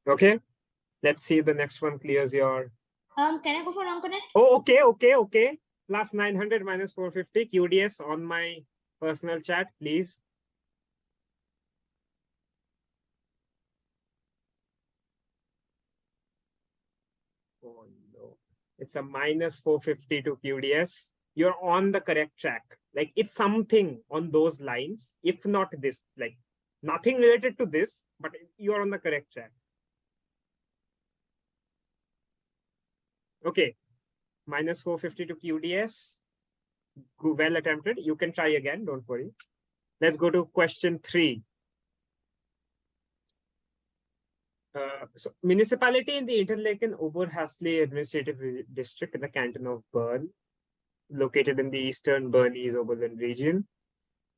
Okay, let's see if the next one clears your... Can I go for long connect? Oh, okay. Plus 900 minus 450. QDS on my personal chat, please. Oh no, it's a minus 450 to QDS. You're on the correct track. Like it's something on those lines, if not this, like nothing related to this, but you're on the correct track. Okay, minus 450 to QDS. Well attempted. You can try again, don't worry. Let's go to question 3. So municipality in the Interlaken Oberhasli administrative district in the canton of Bern, located in the eastern Bernese Oberland region.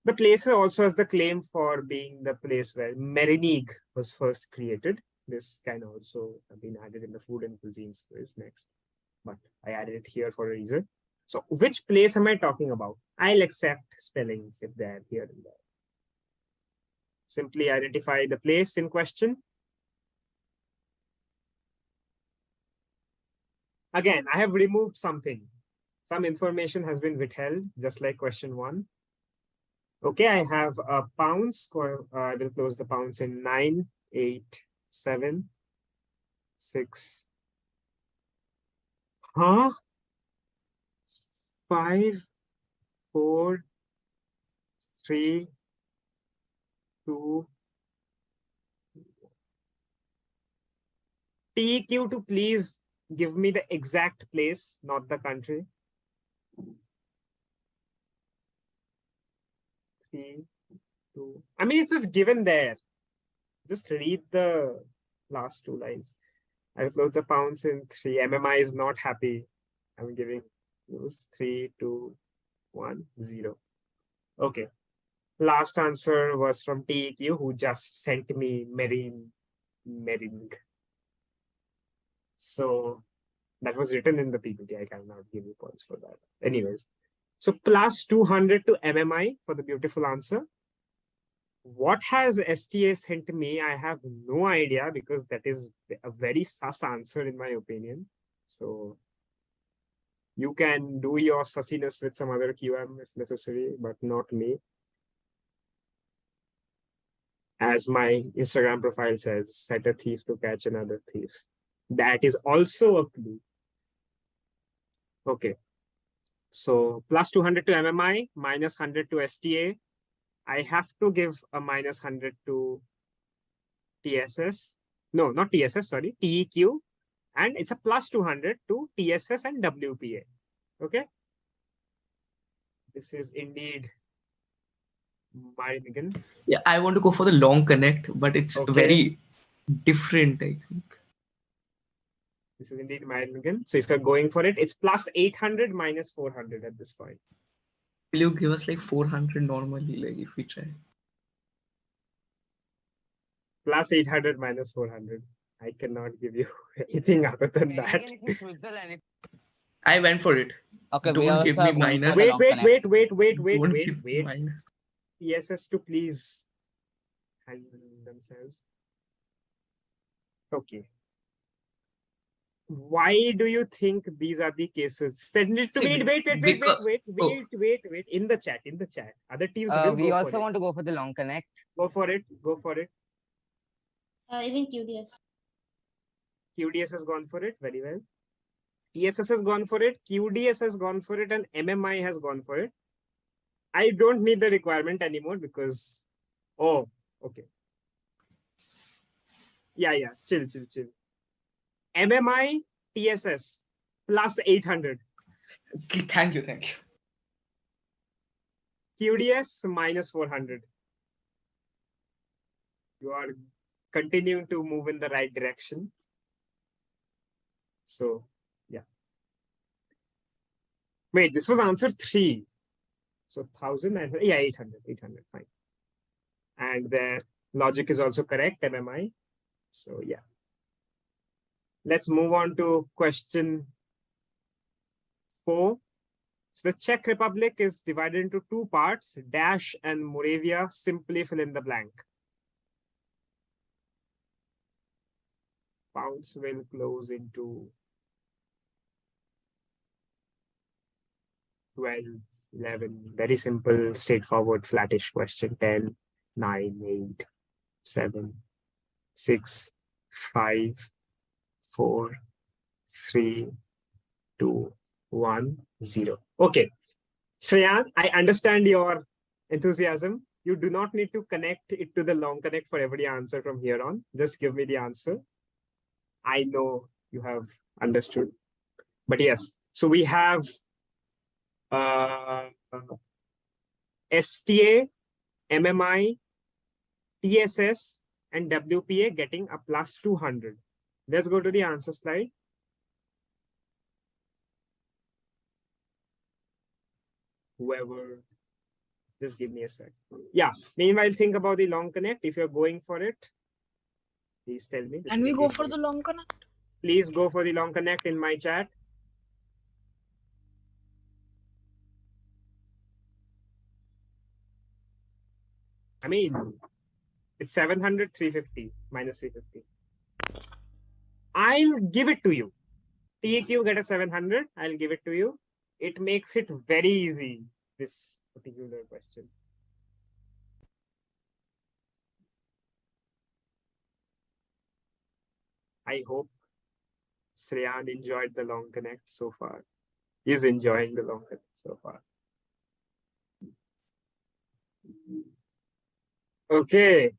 The place also has the claim for being the place where Merinig was first created. This can also have been added in the food and cuisines quiz next, but I added it here for a reason. So which place am I talking about? I'll accept spellings if they're here and there. Simply identify the place in question. Again, I have removed something. Some information has been withheld, just like question 1. Okay, I have a pounds. I will close the pounds in 9, 8, 7, 6. 5, 4, 3, 2. TQ to please give me the exact place, not the country. 3, 2. I mean, it's just given there. Just read the last 2 lines. I'll close the pounds in 3. MMI is not happy. I'm giving those 3, 2, 1, 0. Okay. Last answer was from TEQ, who just sent me Mering. So that was written in the PPT. I cannot give you points for that. Anyways, so plus 200 to MMI for the beautiful answer. What has STA sent me? I have no idea because that is a very sus answer in my opinion. So you can do your sussiness with some other QM if necessary, but not me. As my Instagram profile says, set a thief to catch another thief. That is also a clue. Okay. So plus 200 to MMI, minus 100 to STA. I have to give a minus 100 to TSS. No, not TSS, sorry, TEQ. And it's a plus 200 to TSS and WPA. Okay. This is indeed my begin. Yeah, I want to go for the long connect, but it's very different, I think. This is indeed my begin. So if you're going for it, it's plus 800 minus 400 at this point. Will you give us like 400 normally, like if we try? Plus 800 minus 400. I cannot give you anything other than that. I went for it. Okay, don't give me minus. Wait. Minus. TSS to please handle themselves. Okay. Why do you think these are the cases? Send it to me. Wait. In the chat. Other teams will we go also for it. want to go for the long connect. Go for it. Even QDS. QDS has gone for it. Very well. TSS has gone for it. QDS has gone for it. And MMI has gone for it. I don't need the requirement anymore because... Oh, okay. Yeah. Chill. MMI, TSS, plus 800. Thank you. QDS, minus 400. You are continuing to move in the right direction. So, yeah. Wait, this was answer 3. So 1000 and 800, fine. And the logic is also correct, MMI. So, yeah. Let's move on to question 4. So the Czech Republic is divided into 2 parts, Dash and Moravia. Simply fill in the blank. Pounds will close into 12, 11. Very simple, straightforward, flattish question. 10, 9, 8, 7, 6, 5, 4, 3, 2, 1, 0. Okay. Shreyan, I understand your enthusiasm. You do not need to connect it to the long connect for every answer from here on. Just give me the answer. I know you have understood. But yes, so we have STA, MMI, TSS, and WPA getting a plus 200. Let's go to the answer slide. Whoever, just give me a sec. Yeah, meanwhile, think about the long connect. If you're going for it, please tell me. Can we go for the long connect? Please go for the long connect in my chat. I mean, it's 700, 350, minus 350. I'll give it to you. TQ get a 700. I'll give it to you. It makes it very easy, this particular question. I hope Shreyan enjoyed the long connect so far. He's enjoying the long connect so far. Okay.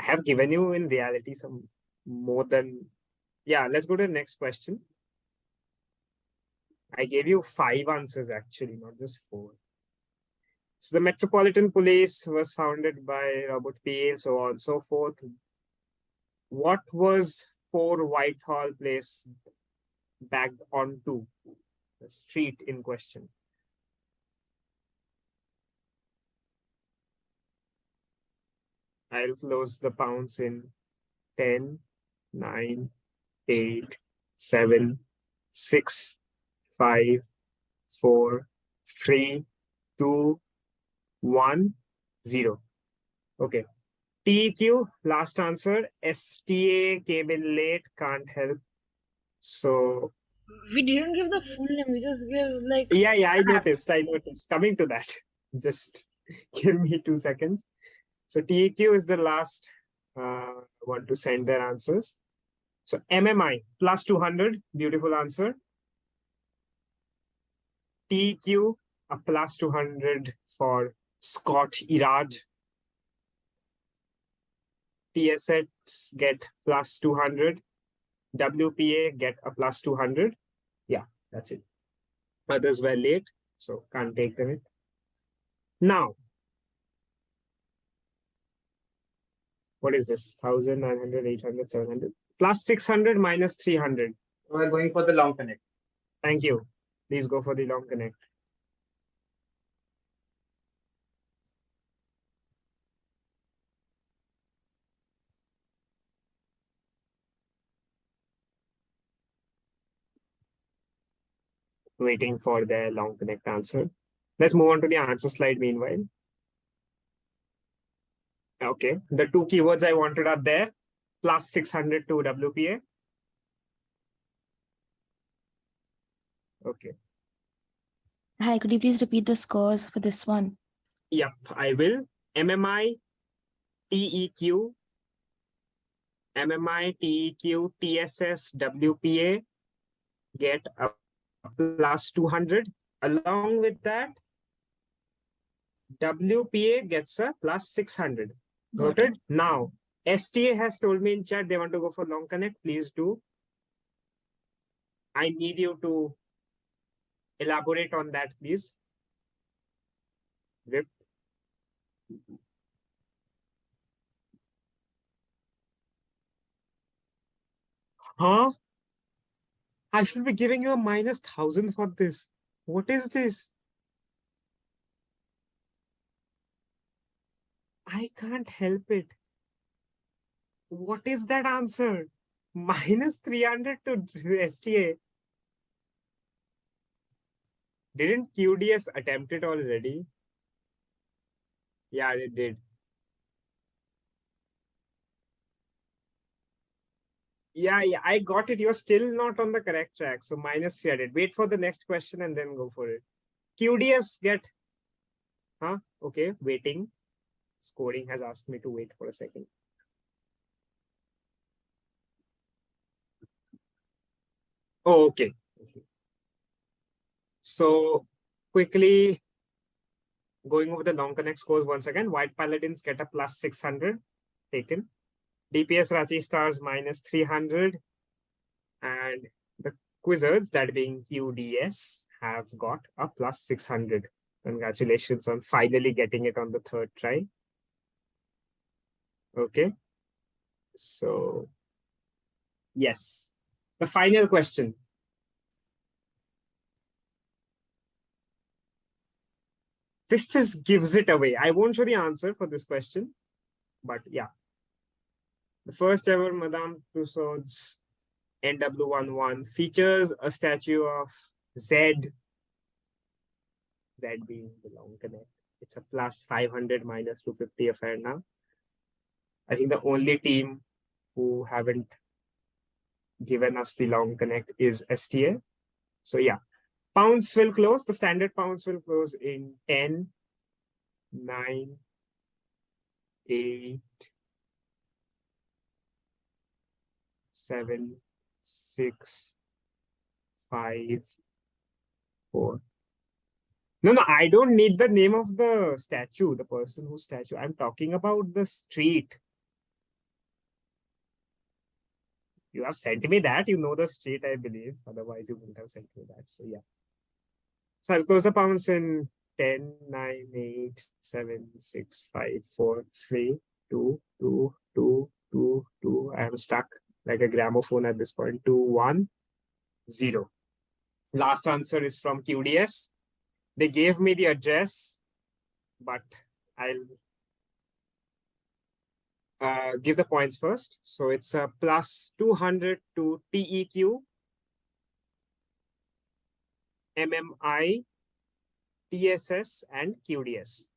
I have given you in reality some more than... Yeah, let's go to the next question. I gave you 5 answers actually, not just 4. So the Metropolitan Police was founded by Robert Peel, so on and so forth. What was 4 Whitehall Place backed onto? The street in question. I'll close the pounds in 10, 9, 8, 7, 6, 5, 4, 3, 2, 1, 0. Okay. TEQ, last answer. STA came in late, can't help. So We didn't give the full name. We just gave like. yeah, I noticed. Coming to that. Just give me 2 seconds. So TEQ is the last one to send their answers. So MMI plus 200, beautiful answer. TEQ a plus 200 for Scott Iraj. TSS get plus 200. WPA get a plus 200. Yeah, that's it. Others were late, so can't take them in. Now, what is this? 1,000, 900, 800, 700. Plus 600 minus 300. We're going for the long connect. Thank you. Please go for the long connect. Waiting for the long connect answer. Let's move on to the answer slide meanwhile. Okay, the 2 keywords I wanted are there. Plus 600 to WPA. Okay. Hi, could you please repeat the scores for this one? Yep, I will. MMI, TEQ, TSS, WPA get a plus 200. Along with that, WPA gets a plus 600. Noted? Now, STA has told me in chat they want to go for long connect. Please do. I need you to elaborate on that, please. Rip. Huh? I should be giving you a minus 1,000 for this. What is this? I can't help it. What is that answer? Minus 300 to STA. Didn't QDS attempt it already? Yeah, it did. Yeah, I got it. You're still not on the correct track. So minus 300. Wait for the next question and then go for it. QDS get. Huh? Okay, waiting. Scoring has asked me to wait for a second. Oh, okay. So quickly going over the long connect scores once again. White Paladins get a plus 600 taken. DPS Rachi Stars minus 300. And the Quizzards, that being QDS, have got a plus 600. Congratulations on finally getting it on the 3rd try. Okay. So, yes. The final question. This just gives it away. I won't show the answer for this question, but yeah. The first ever Madame Tussauds NW11 features a statue of Z. Z being the long connect. It's a plus 500 minus 250 affair now. I think the only team who haven't given us the long connect is STA. So yeah, pounds will close. The standard pounds will close in 10, 9, 8, 7, 6, 5, 4. No, I don't need the name of the statue, the person whose statue. I'm talking about the street. You have sent me that. You know the street, I believe. Otherwise, you wouldn't have sent me that. So yeah. So I'll close the pounds in 10, 9, 8, 7, 6, 5, 4, 3, 2, 2, 2, 2, 2. I am stuck like a gramophone at this point. 2, 1, 0. Last answer is from QDS. They gave me the address, but I'll give the points first. So it's a plus 200 to TEQ, MMI, TSS, and QDS.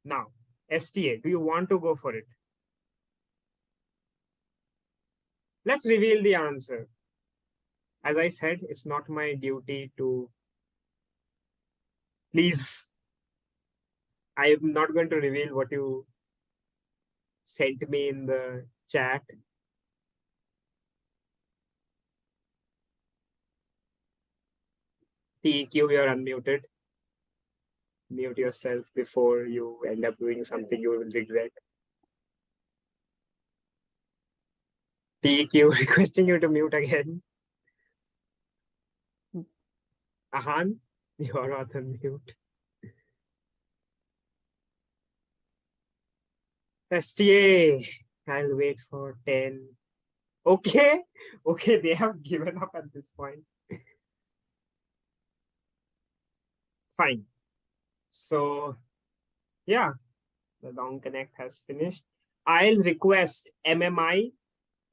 Now, STA, do you want to go for it? Let's reveal the answer. As I said, it's not my duty to. Please, I am not going to reveal what you sent me in the chat. TQ, you're unmuted. Mute yourself before you end up doing something you will regret. TQ, requesting you to mute again. Ahan, you're on mute. STA, I'll wait for 10. Okay, okay, they have given up at this point. Fine. So, yeah, the long connect has finished. I'll request MMI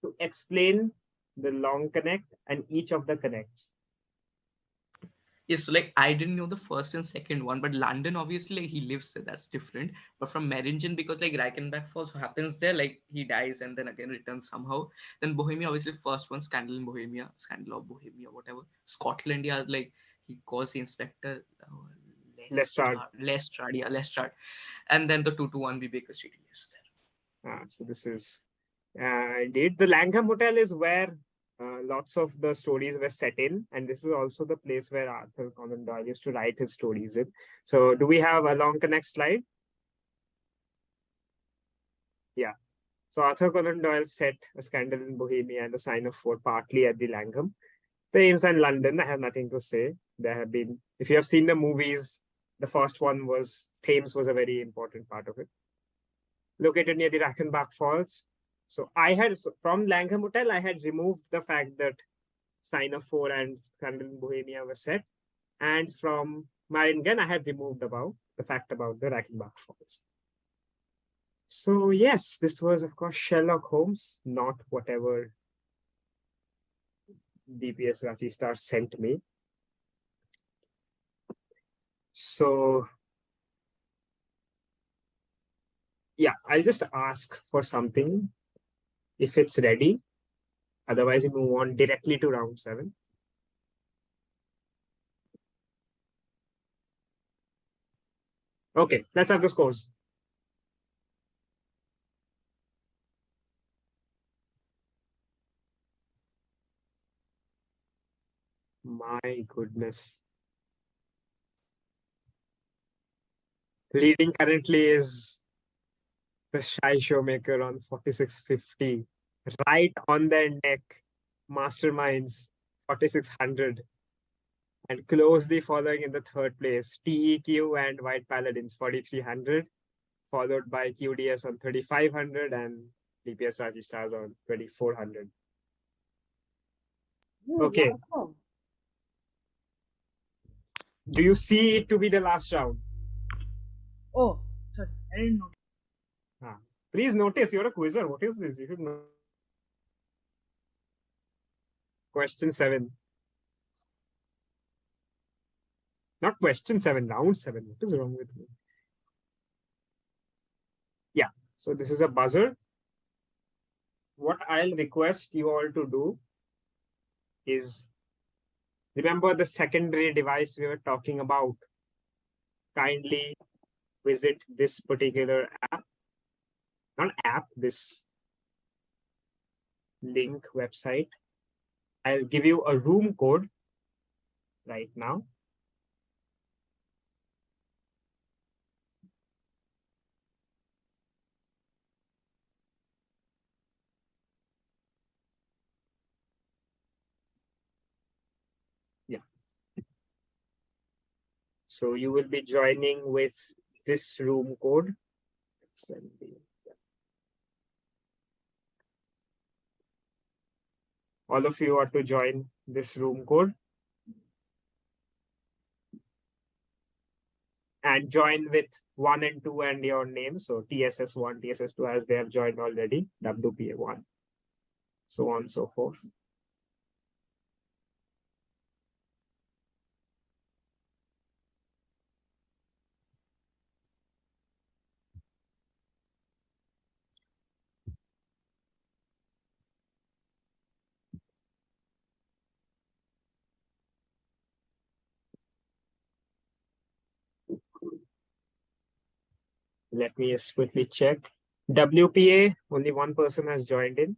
to explain the long connect and each of the connects. Yes, so like I didn't know the first and second one, but London obviously like he lives there, that's different. But from Meringen, because like Reichenbach Falls happens there, like he dies and then again returns somehow. Then Bohemia, obviously first one, Scandal in Bohemia, Scandal of Bohemia, whatever. Scotland, yeah, like he calls the inspector Lestrade. Lestrade. And then the 221 B Baker Street, yes. So this is indeed the Langham Hotel is where lots of the stories were set in, and this is also the place where Arthur Conan Doyle used to write his stories in. So do we have a long connect slide? Yeah. So Arthur Conan Doyle set A Scandal in Bohemia and The Sign of Four partly at the Langham. Thames and London, I have nothing to say. There have been, if you have seen the movies, the first one was, Thames was a very important part of it. Located near the Reichenbach Falls. So I had, from Langham Hotel, I had removed the fact that Sign of Four and Scandal in Bohemia were set. And from Maringen, I had removed the fact about the Reichenbach Falls. So yes, this was, of course, Sherlock Holmes, not whatever DPS Rachi Star sent me. So yeah, I'll just ask for something if it's ready. Otherwise, we move on directly to round 7. Okay, let's have the scores. My goodness. Leading currently is the Shy Showmaker on 4650. Right on their neck, Masterminds 4600. And closely following in the third place, TEQ and White Paladins 4300, followed by QDS on 3500 and DPS Raji Stars on 2400. Okay. Do you see it to be the last round? Oh, sorry, I didn't know. Please notice, you're a quizzer. What is this? You should know. Question 7. Not question 7, round 7. What is wrong with me? Yeah, so this is a buzzer. What I'll request you all to do is remember the secondary device we were talking about. Kindly visit this particular app. Not app, this link website. I'll give you a room code right now. Yeah. So you will be joining with this room code. All of you are to join this room code. And join with 1 and 2 and your name. So TSS1, TSS2 as they have joined already, WPA1, so on and so forth. Let me just quickly check. WPA, only one person has joined in.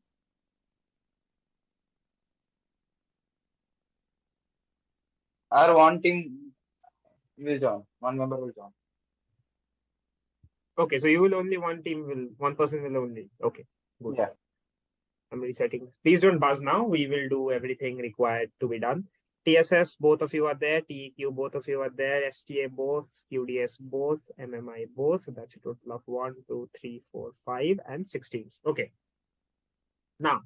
Our one team will join. One member will join. Okay, so you will only one person will only. Okay, good. Yeah. I'm resetting. Please don't buzz now. We will do everything required to be done. TSS, both of you are there. TEQ, both of you are there. STA, both. QDS, both. MMI, both. So that's a total of 1, 2, 3, 4, 5, and 16. Okay. Now,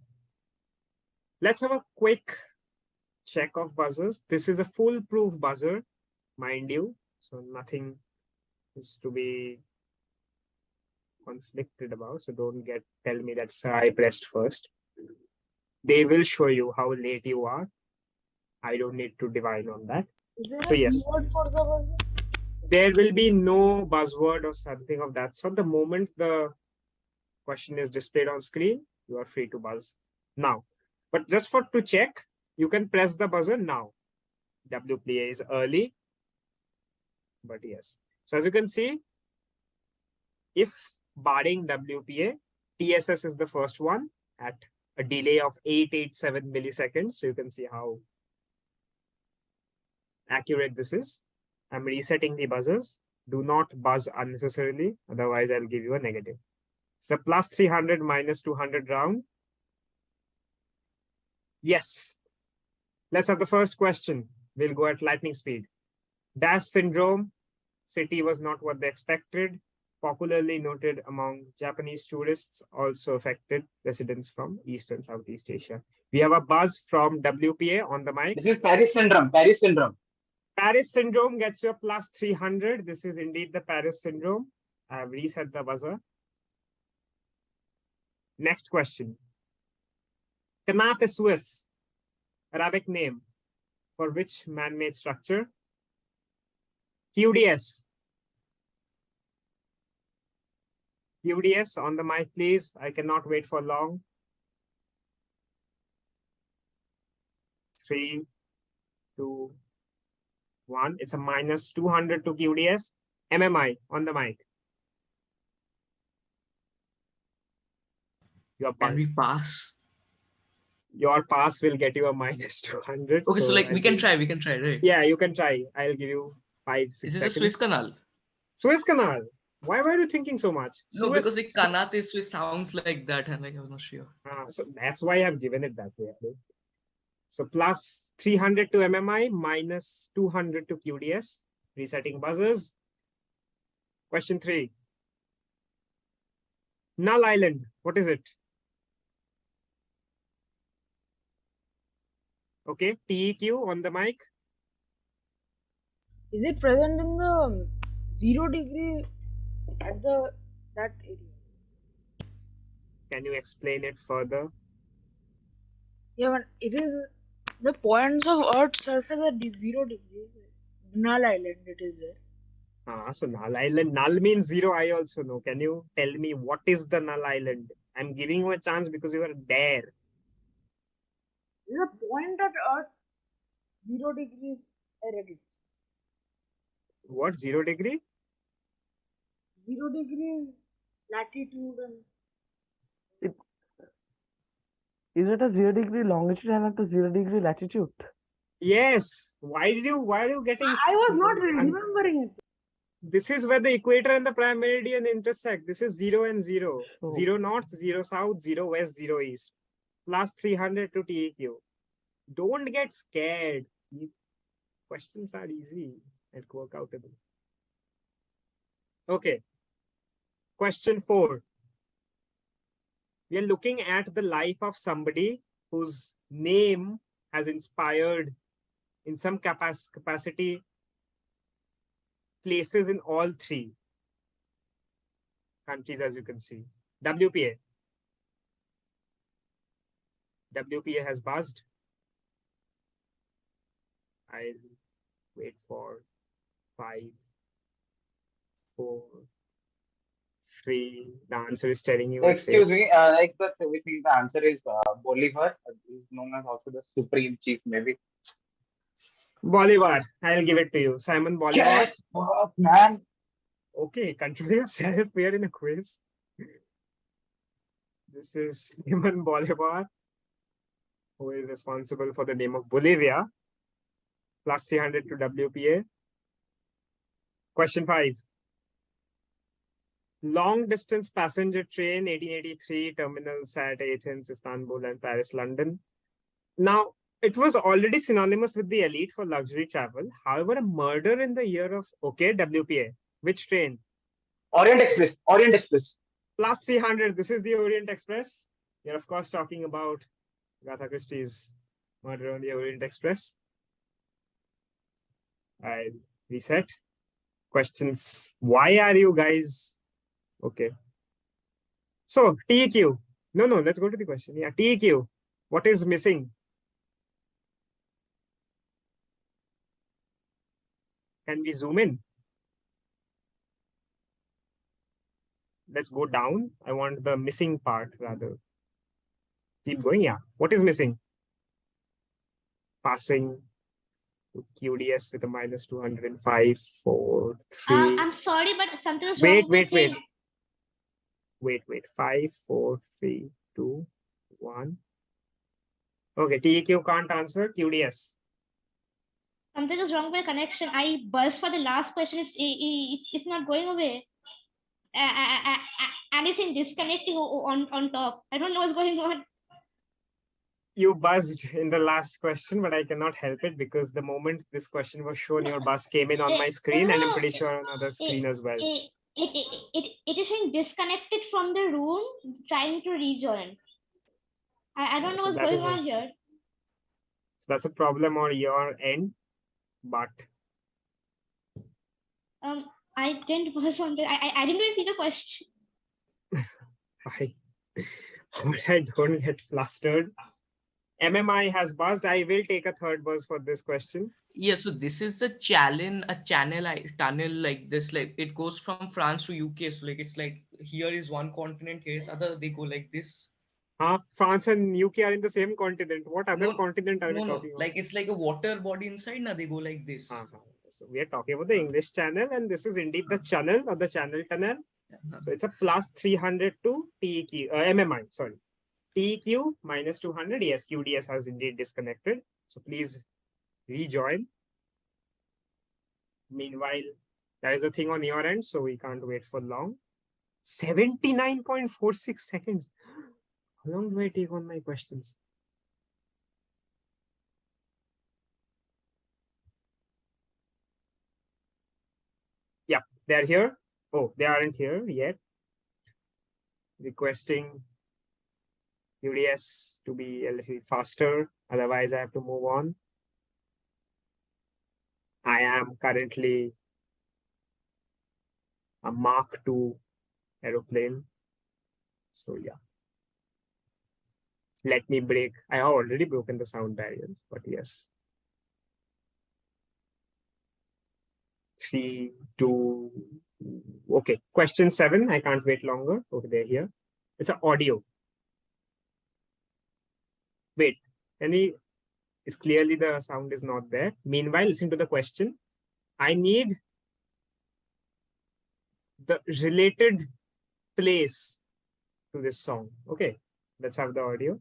let's have a quick check of buzzers. This is a foolproof buzzer, mind you. So nothing is to be conflicted about. So don't tell me that sir, I pressed first. They will show you how late you are. I don't need to divine on that. Is there So a yes, keyword for the buzzer? there will be no buzzword or something of that sort. The moment the question is displayed on screen, you are free to buzz now. But just to check, you can press the buzzer now. WPA is early, but yes. So as you can see, if barring WPA, TSS is the first one at a delay of 887 milliseconds. So you can see how accurate this is. I'm resetting the buzzers. Do not buzz unnecessarily, otherwise I'll give you a negative. So plus 300 minus 200 round. Yes. Let's have the first question. We'll go at lightning speed. Dash syndrome. City was not what they expected. Popularly noted among Japanese tourists, also affected residents from East and Southeast Asia. We have a buzz from WPA on the mic. This is Paris syndrome. Paris syndrome. Paris syndrome gets you a plus 300. This is indeed the Paris syndrome. I have reset the buzzer. Next question. Qanat Suez, Arabic name for which man-made structure? QDS. QDS on the mic, please. I cannot wait for long. 3, 2, 1. It's a minus 200 to QDS. MMI on the mic. Can we pass? Your pass will get you a minus 200. Okay, so like we can try, right? Yeah, you can try. I'll give you 5, 6 Is it seconds. a Swiss canal? Suez Canal. Why were you thinking so much? No, Suez... because like Kanate Swiss sounds like that, and like I was not sure. So that's why I've given it that way. So plus 300 to MMI, minus 200 to QDS. Resetting buzzers. Question 3. Null Island. What is it? Okay, TEQ on the mic. Is it present in the 0 degree at that area? Can you explain it further? Yeah, but it is the points of Earth's surface at 0 degrees. Null Island, it is there. So Null Island. Null means 0. I also know. Can you tell me what is the Null Island? I'm giving you a chance because you are there. There's a point at Earth 0 degrees. I read it. What 0 degree? 0 degrees latitude and. Is it a 0 degree longitude and at a 0 degree latitude? Yes. Why are you getting? I was not remembering it. This is where the equator and the prime meridian intersect. This is 0 and 0. Oh. 0 north, 0 south, 0 west, 0 east. Plus 300 to TEQ. Don't get scared. Questions are easy and work outable. Okay. Question 4. We are looking at the life of somebody whose name has inspired in some capacity places in all 3 countries, as you can see. WPA. WPA has buzzed. I'll wait for 5, 4, 3. The answer is telling you. Excuse me, like we think the answer is Bolivar. Is known as also the Supreme Chief, maybe. Bolivar. I'll give it to you. Simon Bolivar. Yes, fuck, man. Okay, control yourself. We are in a quiz. This is Simon Bolivar, who is responsible for the name of Bolivia. Plus 300 to WPA. Question 5. Long distance passenger train 1883 terminals at Athens, Istanbul, and Paris, London. Now, it was already synonymous with the elite for luxury travel. However, a murder in the year of, okay, WPA. Which train? Orient Express. Orient Express. Plus 300. This is the Orient Express. You're, of course, talking about Agatha Christie's Murder on the Orient Express. I reset. Questions. Why are you guys... Okay. So, TEQ. No, let's go to the question. Yeah, TEQ. What is missing? Can we zoom in? Let's go down. I want the missing part rather. Keep going, yeah. What is missing? Passing to QDS with a minus 205, 4, 3. I'm sorry, but something is wrong. Wait. 5, 4, 3, 2, 1. Okay, TEQ can't answer. QDS. Something is wrong with my connection. I buzzed for the last question. It's not going away. And it's in disconnecting on top. I don't know what's going on. You buzzed in the last question, but I cannot help it because the moment this question was shown, your buzz came in on my screen, and I'm pretty sure on other screen as well. It is saying disconnected from the room, trying to rejoin. I don't know what's going on here. So that's a problem on your end, but I didn't buzz on it. I didn't even see the question. I don't get flustered. MMI has buzzed. I will take a third buzz for this question. Yeah, so this is the tunnel like this, like it goes from France to UK. So like it's like here is one continent, here is other, they go like this. France and UK are in the same continent. What other continent are we talking about? Like it's like a water body inside, now they go like this. So we are talking about the English Channel, and this is indeed the channel or the channel tunnel. So it's a plus 300 to TEQ, MMI, sorry. TEQ minus 200. Yes, QDS has indeed disconnected. So please rejoin. Meanwhile, there is a thing on your end, so we can't wait for long. 79.46 seconds. How long do I take on my questions? Yeah, they're here. Oh, they aren't here yet. Requesting QDS to be a little faster. Otherwise, I have to move on. I am currently a Mark II aeroplane. So yeah. Let me break. I have already broken the sound barrier, but yes. 3, 2. Okay. Question 7. I can't wait longer. Okay, they're here. It's an audio. Wait. It's clearly the sound is not there. Meanwhile, listen to the question. I need the related place to this song. Okay. Let's have the audio.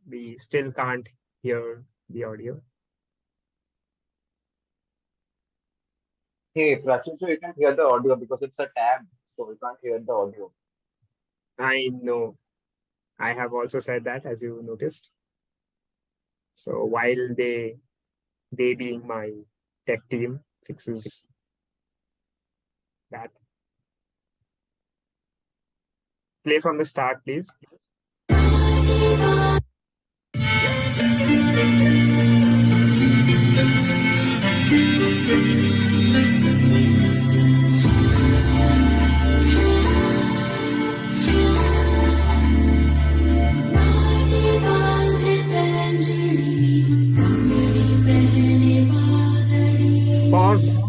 We still can't hear the audio. Hey, Prachul, so you can hear the audio because it's a tab, so we can't hear the audio. I know. I have also said that, as you noticed. So while they being my tech team fixes that. Play from the start, please. Pause.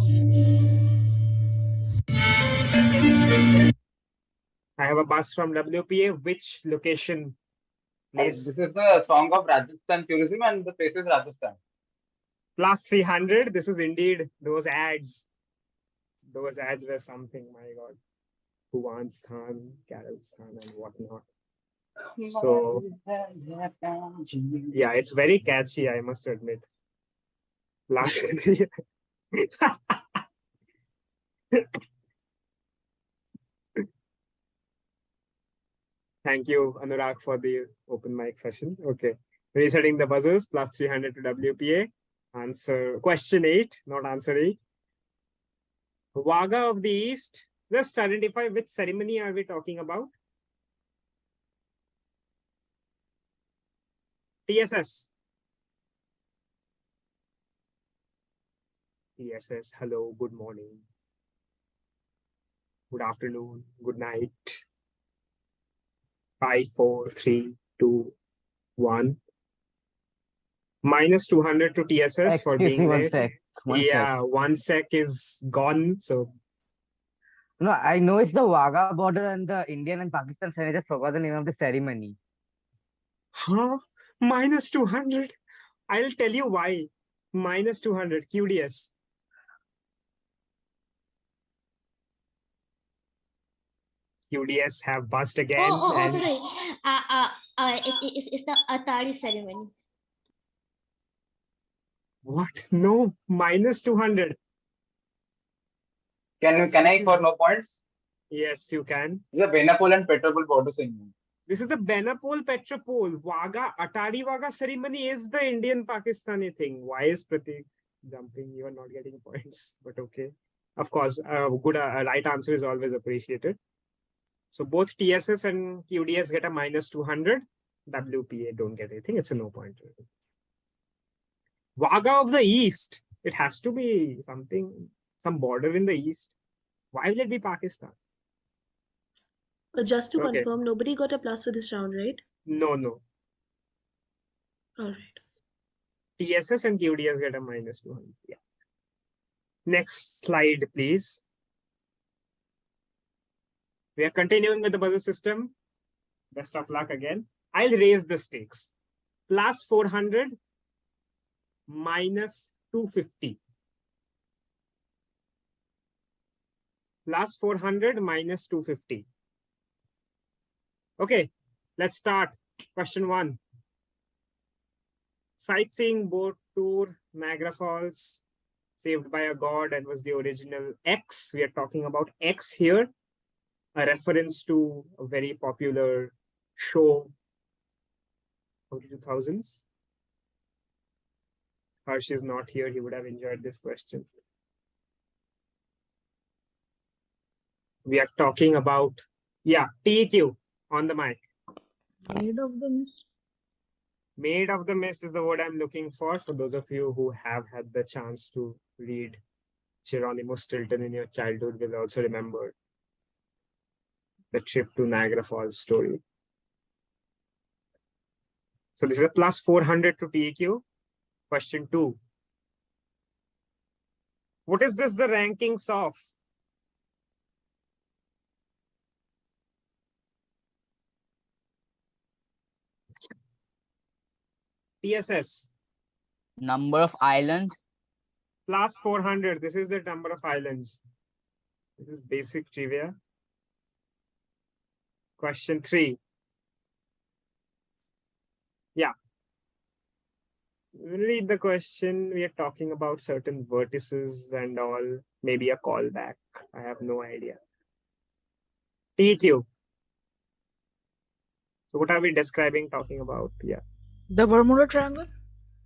I have a bus from WPA. Which location? Please. This is the song of Rajasthan tourism, and the place is Rajasthan. Plus 300. This is indeed those ads. Those ads were something, my God. Huan Sthan, Carol Sthan, and whatnot. So, yeah, it's very catchy, I must admit. Last Thank you, Anurag, for the open mic session. Okay. Resetting the buzzers, plus 300 to WPA. Answer question 8, not answer 8. Vaga of the East. Just identify which ceremony are we talking about. TSS. TSS, hello, good morning. Good afternoon, good night. 5, 4, 3, 2, 1. Minus 200 to TSS for Excuse being me, one late. sec. Yeah, 1 sec is gone. So No, I know it's the Wagah border and the Indian and Pakistan side. I just forgot the name of the ceremony. huh? Minus 200. I'll tell you why. Minus 200 QDS. QDS have bust again. And Sorry. It's the Atari ceremony. what? No, minus 200. Can I for no points? Yes, you can. The Benapole and Petropol border ceremony. This is the Benapole Petropol. Vaga, Atari Vaga ceremony is the Indian Pakistani thing. Why is Pratik jumping? You are not getting points, but okay. Of course, a right answer is always appreciated. So both TSS and QDS get a minus 200. WPA don't get anything. It's a no point. Vaga of the East. It has to be something, some border in the East. Why will it be Pakistan? Just to Okay. confirm, nobody got a plus for this round, right? No, no. All right. TSS and QDS get a minus 200. Yeah. Next slide, please. We are continuing with the buzzer system. Best of luck again. I'll raise the stakes. Plus 400, minus 250. Plus 400, minus 250. Okay, let's start. Question 1. Sightseeing boat tour, Niagara Falls, Saved by a God, and was the original X. We are talking about X here, a reference to a very popular show of the 2000s. Harsh is not here. He would have enjoyed this question. We are talking about, yeah, TEQ on the mic. Made of the mist. Made of the Mist is the word I'm looking for those of you who have had the chance to read Geronimo Stilton in your childhood will also remember the trip to Niagara Falls story. So this is a plus 400 to TEQ. Question 2. What is this the rankings of? TSS. Number of islands. Plus 400. This is the number of islands. This is basic trivia. Question 3. Yeah. Read the question. We are talking about certain vertices and all. Maybe a callback. I have no idea. TQ. So what are we describing, talking about? Yeah. The Bermuda Triangle?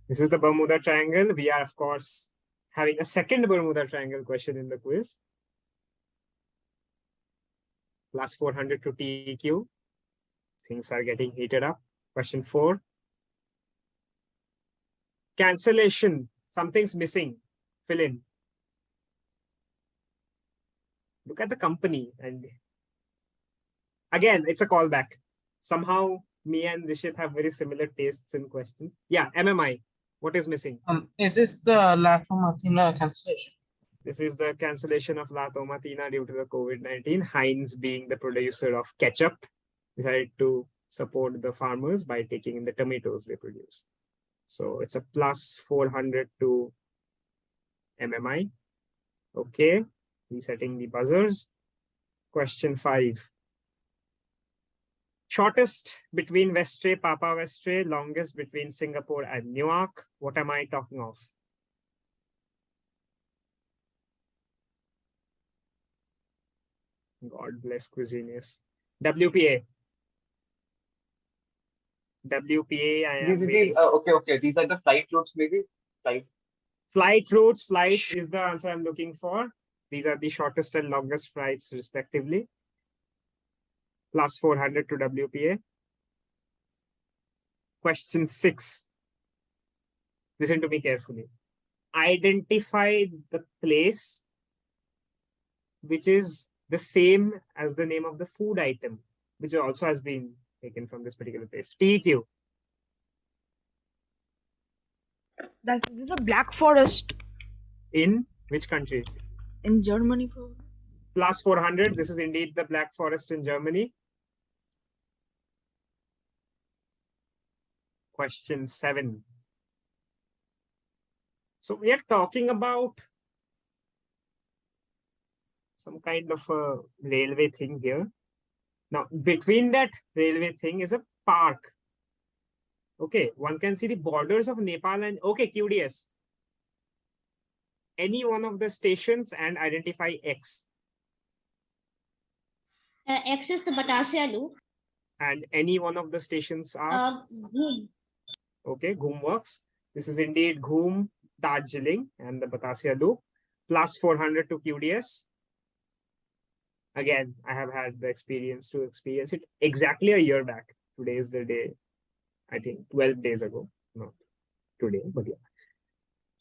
This is the Bermuda Triangle. We are, of course, having a second Bermuda Triangle question in the quiz. Plus 400 to TEQ. Things are getting heated up. Question 4. Cancellation. Something's missing. Fill in. Look at the company. And again, it's a callback. Somehow, me and Rishit have very similar tastes in questions. Yeah, MMI. What is missing? Is this the La Tomatina cancellation? This is the cancellation of La Tomatina due to the COVID-19. Heinz, being the producer of ketchup, decided to support the farmers by taking in the tomatoes they produce. So it's a plus 400 to MMI. Okay, resetting the buzzers. Question 5. Shortest between Westray, Papa Westray, longest between Singapore and Newark. What am I talking of? God bless Cuisinius. WPA. WPA, I am waiting. Okay. These are the flight routes, maybe? Flight routes, flights is the answer I'm looking for. These are the shortest and longest flights, respectively. Plus 400 to WPA. Question 6. Listen to me carefully. Identify the place which is the same as the name of the food item, which also has been taken from this particular place. TQ. This is a Black Forest. In which country? In Germany, probably. Plus 400. This is indeed the Black Forest in Germany. Question 7. So we are talking about some kind of a railway thing here. Now, between that railway thing is a park. Okay, one can see the borders of Nepal and, okay, QDS. Any one of the stations and identify X. X is the Batasia loop. And any one of the stations are? Ghum. Okay, Ghum works. This is indeed Ghum, Darjeeling, and the Batasia loop. Plus 400 to QDS. Again, I have had the experience to experience it exactly a year back. Today is the day, I think 12 days ago. Not today, but yeah.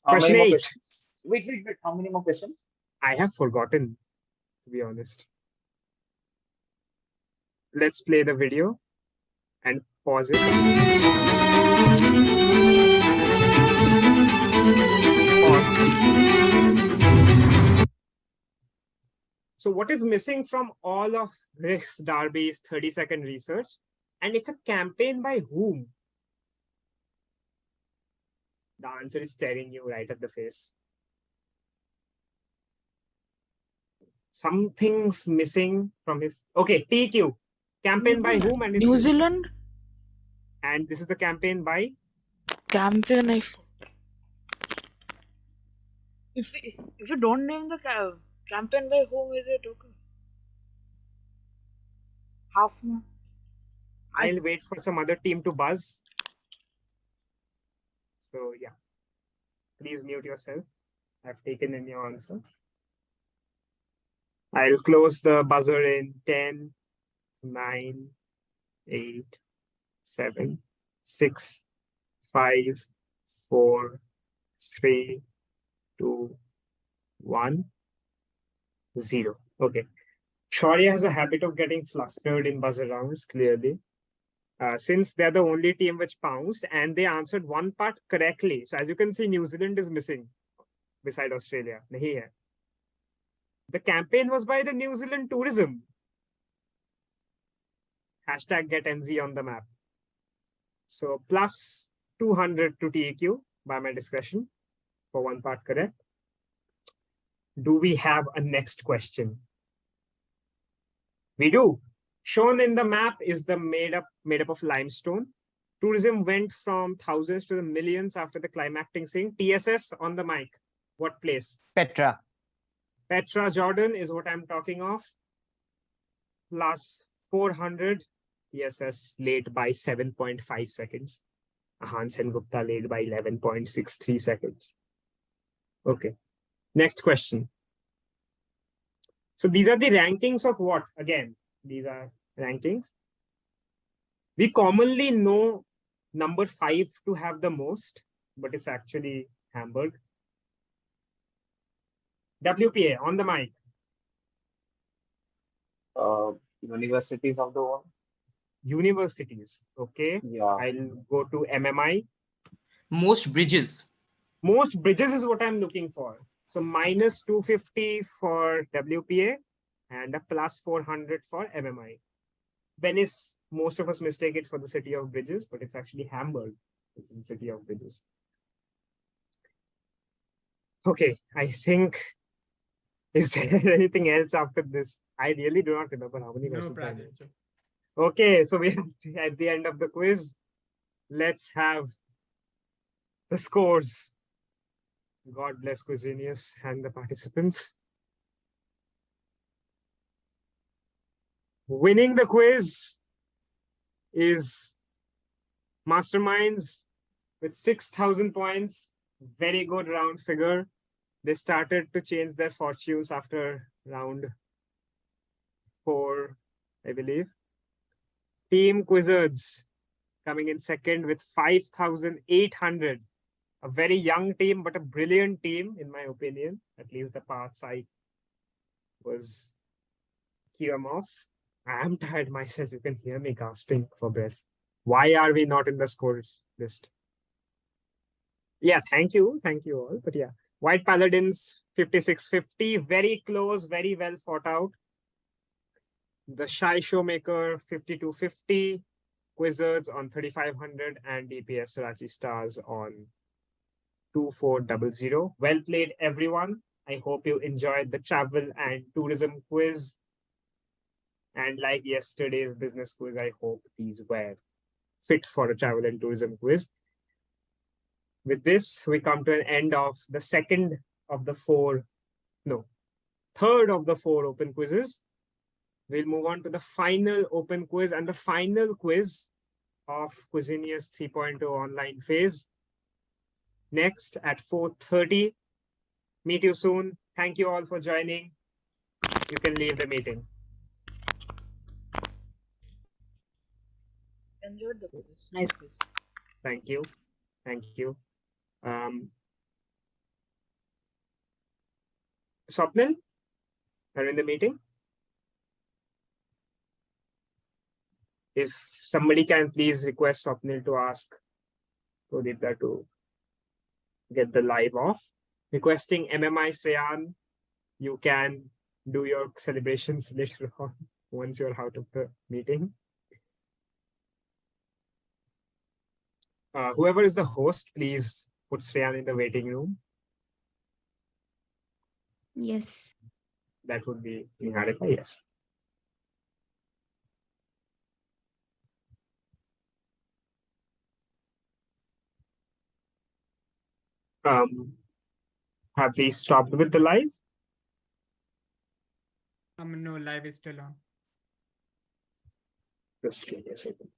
Question 8. Questions? Wait. How many more questions? I have forgotten, to be honest. Let's play the video and pause it. Pause. So what is missing from all of Rick's Darby's 30-second research? And it's a campaign by whom? The answer is staring you right at the face. Something's missing from his... Okay, TQ. Campaign by whom? And New Zealand. And this is the campaign by? Campaign. If you don't name the campaign by whom is it, okay? Half more. I'll wait for some other team to buzz. So yeah, please mute yourself. I've taken in your answer. I'll close the buzzer in 10, 9, 8, 7, 6, 5, 4, 3, 2, 1, 0. Okay. Shaurya has a habit of getting flustered in buzzer rounds, clearly. Since they're the only team which pounced and they answered one part correctly. So as you can see, New Zealand is missing beside Australia. Nahi hai. The campaign was by the New Zealand Tourism. Hashtag get NZ on the map. So plus 200 to TEQ by my discretion for one part correct. Do we have a next question? We do. Shown in the map is the made up of limestone. Tourism went from thousands to the millions after the climactic scene. TSS on the mic. What place? Petra. Petra, Jordan is what I'm talking of. Plus 400. TSS late by 7.5 seconds. Hans and Gupta late by 11.63 seconds. Okay. Next question. So these are the rankings of what? Again, these are rankings. We commonly know number 5 to have the most, but it's actually Hamburg. WPA on the mic. Universities of the world. Universities. Okay. Yeah. I'll go to MMI. Most bridges. Most bridges is what I'm looking for. So minus 250 for WPA and a plus 400 for MMI. Venice, most of us mistake it for the city of bridges, but it's actually Hamburg. It's the city of bridges. Okay, I think, is there anything else after this? I really do not remember how many No, questions I made. Prachi. Okay, so we're at the end of the quiz. Let's have the scores. God bless Quizzinius and the participants. Winning the quiz is Masterminds with 6,000 points. Very good round figure. They started to change their fortunes after round 4, I believe. Team Quizzards coming in second with 5,800. A very young team, but a brilliant team, in my opinion. At least the paths I was off. I am tired myself. You can hear me gasping for breath. Why are we not in the score list? Yeah, thank you. Thank you all. But yeah, White Paladins 5650, very close, very well fought out. The Shy Showmaker 5250, Quizzards on 3500, and DPSRPK Stars on 2400. Well played, everyone. I hope you enjoyed the travel and tourism quiz. And like yesterday's business quiz, I hope these were fit for a travel and tourism quiz. With this, we come to an end of the third of the four open quizzes. We'll move on to the final open quiz and the final quiz of Cuisinius 3.0 online phase. Next at 4:30. Meet you soon. Thank you all for joining. You can leave the meeting. Enjoyed the quiz. Nice quiz. Thank you. Thank you. Swapnil, are you in the meeting? If somebody can please request Swapnil to ask Prodipta to get the live off. Requesting MMI Sreyan, you can do your celebrations later on once you're out of the meeting. Whoever is the host, please put Sreyan in the waiting room. Yes. That would be Niharika, yes. Have we stopped with the live? No, live is still on. Just give me a second.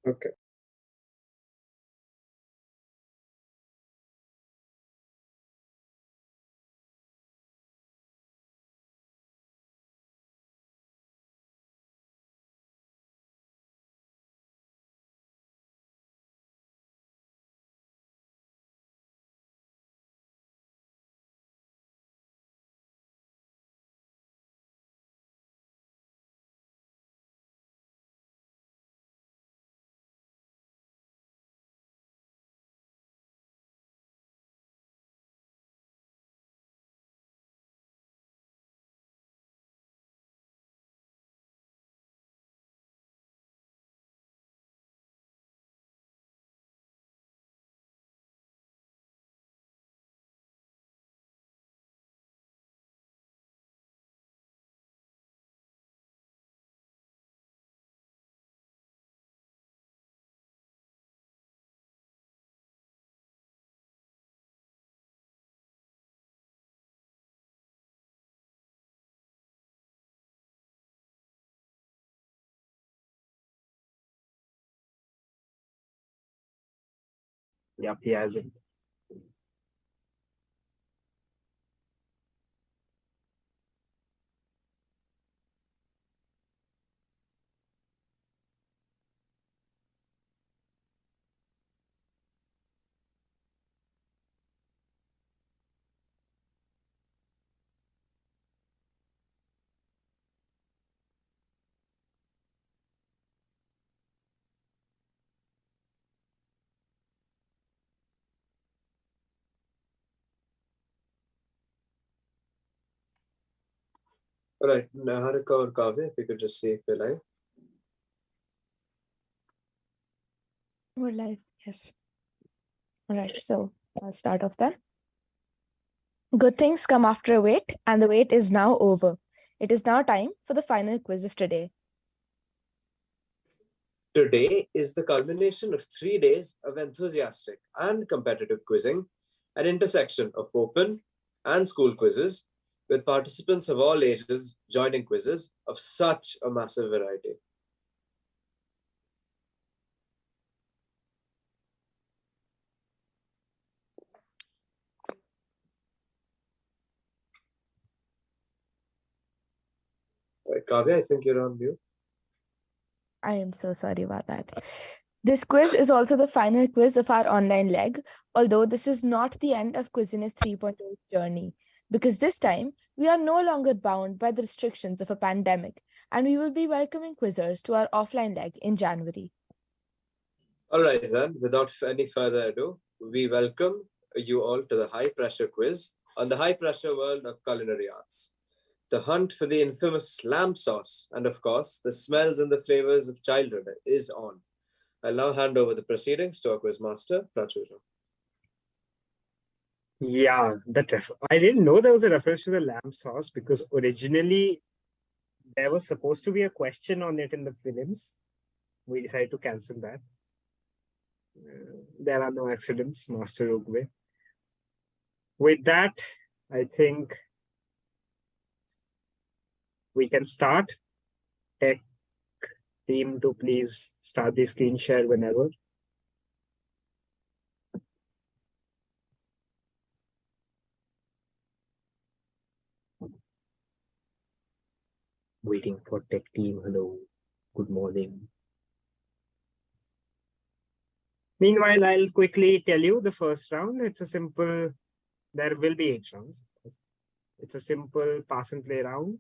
Okay. Yep, he has it. All right, Naharika or Kavya, if you could just see if you're live. We're live, yes. All right, so I'll start off then. Good things come after a wait, and the wait is now over. It is now time for the final quiz of today. Today is the culmination of 3 days of enthusiastic and competitive quizzing, an intersection of open and school quizzes, with participants of all ages joining quizzes of such a massive variety. Kavya, I think you're on mute. I am so sorry about that. This quiz is also the final quiz of our online leg, although this is not the end of Cuisines 3.0's journey, because this time we are no longer bound by the restrictions of a pandemic, and we will be welcoming quizzers to our offline leg in January. All right, then, without any further ado, we welcome you all to the high pressure quiz on the high pressure world of culinary arts. The hunt for the infamous lamb sauce, and of course, the smells and the flavors of childhood is on. I'll now hand over the proceedings to our quiz master, Prachuja. Yeah, I didn't know there was a reference to the lamb sauce because originally there was supposed to be a question on it in the prelims. We decided to cancel that. There are no accidents, Master Ugwe. With that, I think we can start. Tech team to please start the screen share whenever. Waiting for tech team. Hello. Good morning. Meanwhile, I'll quickly tell you the first round. It's a simple, there will be 8 rounds. It's a simple pass and play round.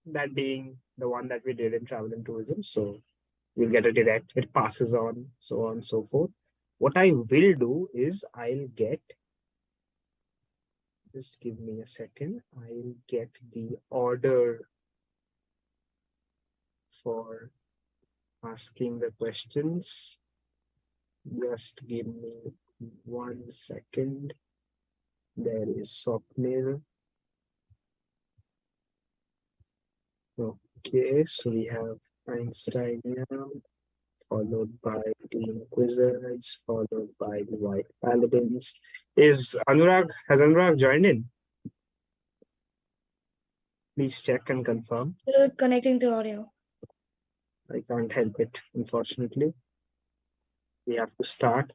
That being the one that we did in travel and tourism. So you'll get a direct, it passes on and so forth. What I will do is I'll get, just give me a second. I'll get the order for asking the questions. Just give me 1 second. There is Swapnil. Okay, so we have Einsteinium, followed by the Inquisitors, followed by the White Paladins. Has Anurag joined in? Please check and confirm. Still connecting to audio. I can't help it, unfortunately. We have to start.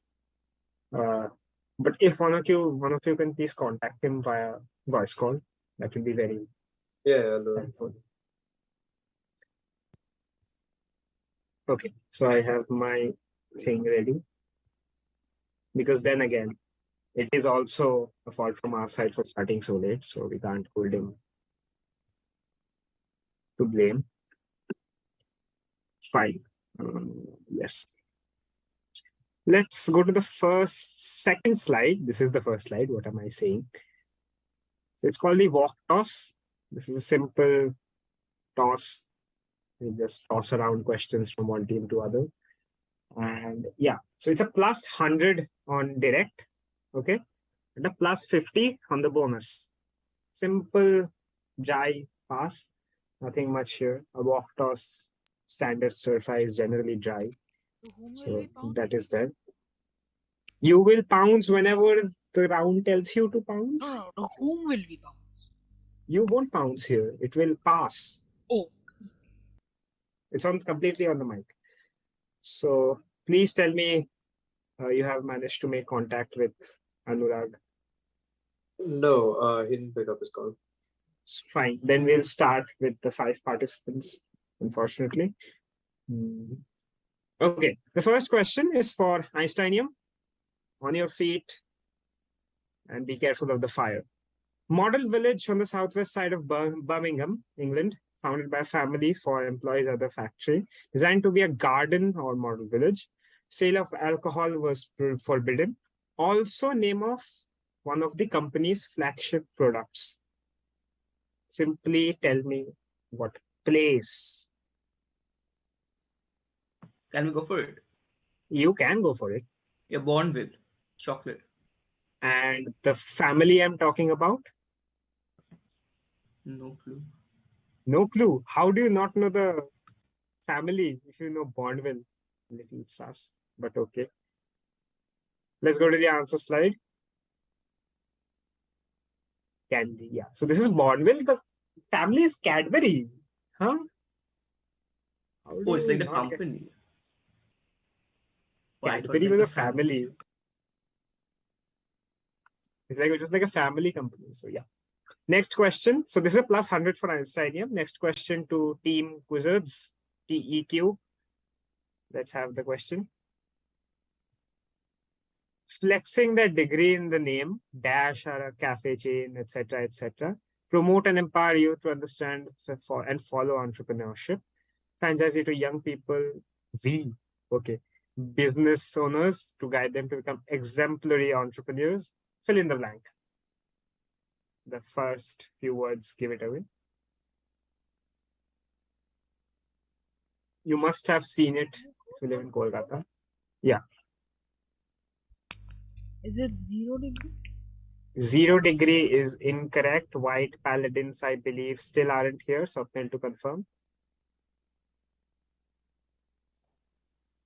But if one of you can please contact him via voice call, that would be very helpful. Okay, so I have my thing ready. Because then again, it is also a fault from our side for starting so late, so we can't hold him to blame. Fine. Yes. Let's go to the second slide. This is the first slide. What am I saying? So it's called the walk toss. This is a simple toss. You just toss around questions from one team to other. And yeah, so it's a plus 100 on direct. Okay. And a plus 50 on the bonus. Simple, dry pass. Nothing much here. A walk toss standard stir fry is generally dry. So that is that. You will pounce whenever the round tells you to pounce. No, to whom will we bounce? You won't pounce here. It will pass. Oh. It's completely on the mic. So please tell me you have managed to make contact with Anurag. No, he didn't pick up his call. Fine. Then we'll start with the 5 participants, unfortunately. Okay. The first question is for Einsteinium. On your feet and be careful of the fire. Model village on the southwest side of Birmingham, England, founded by a family for employees at the factory, designed to be a garden or model village. Sale of alcohol was forbidden. Also name of one of the company's flagship products. Simply tell me what place. Can we go for it? You can go for it. You're born with chocolate. And the family I'm talking about? No clue. No clue. How do you not know the family if you know Bondville? Little sus, but okay. Let's go to the answer slide. Candy, yeah. So this is Bondville. The family is Cadbury. Huh? Oh, it's like the company. Cadbury was a family. It's just like a family company. So yeah. Next question. So this is a plus 100 for Einsteinium. Next question to Team Quizzards, TEQ. Let's have the question. Flexing their degree in the name, Dash or a cafe chain, etc., etc. Promote and empower youth to understand and follow entrepreneurship. Franchisee to young people, okay. Business owners to guide them to become exemplary entrepreneurs. Fill in the blank. The first few words give it away. You must have seen it if you live in Kolkata. Yeah. Is it 0 degree? 0 degree is incorrect. White paladins, I believe, still aren't here. So Swapnil to confirm.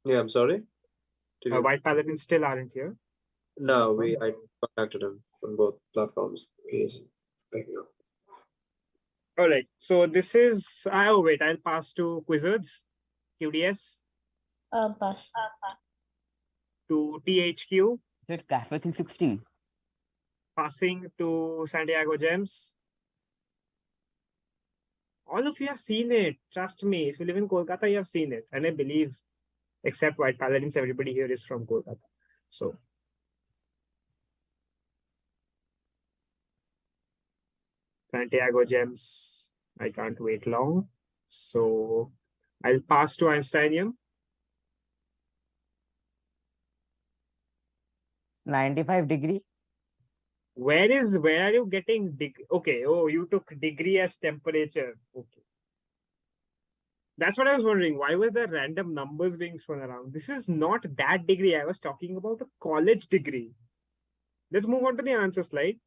Yeah, I'm sorry. White paladins still aren't here. No, I contacted him on both platforms. He's picking up. All right. So this is. Oh wait, I'll pass to Quizzards, QDS. Pass. To THQ. Did Cafe 360? Passing to Santiago Gems. All of you have seen it. Trust me. If you live in Kolkata, you have seen it. And I believe, except White Paladins, everybody here is from Kolkata. So. Santiago Gems. I can't wait long. So I'll pass to Einsteinium. 95 degree. Where are you getting okay, oh, you took degree as temperature. Okay. That's what I was wondering. Why was there random numbers being thrown around? This is not that degree. I was talking about a college degree. Let's move on to the answer slide.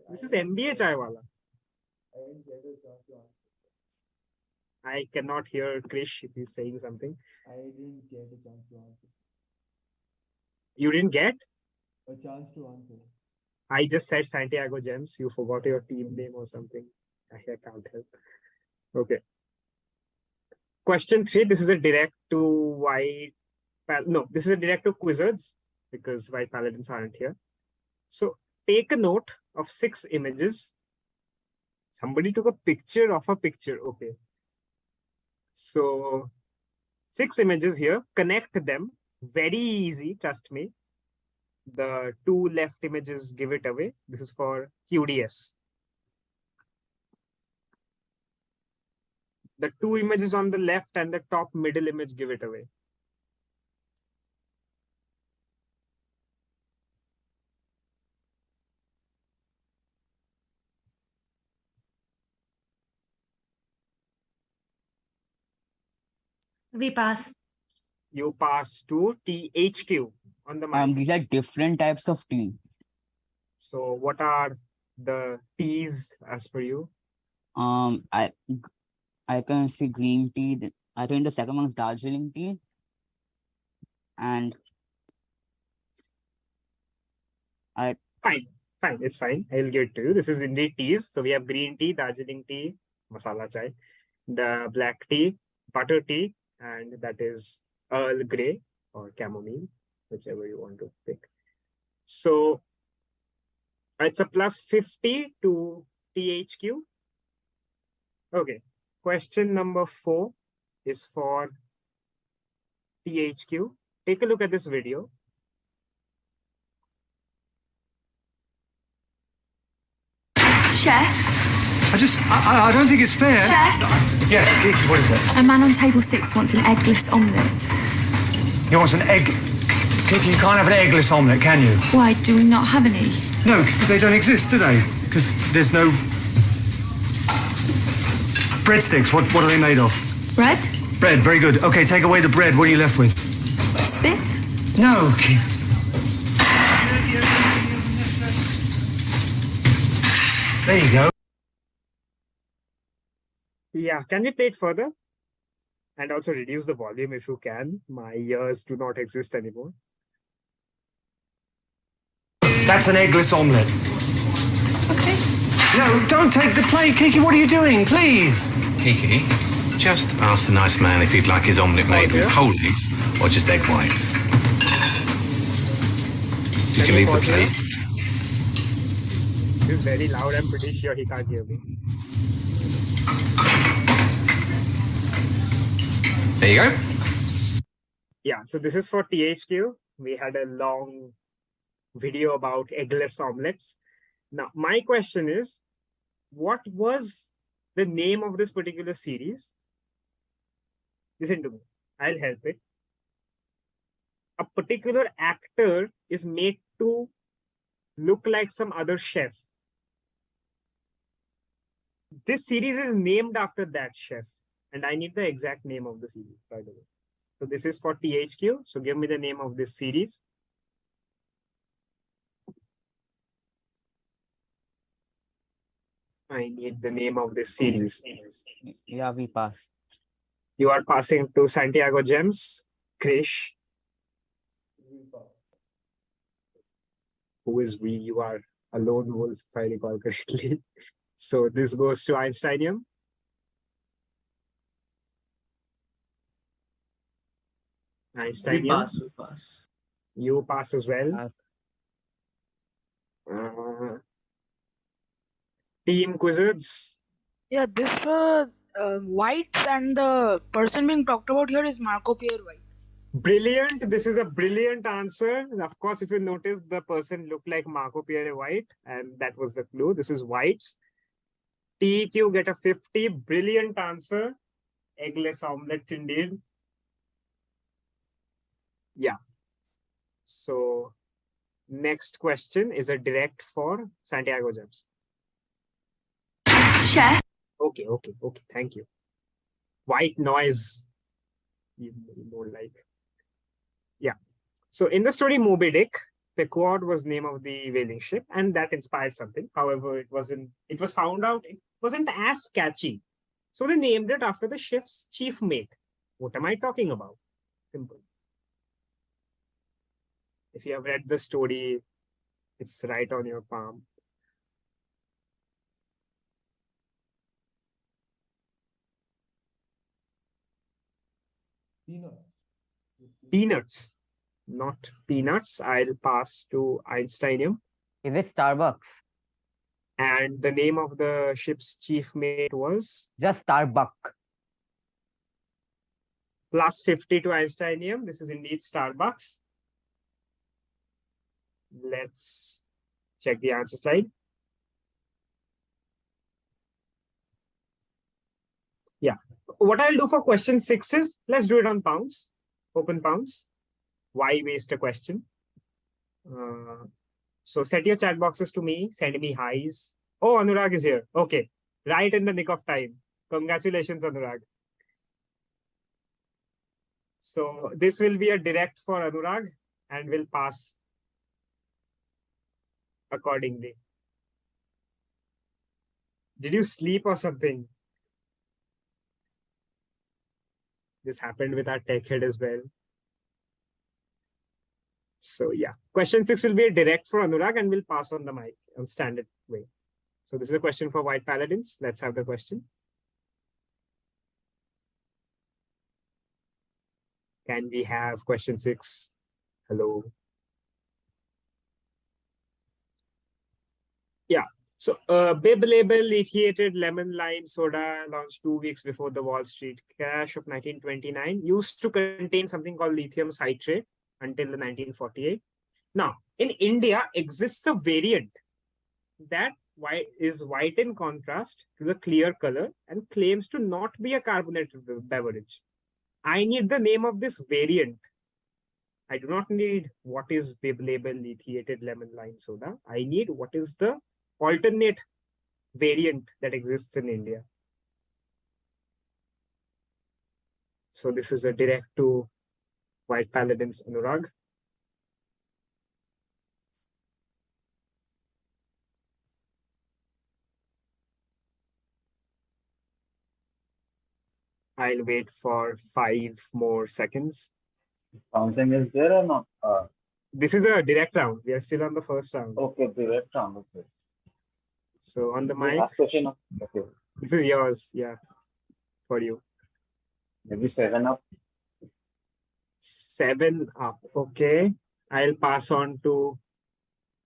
This is MBA Chaiwala. I cannot hear Krish if he's saying something. I didn't get a chance to answer. You didn't get? A chance to answer. I just said Santiago Gems. You forgot your team name or something. I can't help. Okay. Question 3. This is a direct to white. No, this is a direct to Quizzards because white paladins aren't here. So take a note of 6 images. Somebody took a picture of a picture. Okay. So 6 images here. Connect them. Very easy, trust me. The 2 left images give it away. This is for QDS. The 2 images on the left and the top middle image give it away. We pass. You pass to THQ on the mic. These are different types of tea. So what are the teas as per you? I can see green tea. I think the second one is Darjeeling tea. And Fine, it's fine. I'll give it to you. This is indeed teas. So we have green tea, Darjeeling tea, masala chai, the black tea, butter tea, and that is Earl Grey or chamomile, whichever you want to pick. So it's a plus 50 to THQ. Okay. Question number 4 is for THQ. Take a look at this video. Chef? I don't think it's fair. Chef? Yes, Kiki, what is it? A man on table 6 wants an eggless omelette. He wants an egg. Kiki, you can't have an eggless omelette, can you? Why, do we not have any? No, because they don't exist, do they? Because there's no... Breadsticks, what are they made of? Bread? Bread, very good. Okay, take away the bread. What are you left with? Sticks? No, Kiki. There you go. Yeah, can we play it further? And also reduce the volume if you can. My ears do not exist anymore. That's an eggless omelette. Okay. No, don't take the plate, Kiki. What are you doing? Please. Kiki, just ask the nice man if he'd like his omelette made with whole eggs or just egg whites. You can leave the plate. This is very loud. I'm pretty sure he can't hear me. There you go. Yeah, so this is for THQ. We had a long video about eggless omelets. Now, my question is, what was the name of this particular series? Listen to me. I'll help it. A particular actor is made to look like some other chef. This series is named after that chef. And I need the exact name of the series, by the way. So this is for THQ. So give me the name of this series. I need the name of this series. Yeah, we pass. You are passing to Santiago Gems, Krish. Who is we? You are a lone wolf, if I recall correctly. So this goes to Einsteinium. Einsteinium. We pass, we pass. You pass as well. Team Quizzards. Yeah, this whites and the person being talked about here is Marco Pierre White. Brilliant. This is a brilliant answer. And of course, if you notice, the person looked like Marco Pierre White, and that was the clue. This is whites. TQ get a 50. Brilliant answer. Eggless omelette indeed. Yeah. So next question is a direct for Santiago Gems. Chef? Okay. Thank you. White noise. You don't like. Yeah. So in the story Moby Dick, Pequod was name of the whaling ship, and that inspired something. However, it was found out it wasn't as catchy. So they named it after the ship's chief mate. What am I talking about? Simple. If you have read the story, it's right on your palm. Peanuts. Not peanuts. I'll pass to Einsteinium. Is it Starbucks? And the name of the ship's chief mate was? Just Starbuck. Plus 50 to Einsteinium. This is indeed Starbucks. Let's check the answer slide. Yeah. What I'll do for question 6 is, let's do it on pounds. Open pounds. Why waste a question? So set your chat boxes to me. Send me highs. Oh, Anurag is here. Okay. Right in the nick of time. Congratulations, Anurag. So this will be a direct for Anurag and will pass accordingly. Did you sleep or something? This happened with our tech head as well. So yeah, question 6 will be a direct for Anurag and will pass on the mic on standard way. So this is a question for White Paladins. Let's have the question. Can we have question 6? Hello. Yeah. So Bib label lithiated lemon lime soda launched 2 weeks before the Wall Street crash of 1929 used to contain something called lithium citrate until the 1948. Now, in India exists a variant that is white in contrast to the clear color and claims to not be a carbonated beverage. I need the name of this variant. I do not need what is Bib label lithiated lemon lime soda. I need what is the alternate variant that exists in India. So this is a direct to White Paladins, Anurag. I'll wait for 5 more seconds. Bouncing is there or not? This is a direct round. We are still on the first round. Okay, direct round. Okay. So on the mic. Last question. Okay. This is yours. Yeah. For you. Maybe 7 up. 7 up. Okay. I'll pass on to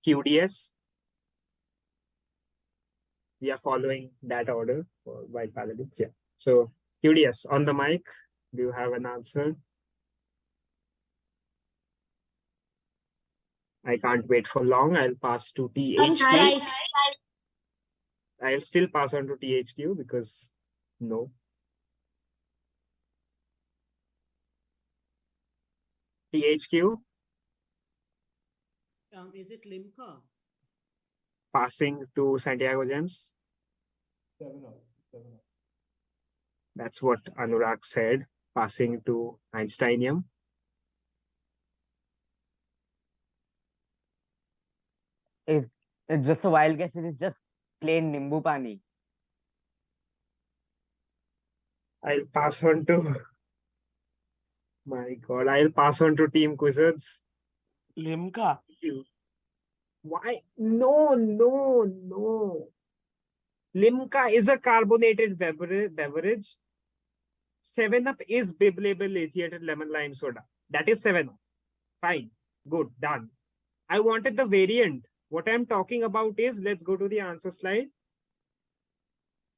QDS. We are following that order for White Paladins. Yeah. So QDS on the mic. Do you have an answer? I can't wait for long. I'll pass to THQ. I'll still pass on to THQ because no. THQ. Is it Limca? Passing to Santiago Gems. 7 up. 7 up. That's what Anurag said. Passing to Einsteinium. It's just a wild guess. It is just plain Nimbu Pani. I'll pass on to. My God, I'll pass on to Team Quizzes. Limca. Why? No. Limca is a carbonated beverage. 7-Up is Bib label lithiated lemon lime soda. That is 7-Up. Fine. Good. Done. I wanted the variant. What I'm talking about is, let's go to the answer slide.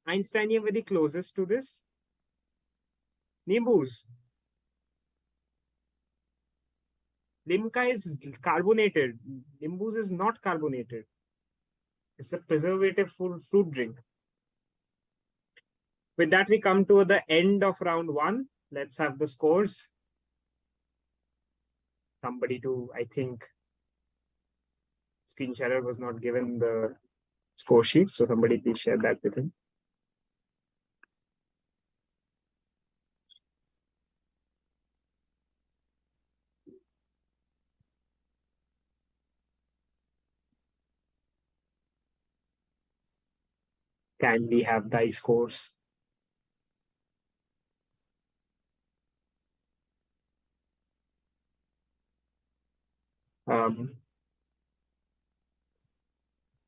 Einsteinium very closest to this. Nimbus. Limca is carbonated. Nimbus is not carbonated. It's a preservative fruit drink. With that, we come to the end of round 1. Let's have the scores. Somebody to, I think, screen sharer was not given the score sheet. So somebody please share that with him. Can we have thy scores?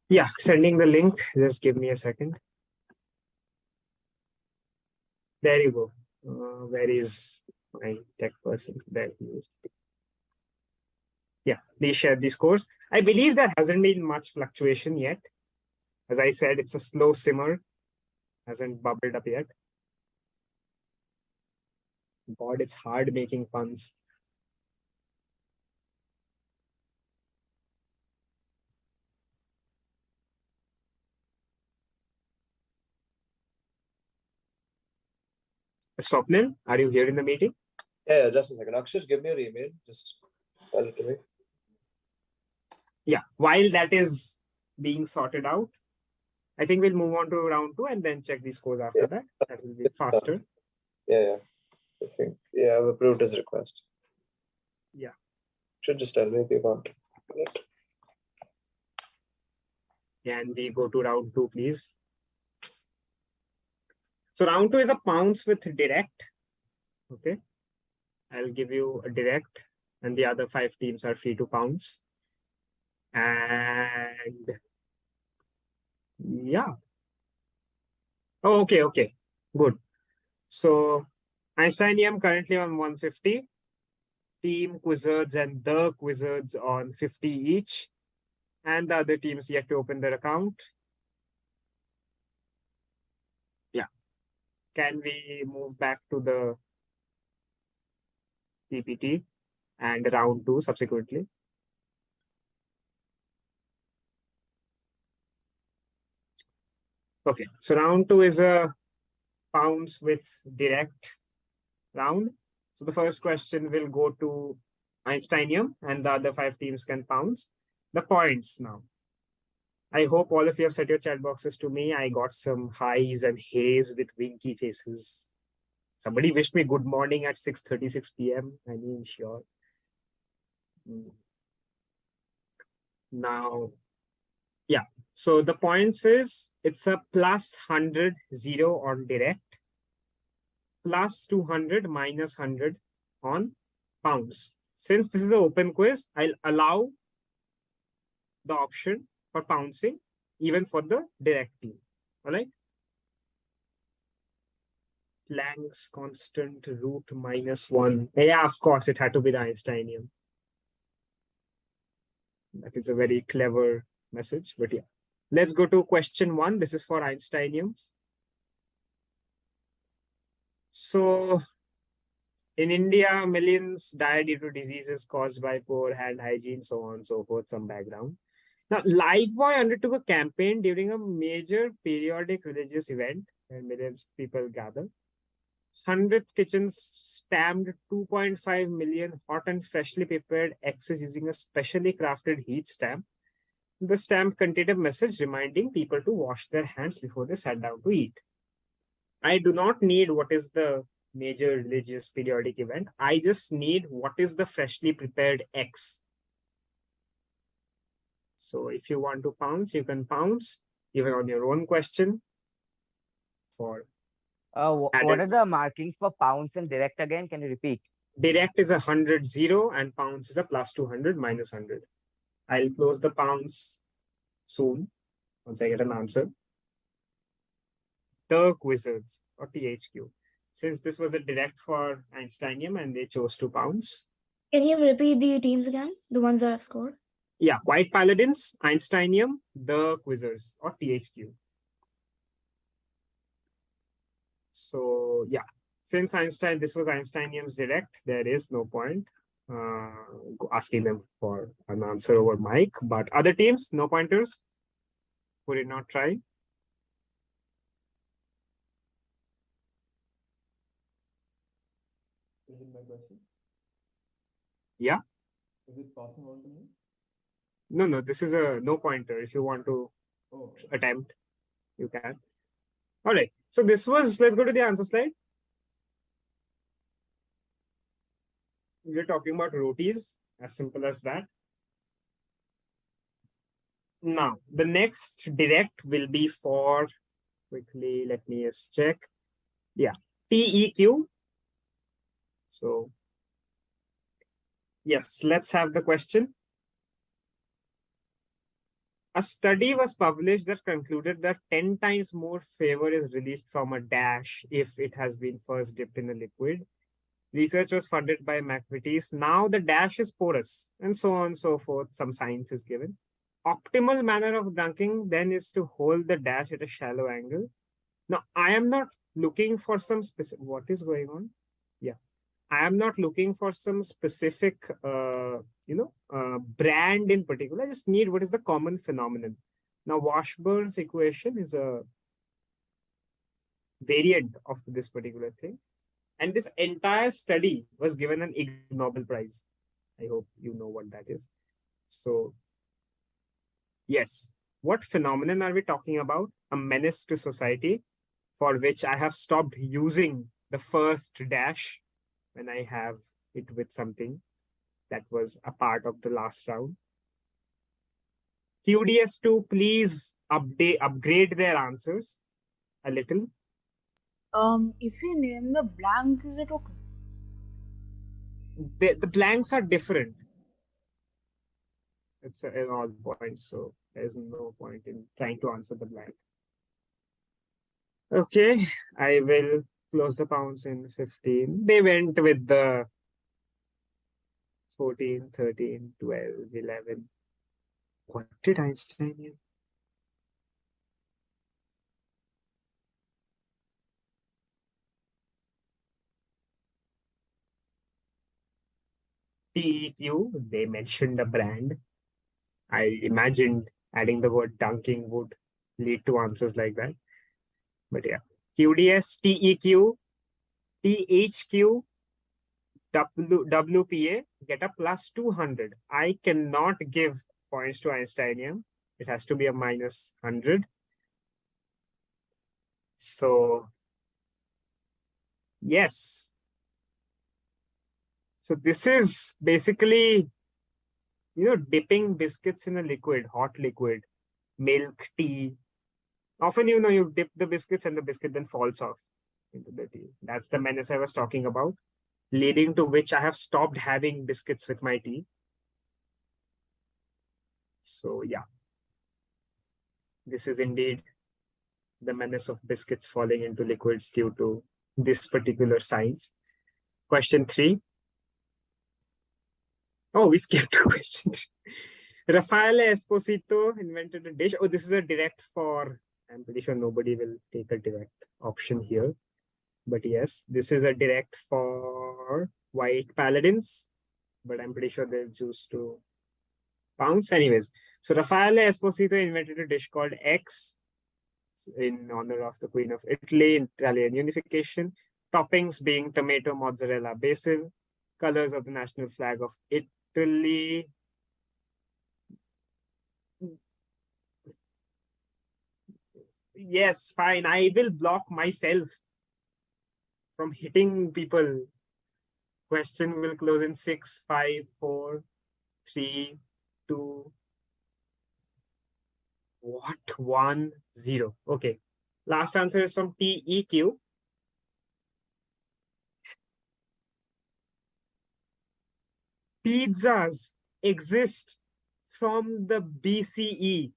Yeah, sending the link. Just give me a second. There you go. Where is My tech person, there he is. Yeah, please share the scores. I believe there hasn't been much fluctuation yet. As I said, it's a slow simmer, hasn't bubbled up yet. God, it's hard making puns. Swapnil, are you here in the meeting? Yeah, just a second. Akshay, give me your email. Just tell it to me. Yeah, while that is being sorted out, I think we'll move on to round 2 and then check the scores after that. That will be faster. Yeah. I think, yeah, I've approved his request. Yeah. Should just tell me if you want. Can we go to round 2, please? So round 2 is a pounce with direct. Okay. I'll give you a direct and the other 5 teams are free to pounce. And yeah. Oh, okay. Good. So Einsteinium currently on 150. Team Quizzards and the Quizzards on 50 each. And the other teams yet to open their account. Yeah. Can we move back to the PPT and round 2 subsequently? Okay, so round 2 is a pounds with direct round. So the first question will go to Einsteinium and the other 5 teams can pounce. The points now. I hope all of you have set your chat boxes to me. I got some highs and hays with winky faces. Somebody wished me good morning at 6:36 p.m. I mean, sure. Now, yeah. So the points is it's a plus 100 0 on direct, plus 200 minus 100 on pounds. Since this is an open quiz, I'll allow the option for pouncing even for the direct team. All right. Planck's constant root -1. Yeah, of course, it had to be the Einsteinium. That is a very clever message, but yeah. Let's go to question 1. This is for Einsteiniums. So in India, millions die due to diseases caused by poor hand hygiene, so on and so forth, some background. Now, Lifebuoy undertook a campaign during a major periodic religious event where millions of people gather. 100 kitchens stamped 2.5 million hot and freshly prepared X's using a specially crafted heat stamp. The stamp contained a message reminding people to wash their hands before they sat down to eat. I do not need what is the major religious periodic event. I just need what is the freshly prepared X. So if you want to pounce, you can pounce even on your own question. For what are the markings for pounce and direct again? Can you repeat? Direct is 100 0 and pounce is a plus 200 minus 100. I'll close the pounce soon once I get an answer. The Quizzards or THQ. Since this was a direct for Einsteinium and they chose to pounce. Can you repeat the teams again? The ones that I've scored? Yeah, White Paladins, Einsteinium, the Quizzers or THQ. So yeah, since this was Einsteinium's direct, there is no point asking them for an answer over mic. But other teams, no pointers. Would it not try? Is it my question? Yeah. Is it possible to me? No, this is a no pointer. If you want to attempt, you can. All right. So this was, let's go to the answer slide. We're talking about rotis, as simple as that. Now, the next direct will be for, quickly, let me just check. Yeah, TEQ. So, yes, let's have the question. A study was published that concluded that 10 times more favor is released from a dash if it has been first dipped in a liquid. Research was funded by McVitie's. Now the dash is porous, and so on and so forth. Some science is given. Optimal manner of dunking then is to hold the dash at a shallow angle. Now, I am not looking for some specific. What is going on? Yeah, I am not looking for some specific, brand in particular. I just need what is the common phenomenon. Now, Washburn's equation is a variant of this particular thing. And this entire study was given an Ig Nobel Prize. I hope you know what that is. So, yes, what phenomenon are we talking about? A menace to society, for which I have stopped using the first dash when I have it with something that was a part of the last round. QDS2, please upgrade their answers a little. If you name the blank, is it okay? The blanks are different. It's an odd point, so there's no point in trying to answer the blank. Okay, I will close the pounds in 15. They went with the 14, 13, 12, 11. What did Einstein use? TEQ, they mentioned a brand. I imagined adding the word dunking would lead to answers like that. But yeah, QDS, TEQ, THQ, WPA get a plus 200. I cannot give points to Einsteinium. It has to be a minus 100. So, yes. So this is basically, dipping biscuits in a liquid, hot liquid, milk, tea. Often, you dip the biscuits and the biscuit then falls off into the tea. That's the menace I was talking about, leading to which I have stopped having biscuits with my tea. So yeah, this is indeed the menace of biscuits falling into liquids due to this particular science. Question 3. Oh, we skipped to question 3. Raffaele Esposito invented a dish. Oh, this is a direct for, I'm pretty sure nobody will take a direct option here. But yes, this is a direct for white paladins, but I'm pretty sure they'll choose to pounce. Anyways, so Raffaele Esposito invented a dish called X in honor of the Queen of Italy in Italian unification. Toppings being tomato, mozzarella, basil. Colors of the national flag of Italy. Yes, fine. I will block myself from hitting people. Question will close in 6, 5, 4, 3, 2. What? 1, 0. Okay. Last answer is from TEQ. Pizzas exist from the BCE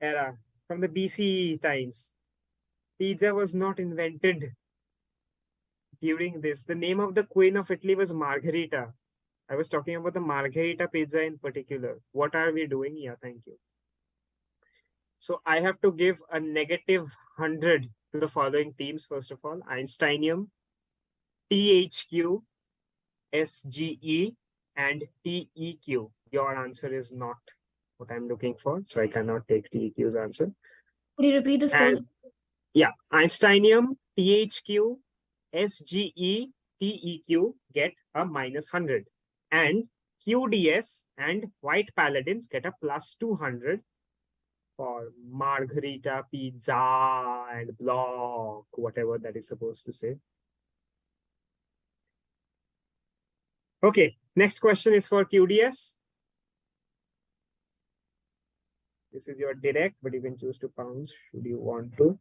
era, from the BCE times. Pizza was not invented during this. The name of the Queen of Italy was Margherita. I was talking about the Margherita pizza in particular. What are we doing? Yeah, thank you. So I have to give a negative 100 to the following teams. First of all, Einsteinium, THQ, SGE, and TEQ. Your answer is not what I'm looking for, so I cannot take TEQ's answer. Could you repeat the scores? Yeah, Einsteinium, THQ, SGE, TEQ get a minus 100. And QDS and White Paladins get a plus 200 for Margherita, Pizza, and Block, whatever that is supposed to say. Okay, next question is for QDS. This is your direct, but you can choose to pounce should you want to.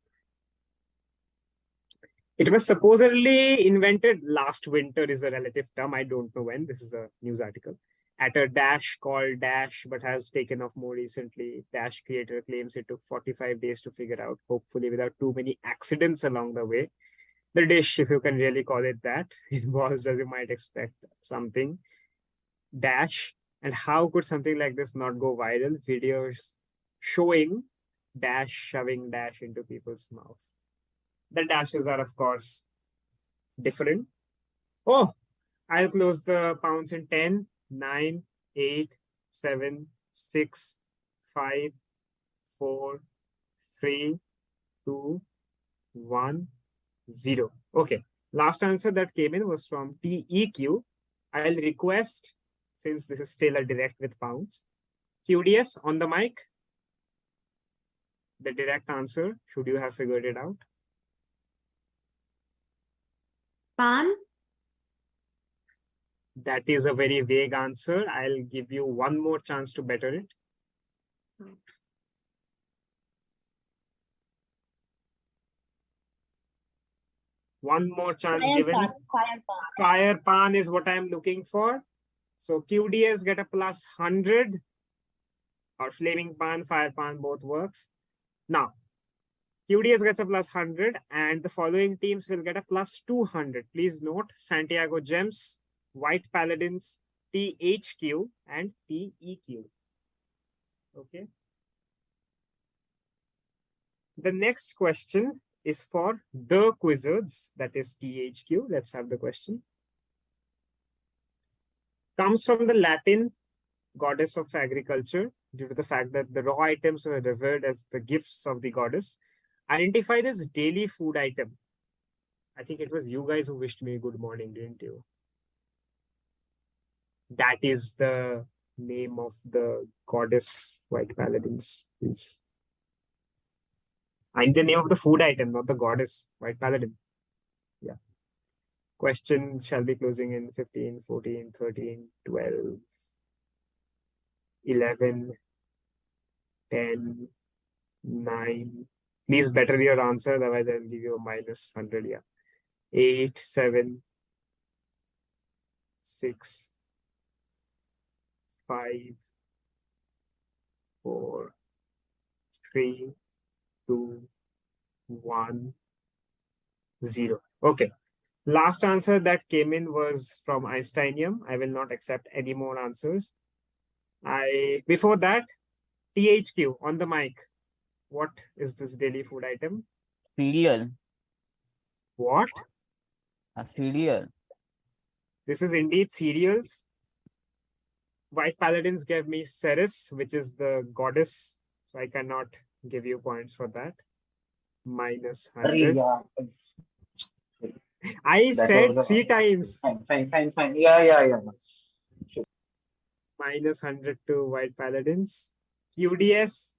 It was supposedly invented last winter is a relative term. I don't know when. This is a news article. At a dash called Dash, but has taken off more recently. Dash creator claims it took 45 days to figure out, hopefully without too many accidents along the way. The dish, if you can really call it that, involves, as you might expect, something dash. And how could something like this not go viral? Videos showing dash shoving dash into people's mouths. The dashes are, of course, different. Oh, I'll close the pounds in 10, 9, 8, 7, 6, 5, 4, 3, 2, 1, 0. Okay. Last answer that came in was from TEQ. I'll request, since this is still a direct with pounds, QDS on the mic. The direct answer, should you have figured it out? Pan? That is a very vague answer. I'll give you one more chance to better it. One more chance given. Fire pan is what I'm looking for. So QDS get a plus 100, or flaming pan, fire pan, both works. Now, QDS gets a plus 100 and the following teams will get a plus 200. Please note Santiago Gems, White Paladins, THQ and TEQ. Okay. The next question is for the Quizzards, that is THQ. Let's have the question. Comes from the Latin goddess of agriculture due to the fact that the raw items were revered as the gifts of the goddess. Identify this daily food item. I think it was you guys who wished me good morning, didn't you? That is the name of the goddess White Paladins. And the name of the food item, not the goddess White Paladin. Yeah. Questions shall be closing in 15, 14, 13, 12, 11, 10, 9. Please better your answer, otherwise I'll give you a minus 100. Yeah. 8, 7, 6, 5, 4, 3, 2, 1, 0. Okay. Last answer that came in was from Einsteinium. I will not accept any more answers. Before that, THQ on the mic. What is this daily food item? Cereal. What? A cereal. This is indeed cereals. White Paladins gave me Ceres, which is the goddess. So I cannot give you points for that. Minus 100. I said 3 times. Fine. Yeah. Minus 100 to White Paladins. QDS.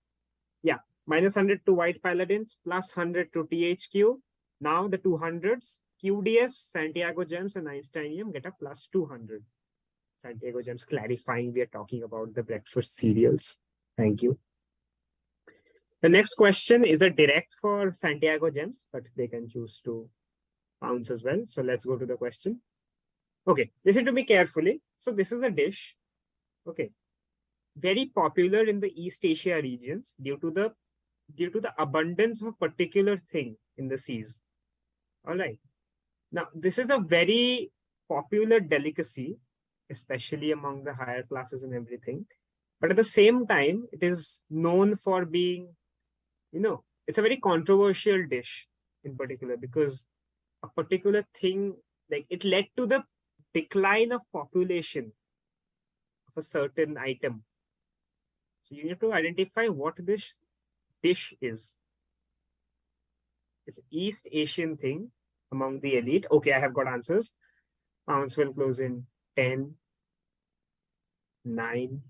Yeah. Minus 100 to White Paladins. Plus 100 to THQ. Now the 200s. QDS, Santiago Gems and Einsteinium get a plus 200. Santiago Gems clarifying we are talking about the breakfast cereals. Thank you. The next question is a direct for Santiago Gems, but they can choose to pounds as well. So let's go to the question. Okay, listen to me carefully. So this is a dish. Okay, very popular in the East Asia regions due to the abundance of a particular thing in the seas. All right. Now, this is a very popular delicacy, especially among the higher classes and everything. But at the same time, it is known for being, it's a very controversial dish in particular because a particular thing, like it led to the decline of population of a certain item. So you need to identify what this dish is. It's East Asian thing among the elite. Okay, I have got answers. Pounds will close in 10, 9,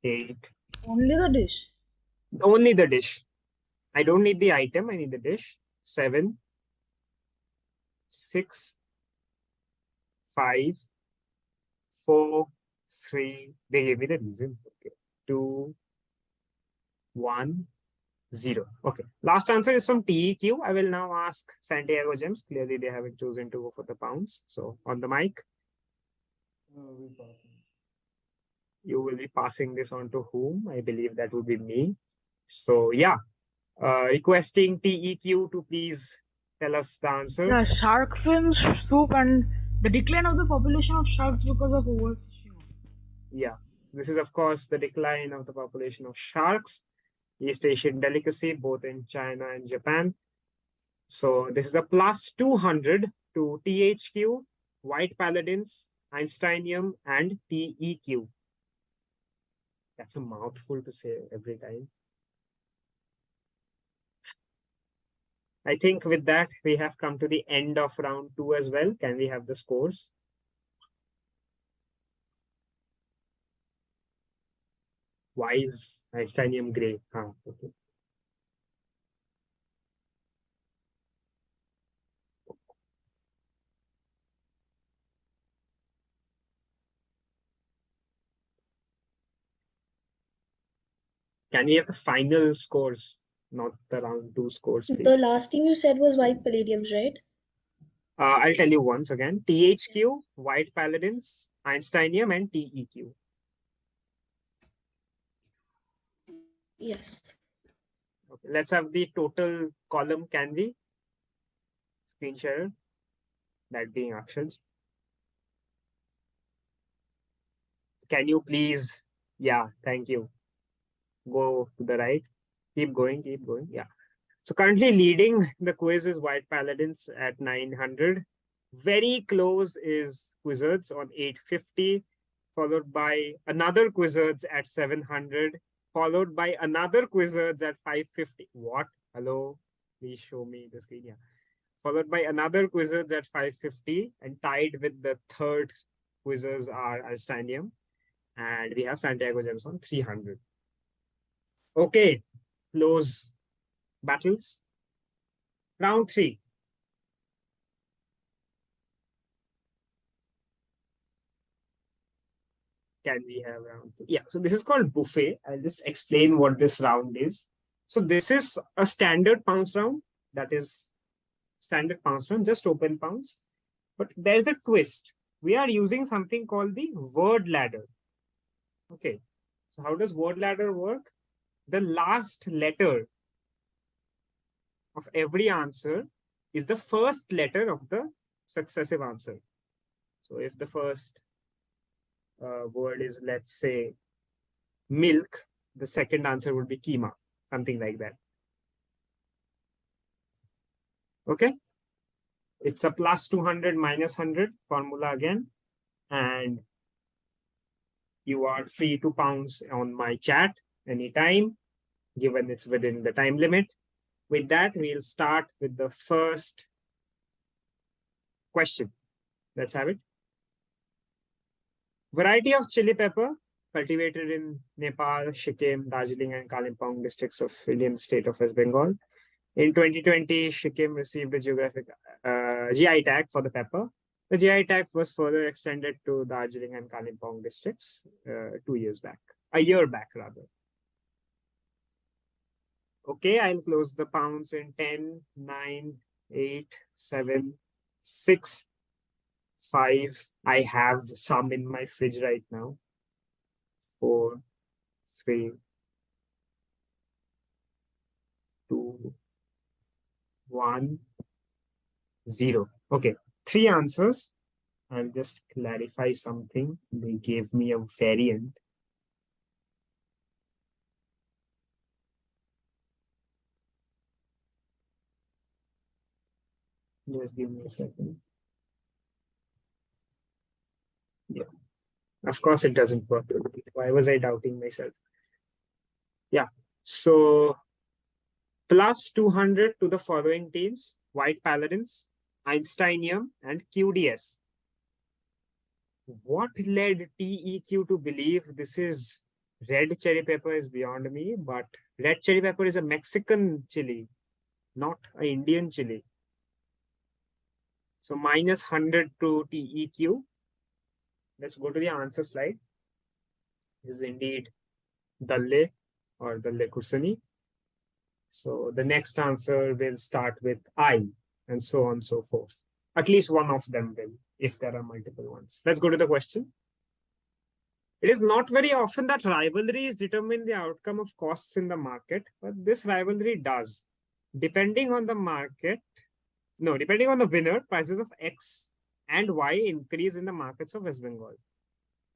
8. Only the dish. Only the dish. I don't need the item, I need the dish. 7, 6, 5, 4, 3. They gave me the reason. Okay. 2, 1, 0. Okay. Last answer is from TEQ. I will now ask Santiago Gems. Clearly, they haven't chosen to go for the pounds. So on the mic. You will be passing this on to whom? I believe that would be me. So yeah, requesting TEQ to please tell us the answer. Yeah, shark fin soup and the decline of the population of sharks because of overfishing. Yeah, this is of course the decline of the population of sharks, East Asian delicacy, both in China and Japan. So this is a plus 200 to THQ, White Paladins, Einsteinium, and TEQ. That's a mouthful to say every time. I think with that, we have come to the end of round 2 as well. Can we have the scores? Why is Einsteinium gray? Okay. Can we have the final scores, not the round 2 scores, please? The last team you said was White Palladiums, right? I'll tell you once again. THQ, White Paladins, Einsteinium, and TEQ. Yes. Okay, let's have the total column, can we? Screen share. That being actions. Can you please? Yeah, thank you. Go to the right. Keep going, keep going. Yeah. So currently leading the quiz is White Paladins at 900. Very close is Quizzards on 850, followed by another Quizzards at 700, followed by another Quizzards at 550. What? Hello? Please show me the screen. Yeah. Followed by another Quizzards at 550, and tied with the third Quizzers are Einsteinium. And we have Santiago Gems on 300. Okay, close battles. Round 3. Can we have round 3? Yeah, so this is called buffet. I'll just explain what this round is. So this is a standard pounce round. That is standard pounce round, just open pounce. But there's a twist. We are using something called the word ladder. Okay, so how does word ladder work? The last letter of every answer is the first letter of the successive answer. So if the first word is, let's say, milk, the second answer would be keema, something like that. Okay. It's a plus 200 minus 100 formula again. And you are free to pounce on my chat anytime, given it's within the time limit. With that, we'll start with the first question. Let's have it. Variety of chili pepper cultivated in Nepal, Sikkim, Darjeeling, and Kalimpong districts of Indian state of West Bengal. In 2020, Sikkim received a geographic GI tag for the pepper. The GI tag was further extended to Darjeeling and Kalimpong districts 2 years back, a year back rather. Okay, I'll close the pounds in 10, 9, 8, 7, 6, 5. I have some in my fridge right now. 4, 3, 2, 1, 0. Okay, 3 answers. I'll just clarify something. They gave me a variant. Just give me a second. Yeah, of course it doesn't work. Why was I doubting myself? Yeah, so plus 200 to the following teams: White Paladins, Einsteinium, and QDS. What led TEQ to believe this is red cherry pepper is beyond me, but red cherry pepper is a Mexican chili, not an Indian chili. So minus 100 to TEQ. Let's go to the answer slide. This is indeed Dalle or Dalle Kusani. So the next answer will start with I, and so on and so forth. At least one of them will, if there are multiple ones. Let's go to the question. It is not very often that rivalries determine the outcome of costs in the market, but this rivalry does. Depending on the market, No, depending on the winner, prices of X and Y increase in the markets of West Bengal.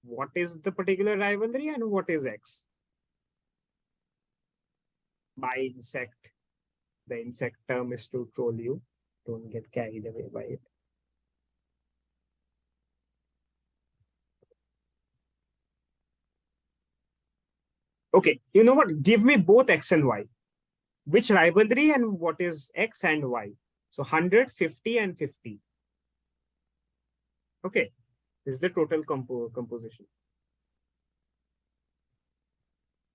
What is the particular rivalry and what is X? By insect. The insect term is to troll you. Don't get carried away by it. Okay, you know what? Give me both X and Y. Which rivalry and what is X and Y? So 100, 50 and 50. Okay, this is the total composition.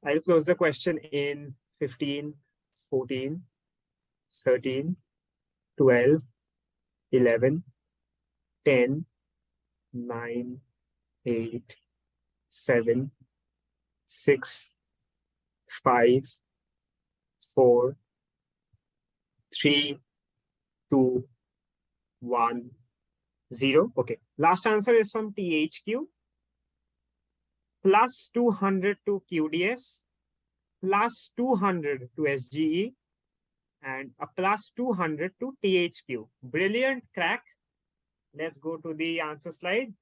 I'll close the question in 15, 14, 13, 12, 11, 10, 9, 8, 7, 6, 5, 4, 3, 2, 1, 0. Okay. Last answer is from THQ. Plus 200 to QDS. Plus 200 to SGE. And a plus 200 to THQ. Brilliant crack. Let's go to the answer slide.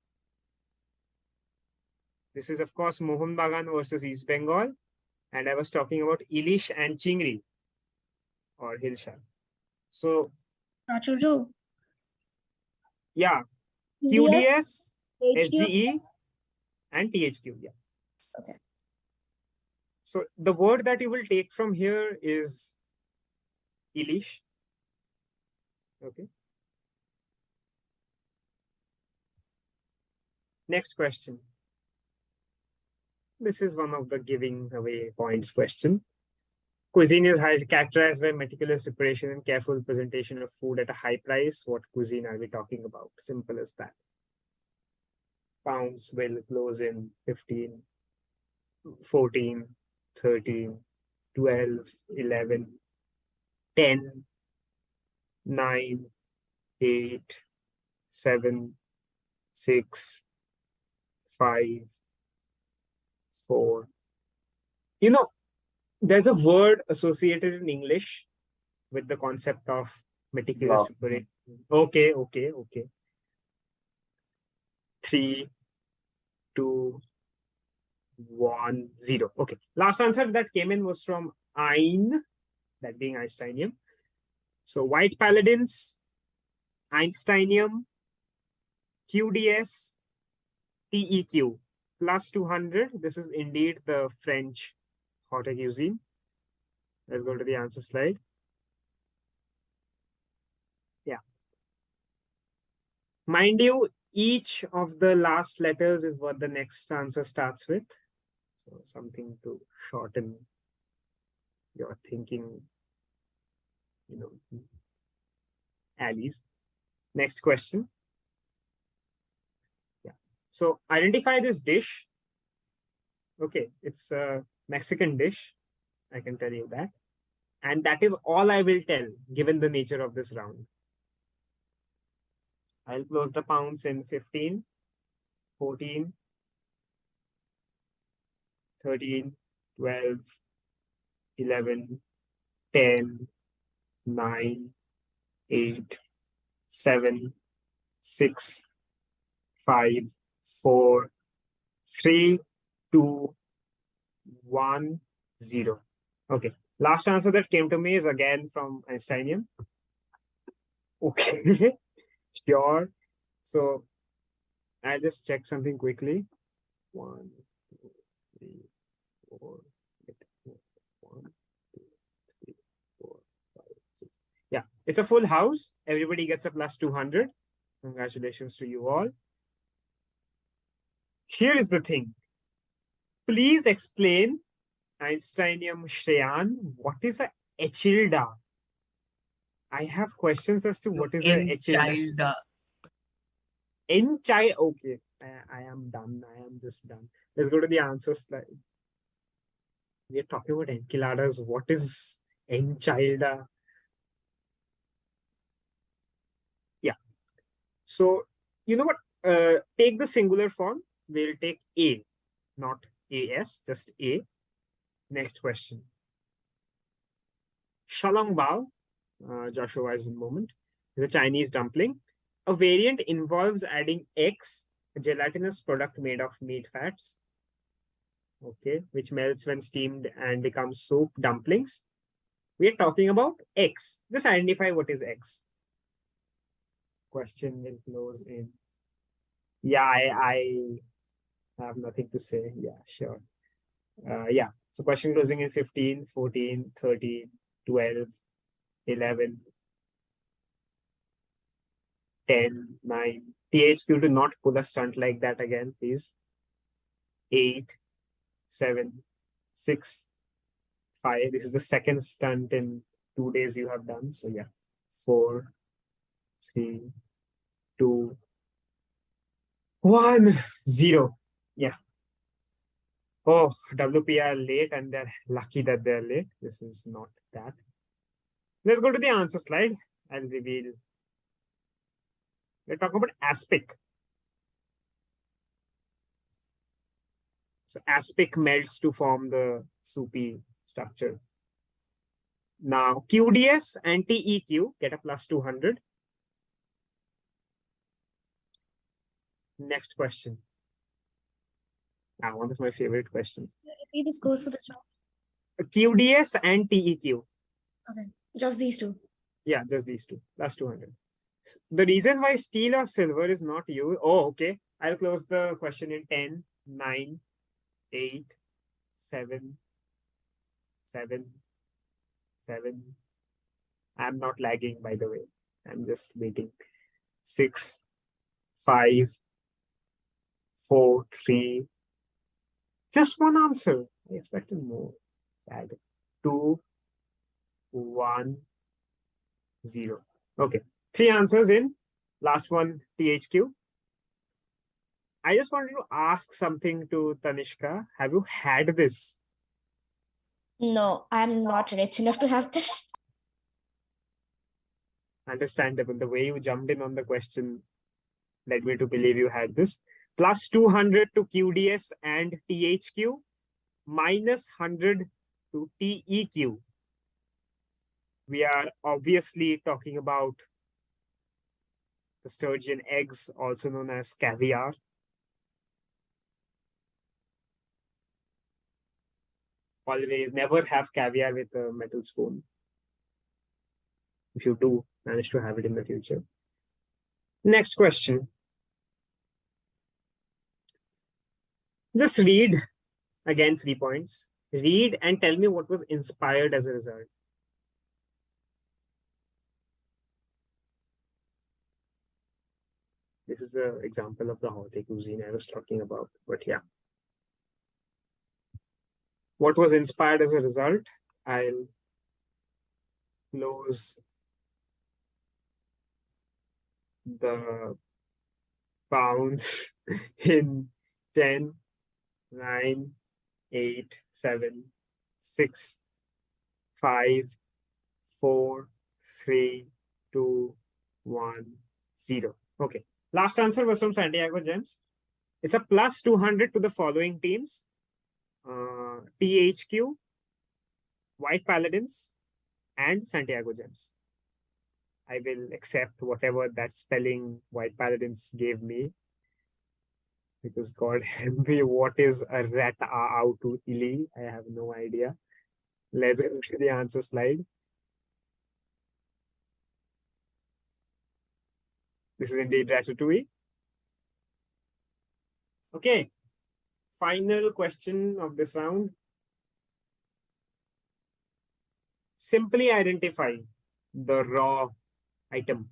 This is, of course, Mohun Bagan versus East Bengal. And I was talking about Ilish and Chingri or Hilsha. So, yeah, QDS, SGE, and THQ. Yeah. Okay. So, the word that you will take from here is Ilish. Okay. Next question. This is one of the giving away points question. Cuisine is characterized by meticulous preparation and careful presentation of food at a high price. What cuisine are we talking about? Simple as that. Pounds will close in 15, 14, 13, 12, 11, 10, 9, 8, 7, 6, 5, 4. You know, there's a word associated in English with the concept of meticulous preparation. Okay. 3, 2, 1, 0. Okay. Last answer that came in was from Ein, that being Einsteinium. So white paladins, Einsteinium, QDS, TEQ, plus 200. This is indeed the French haute cuisine. Let's go to the answer slide. Yeah. Mind you, each of the last letters is what the next answer starts with. So something to shorten your thinking, alleys. Next question. Yeah. So identify this dish. Okay, it's a Mexican dish. I can tell you that. And that is all I will tell, given the nature of this round. I'll close the pounds in 15, 14, 13, 12, 11, 10, 9, 8, 7, 6, 5, 4, 3, 2, 1, 0. Okay. Last answer that came to me is again from Einsteinium. Okay. Sure. So I'll just check something quickly. 1, 2, 3, 4, 1, 2, 3, 4, 5, 6. Yeah, it's a full house. Everybody gets a plus 200. Congratulations to you all. Here is the thing. Please explain, Einsteinium Shreyan, what is a echilda? I have questions as to what is a echilda. Enchilda. Okay, I am done. I am just done. Let's go to the answer slide. We are talking about enchiladas. What is enchilda? Yeah. So, you know what? Take the singular form. We'll take A, not AS, just A. Next question. Shalong Bao, Joshua is one moment. is a Chinese dumpling. A variant involves adding eggs, a gelatinous product made of meat fats, okay, which melts when steamed and becomes soup dumplings. We are talking about eggs. Just identify what is eggs. Question will close in. Yeah, I have nothing to say. Yeah, sure. Yeah, so question closing in 15, 14, 13, 12, 11, 10, 9. THQ, do not pull a stunt like that again, please. 8, 7, 6, 5. This is the second stunt in 2 days you have done. So yeah, 4, 3, 2, 1, 0. Yeah. Oh, WP are late and they're lucky that they're late. This is not that. Let's go to the answer slide. I'll reveal. We're talking about aspic. So aspic melts to form the soupy structure. Now QDS and TEQ get a plus 200. Next question. One of my favorite questions. Repeat the scores for this round. QDS and TEQ. Okay, just these two. Yeah, just these two. Plus 200. The reason why steel or silver is not used. Oh, okay. I'll close the question in 10, 9, 8, 7, 7, 7. I'm not lagging, by the way. I'm just waiting. 6, 5, 4, 3. Just one answer. I expected more. Sad. 2, 1, 0. Okay. 3 answers in. Last one, THQ. I just wanted to ask something to Tanishka. Have you had this? No, I'm not rich enough to have this. Understandable. The way you jumped in on the question led me to believe you had this. Plus 200 to QDS and THQ. Minus 100 to TEQ. We are obviously talking about the sturgeon eggs, also known as caviar. Always never have caviar with a metal spoon. If you do manage to have it in the future. Next question. Just read, again 3 points. Read and tell me what was inspired as a result. This is an example of the haute cuisine I was talking about, but yeah. What was inspired as a result? I'll close the bounds in 10, 9, 8, 7, 6, 5, 4, 3, 2, 1, 0. Okay. Last answer was from Santiago Gems. It's a plus 200 to the following teams. THQ, White Paladins, and Santiago Gems. I will accept whatever that spelling White Paladins gave me. Because God help me, what is a rat out to ili? I have no idea. Let's go to the answer slide. This is indeed Ratatouille. Okay. Final question of this round. Simply identify the raw item.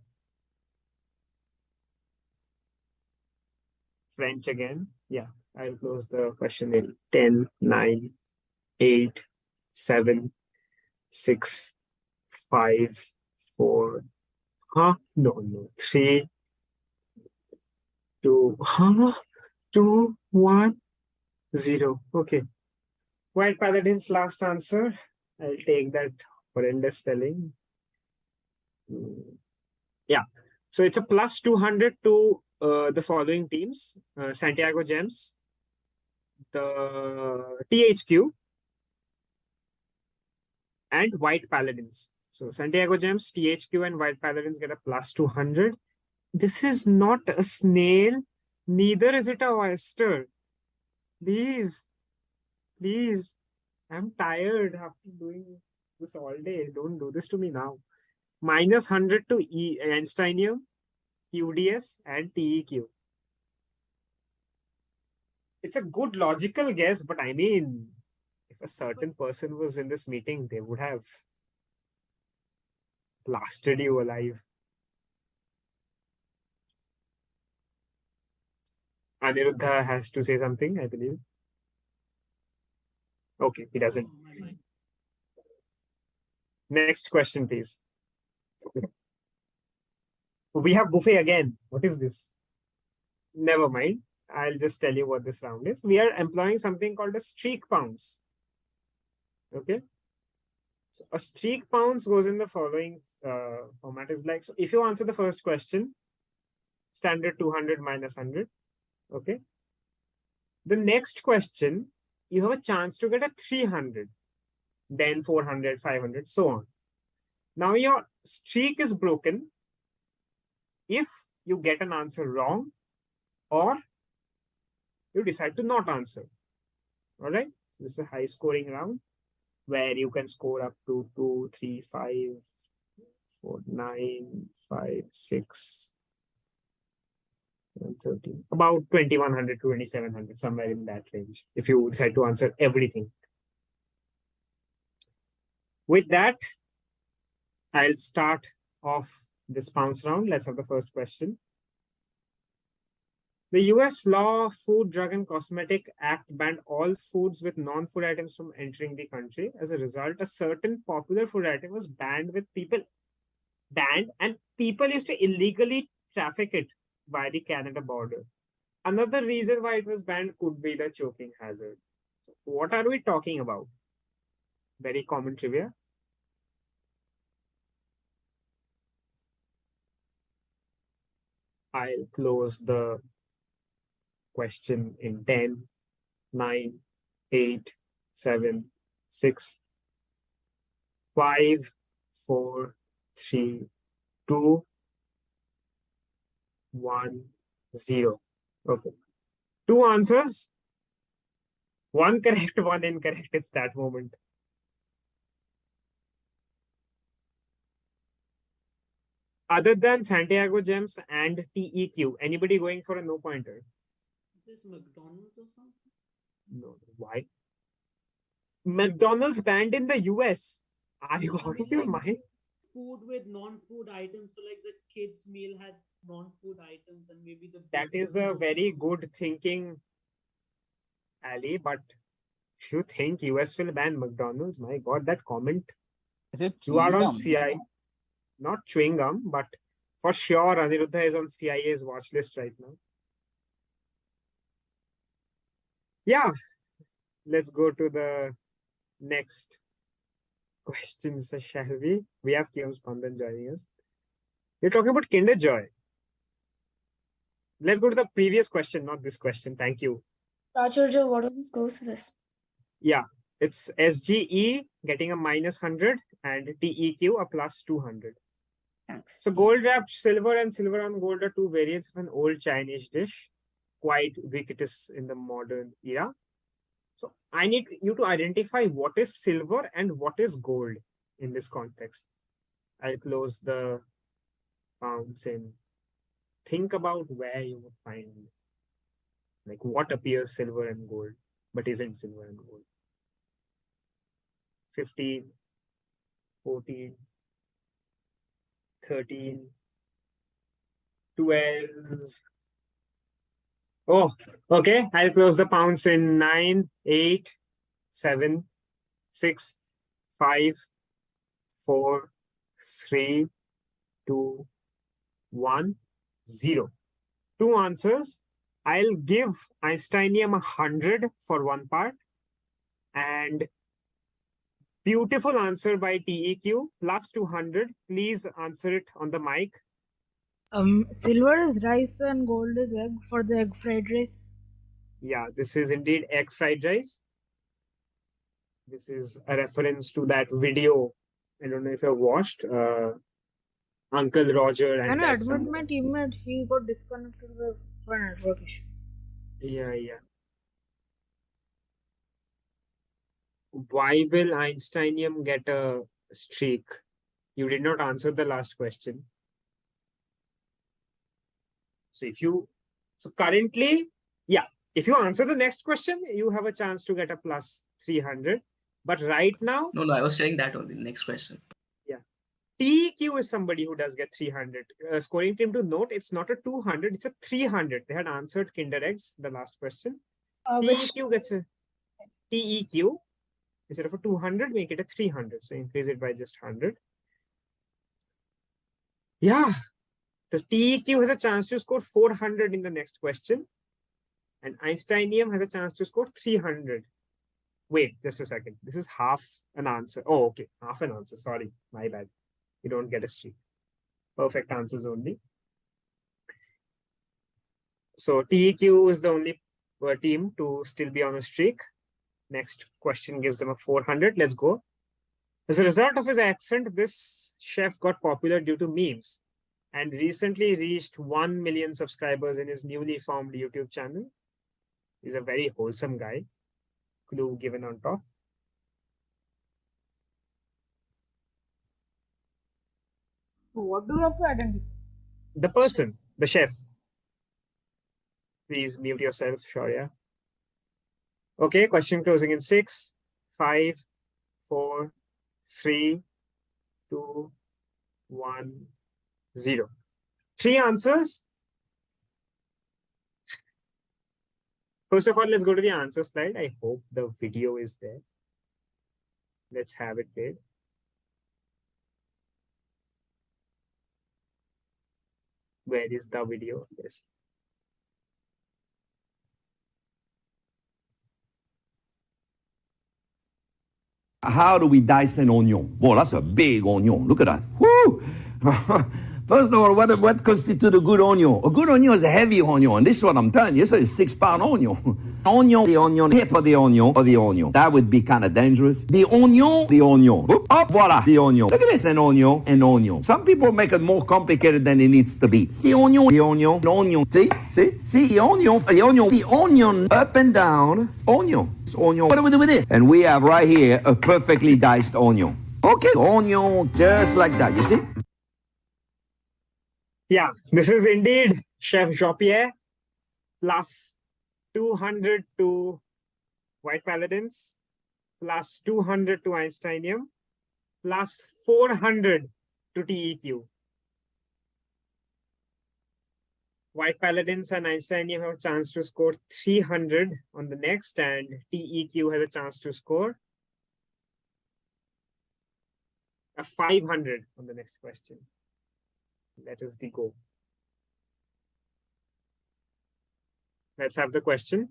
French again. Yeah, I'll close the question in 10, 9, 8, 7, 6, 5, 4. No. 3, 2, 2, 1, 0. Okay. White Paladin's last answer. I'll take that horrendous spelling. Yeah. So it's a plus 200 to the following teams. Santiago Gems, the THQ, and White Paladins. So Santiago Gems, THQ, and White Paladins get a plus 200. This is not a snail. Neither is it a oyster. Please. Please. I'm tired after doing this all day. Don't do this to me now. Minus 100 to Einsteinium, QDS, and TEQ. It's a good logical guess, but I mean, if a certain person was in this meeting, they would have blasted you alive. Aniruddha has to say something, I believe. Okay, he doesn't. Next question, please. We have buffet again. What is this? Never mind. I'll just tell you what this round is. We are employing something called a streak pounds. Okay. So a streak pounds goes in the following format is like, so if you answer the first question, standard 200 minus 100. Okay. The next question, you have a chance to get a 300, then 400, 500, so on. Now your streak is broken if you get an answer wrong or you decide to not answer. All right. This is a high scoring round where you can score up to 2, 3, 5, 4, 9, 5, 6, 13, about 2100 to 2700, somewhere in that range, if you decide to answer everything. With that, I'll start off this pounce round. Let's have the first question. The US Law, Food, Drug and Cosmetic Act banned all foods with non-food items from entering the country. As a result, a certain popular food item was banned and people used to illegally traffic it by the Canada border. Another reason why it was banned could be the choking hazard. So what are we talking about? Very common trivia. I'll close the question in 10, 9, 8, 7, 6, 5, 4, 3, 2, 1, 0. Okay. 2 answers. 1 correct, 1 incorrect. It's that moment. Other than Santiago Gems and TEQ, anybody going for a no pointer? This McDonald's or something? No. Why? McDonald's banned in the US. Are you out of your mind? Food with non-food items. So like the kids' meal had non-food items and maybe the... That is a very good thinking, Ali, but if you think US will ban McDonald's, my God, that comment. Is it you are on chewing gum? CIA. Not chewing gum, but for sure Aniruddha is on CIA's watch list right now. Yeah, let's go to the next questions, shall we? We have Kiam Spandan joining us. You're talking about Kinder Joy. Let's go to the previous question, not this question. Thank you. Rajurja, what are the scores for this? Yeah, it's SGE getting a minus 100 and TEQ a plus 200. Thanks. So gold wrapped silver and silver on gold are two variants of an old Chinese dish, quite ubiquitous in the modern era. So I need you to identify what is silver and what is gold in this context. I'll close the pounds in. Think about where you would find, like what appears silver and gold, but isn't silver and gold. 15, 14, 13, 12. Oh, okay. I'll close the pounds in 9, 8, 7, 6, 5, 4, 3, 2, 1, 0. 2 answers. I'll give Einsteinium 100 for one part. And beautiful answer by TEQ, plus 200. Please answer it on the mic. Silver is rice and gold is egg for the egg fried rice. Yeah, this is indeed egg fried rice. This is a reference to that video I don't know if you've watched Uncle Roger and Can I that admit son. my teammate? He got disconnected by a network issue. Yeah. Why will Einsteinium get a streak? You did not answer the last question. So currently, if you answer the next question, you have a chance to get a plus 300. But right now, No, I was saying that only. Next question. yeah, TEQ is somebody who does get 300. Scoring team to note, it's not a 200, it's a 300. They had answered Kinder Eggs, the last question. TEQ gets a TEQ. Instead of a 200, make it a 300. So increase it by just 100. Yeah. So TEQ has a chance to score 400 in the next question. And Einsteinium has a chance to score 300. Wait, just a second. This is half an answer. Oh, okay. Half an answer. Sorry. My bad. You don't get a streak. Perfect answers only. So TEQ is the only team to still be on a streak. Next question gives them a 400. Let's go. As a result of his accent, this chef got popular due to memes and recently reached 1 million subscribers in his newly formed YouTube channel. He's a very wholesome guy. Clue given on top. So what do you have to identify? The person, the chef. Please mute yourself, Shaurya. Okay, question closing in 6, 5, 4, 3, 2, 1, 0. 3 answers. First of all, let's go to the answer slide. I hope the video is there. Let's have it played. Where is the video? Yes. How do we dice an onion? Boy, that's a big onion. Look at that. Woo! First of all, what constitutes a good onion? A good onion is a heavy onion. This is what I'm telling you. This is a 6-pound onion. Onion, the onion, tip of the onion, or the onion. That would be kind of dangerous. The onion. Whoop, up, voila, the onion. Look at this, an onion. Some people make it more complicated than it needs to be. The onion. See, the onion, up and down, onion. What do we do with it? And we have right here a perfectly diced onion. Okay, onion, just like that, you see? Yeah, this is indeed Chef Jean-Pierre plus 200 to White Paladins, plus 200 to Einsteinium, plus 400 to TEQ. White Paladins and Einsteinium have a chance to score 300 on the next, and TEQ has a chance to score a 500 on the next question. That is the go. Let's have the question.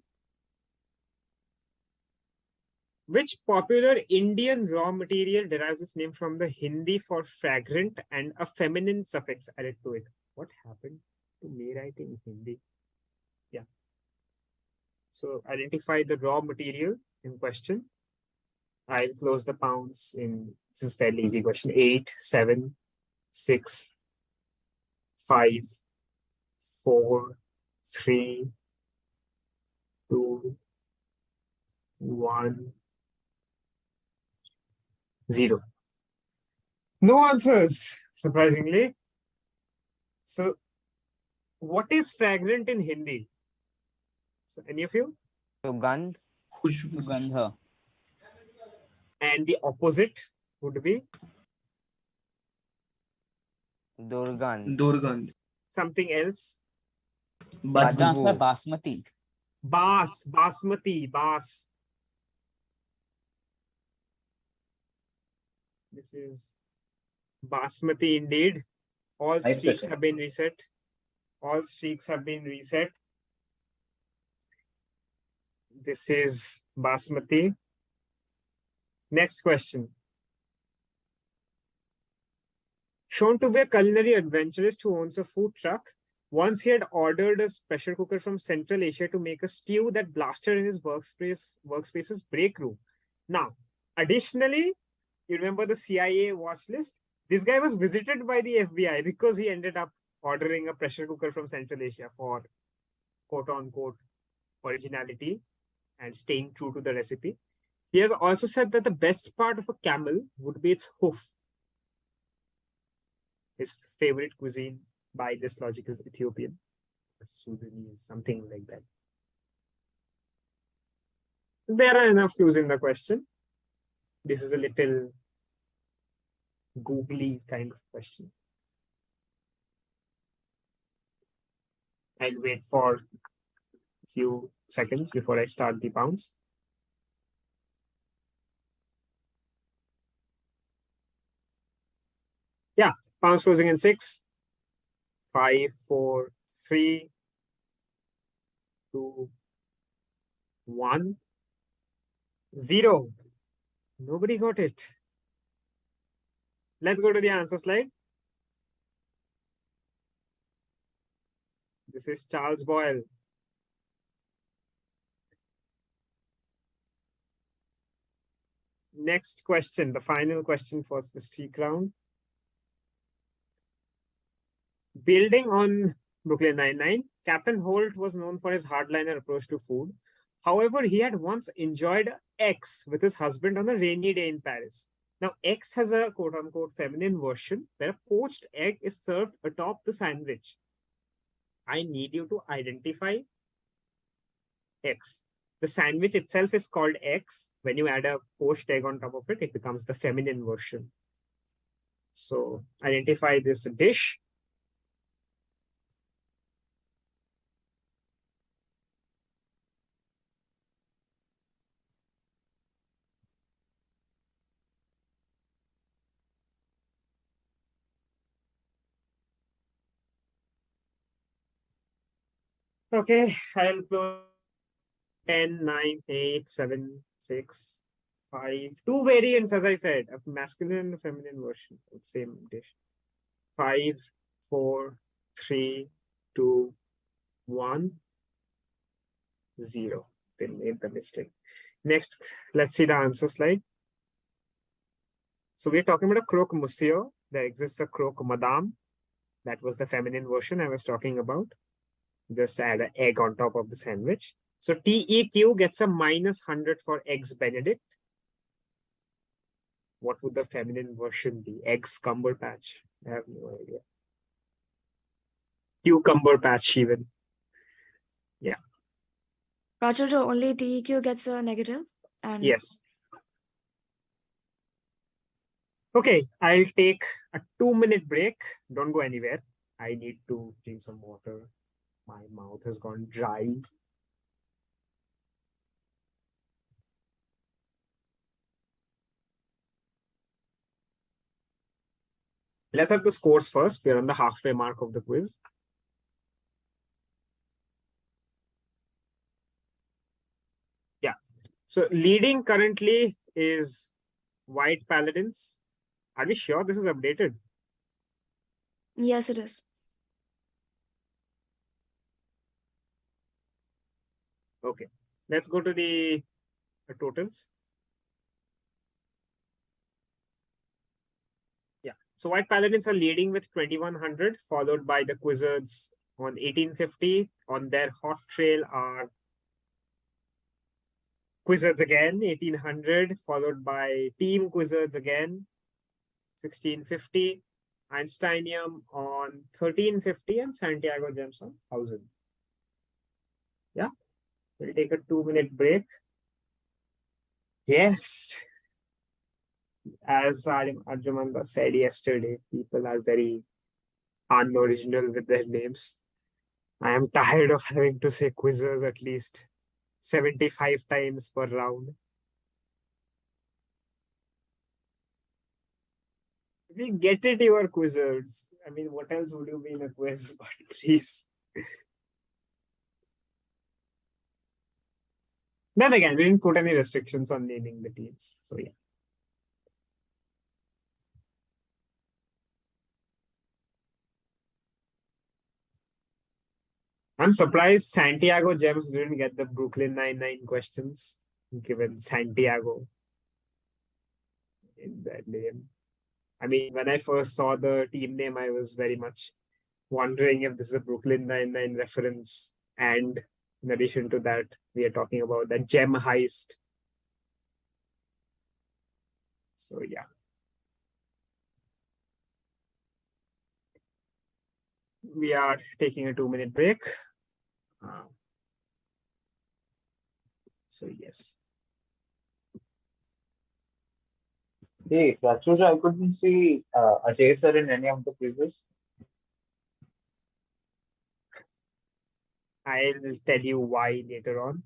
Which popular Indian raw material derives its name from the Hindi for fragrant and a feminine suffix added to it? What happened to me writing Hindi? Yeah. So identify the raw material in question. I'll close the pounds in, this is a fairly easy question, 8, 7, 6, 5, 4, 3, 2, 1, 0. No answers, surprisingly. So, what is fragrant in Hindi? So, any of you? Sugandh. Sugandha. And the opposite would be? Durgandh. Something else? Badbu. Basmati. Basmati. This is Basmati indeed. All streaks have been reset. This is Basmati. Next question. Shown to be a culinary adventurist who owns a food truck, once he had ordered a pressure cooker from Central Asia to make a stew that blasted in his workspace's break room. Now, additionally, You remember the CIA watch list? This guy was visited by the FBI because he ended up ordering a pressure cooker from Central Asia for quote unquote originality and staying true to the recipe. He has also said that the best part of a camel would be its hoof. His favorite cuisine by this logic is Ethiopian, Sudanese, something like that. There are enough clues in the question. This is a little googly kind of question. I'll wait for a few seconds before I start the pounds. Yeah, pounds closing in 6, 5, 4, 3, 2, 1, 0. Nobody got it. Let's go to the answer slide. This is Charles Boyle. Next question, the final question for the streak round. Building on Brooklyn Nine-Nine, Captain Holt was known for his hardliner approach to food. However, he had once enjoyed eggs with his husband on a rainy day in Paris. Now, eggs has a quote-unquote feminine version where a poached egg is served atop the sandwich. I need you to identify eggs. The sandwich itself is called eggs. When you add a poached egg on top of it, it becomes the feminine version. So, identify this dish. Okay, I'll close 10, 9, 8, 7, 6, 5. Two variants, as I said, a masculine and a feminine version of the same dish. 5, 4, 3, 2, 1, 0. They made the mistake. Next, let's see the answer slide. So we're talking about a croque monsieur. There exists a croque madame. That was the feminine version I was talking about. Just add an egg on top of the sandwich. So TEQ gets a -100 for eggs Benedict. What would the feminine version be? Eggs Cumberpatch. I have no idea. Cucumber patch even. Yeah. Roger, only TEQ gets a negative. And Yes. Okay, I'll take a 2-minute break. Don't go anywhere. I need to drink some water. My mouth has gone dry. Let's have the scores first. We're on the halfway mark of the quiz. Yeah. So leading currently is White Paladins. Are we sure this is updated? yes, it is. Okay. Let's go to the totals. Yeah. So White Paladins are leading with 2100, followed by the Quizzards on 1850. On their hot trail are Quizzards again, 1800, followed by Team Quizzards again, 1650. Einsteinium on 1350 and Santiago Gems on 1000. Yeah. We'll take a 2-minute break. Yes. As Arjumanda said yesterday, people are very unoriginal with their names. I am tired of having to say quizzers at least 75 times per round. We get it, you are quizzers. I mean, what else would you be in a quiz? But please. Then again, we didn't put any restrictions on naming the teams. So yeah. I'm surprised Santiago Gems didn't get the Brooklyn Nine-Nine questions, given Santiago in the name. I mean, when I first saw the team name, I was very much wondering if this is a Brooklyn Nine-Nine reference. And in addition to that, we are talking about that gem heist. So yeah. We are taking a 2-minute break. So yes. Hey, Rachusha, I couldn't see Ajay sir in any of the quizzes. I'll tell you why later on,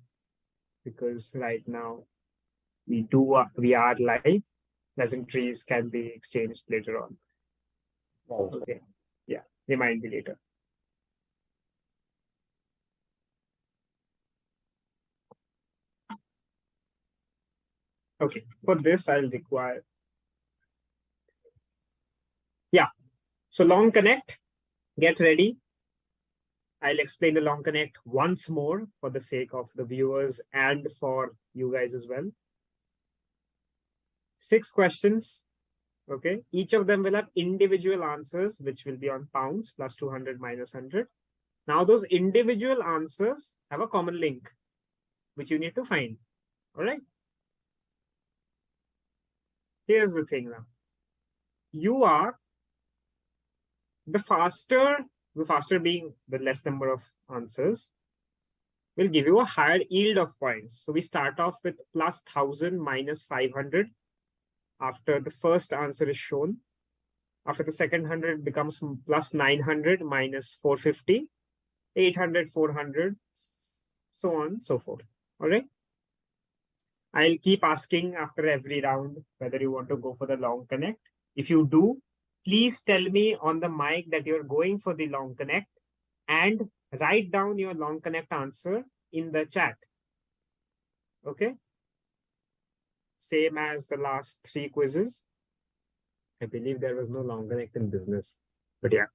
because right now we are live. Pleasantries can be exchanged later on. Okay. Yeah, remind me later. Okay, for this I'll require. Yeah, so long connect, get ready. I'll explain the long connect once more for the sake of the viewers and for you guys as well. 6 questions. Okay, each of them will have individual answers, which will be on pounds plus 200 minus 100. Now those individual answers have a common link, which you need to find. All right. Here's the thing now. You are the faster being the less number of answers, will give you a higher yield of points. So we start off with plus 1000 minus 500 after the first answer is shown. After the second 100 becomes plus 900 minus 450, 800, 400, so on, so forth. All right. I'll keep asking after every round whether you want to go for the long connect. If you do, please tell me on the mic that you're going for the long connect and write down your long connect answer in the chat. Okay. Same as the last 3 quizzes. I believe there was no long connect in business, but yeah.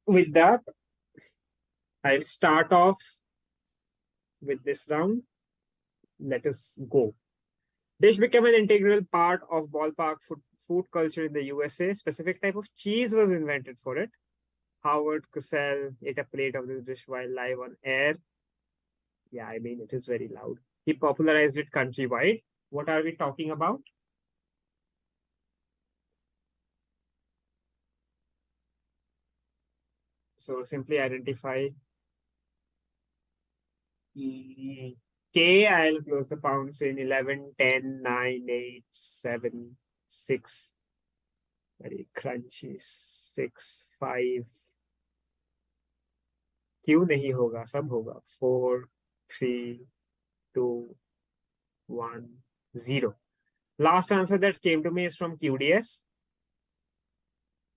With that, I'll start off with this round. Let us go. Dish became an integral part of ballpark food culture in the USA. Specific type of cheese was invented for it. Howard Cosell ate a plate of this dish while live on air. Yeah, I mean, it is very loud. He popularized it countrywide. What are we talking about? So simply identify K. I'll close the pounds in 11, 10, 9, 8, 7, 6. Very crunchy. 6, 5. Q नहीं होगा, सब होगा. 4, 3, 2, 1, 0. Last answer that came to me is from QDS.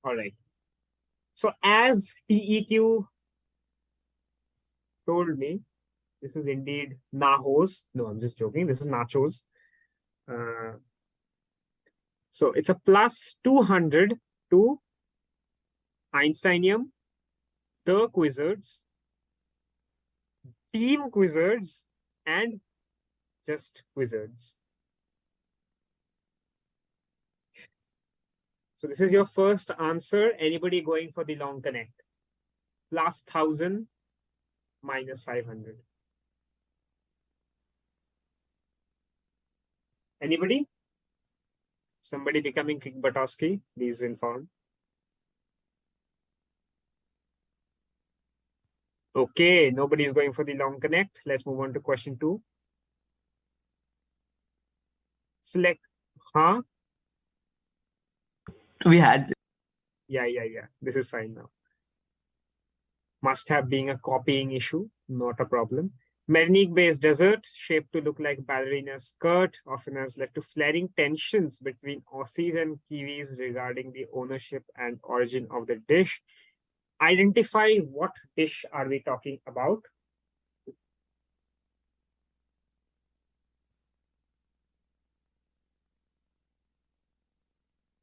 All right. So as TEQ told me, this is indeed Nahos. No, I'm just joking. This is Nachos. So it's a plus 200 to Einsteinium, the Quizzards, Team Quizzards, and just Quizzards. So this is your first answer. Anybody going for the long connect? Plus 1000 minus 500. Anybody? Somebody becoming Kick Butowski, please inform. Okay, nobody is going for the long connect. Let's move on to question 2. Select, huh? We had. Yeah. This is fine now. Must have been a copying issue, not a problem. Marinique-based dessert, shaped to look like ballerina skirt, often has led to flaring tensions between Aussies and Kiwis regarding the ownership and origin of the dish. Identify what dish are we talking about.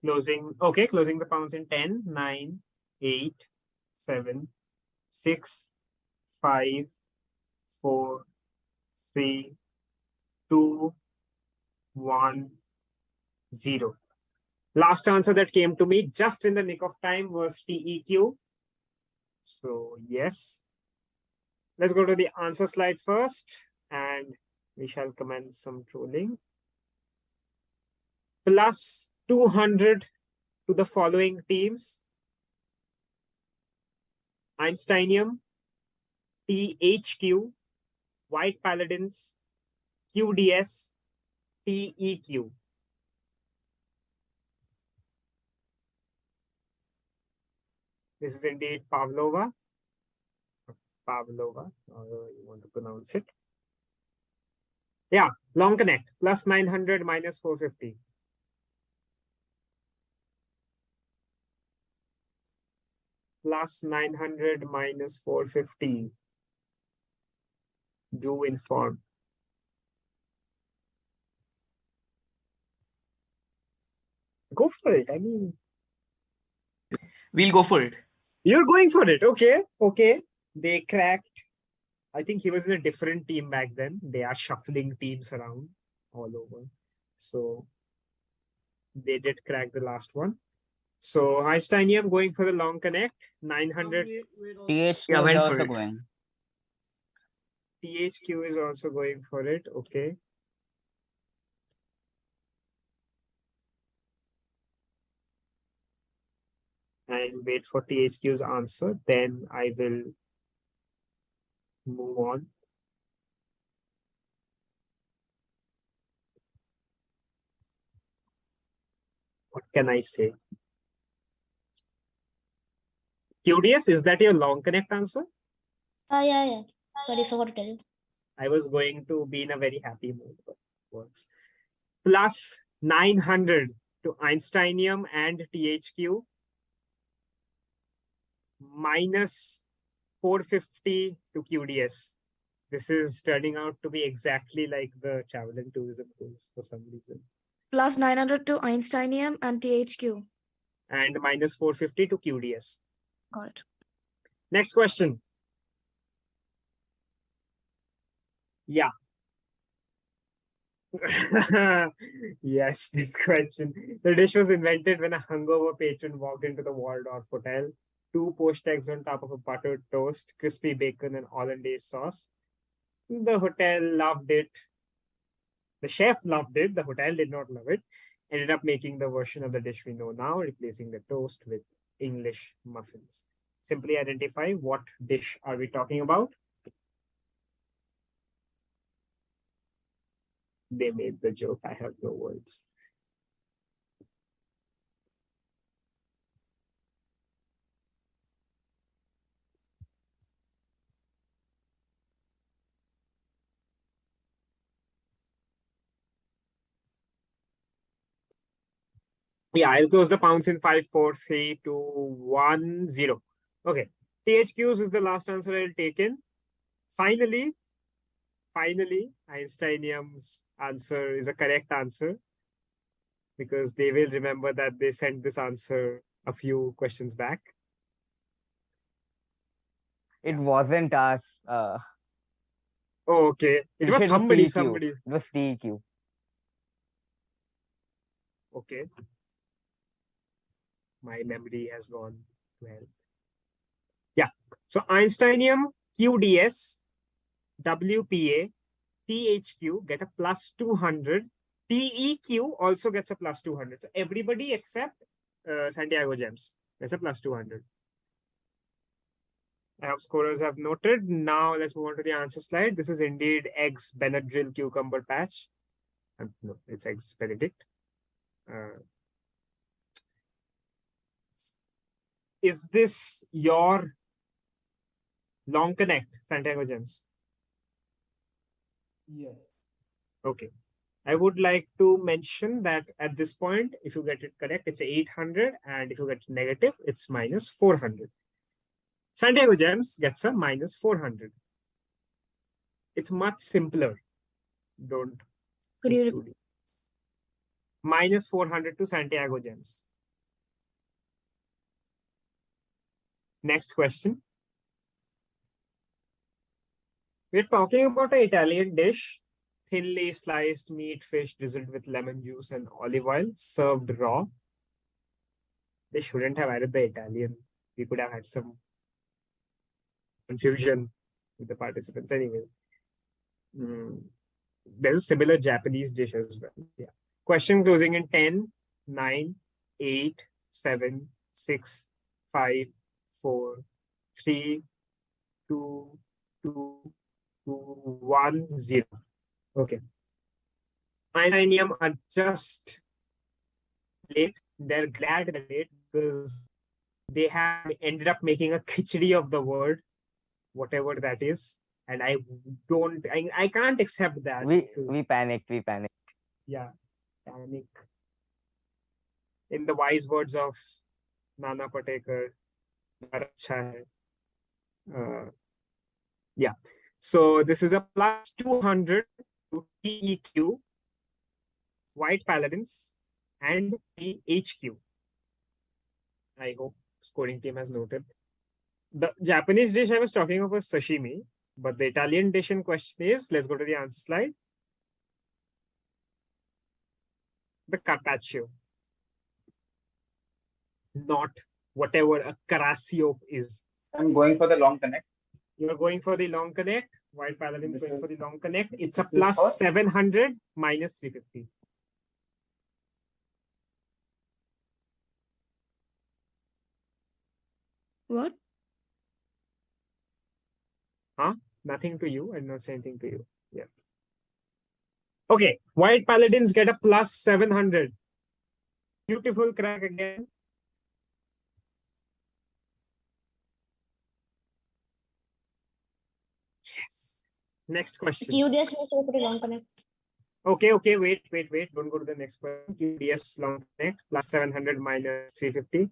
Closing the pounds in 10, 9, 8, 7, 6, 5, 4, 3, 2, 1, 0. Last answer that came to me just in the nick of time was TEQ. So yes. Let's go to the answer slide first and we shall commence some trolling. Plus 200 to the following teams: Einsteinium, THQ, White Paladins, QDS, TEQ. This is indeed Pavlova. Pavlova, however you want to pronounce it. Yeah, long connect, plus 900 minus 450. Plus 900 minus 450. Do inform. Go for it. I mean, we'll go for it. You're going for it. Okay. Okay. They cracked. I think he was in a different team back then. They are shuffling teams around all over. So they did crack the last one. So Einsteinium going for the long connect. 900. THQ is also going. THQ is also going for it. Okay. And wait for THQ's answer. Then I will move on. What can I say? QDS, is that your long connect answer? Yeah. Sorry, forgot to tell you. I was going to be in a very happy mood, but it works. Plus 900 to Einsteinium and THQ. Minus 450 to QDS. This is turning out to be exactly like the travel and tourism quiz for some reason. Plus 900 to Einsteinium and THQ. And minus 450 to QDS. Got it. Next question. Yeah. Yes, this question. The dish was invented when a hungover patron walked into the Waldorf Hotel. 2 poached eggs on top of a buttered toast, crispy bacon, and hollandaise sauce. The hotel loved it. The chef loved it. The hotel did not love it. Ended up making the version of the dish we know now, replacing the toast with English muffins. Simply identify what dish are we talking about. They made the joke. I have no words. Yeah, I'll close the pounds in 5, 4, 3, 2, 1, 0. Okay. THQs is the last answer I'll take in. Finally, Einsteinium's answer is a correct answer because they will remember that they sent this answer a few questions back. It wasn't us. Oh, okay. It was somebody. It was TQ. Okay. My memory has gone well. Yeah. So Einsteinium, QDS, WPA, THQ get a plus 200. TEQ also gets a plus 200. So everybody except Santiago Gems gets a plus 200. I hope scorers have noted. Now let's move on to the answer slide. This is indeed eggs Benadryl cucumber patch. No, it's eggs Benedict. Is this your long connect, Santiago Gems? Yes. Okay. I would like to mention that at this point, if you get it correct, it's 800. And if you get negative, it's minus 400. Santiago Gems gets a minus 400. It's much simpler. Don't. Could you repeat? Minus 400 to Santiago Gems. Next question. We're talking about an Italian dish. thinly sliced meat, fish drizzled with lemon juice and olive oil, served raw. They shouldn't have added the Italian. We could have had some confusion with the participants anyways. There's a similar Japanese dish as well. Yeah. Question closing in 10, 9, 8, 7, 6, 5, 4, 3, 2, 2, 2, 1, 0. Okay. Millennium are just late. They're glad they're late because they have ended up making a khichdi of the word, whatever that is. And I can't accept that. We panicked. Yeah, panic. In the wise words of Nana Patekar, yeah. So this is a plus 200 to TEQ, White Paladins, and THQ. I hope scoring team has noted. The Japanese dish I was talking of was sashimi, but the Italian dish in question is, let's go to the answer slide, the carpaccio. Not whatever a caraccio is. I'm going for the long connect. You're going for the long connect. White Paladin is going for the long connect. It's a this is plus for? 700 minus 350. What? Huh? Nothing to you. I'm not saying anything to you. Yeah. Okay. White Paladins get a plus 700. Beautiful crack again. Yes. Next question. QDS was over the long connect. Okay, wait. Don't go to the next question. QDS long connect plus 700 minus 350.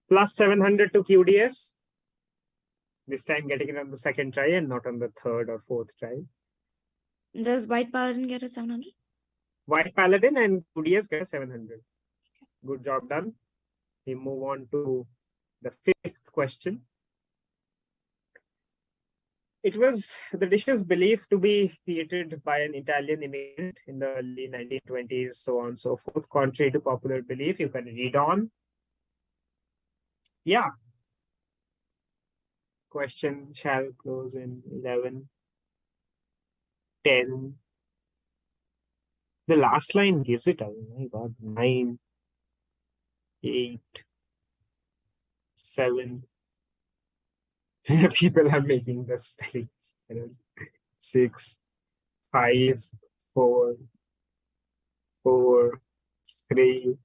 Plus 700 to QDS. This time getting it on the second try and not on the third or fourth try. Does White Paladin get a 700? White Paladin and QDS get a 700. Good job done. We move on to the fifth question. The dish is believed to be created by an Italian immigrant in the early 1920s, so on and so forth. Contrary to popular belief, you can read on. Yeah. Question shall close in 11, 10. The last line gives it. Oh my God. 9, 8, 7. People are making the spellings. 6, 5, 4, 4, 3,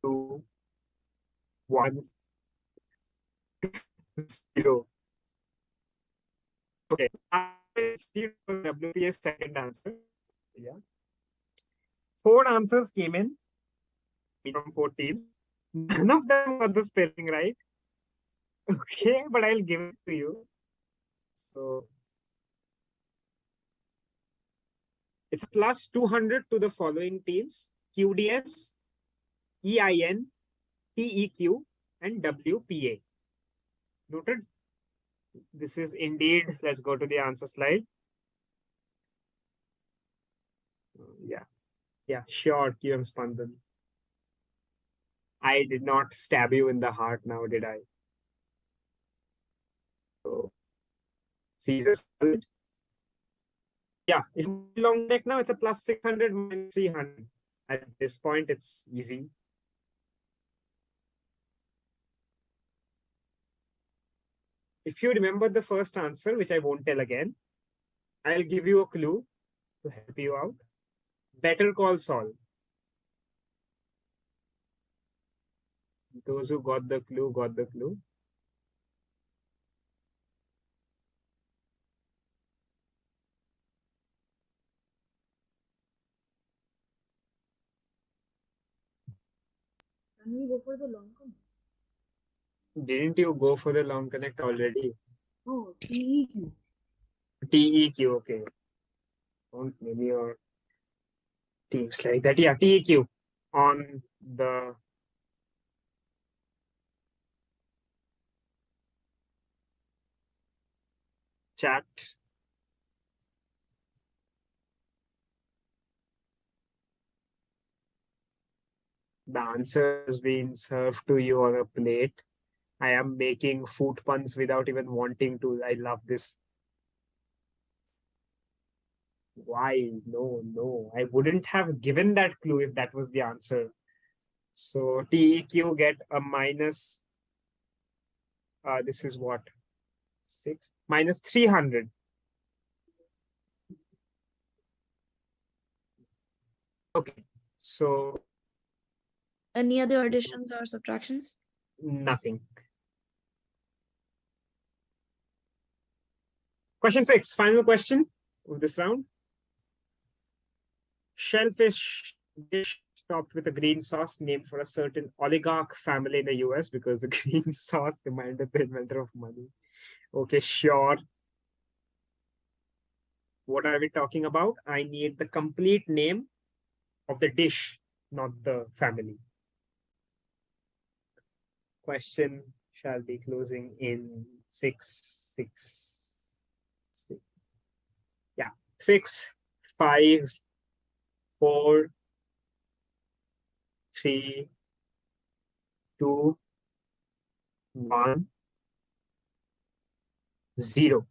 2, 1, 0. Okay. WPS second answer. Yeah. 4 answers came in from 4 teams. None of them got the spelling right. Okay, but I'll give it to you. So it's plus 200 to the following teams: QDS, EIN, TEQ, and WPA. Noted? This is indeed, let's go to the answer slide. Yeah, sure, QM Spandan. I did not stab you in the heart now, did I? So, Caesar salad. Yeah, if you long neck now, it's a plus 600 minus 300. At this point, it's easy. If you remember the first answer, which I won't tell again, I'll give you a clue to help you out. Better Call Saul. Those who got the clue, got the clue. Can we go for the long connect? Didn't you go for the long connect already? No, TEQ. TEQ, okay. Maybe your teams like that. Yeah, TEQ on the chat. The answer has been served to you on a plate. I am making food puns without even wanting to. I love this. Why? No. I wouldn't have given that clue if that was the answer. So TEQ get a minus. This is what? 6 minus 300. Okay. So Any other additions or subtractions? nothing. Question 6, final question of this round. Shellfish dish topped with a green sauce named for a certain oligarch family in the US because the green sauce reminded the inventor of money. Okay, sure. What are we talking about? I need the complete name of the dish, not the family. Question shall be closing in 6, 5, 4, 3, 2, 1, 0.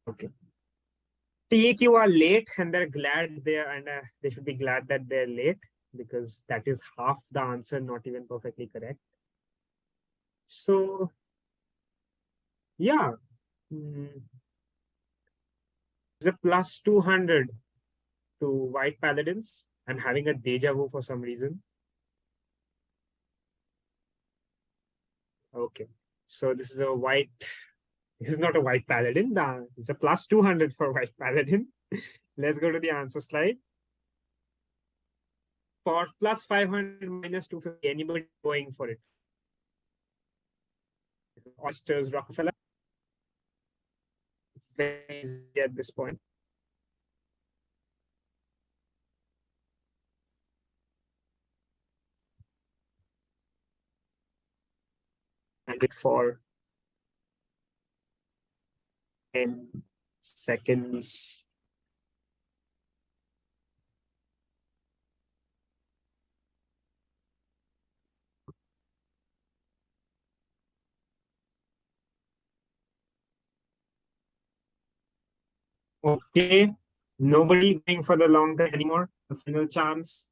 Okay. TEQ are late and they're glad they should be glad that they're late because that is half the answer, not even perfectly correct. So, yeah. It's a plus 200 to White Paladins. I'm having a deja vu for some reason. Okay. So this is not a White Paladin. It's a plus 200 for White Paladin. Let's go to the answer slide. For plus 500 minus 250, anybody going for it? Oysters, Rockefeller. Very easy at this point. And it for 10 seconds. Okay, nobody going for the long term anymore. The final chance.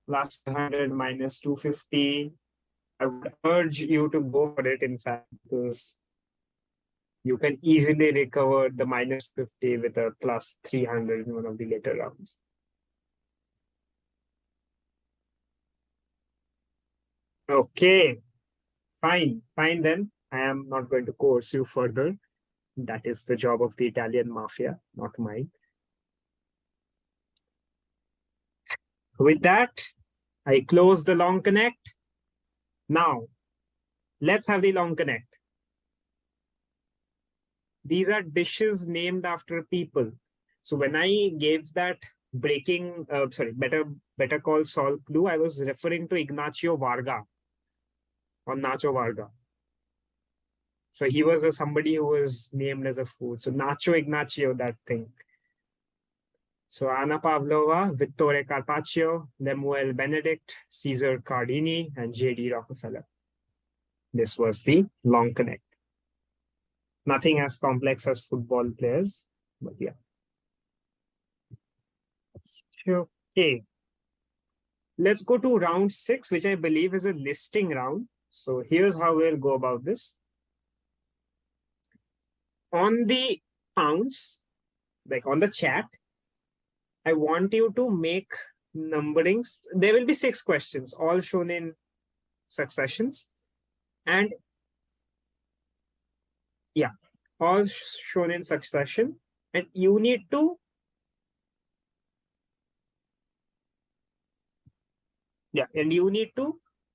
Last 100 minus 250. I would urge you to go for it, in fact, because you can easily recover the minus 50 with a plus 300 in one of the later rounds. Okay, fine then. I am not going to coerce you further. That is the job of the Italian mafia, not mine. With that, I close the long connect. Now, let's have the long connect. These are dishes named after people. So when I gave that Better Call Saul clue, I was referring to Ignacio Varga or Nacho Varga. So he was somebody who was named as a food. So Nacho Ignacio, that thing. So Anna Pavlova, Vittore Carpaccio, Lemuel Benedict, Caesar Cardini, and J.D. Rockefeller. This was the long connect. Nothing as complex as football players, but yeah. Okay. Let's go to round 6, which I believe is a listing round. So here's how we'll go about this. On the pounds, like on the chat, I want you to make numberings. There will be 6 questions, all shown in successions. And yeah, all shown in succession. And you need to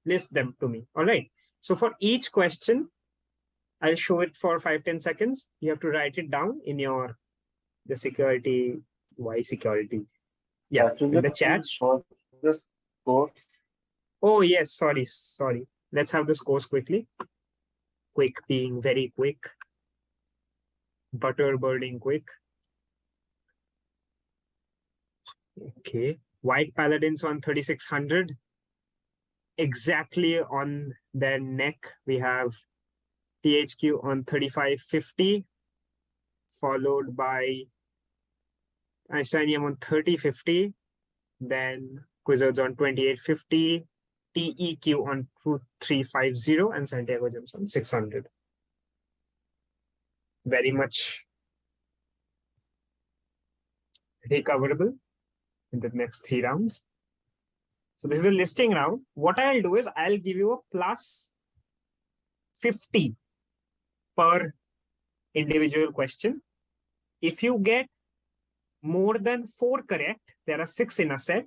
list them to me. All right. So for each question, I'll show it for 5-10 seconds. You have to write it down in the security. Why security? Yeah, in the chat. The score. Oh yes, sorry. Let's have the scores quickly. Quick being very quick. butter burning quick. Okay, white paladins on 3600. Exactly on their neck, we have THQ on 3550, followed by Einsteinium on 3050, then Quizzards on 2850, TEQ on 2350, and Santiago Gems on 600. Very much recoverable in the next 3 rounds. So this is a listing round. What I'll do is I'll give you a plus 50 per individual question. If you get more than 4 correct, there are 6 in a set,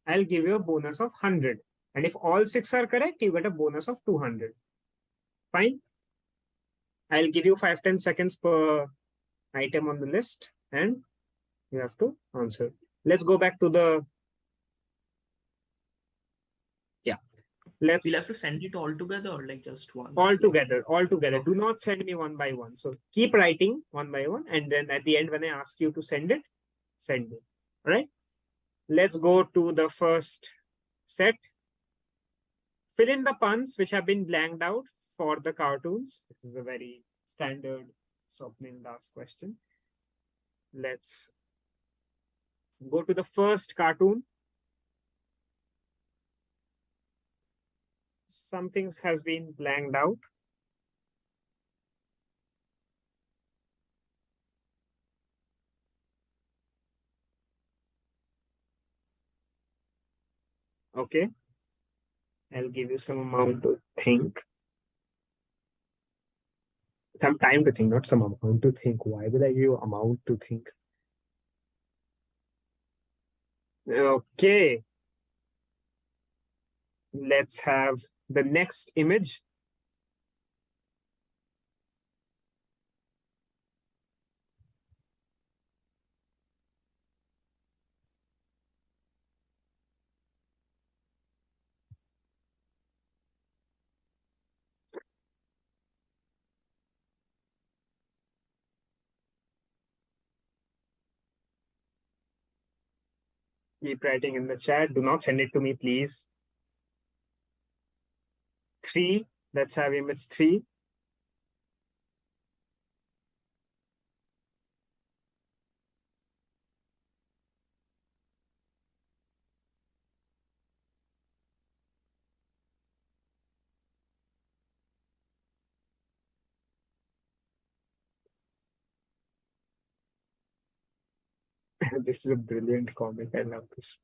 I'll give you a bonus of 100. And if all 6 are correct, you get a bonus of 200. Fine. I'll give you 5-10 seconds per item on the list and you have to answer. Let's go back to the We'll have to send it all together or like just one? All together. Okay. Do not send me one by one. So keep writing one by one. And then at the end, when I ask you to send it, send it. All right. Let's go to the first set. Fill in the puns which have been blanked out for the cartoons. This is a very standard Swapnil Das question. Let's go to the first cartoon. Some things has been blanked out. Okay. I'll give you some amount to think. Some time to think, not some amount to think. Why did I give you amount to think? Okay. Let's have the next image. Keep writing in the chat. Do not send it to me, please. 3. Let's have image 3. This is a brilliant comic. I love this.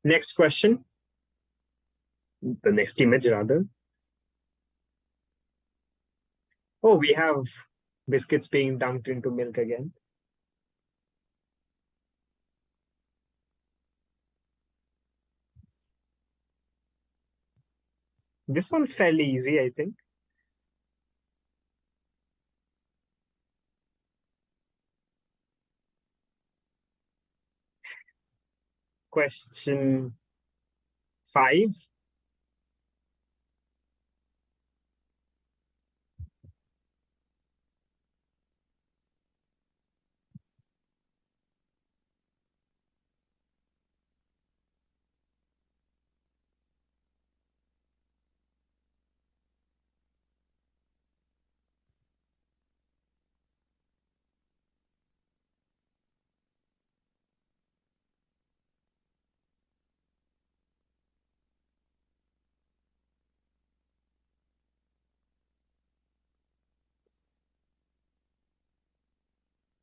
Next question. The next image, rather. Oh, we have biscuits being dunked into milk again. This one's fairly easy, I think. Question 5.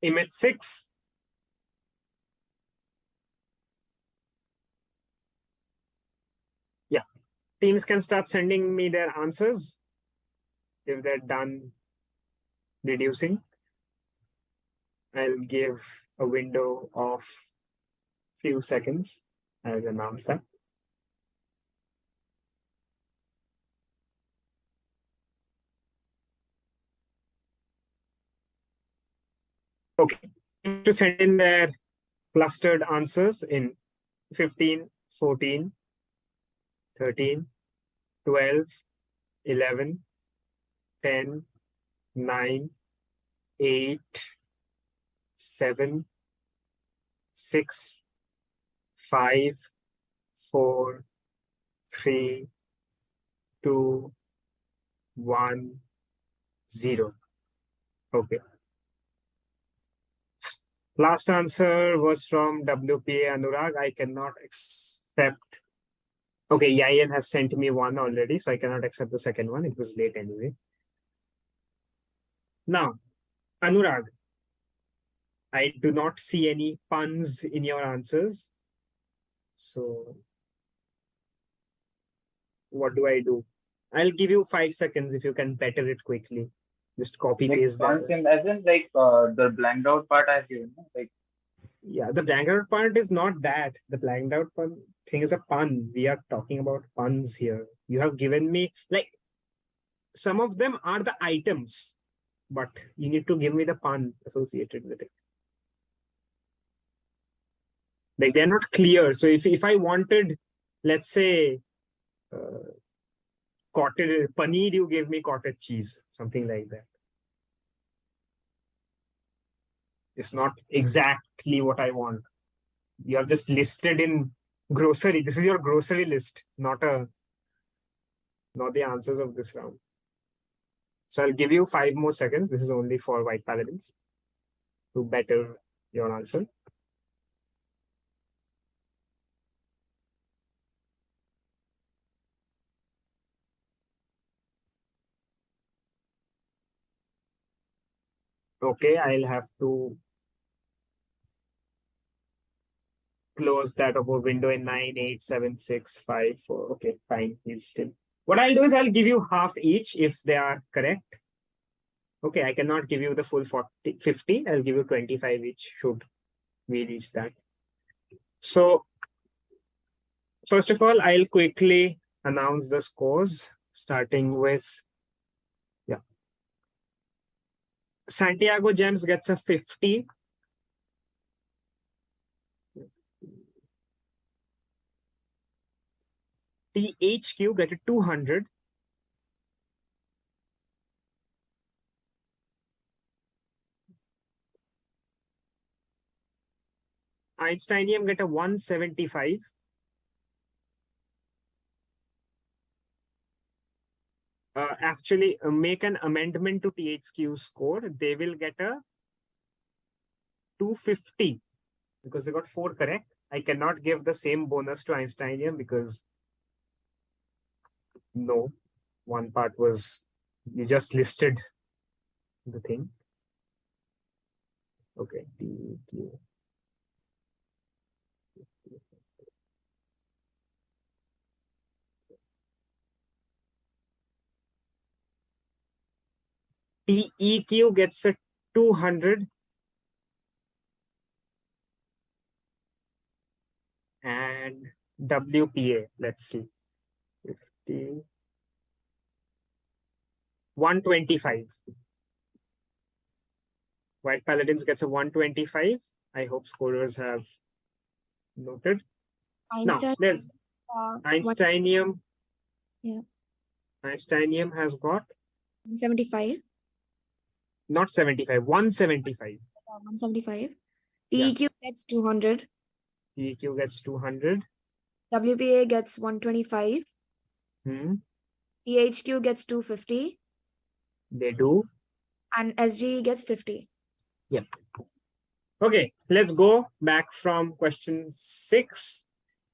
Image 6. Yeah. Teams can start sending me their answers if they're done reducing. I'll give a window of few seconds. I'll announce that. Okay. To send in their clustered answers in 15, 14, 13, 12, 11, 10, 9, 8, 7, 6, 5, 4, 3, 2, 1, 0. Okay. Last answer was from WPA Anurag. I cannot accept. Okay, Yayan has sent me one already, so I cannot accept the second one. It was late anyway. Now, Anurag, I do not see any puns in your answers. So what do I do? I'll give you 5 seconds if you can better it quickly. Just copy Like paste puns that. in, as in like the blanked out part I've given. Like Yeah, the blanked out part is not that. The blanked out pun thing is a pun. We are talking about puns here. You have given me like some of them are the items, but you need to give me the pun associated with it. Like they're not clear. So if I wanted, let's say, cottage paneer, you gave me cottage cheese, something like that. It's not exactly what I want. You have just listed in grocery. This is your grocery list, not the answers of this round. So I'll give you 5 more seconds. This is only for white paladins to better your answer. Okay, I'll have to close that about window in 9, 8, 7, 6, 5, 4. Okay, fine. He's still. What I'll do is I'll give you half each if they are correct. Okay, I cannot give you the full 40, 50. I'll give you 25 each should we reach that. So, first of all, I'll quickly announce the scores, starting with, yeah. Santiago Gems gets a 50. THQ get a 200. Einsteinium get a 175. Actually, make an amendment to THQ score. They will get a 250 because they got 4 correct. I cannot give the same bonus to Einsteinium because no, one part was you just listed the thing. Okay, TQ. TEQ gets a 200. And WPA, let's see. 50. 125. White Paladins gets a 125. I hope scorers have noted. Einstein, now, there's Einsteinium. Yeah. Einsteinium has got 175. not 75, 175. 175. Yeah. TEQ gets 200. TEQ gets 200. WPA gets 125. THQ gets 250. They do. And SGE gets 50. Yep. Okay, let's go back from question 6.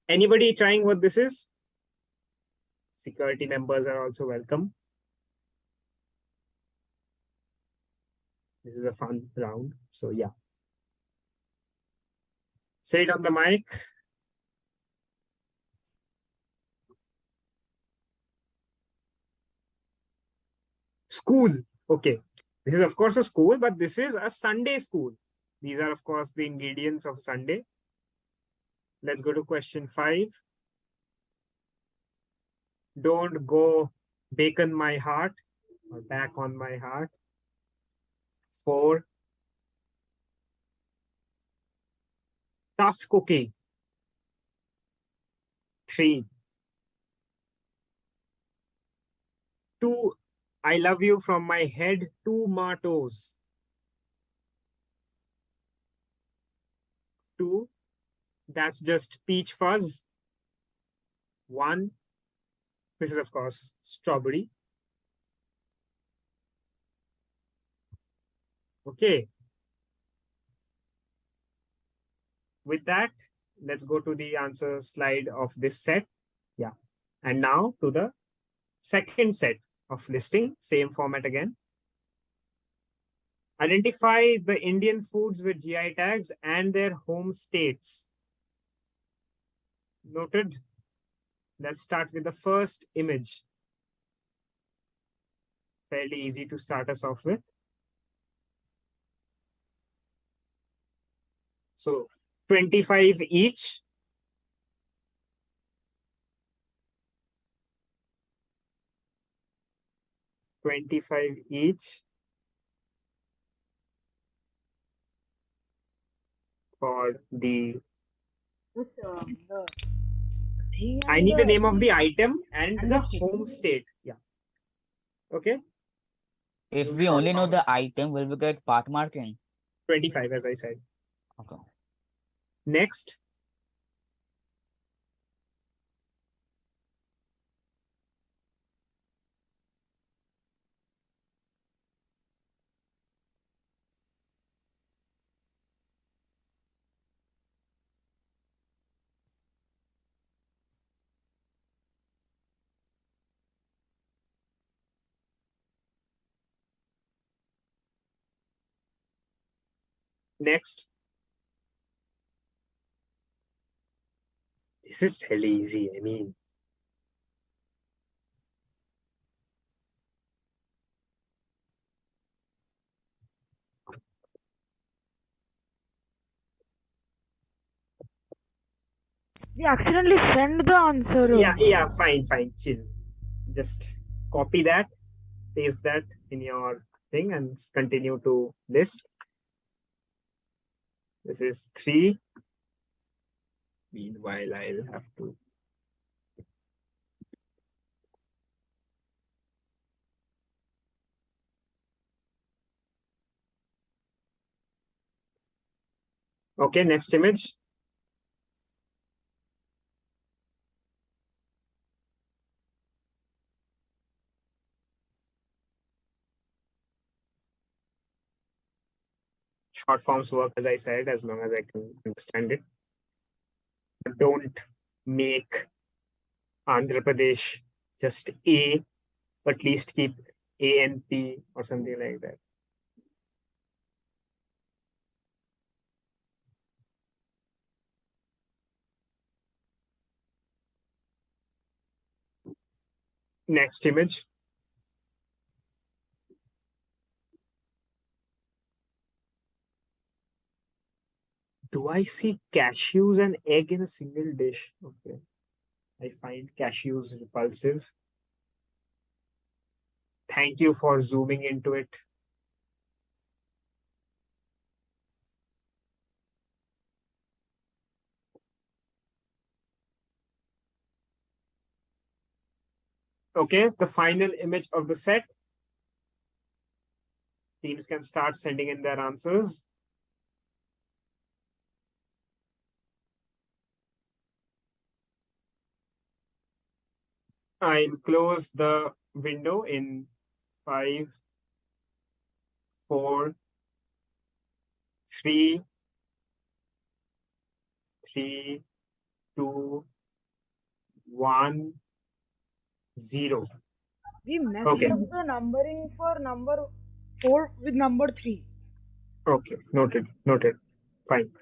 Anybody trying what this is? Security members are also welcome. This is a fun round. So yeah. Say it on the mic. School. Okay. This is of course a school, but this is a Sunday school. These are of course the ingredients of Sunday. Let's go to question 5. Don't go bacon my heart or back on my heart. 4, Tough cookie. 3. 2. I love you from my head to my toes. 2. That's just peach fuzz. 1. This is, of course, strawberry. Okay. With that, let's go to the answer slide of this set. Yeah. And now to the second set of listing, same format again. Identify the Indian foods with GI tags and their home states. Noted. Let's start with the first image. Fairly easy to start us off with. So 25 each. $25 each for the. I need the name of the item and the home state. Yeah. Okay. If we only know the item, will we get part marking? 25, as I said. Okay. Next. Next. This is fairly easy. I mean, We accidentally send the answer. yeah, fine, chill. Just copy that, paste that in your thing and continue to list. This is 3. Meanwhile, I'll have to. Okay, next image. Short forms work, as I said, as long as I can understand it. But don't make Andhra Pradesh just A, but at least keep A and P or something like that. Next image. Do I see cashews and egg in a single dish? Okay. I find cashews repulsive. Thank you for zooming into it. Okay, the final image of the set. Teams can start sending in their answers. I'll close the window in 5, 4, 3, 2, 1, 0. We messed Okay. up the numbering for number 4 with number 3. Okay, noted. Fine.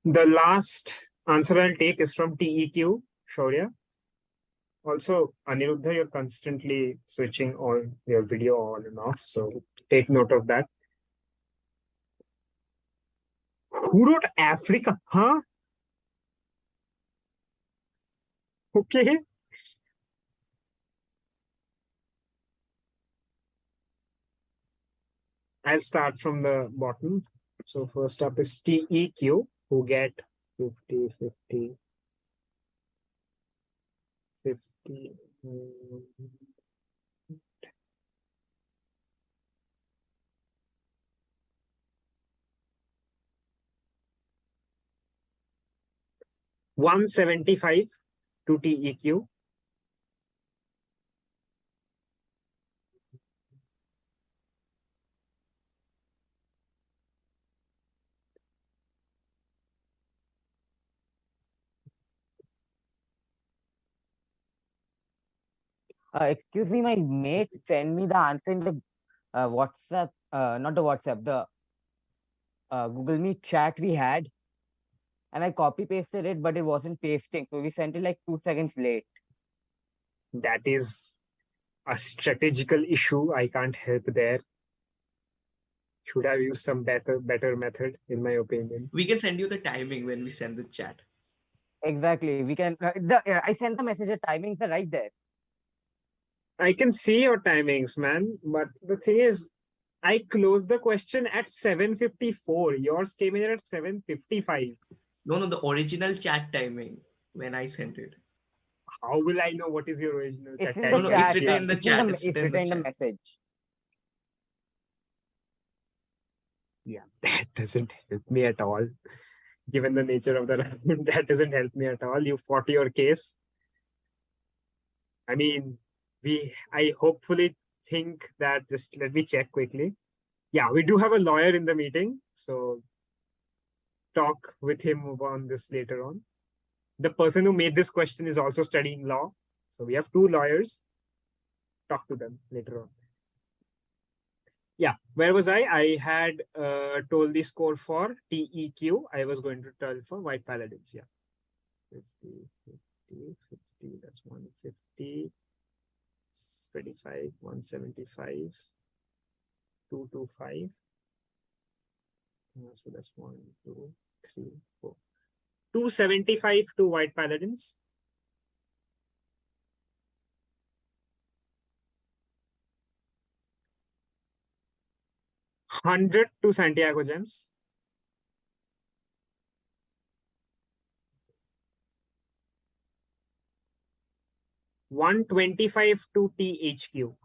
The last answer I'll take is from TEQ, Shaurya. Also, Aniruddha, you're constantly switching on your video on and off, so take note of that. Who wrote Africa? Huh? Okay. I'll start from the bottom. So first up is TEQ, who get 50, 50, 50. 175 to TEQ. Excuse me, my mate sent me the answer in the WhatsApp, not the WhatsApp, the Google Meet chat we had, and I copy pasted it, but it wasn't pasting, so we sent it like 2 seconds late. That is a strategical issue. I can't help there. Should have used some better method, in my opinion. We can send you the timing when we send the chat. Exactly. We can. I sent the message. The timings are right there. I can see your timings, man. But the thing is, I closed the question at 7:54. Yours came in at 7:55. No, the original chat timing when I sent it. How will I know what is your original It's chat in timing? the chat. It's written in the chat. It's written in the message. Yeah, that doesn't help me at all. Given the nature of the round, that doesn't help me at all. You fought your case. I mean, I hopefully think that, just let me check quickly. Yeah, we do have a lawyer in the meeting, so talk with him on this later on. The person who made this question is also studying law. So we have 2 lawyers. Talk to them later on. Yeah, where was I? I had told the score for TEQ. I was going to tell for White Paladins. Yeah. 50, 50, 50. That's 150. 25, 175, 225. So that's 1, 2, 3, 4. 275 to White Paladins. $100 to Santiago Gems. $125 to THQ.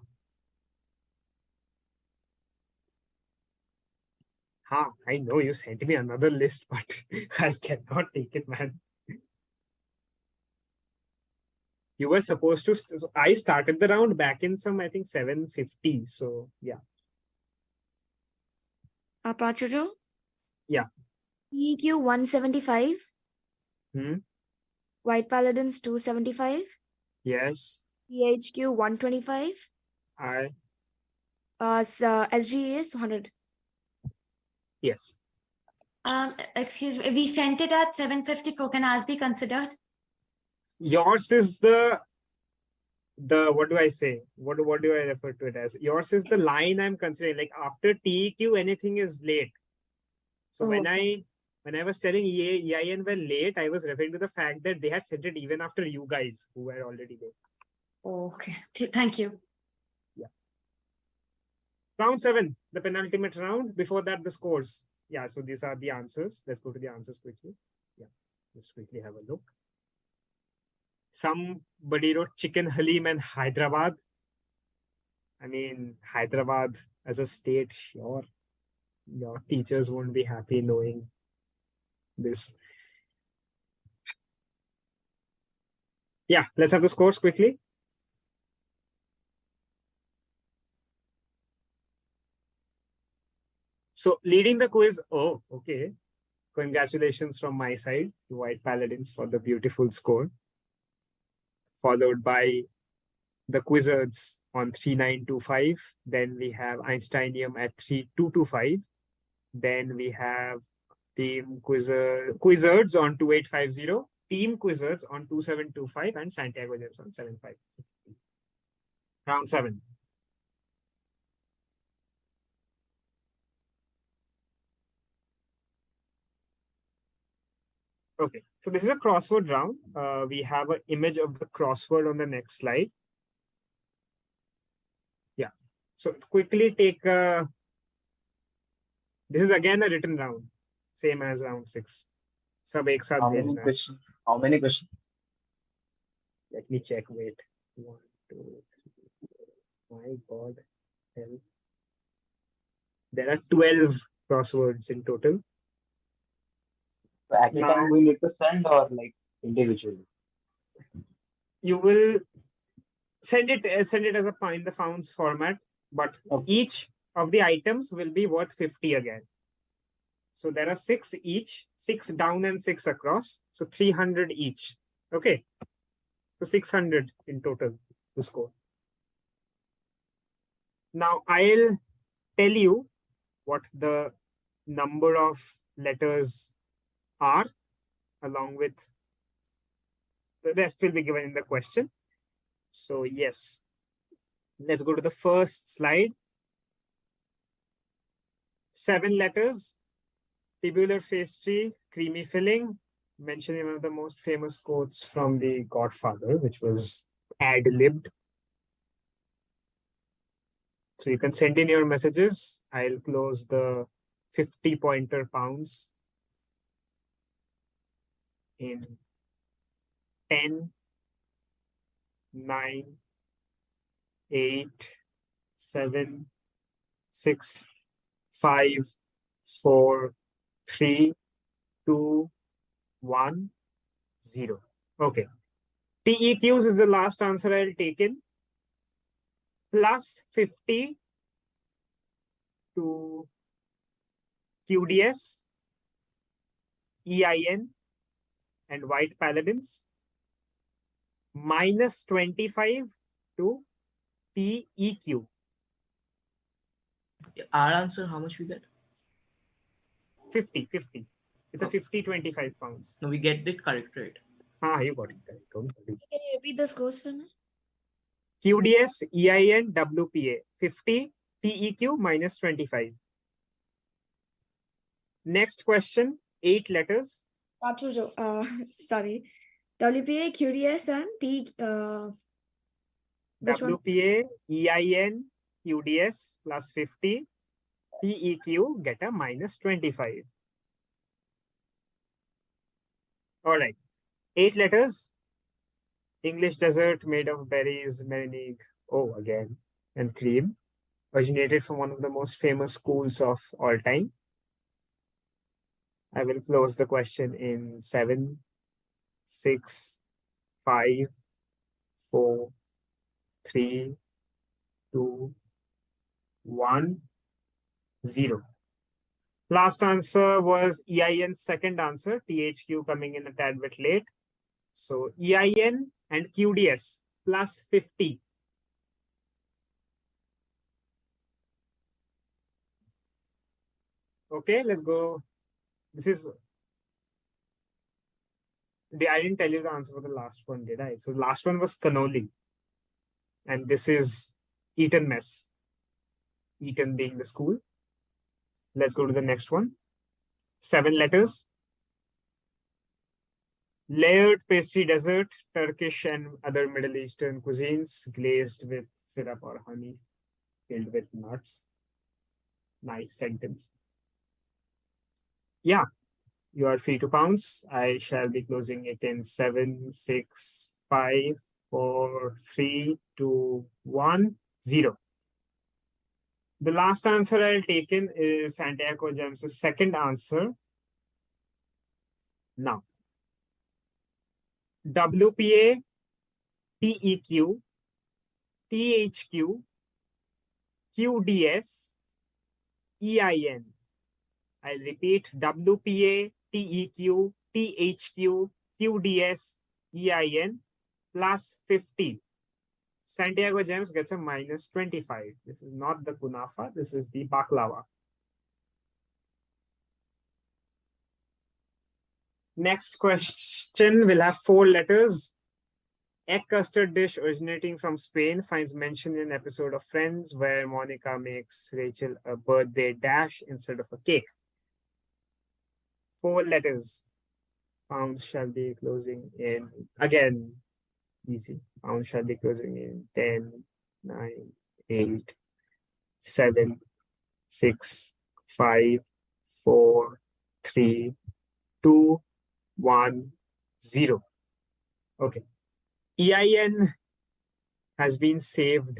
I know you sent me another list, but I cannot take it, man. You were supposed to. I started the round back in some, I think, 7:50. So yeah. Prachujo? Yeah. TEQ 175. White Paladins 275. Yes. THQ 125. SG is 100. Yes. Excuse me. We sent it at 7:54. Can ours be considered? Yours is the what do I say? What do I refer to it as? Yours is the line I'm considering. Like after TEQ, anything is late. So when I was telling EIN were late, I was referring to the fact that they had sent it even after you guys who were already there. Okay. Thank you. Yeah. Round 7, the penultimate round. Before that, the scores. Yeah, so these are the answers. Let's go to the answers quickly. Yeah, let's quickly have a look. Somebody wrote Chicken Halim and Hyderabad. I mean, Hyderabad as a state, sure. Your teachers won't be happy knowing this. Yeah, let's have the scores quickly. So leading the quiz, oh, okay. Congratulations from my side to White Paladins for the beautiful score. Followed by the Quizzards on 3925. Then we have Einsteinium at 3225. Then we have Team Quizzards on 2850. Team Quizzards on 2725 and Santiago Gems on 75. Round 7. Okay, so this is a crossword round. We have an image of the crossword on the next slide. Yeah, so quickly take this is again a written round, same as round 6. सब एक साथ How many भेजना है. questions? How many questions? Let me check. Wait. 1, 2, 3, 4. My God. Help. There are 12 crosswords in total. So at a time we need to send or like individually? You will send it as a in the founds format, but each of the items will be worth 50 again. So there are 6 each, 6 down and 6 across. So 300 each. Okay. So 600 in total to score. Now I'll tell you what the number of letters are, along with the rest will be given in the question. So yes, let's go to the first slide. 7 letters, tubular pastry, creamy filling, mentioned in one of the most famous quotes from The Godfather, which was ad-libbed. So you can send in your messages. I'll close the 50 pointer pounds in 10, 9, 8, 7, 6, 5, 4, 3, 2, 1, 0. Okay. TEQs is the last answer I'll take in. Plus 50 to QDS, EIN, and White Paladins. Minus 25 to TEQ. Our answer, how much we get? 50. It's a 50-25 pounds. No, we get it correct, right? You got it correct. Don't worry. Can you repeat the scores for me? QDS, EIN, WPA. 50, TEQ, minus 25. Next question, 8 letters. Sorry. WPA, QDS, and T. Which WPA, EIN, QDS plus 50. TEQ, get a minus 25. All right. 8 letters. English dessert made of berries, meringue, again, and cream. Originated from one of the most famous schools of all time. I will close the question in 7, 6, 5, 4, 3, 2, 1, 0. Last answer was EIN, second answer, THQ coming in a tad bit late. So EIN and QDS plus 50. Okay, let's go. This is, I didn't tell you the answer for the last one, did I? So last one was cannoli. And this is Eton Mess. Eton being the school. Let's go to the next one. 7 letters. Layered pastry dessert, Turkish and other Middle Eastern cuisines, glazed with syrup or honey, filled with nuts. Nice sentence. Yeah, you are free to pounce. I shall be closing it in 7, 6, 5, 4, 3, 2, 1, 0. The last answer I'll take in is Santiago James' second answer. Now, WPA, TEQ, THQ, QDS, EIN. I'll repeat, WPA, TEQ, THQ, QDS, EIN, plus 50. Santiago James gets a minus 25. This is not the kunafa, this is the baklava. Next question will have 4 letters. Egg custard dish originating from Spain finds mention in an episode of Friends where Monica makes Rachel a birthday dash instead of a cake. 4 letters. Pounds shall be closing in, again, easy. Pounds shall be closing in 10, 9, 8, 7, 6, 5, 4, 3, 2, 1, 0. Okay. EIN has been saved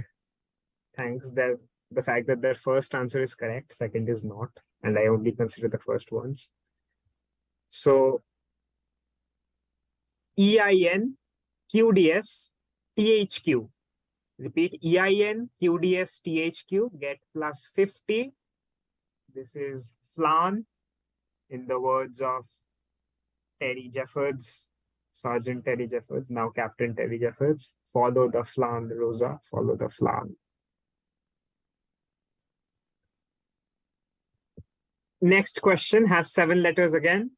thanks to the fact that their first answer is correct, second is not, and I only consider the first ones. So EIN, QDS, THQ. Repeat, EIN, QDS, THQ, get plus 50. This is flan, in the words of Terry Jeffords, Sergeant Terry Jeffords, now Captain Terry Jeffords. Follow the flan, Rosa, follow the flan. Next question has 7 letters again.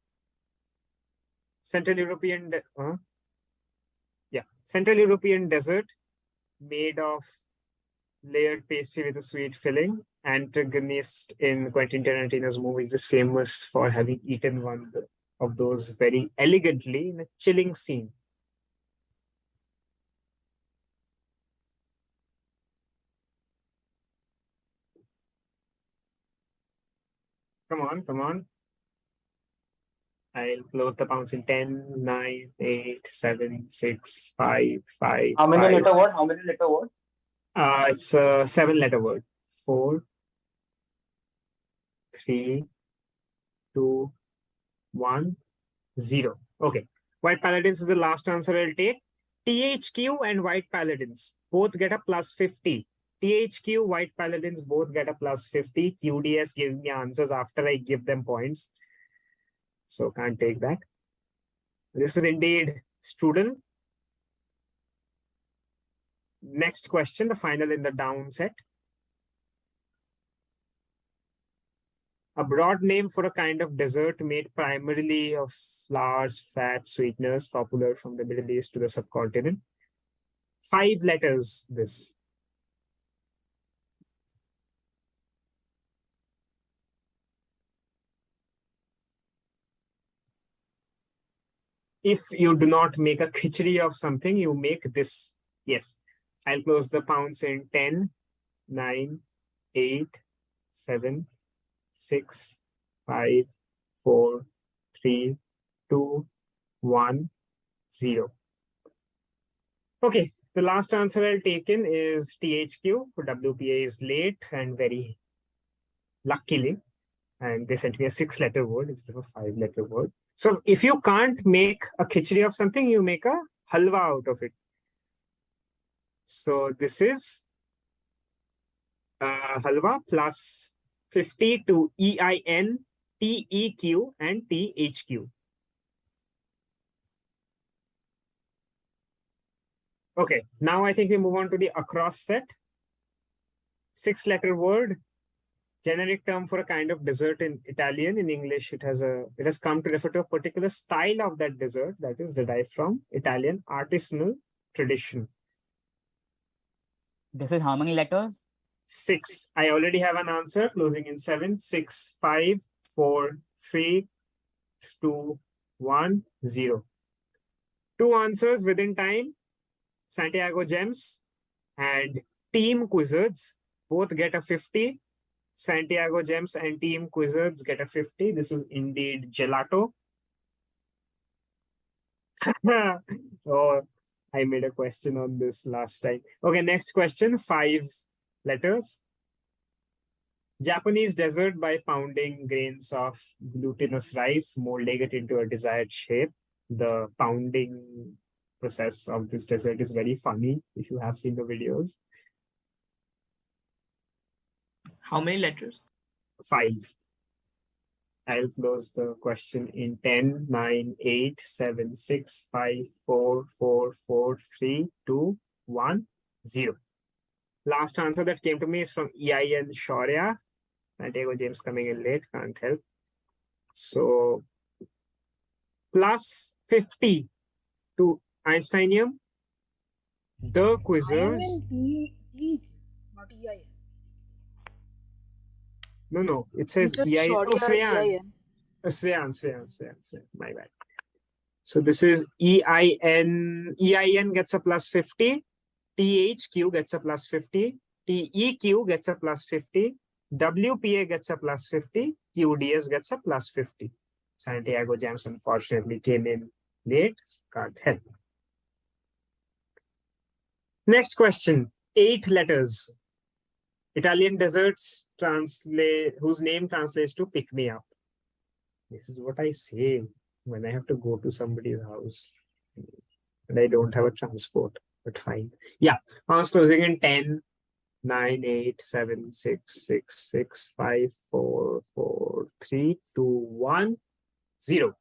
Central European desert made of layered pastry with a sweet filling. Antagonist in Quentin Tarantino's movies is famous for having eaten one of those very elegantly in a chilling scene. Come on, come on. I'll close the pounds in 10, 9, 8, 7, 6, 5, 5. How many 5. letter word? How many letter word? It's a 7-letter word. 4, 3, 2, 1, 0. Okay. White Paladins is the last answer I'll take. THQ and White Paladins both get a plus 50. THQ, White Paladins both get a plus 50. QDS giving me answers after I give them points. So can't take that. This is indeed strudel. Next question, the final in the down set. A broad name for a kind of dessert made primarily of flours, fat, sweeteners, popular from the Middle East to the subcontinent. 5 letters, this. If you do not make a khichdi of something, you make this. Yes. I'll close the pounds in 10, 9, 8, 7, 6, 5, 4, 3, 2, 1, 0. Okay, the last answer I'll take in is THQ. WPA is late and very luckily. And they sent me a 6-letter word instead of a 5-letter word. So if you can't make a khichdi of something, you make a halwa out of it. So this is halwa plus 50 to EIN, TEQ, and THQ. Okay, now I think we move on to the across set. 6-letter word, generic term for a kind of dessert in Italian. In English, it has come to refer to a particular style of that dessert that is derived from Italian artisanal tradition. This is how many letters? 6. I already have an answer, closing in 7, 6, 5, 4, 3, 2, 1, 0. 2 answers within time. Santiago Gems and Team Quizzards both get a 50. Santiago Gems and Team Quizzards get a 50. This is indeed gelato. Oh, I made a question on this last time. Okay, next question, 5 letters. Japanese dessert by pounding grains of glutinous rice, molding it into a desired shape. The pounding process of this dessert is very funny if you have seen the videos. How many letters? 5. I'll close the question in 10, 9, 8, 7, 6, 5, 4, 4, 4, 3, 2, 1, 0. Last answer that came to me is from EIN Shaurya. Santiago James coming in late, can't help. So, plus 50 to Einsteinium. The Quizzers. Not EIN. No, it says EIN. Oh, Sreyan. My bad. So this is EIN. EIN gets a plus 50. THQ gets a plus 50. TEQ gets a plus 50. WPA gets a plus 50. QDS gets a plus 50. Santiago James unfortunately came in late. Can't help. Next question. 8 letters. Italian desserts whose name translates to pick me up. This is what I say when I have to go to somebody's house and I don't have a transport, but fine. Yeah, rounds closing in 10, 9, 8, 7, 6, 6, 6, 5, 4, 4, 3, 2, 1, 0.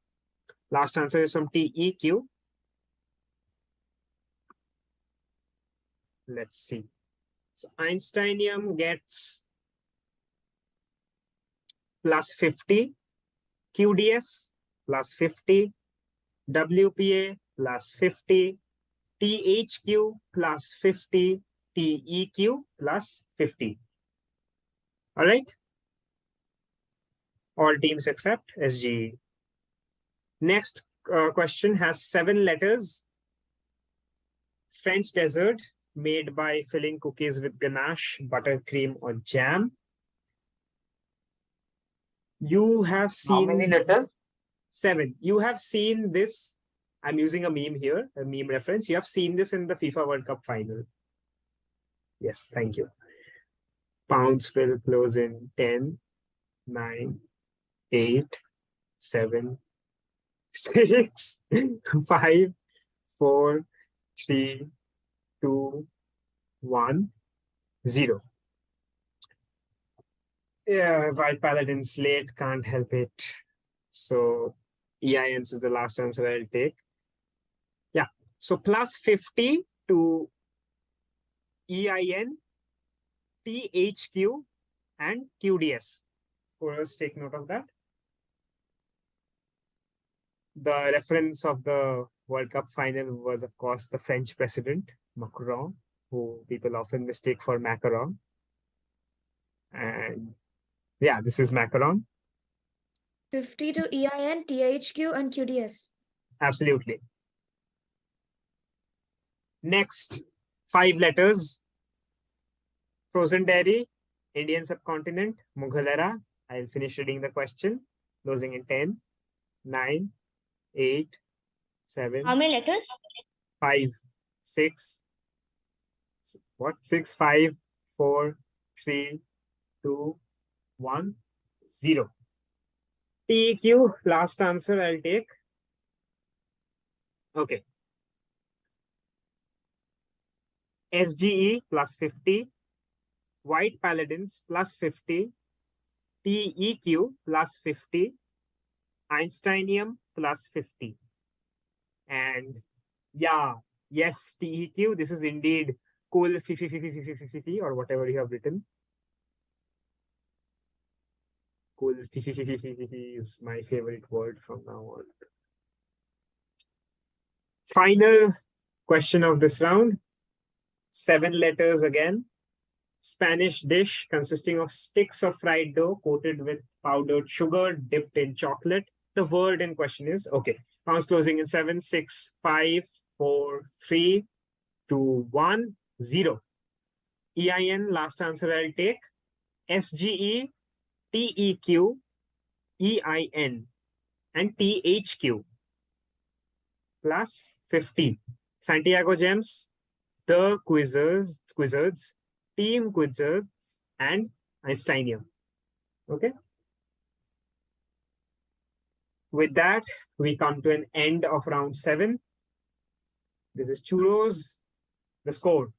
Last answer is from TEQ. Let's see. So Einsteinium gets plus 50, QDS plus 50, WPA plus 50, THQ plus 50, TEQ plus 50. All right. All teams except SGE. Next question has 7 letters. French dessert made by filling cookies with ganache, buttercream, or jam. You have seen... How many letters? 7. You have seen this. I'm using a meme here, a meme reference. You have seen this in the FIFA World Cup final. Yes, thank you. Pounds will close in 10, 9, 8, 7, 6, 5, 4, 3, 2, 1, 0. Yeah, White Paladin's late, can't help it. So EINs is the last answer I'll take. Yeah, so plus 50 to EIN, THQ, and QDS. Scorers, take note of that. The reference of the World Cup final was, of course, the French president, Macron, who people often mistake for Macaron. And yeah, this is Macaron. 50 to EIN, THQ, and QDS. Absolutely. Next, 5 letters. Frozen dairy, Indian subcontinent, Mughal era. I'll finish reading the question. Closing in 10, 9, 8, 7. How many letters? 5, 6. What? 6, 5, 4, 3, 2, 1, 0. TEQ, last answer I'll take. Okay. SGE plus 50. White Paladins plus 50. TEQ plus 50. Einsteinium plus 50. And yeah, yes, TEQ, this is indeed cool or whatever you have written. Cool is my favorite word from now on. Final question of this round. 7 letters again. Spanish dish consisting of sticks of fried dough coated with powdered sugar dipped in chocolate. The word in question is, okay, rounds closing in 7, 6, 5, 4, 3, 2, 1, 0. EIN, last answer I'll take. SGE, TEQ, EIN, and THQ. Plus 50. Santiago Gems, the Quizzards, Team Quizzards, and Einsteinium. Okay. With that, we come to an end of round 7. This is Churros, the score.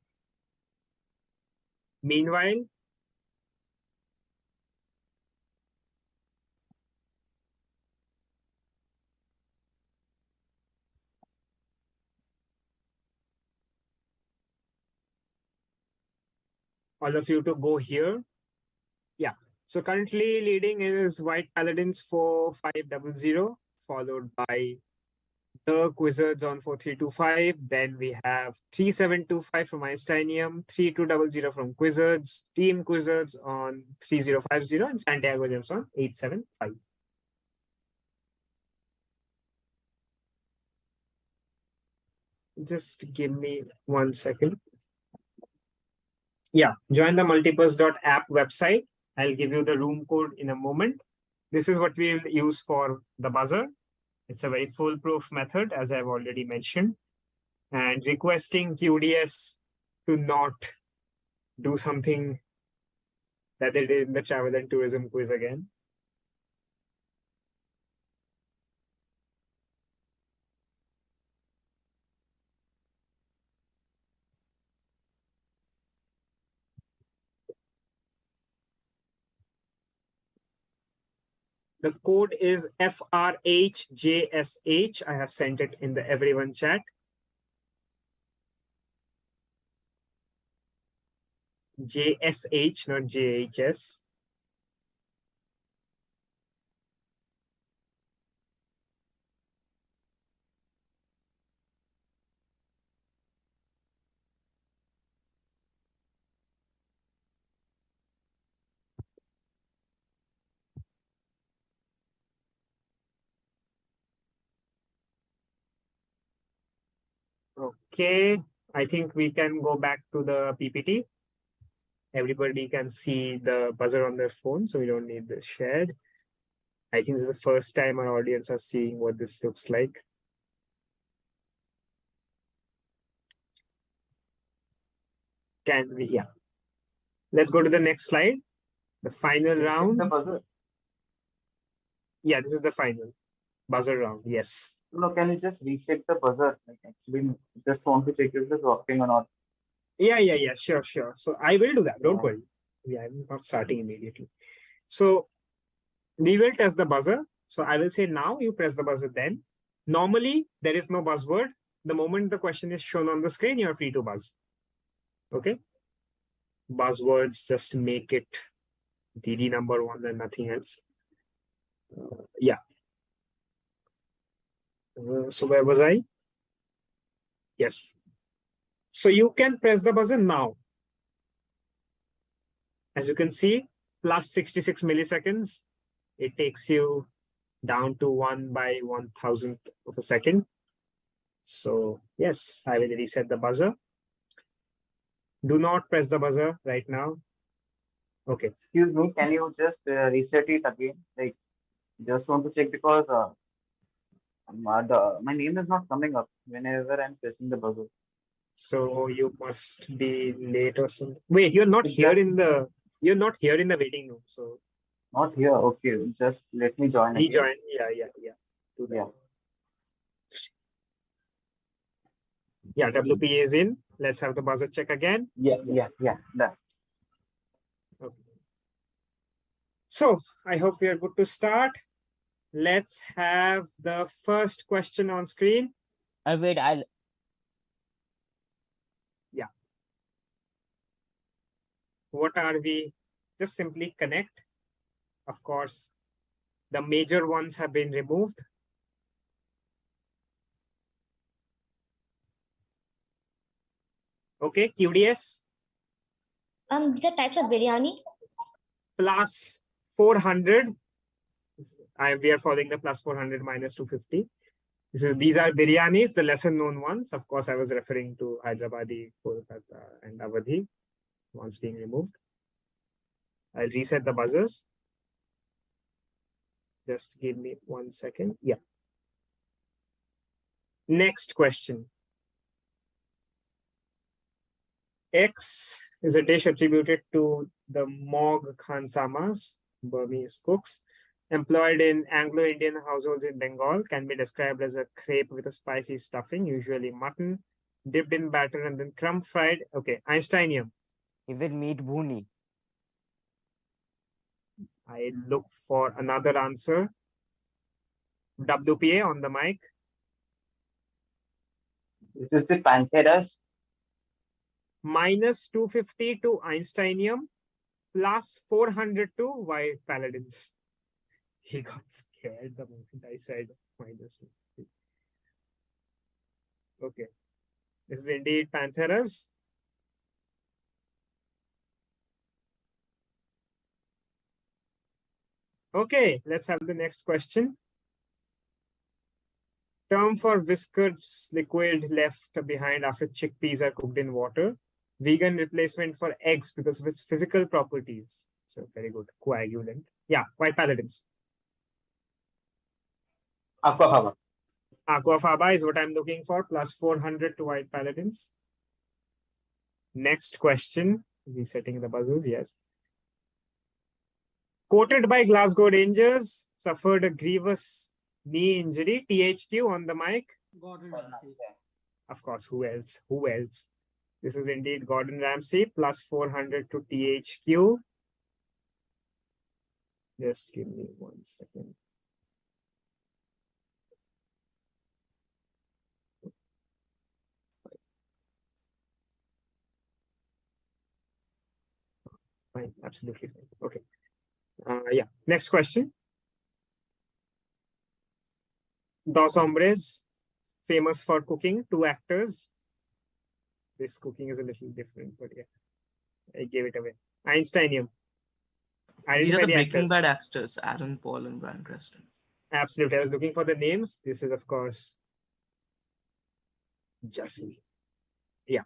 Meanwhile, all of you to go here. Yeah. So currently leading is White Paladins 4-5-0, followed by the Quizzards on 4-3-2-5. Then we have 3-7-2-5 from Einsteinium, 3-2-0 from Quizzards, Team Quizzards on 3-0-5-0, and Santiago Gems on 8-7-5. Just give me 1 second. Yeah, join the multipurse.app website. I'll give you the room code in a moment. This is what we'll use for the buzzer. It's a very foolproof method, as I've already mentioned. And requesting QDS to not do something that they did in the travel and tourism quiz again. The code is FRHJSH. I have sent it in the everyone chat. JSH, not JHS. Okay, I think we can go back to the PPT. Everybody can see the buzzer on their phone, so we don't need this shared. I think this is the first time our audience are seeing what this looks like. Can we? Yeah. Let's go to the next slide. The final round. The buzzer. Yeah, this is the final buzzer round. Yes. No, can you just reset the buzzer? Like, actually, just want to check if it's working or not. Yeah. Sure. So I will do that. Don't worry. Yeah, I'm not starting immediately. So we will test the buzzer. So I will say now, you press the buzzer then. Normally, there is no buzzword. The moment the question is shown on the screen, you are free to buzz. Okay. Buzzwords just make it DD number one and nothing else. Yeah. So where was I? Yes. So you can press the buzzer now. As you can see, plus 66 milliseconds. It takes you down to 1/1000th of a second. So yes, I will reset the buzzer. Do not press the buzzer right now. Okay. Excuse me, can you just reset it again? Like, just want to check because my name is not coming up whenever I'm pressing the buzzer. So you must be late or something. Wait, you're not here in the waiting room. So not here. Okay, just let me join. Rejoin. Yeah. Do that. Yeah, WPA is in. Let's have the buzzer check again. Yeah. Done. Okay. So I hope we are good to start. Let's have the first question on screen. Wait, Yeah. What are we? Just simply connect. Of course, the major ones have been removed. Okay, QDS. These are types of biryani. Plus 400. We are following the plus 400 minus 250. These are biryanis, the lesser known ones. Of course, I was referring to Hyderabadi, Kolkata, and Awadhi, ones being removed. I'll reset the buzzers. Just give me 1 second. Yeah. Next question. X is a dish attributed to the Mog Khansamas, Burmese cooks, employed in Anglo-Indian households in Bengal, can be described as a crepe with a spicy stuffing, usually mutton, dipped in batter and then crumb fried. Okay, Einsteinium. Is it meat bhuni? I look for another answer. WPA on the mic. Is it the Pantheras? Minus 250 to Einsteinium, plus 400 to White Paladins. He got scared the moment I said minus 250. Okay. This is indeed Pantheras. Okay, let's have the next question. Term for viscous liquid left behind after chickpeas are cooked in water. Vegan replacement for eggs because of its physical properties. So very good. Coagulant. Yeah, White Paladins. Aquafaba. Aquafaba is what I'm looking for, plus 400 to White Paladins. Next question. Resetting the buzzers, yes. Quoted by Glasgow Rangers, suffered a grievous knee injury, THQ on the mic. Gordon Ramsay. Of course, who else? Who else? This is indeed Gordon Ramsay, plus 400 to THQ. Just give me 1 second. Fine, absolutely fine. Okay. Yeah, next question. Dos Hombres, famous for cooking, 2 actors. This cooking is a little different, but yeah, I gave it away. Einsteinium. These are Identify the Breaking actors. Bad actors, Aaron Paul and Bryan Cranston. Absolutely. I was looking for the names. This is, of course, Jesse. Yeah.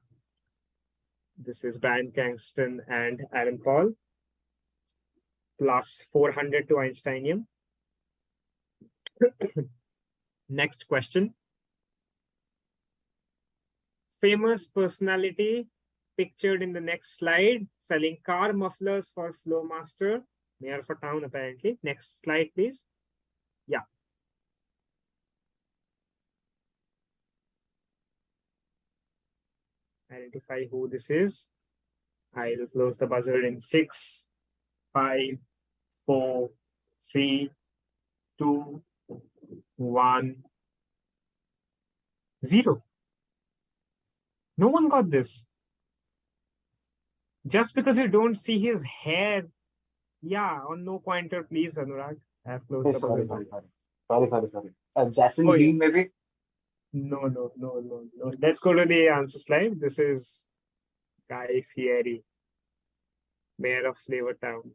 This is Bryan Cranston and Aaron Paul. Plus 400 to Einsteinium. Next question. Famous personality pictured in the next slide, selling car mufflers for Flowmaster, mayor of a town apparently. Next slide, please. Yeah. Identify who this is. I'll close the buzzer in 6, 5, 4, 3, 2, 1, 0. No one got this. Just because you don't see his hair. Yeah, on no pointer, please, Anurag. I have closed the Sorry. buzzer. Jason Dean, maybe? No. Let's go to the answer slide. This is Guy Fieri, mayor of Flavortown.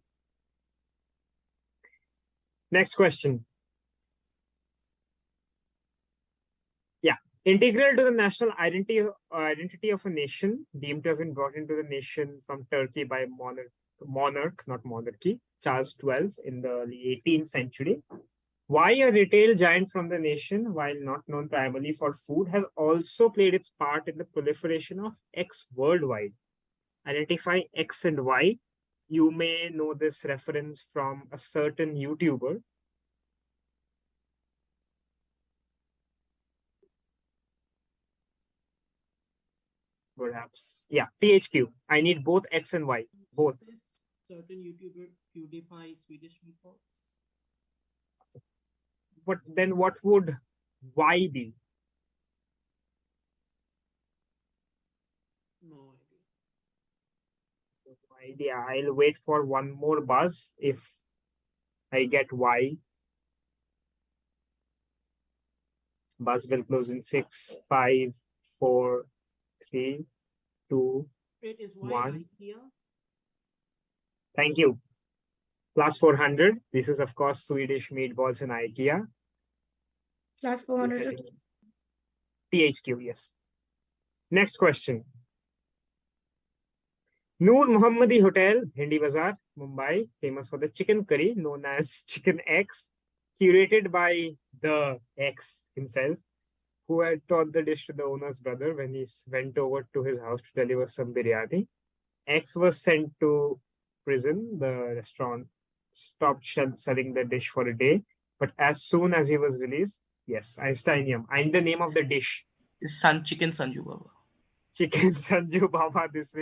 Next question. Yeah. Integral to the national identity of a nation, deemed to have been brought into the nation from Turkey by monarch, not monarchy, Charles XII in the early 18th century. Why a retail giant from the nation, while not known primarily for food, has also played its part in the proliferation of eggs worldwide. Identify X and Y. You may know this reference from a certain YouTuber. Perhaps. Yeah, THQ. I need both X and Y. Both. Certain YouTuber PewDiePie Swedish meatballs. But then what would Y be? No idea. I'll wait for one more buzz if I get Y. Buzz will close in 6, 5, 4, 3, 2, Wait, is Y 1. IKEA? Thank you. Plus 400. This is, of course, Swedish meatballs in IKEA. Plus 400. THQ, yes. Next question. Noor Mohammadi Hotel, Hindi Bazaar, Mumbai, famous for the chicken curry known as Chicken X, curated by the X himself, who had taught the dish to the owner's brother when he went over to his house to deliver some biryani. X was sent to prison. The restaurant stopped selling the dish for a day, but as soon as he was released, yes, Einsteinium. And the name of the dish? Is Chicken Sanju Baba. Chicken Sanju Baba, this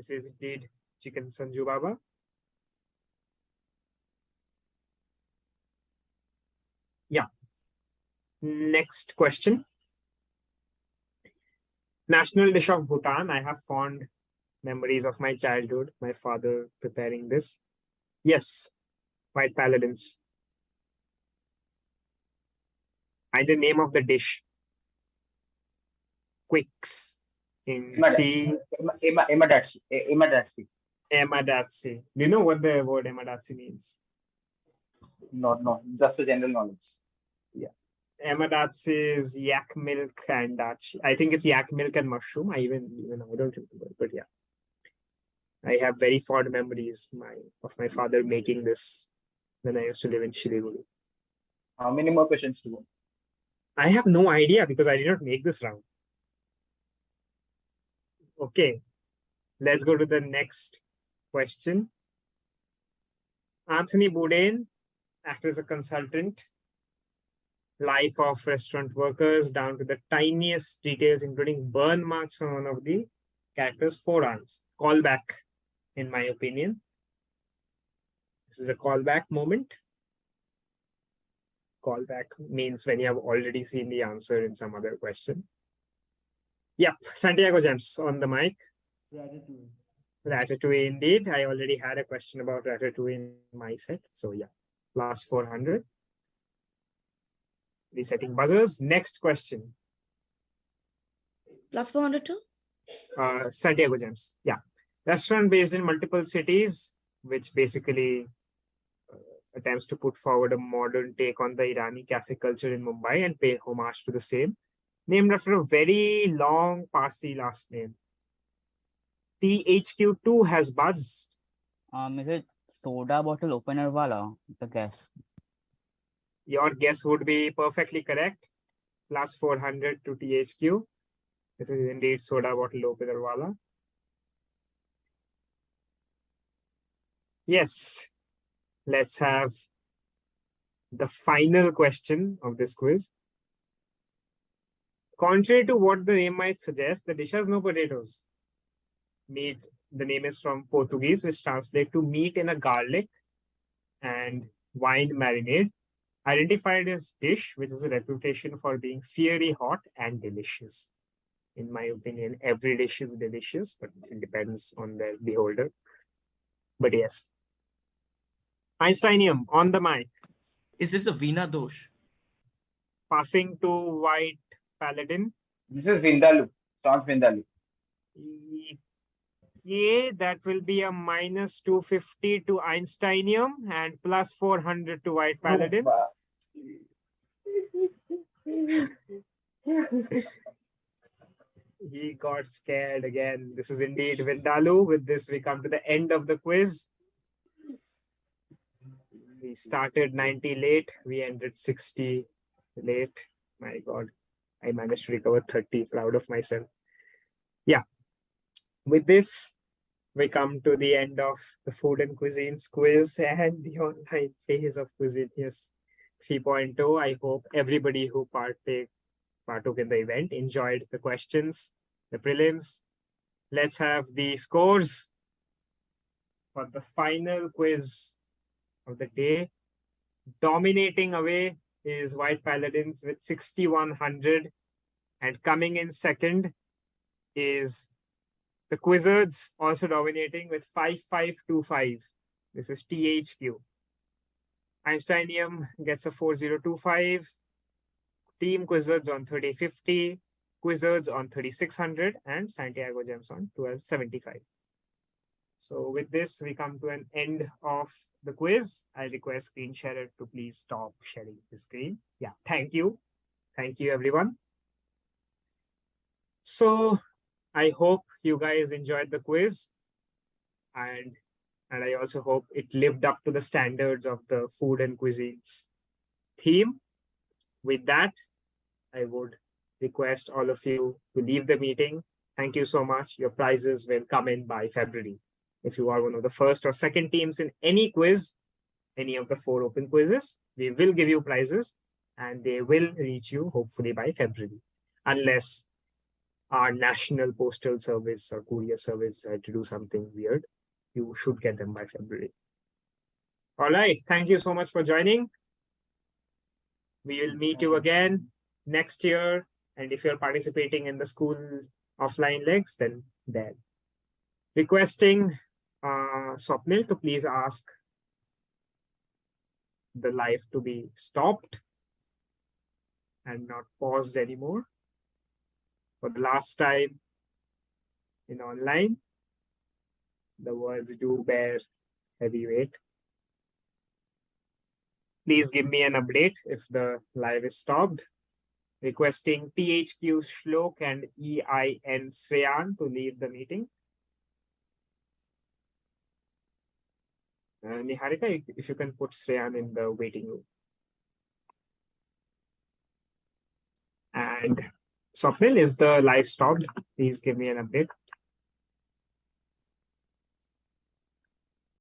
is indeed Chicken Sanju Baba. Yeah. Next question. National dish of Bhutan. I have fond memories of my childhood, my father preparing this. Yes, White Paladins. And the name of the dish? Quicks. In Emadatsi. Emadatsi. Do you know what the word Emadatsi means? No, just a general knowledge. Yeah. Emadatsi is yak milk and dachi. I think it's yak milk and mushroom. I don't remember, but yeah. I have very fond memories of my father making this when I used to live in Shiliguri. How many more questions to go? I have no idea because I did not make this round. Okay, let's go to the next question. Anthony Bourdain, acted as a consultant, life of restaurant workers down to the tiniest details, including burn marks on one of the character's forearms. Callback, in my opinion. This is a callback moment. Callback means when you have already seen the answer in some other question. Yep, Santiago James on the mic. Ratatouille. Ratatouille indeed. I already had a question about Ratatouille in my set. So yeah, plus 400. Resetting buzzers. Next question. Plus 400 too? Santiago James. Yeah. Restaurant based in multiple cities, which basically attempts to put forward a modern take on the Irani cafe culture in Mumbai and pay homage to the same. Named after a very long Parsi last name. THQ2 has buzzed. Is it soda bottle opener wala? The guess. Your guess would be perfectly correct. Plus 400 to THQ. This is indeed soda bottle opener wala. Yes. Let's have the final question of this quiz. Contrary to what the name might suggest, the dish has no potatoes. Meat, the name is from Portuguese, which translates to meat in a garlic and wine marinade, identified as dish, which has a reputation for being fiery hot and delicious. In my opinion, every dish is delicious, but it depends on the beholder. But yes. Einsteinium on the mic. Is this a Veena Dosh? Passing to White Paladin. This is Vindaloo. Sounds Vindaloo. Yeah, that will be a minus 250 to Einsteinium and plus 400 to White Paladins. He got scared again. This is indeed Vindaloo. With this, we come to the end of the quiz. We started 90 late. We ended 60 late. My God, I managed to recover 30. Proud of myself. Yeah. With this, we come to the end of the food and cuisines quiz and the online phase of Cuisinius 3.0. I hope everybody who partook in the event enjoyed the questions, the prelims. Let's have the scores for the final quiz of the day. Dominating away is White Paladins with 6,100, and coming in second is the Quizzards, also dominating with 5,525. This is THQ. Einsteinium gets a 4,025. Team Quizzards on 3,050. Quizzards on 3,600. And Santiago Gems on 1,275. So with this, we come to an end of the quiz. I request screen sharer to please stop sharing the screen. Yeah, thank you. Thank you, everyone. So I hope you guys enjoyed the quiz. And I also hope it lived up to the standards of the food and cuisines theme. With that, I would request all of you to leave the meeting. Thank you so much. Your prizes will come in by February. If you are one of the first or second teams in any quiz, any of the 4 open quizzes, we will give you prizes and they will reach you hopefully by February. Unless our national postal service or courier service had to do something weird, you should get them by February. All right. Thank you so much for joining. We will meet you again next year. And if you're participating in the school offline legs, then there. Requesting Swapnil to please ask the live to be stopped and not paused anymore. For the last time in online, the words do bear heavy weight. Please give me an update if the live is stopped. Requesting THQ Shlok and EIN Sreyan to leave the meeting. Niharika, if you can put Sreyan in the waiting room. And Swapnil, is the live stopped? Please give me an update.